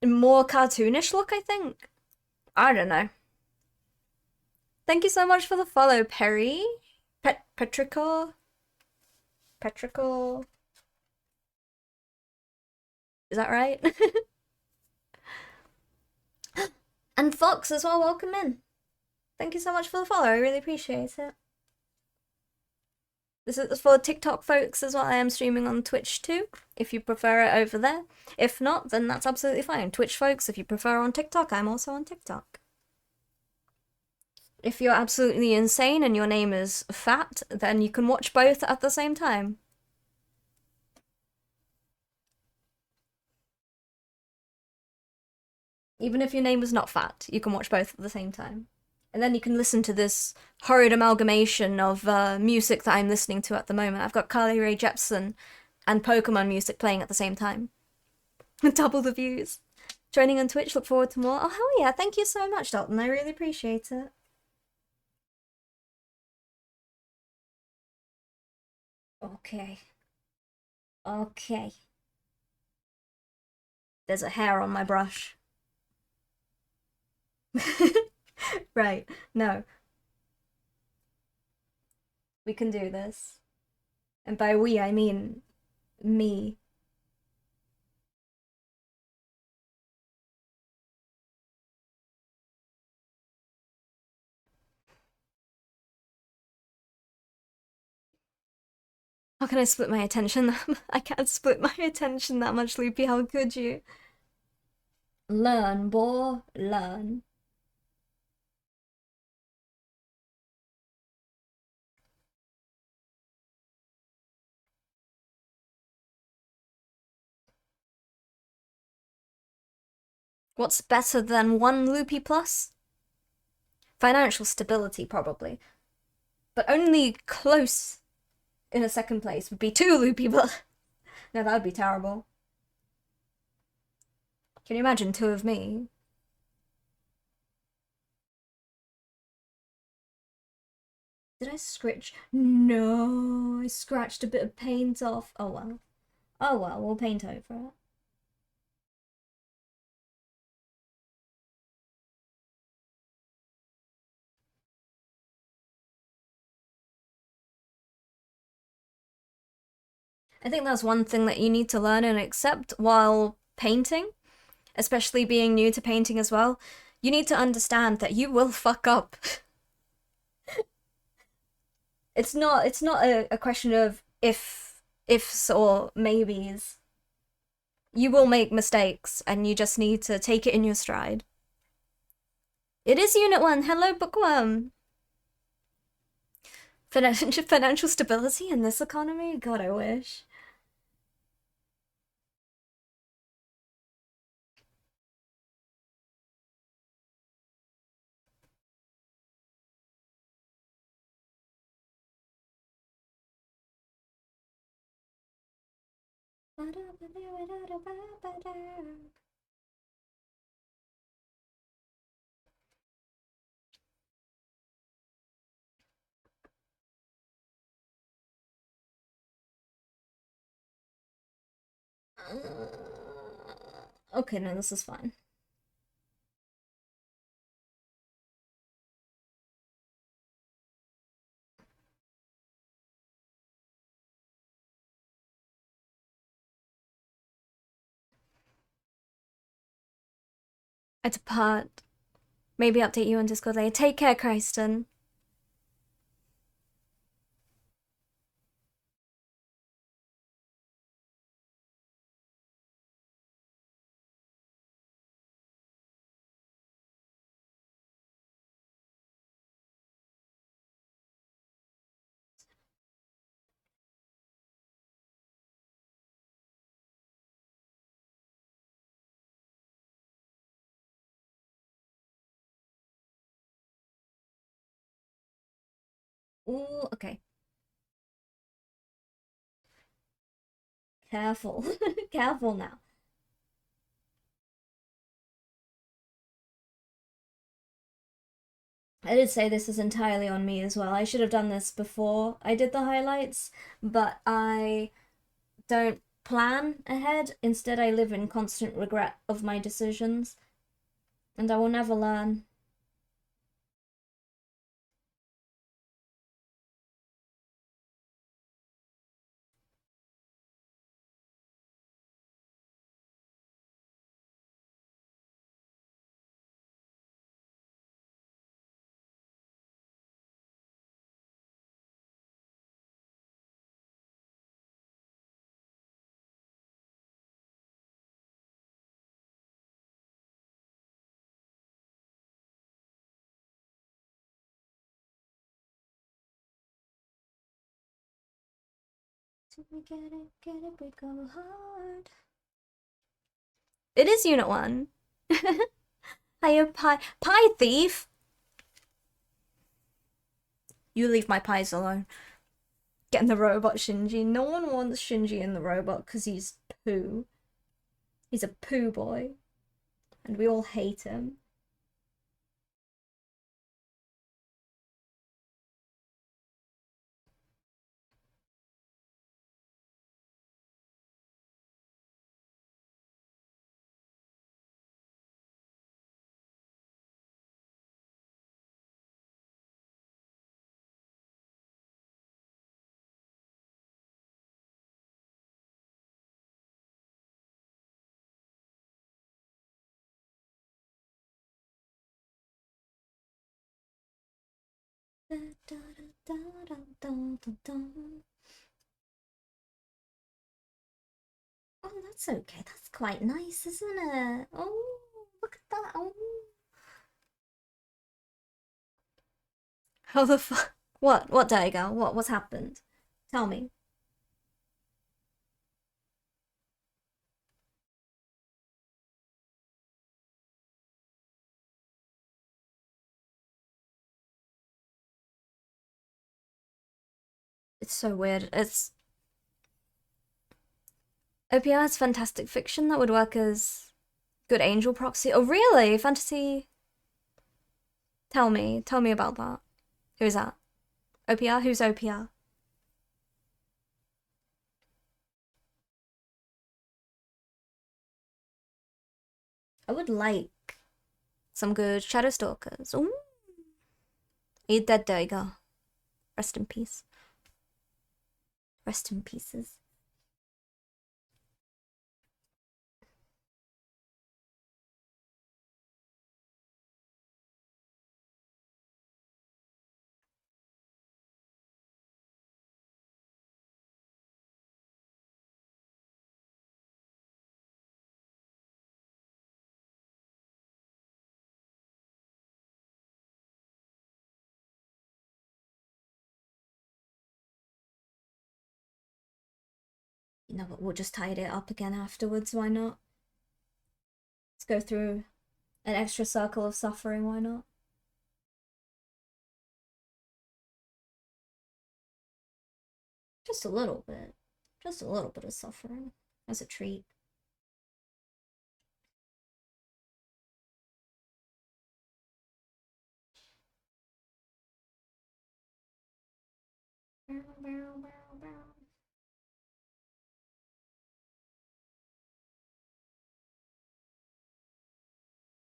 more cartoonish look, I think. I don't know. Thank you so much for the follow, Perry. Petrichor. Is that right? And Fox as well, welcome in. Thank you so much for the follow, I really appreciate it. This is for TikTok folks as well. I am streaming on Twitch too, if you prefer it over there. If not, then that's absolutely fine. Twitch folks, if you prefer on TikTok, I'm also on TikTok. If you're absolutely insane and your name is Fat, then you can watch both at the same time. Even if your name is not Fat, you can watch both at the same time. And then you can listen to this horrid amalgamation of music that I'm listening to at the moment. I've got Carly Rae Jepsen and Pokemon music playing at the same time. Double the views. Joining on Twitch, look forward to more. Oh, hell yeah, thank you so much, Dalton. I really appreciate it. Okay. Okay. There's a hair on my brush. Right, no. We can do this. And by we, I mean me. How can I split my attention? I can't split my attention that much, Loopy. How could you? Learn, boy, learn. What's better than one Loopy plus? Financial stability, probably. But only close in a second place would be two Loopy plus. No, that would be terrible. Can you imagine two of me? Did I scratch? No, I scratched a bit of paint off. Oh well. Oh well, we'll paint over it. I think that's one thing that you need to learn and accept while painting, especially being new to painting as well. You need to understand that you will fuck up. It's not a question of ifs or maybes. You will make mistakes and you just need to take it in your stride. It is Unit 1. Hello, Bookworm. Financial stability in this economy? God, I wish. Okay, no, this is fine. I depart. Maybe update you on Discord later. Take care, Kristen. Ooh, okay. Careful. Careful now. I did say this is entirely on me as well. I should have done this before I did the highlights, but I don't plan ahead. Instead, I live in constant regret of my decisions, and I will never learn. We get it, we go hard. It is Unit 1. Hiya, pie thief! You leave my pies alone. Getting the robot Shinji. No one wants Shinji in the robot because he's poo. He's a poo boy. And we all hate him. Oh, that's okay. That's quite nice, isn't it? Oh, look at that. Oh. How the fuck? What? What, Daigo? What's happened? Tell me. It's so weird. It's OPR has fantastic fiction that would work as good angel proxy. Oh, really? Fantasy. Tell me. Tell me about that. Who's that? OPR? Who's OPR? I would like some good Shadow Stalkers. Ooh. Are you dead, Daigo? Rest in peace. Rest in pieces. You know what? We'll just tidy it up again afterwards. Why not? Let's go through an extra circle of suffering. Why not? Just a little bit. Just a little bit of suffering as a treat.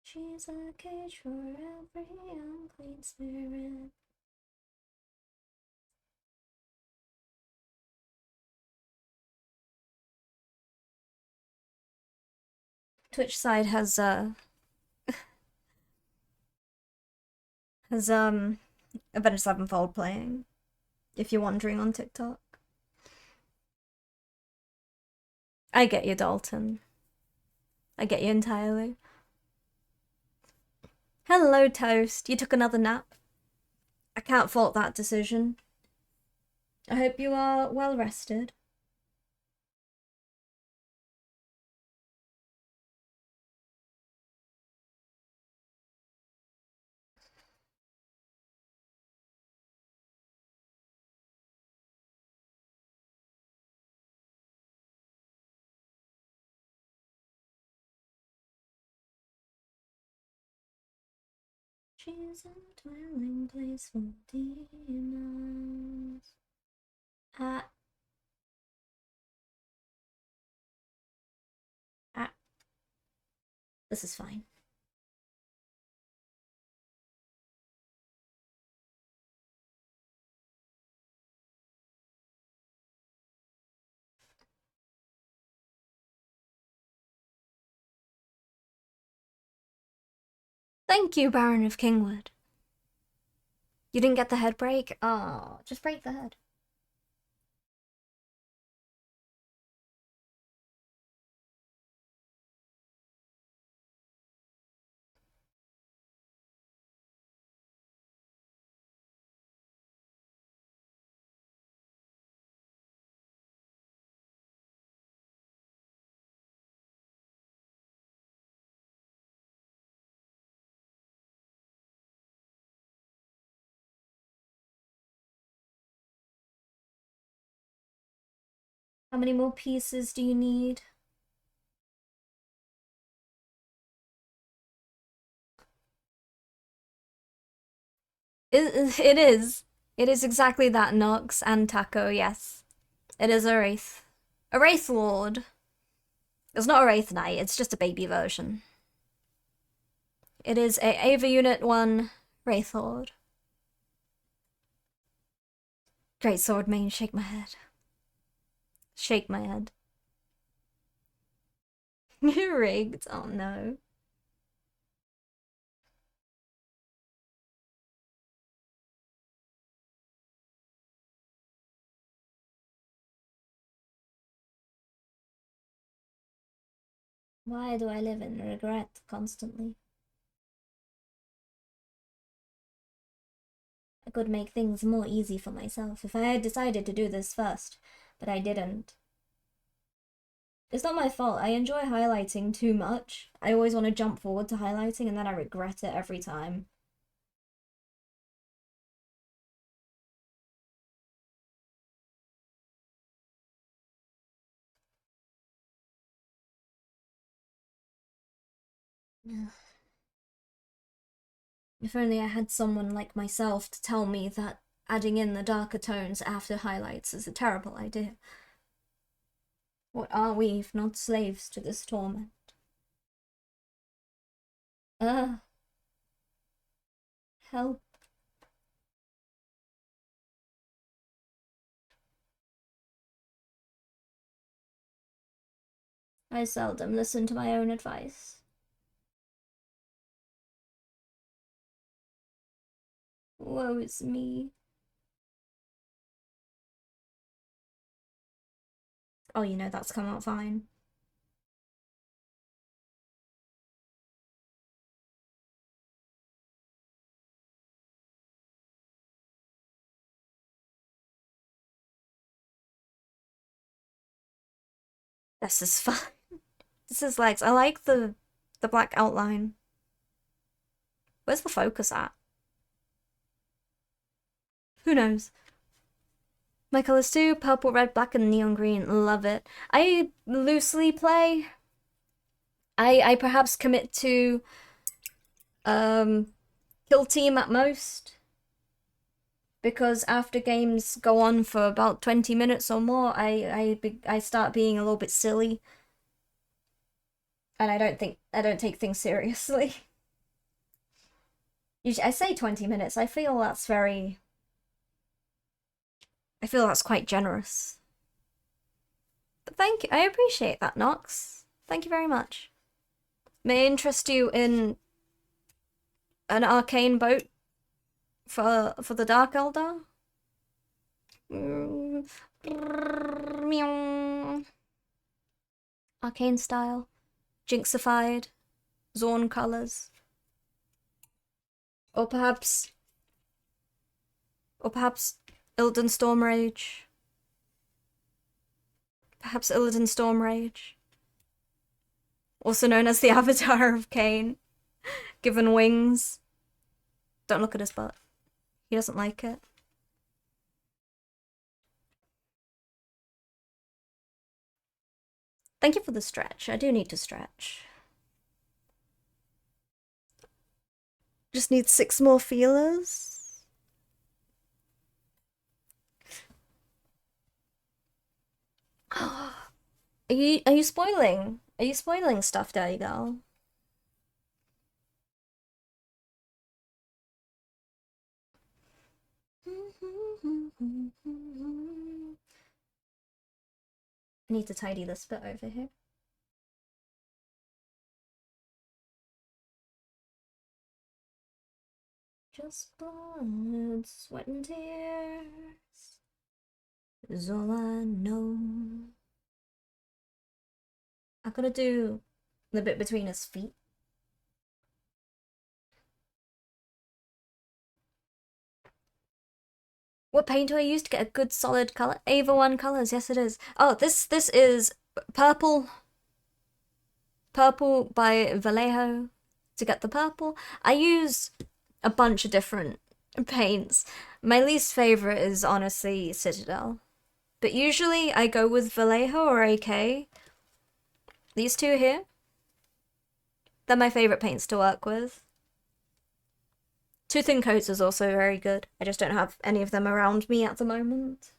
She's a cage for every unclean spirit. Twitch side has Avenged Sevenfold playing. If you're wondering on TikTok. I get you, Dalton. I get you entirely. Hello, Toast. You took another nap. I can't fault that decision. I hope you are well rested. She's a dwelling place for demons. Ah. Ah. This is fine. Thank you, Baron of Kingwood. You didn't get the head break? Oh, just break the head. How many more pieces do you need? It is. It is exactly that, Nox and Taco, yes. It is a Wraith. A Wraithlord. It's not a Wraith Knight, it's just a baby version. It is a EVA Unit 1 Wraithlord. Great sword main, shake my head. Shake my head. You're rigged. Oh no. Why do I live in regret constantly? I could make things more easy for myself if I had decided to do this first, but I didn't. It's not my fault. I enjoy highlighting too much. I always want to jump forward to highlighting and then I regret it every time. If only I had someone like myself to tell me that adding in the darker tones after highlights is a terrible idea. What are we if not slaves to this torment? Help. I seldom listen to my own advice. Woe is me. Oh, you know, that's come out fine. This is fine. This is legs. I like the black outline. Where's the focus at? Who knows? My colors too, purple, red, black, and neon green. Love it. I loosely play. I perhaps commit to kill team at most. Because after games go on for about 20 minutes or more, I start being a little bit silly. And I don't take things seriously. Usually, I say 20 minutes. I feel that's quite generous. But thank you. I appreciate that, Nox. Thank you very much. May I interest you in an arcane boat for the Dark Eldar? Arcane style, Jinxified, Zorn colors, or perhaps Illidan Stormrage. Perhaps Illidan Stormrage, also known as the Avatar of Cain, given wings. Don't look at his butt. He doesn't like it. Thank you for the stretch. I do need to stretch. Just need 6 more feelers. Are you spoiling? Are you spoiling stuff, Daddy Girl? I need to tidy this bit over here. Just blood, sweat, and tears is all I know. I gotta do the bit between his feet. What paint do I use to get a good solid color? EVA 1 colors, yes it is. Oh, this is purple. Purple by Vallejo to get the purple. I use a bunch of different paints. My least favorite is honestly Citadel. But usually I go with Vallejo or AK. These two here. They're my favorite paints to work with. Two Thin Coats is also very good. I just don't have any of them around me at the moment.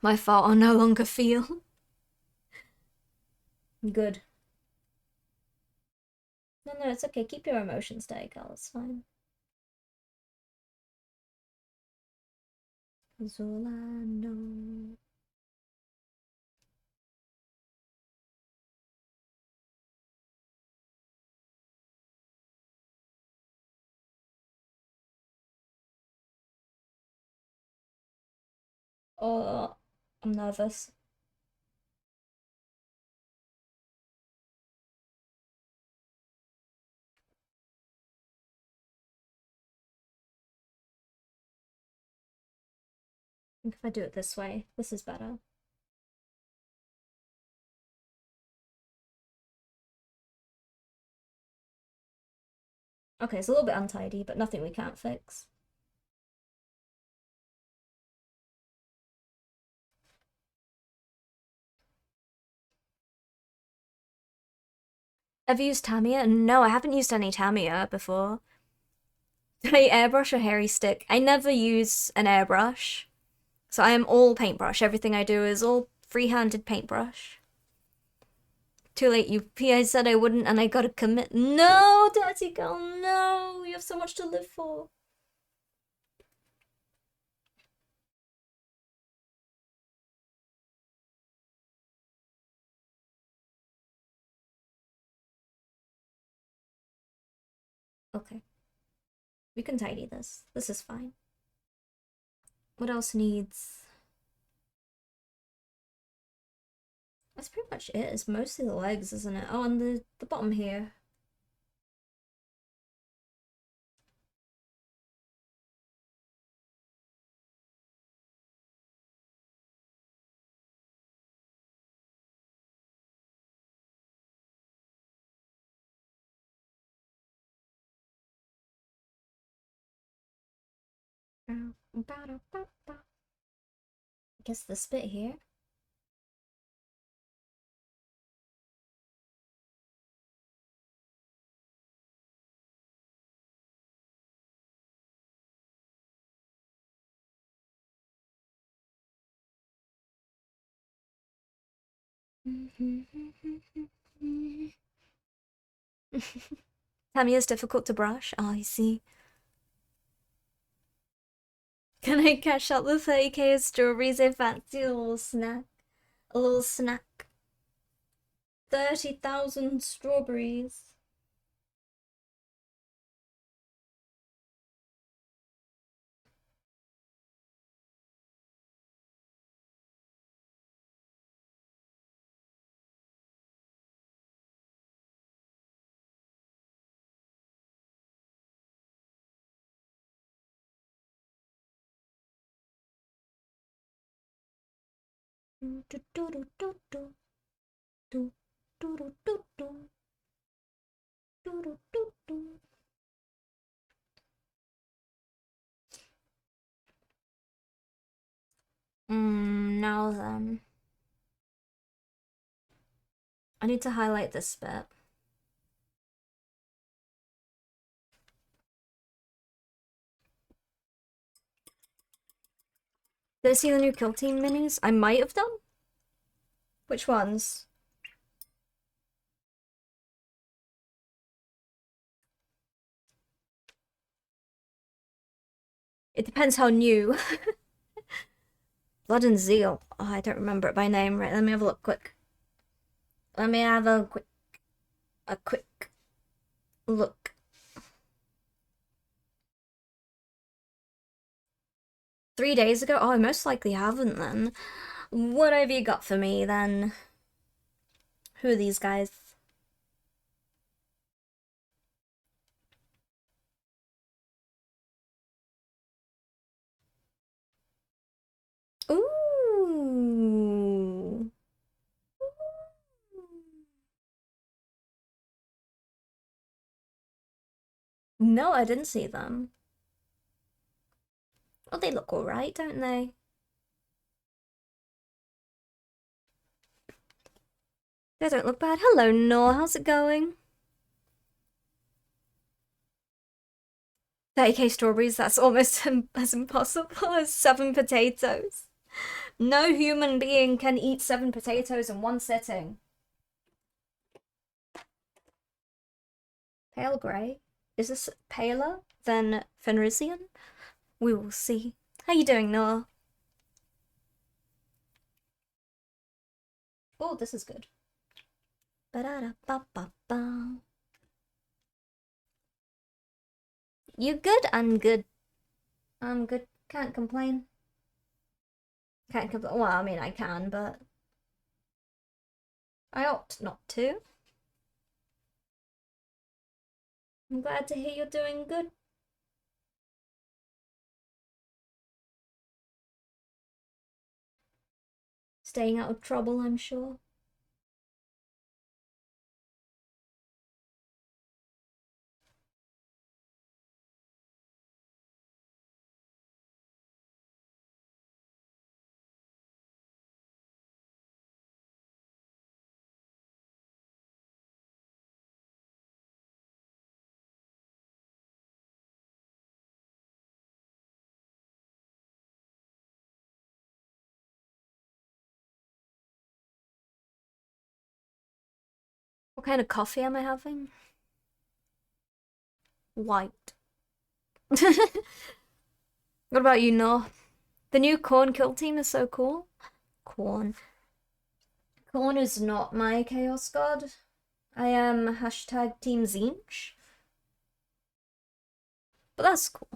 My fault, I no longer feel. Good. No, it's okay. Keep your emotions, Daigal. It's fine. That's all I know. Oh, I'm nervous. I think if I do it this way, this is better. Okay, it's a little bit untidy, but nothing we can't fix. Have you used Tamiya? No, I haven't used any Tamiya before. Do I airbrush or hairy stick? I never use an airbrush. So I am all paintbrush. Everything I do is all free-handed paintbrush. Too late, UP. I said I wouldn't and I gotta commit. No, dirty girl, no! You have so much to live for. Okay. We can tidy this. This is fine. What else needs? That's pretty much it. It's mostly the legs, isn't it? Oh, and the bottom here. I guess this bit here. Tamiya's difficult to brush. Oh, I see. Can I cash out the 30k of strawberries? I fancy a little snack. A little snack. 30,000 strawberries. Now then. I need to highlight this bit. Did I see the new Kill Team minis? I might have done. Which ones? It depends how new. Blood and Zeal. Oh, I don't remember it by name. Right, let me have a look quick. Let me have a quick look. 3 days ago? Oh, I most likely haven't then. What have you got for me then? Who are these guys? Ooh. No, I didn't see them. Oh, they look alright, don't they? They don't look bad. Hello, Noor. How's it going? 30k strawberries, that's almost as impossible as 7 potatoes. No human being can eat 7 potatoes in one sitting. Pale grey? Is this paler than Fenrisian? We will see. How you doing, Noah? Oh, this is good. Ba-da-da-ba-ba-ba. You good? I'm good. I'm good. Can't complain. Can't complain. Well, I mean, I can, but I opt not to. I'm glad to hear you're doing good. Staying out of trouble, I'm sure. What kind of coffee am I having? White. What about you, Noah? The new Corn kill team is so cool. Corn. Corn is not my Chaos God. I am hashtag Team Zinch. But that's cool.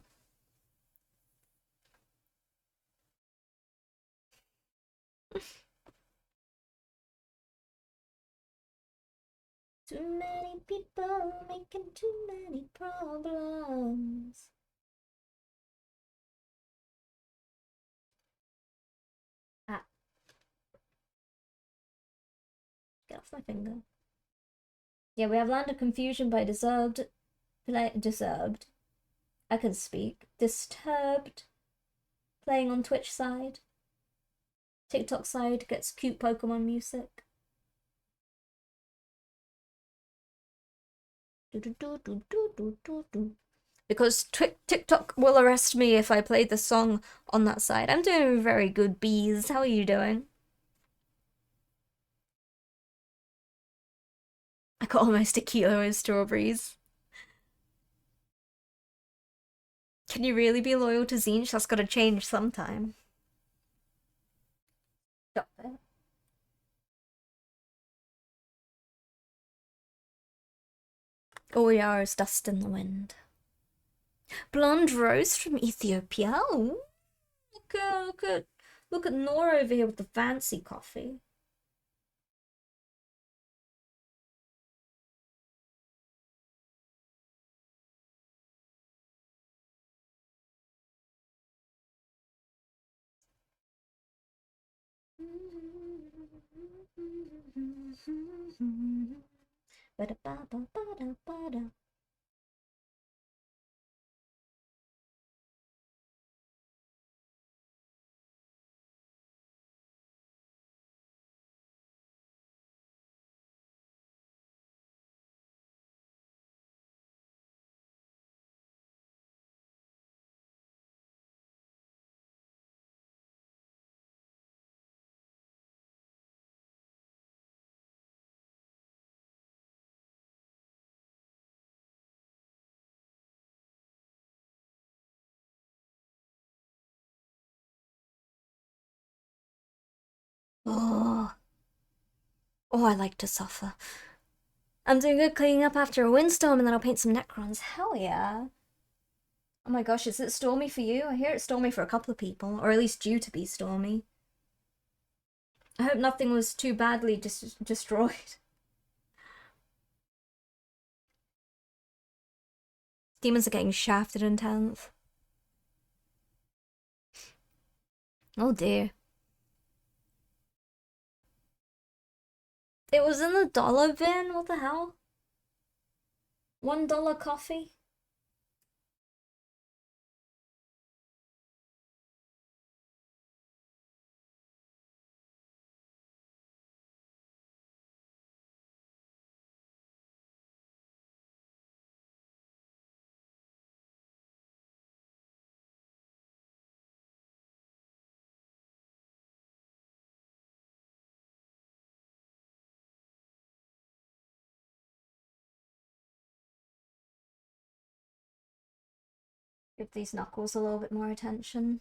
Too many people making too many problems. Ah. Get off my finger. Yeah, we have Land of Confusion by Disturbed. Disturbed. I can speak. Disturbed. Playing on Twitch side. TikTok side gets cute Pokemon music. Because TikTok will arrest me if I play the song on that side. I'm doing very good, bees. How are you doing? I got almost a kilo of strawberries. Can you really be loyal to Zinch? That's gotta change sometime. Stop it. All we are is dust in the wind. Blonde Rose from Ethiopia. Oh, look at Nora over here with the fancy coffee. Ba-da-ba-ba-ba-da-ba-da. Oh. Oh, I like to suffer. I'm doing good cleaning up after a windstorm and then I'll paint some Necrons. Hell yeah. Oh my gosh, is it stormy for you? I hear it's stormy for a couple of people, or at least due to be stormy. I hope nothing was too badly destroyed. Demons are getting shafted in 10th. Oh dear. It was in the dollar bin? What the hell? $1 coffee? Give these knuckles a little bit more attention.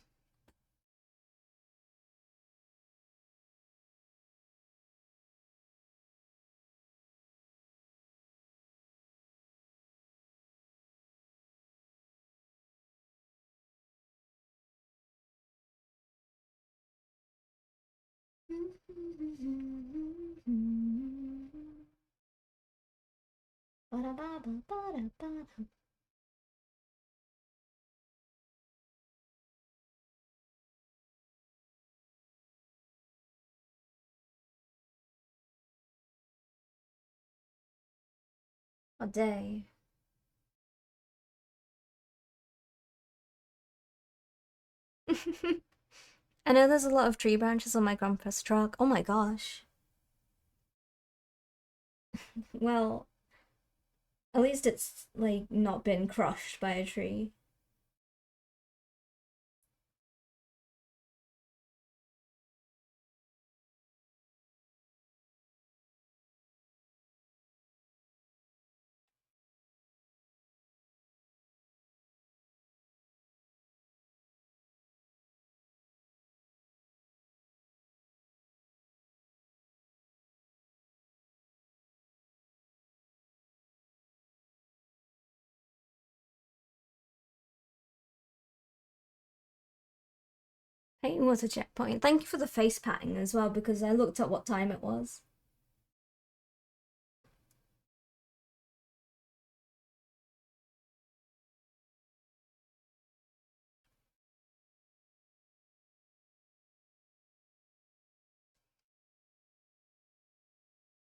A day. I know there's a lot of tree branches on my grandpa's truck. Oh my gosh. Well, at least it's, like, not been crushed by a tree. Hey, was a checkpoint. Thank you for the face patting as well, because I looked at what time it was.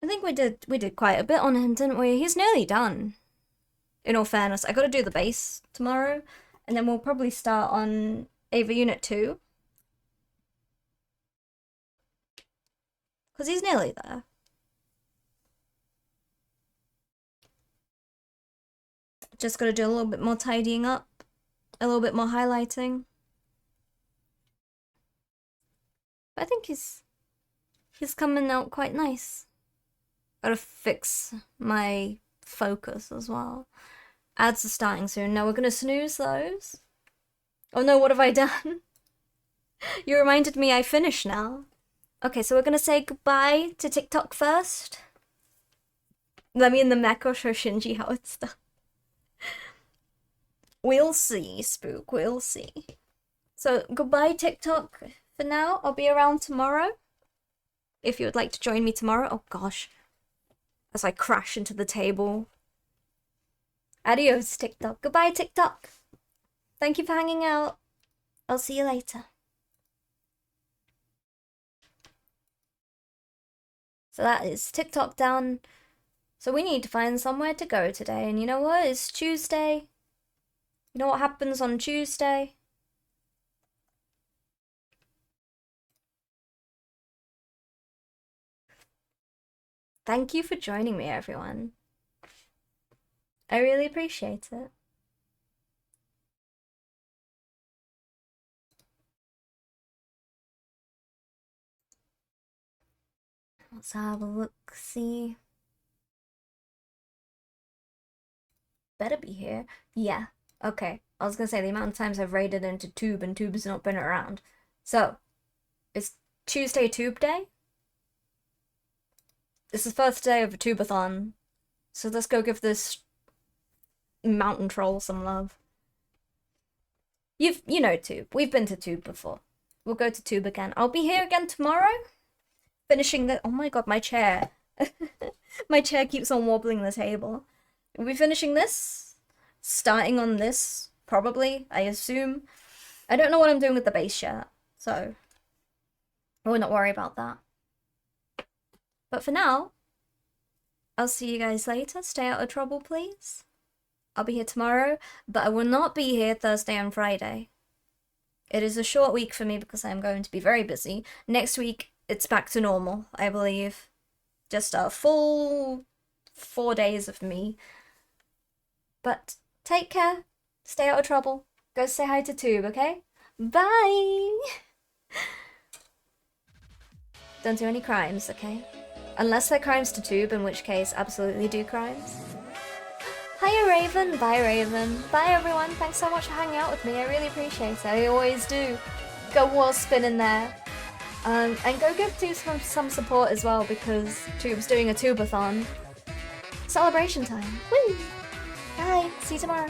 I think we did quite a bit on him, didn't we? He's nearly done. In all fairness, I gotta do the base tomorrow, and then we'll probably start on EVA Unit 2. Because he's nearly there. Just gotta do a little bit more tidying up, a little bit more highlighting. But I think he's coming out quite nice. Gotta fix my focus as well. Ads are starting soon. Now we're gonna snooze those. Oh no, what have I done? You reminded me I finished now. Okay, so we're gonna say goodbye to TikTok first. Let me in the mech, I'll show Shinji how it's done. We'll see, Spook, we'll see. So goodbye TikTok for now. I'll be around tomorrow. If you would like to join me tomorrow. Oh gosh. As I crash into the table. Adios, TikTok. Goodbye, TikTok. Thank you for hanging out. I'll see you later. So that is TikTok done. So we need to find somewhere to go today. And you know what? It's Tuesday. You know what happens on Tuesday? Thank you for joining me, everyone. I really appreciate it. Let's have a look, see. Better be here. Yeah, okay. I was gonna say the amount of times I've raided into Tube and Tube's not been around. So, it's Tuesday Tube Day. It's the first day of a tubathon, so let's go give this mountain troll some love. You know Tube. We've been to Tube before. We'll go to Tube again. I'll be here again tomorrow, finishing the. Oh my god, my chair. My chair keeps on wobbling the table. We'll be finishing this, starting on this, probably, I assume. I don't know what I'm doing with the base yet, so I will not worry about that. But for now, I'll see you guys later. Stay out of trouble, please. I'll be here tomorrow, but I will not be here Thursday and Friday. It is a short week for me because I'm going to be very busy. Next week, it's back to normal, I believe. Just a full 4 days of me. But take care. Stay out of trouble. Go say hi to Tube, okay? Bye! Don't do any crimes, okay? Unless they're crimes to Tube, in which case, absolutely do crimes. Hiya Raven, bye Raven. Bye everyone, thanks so much for hanging out with me, I really appreciate it, I always do. Go wall spin in there. And go give Tube some support as well, because Tube's doing a tubathon. Celebration time, woo! Bye, see you tomorrow.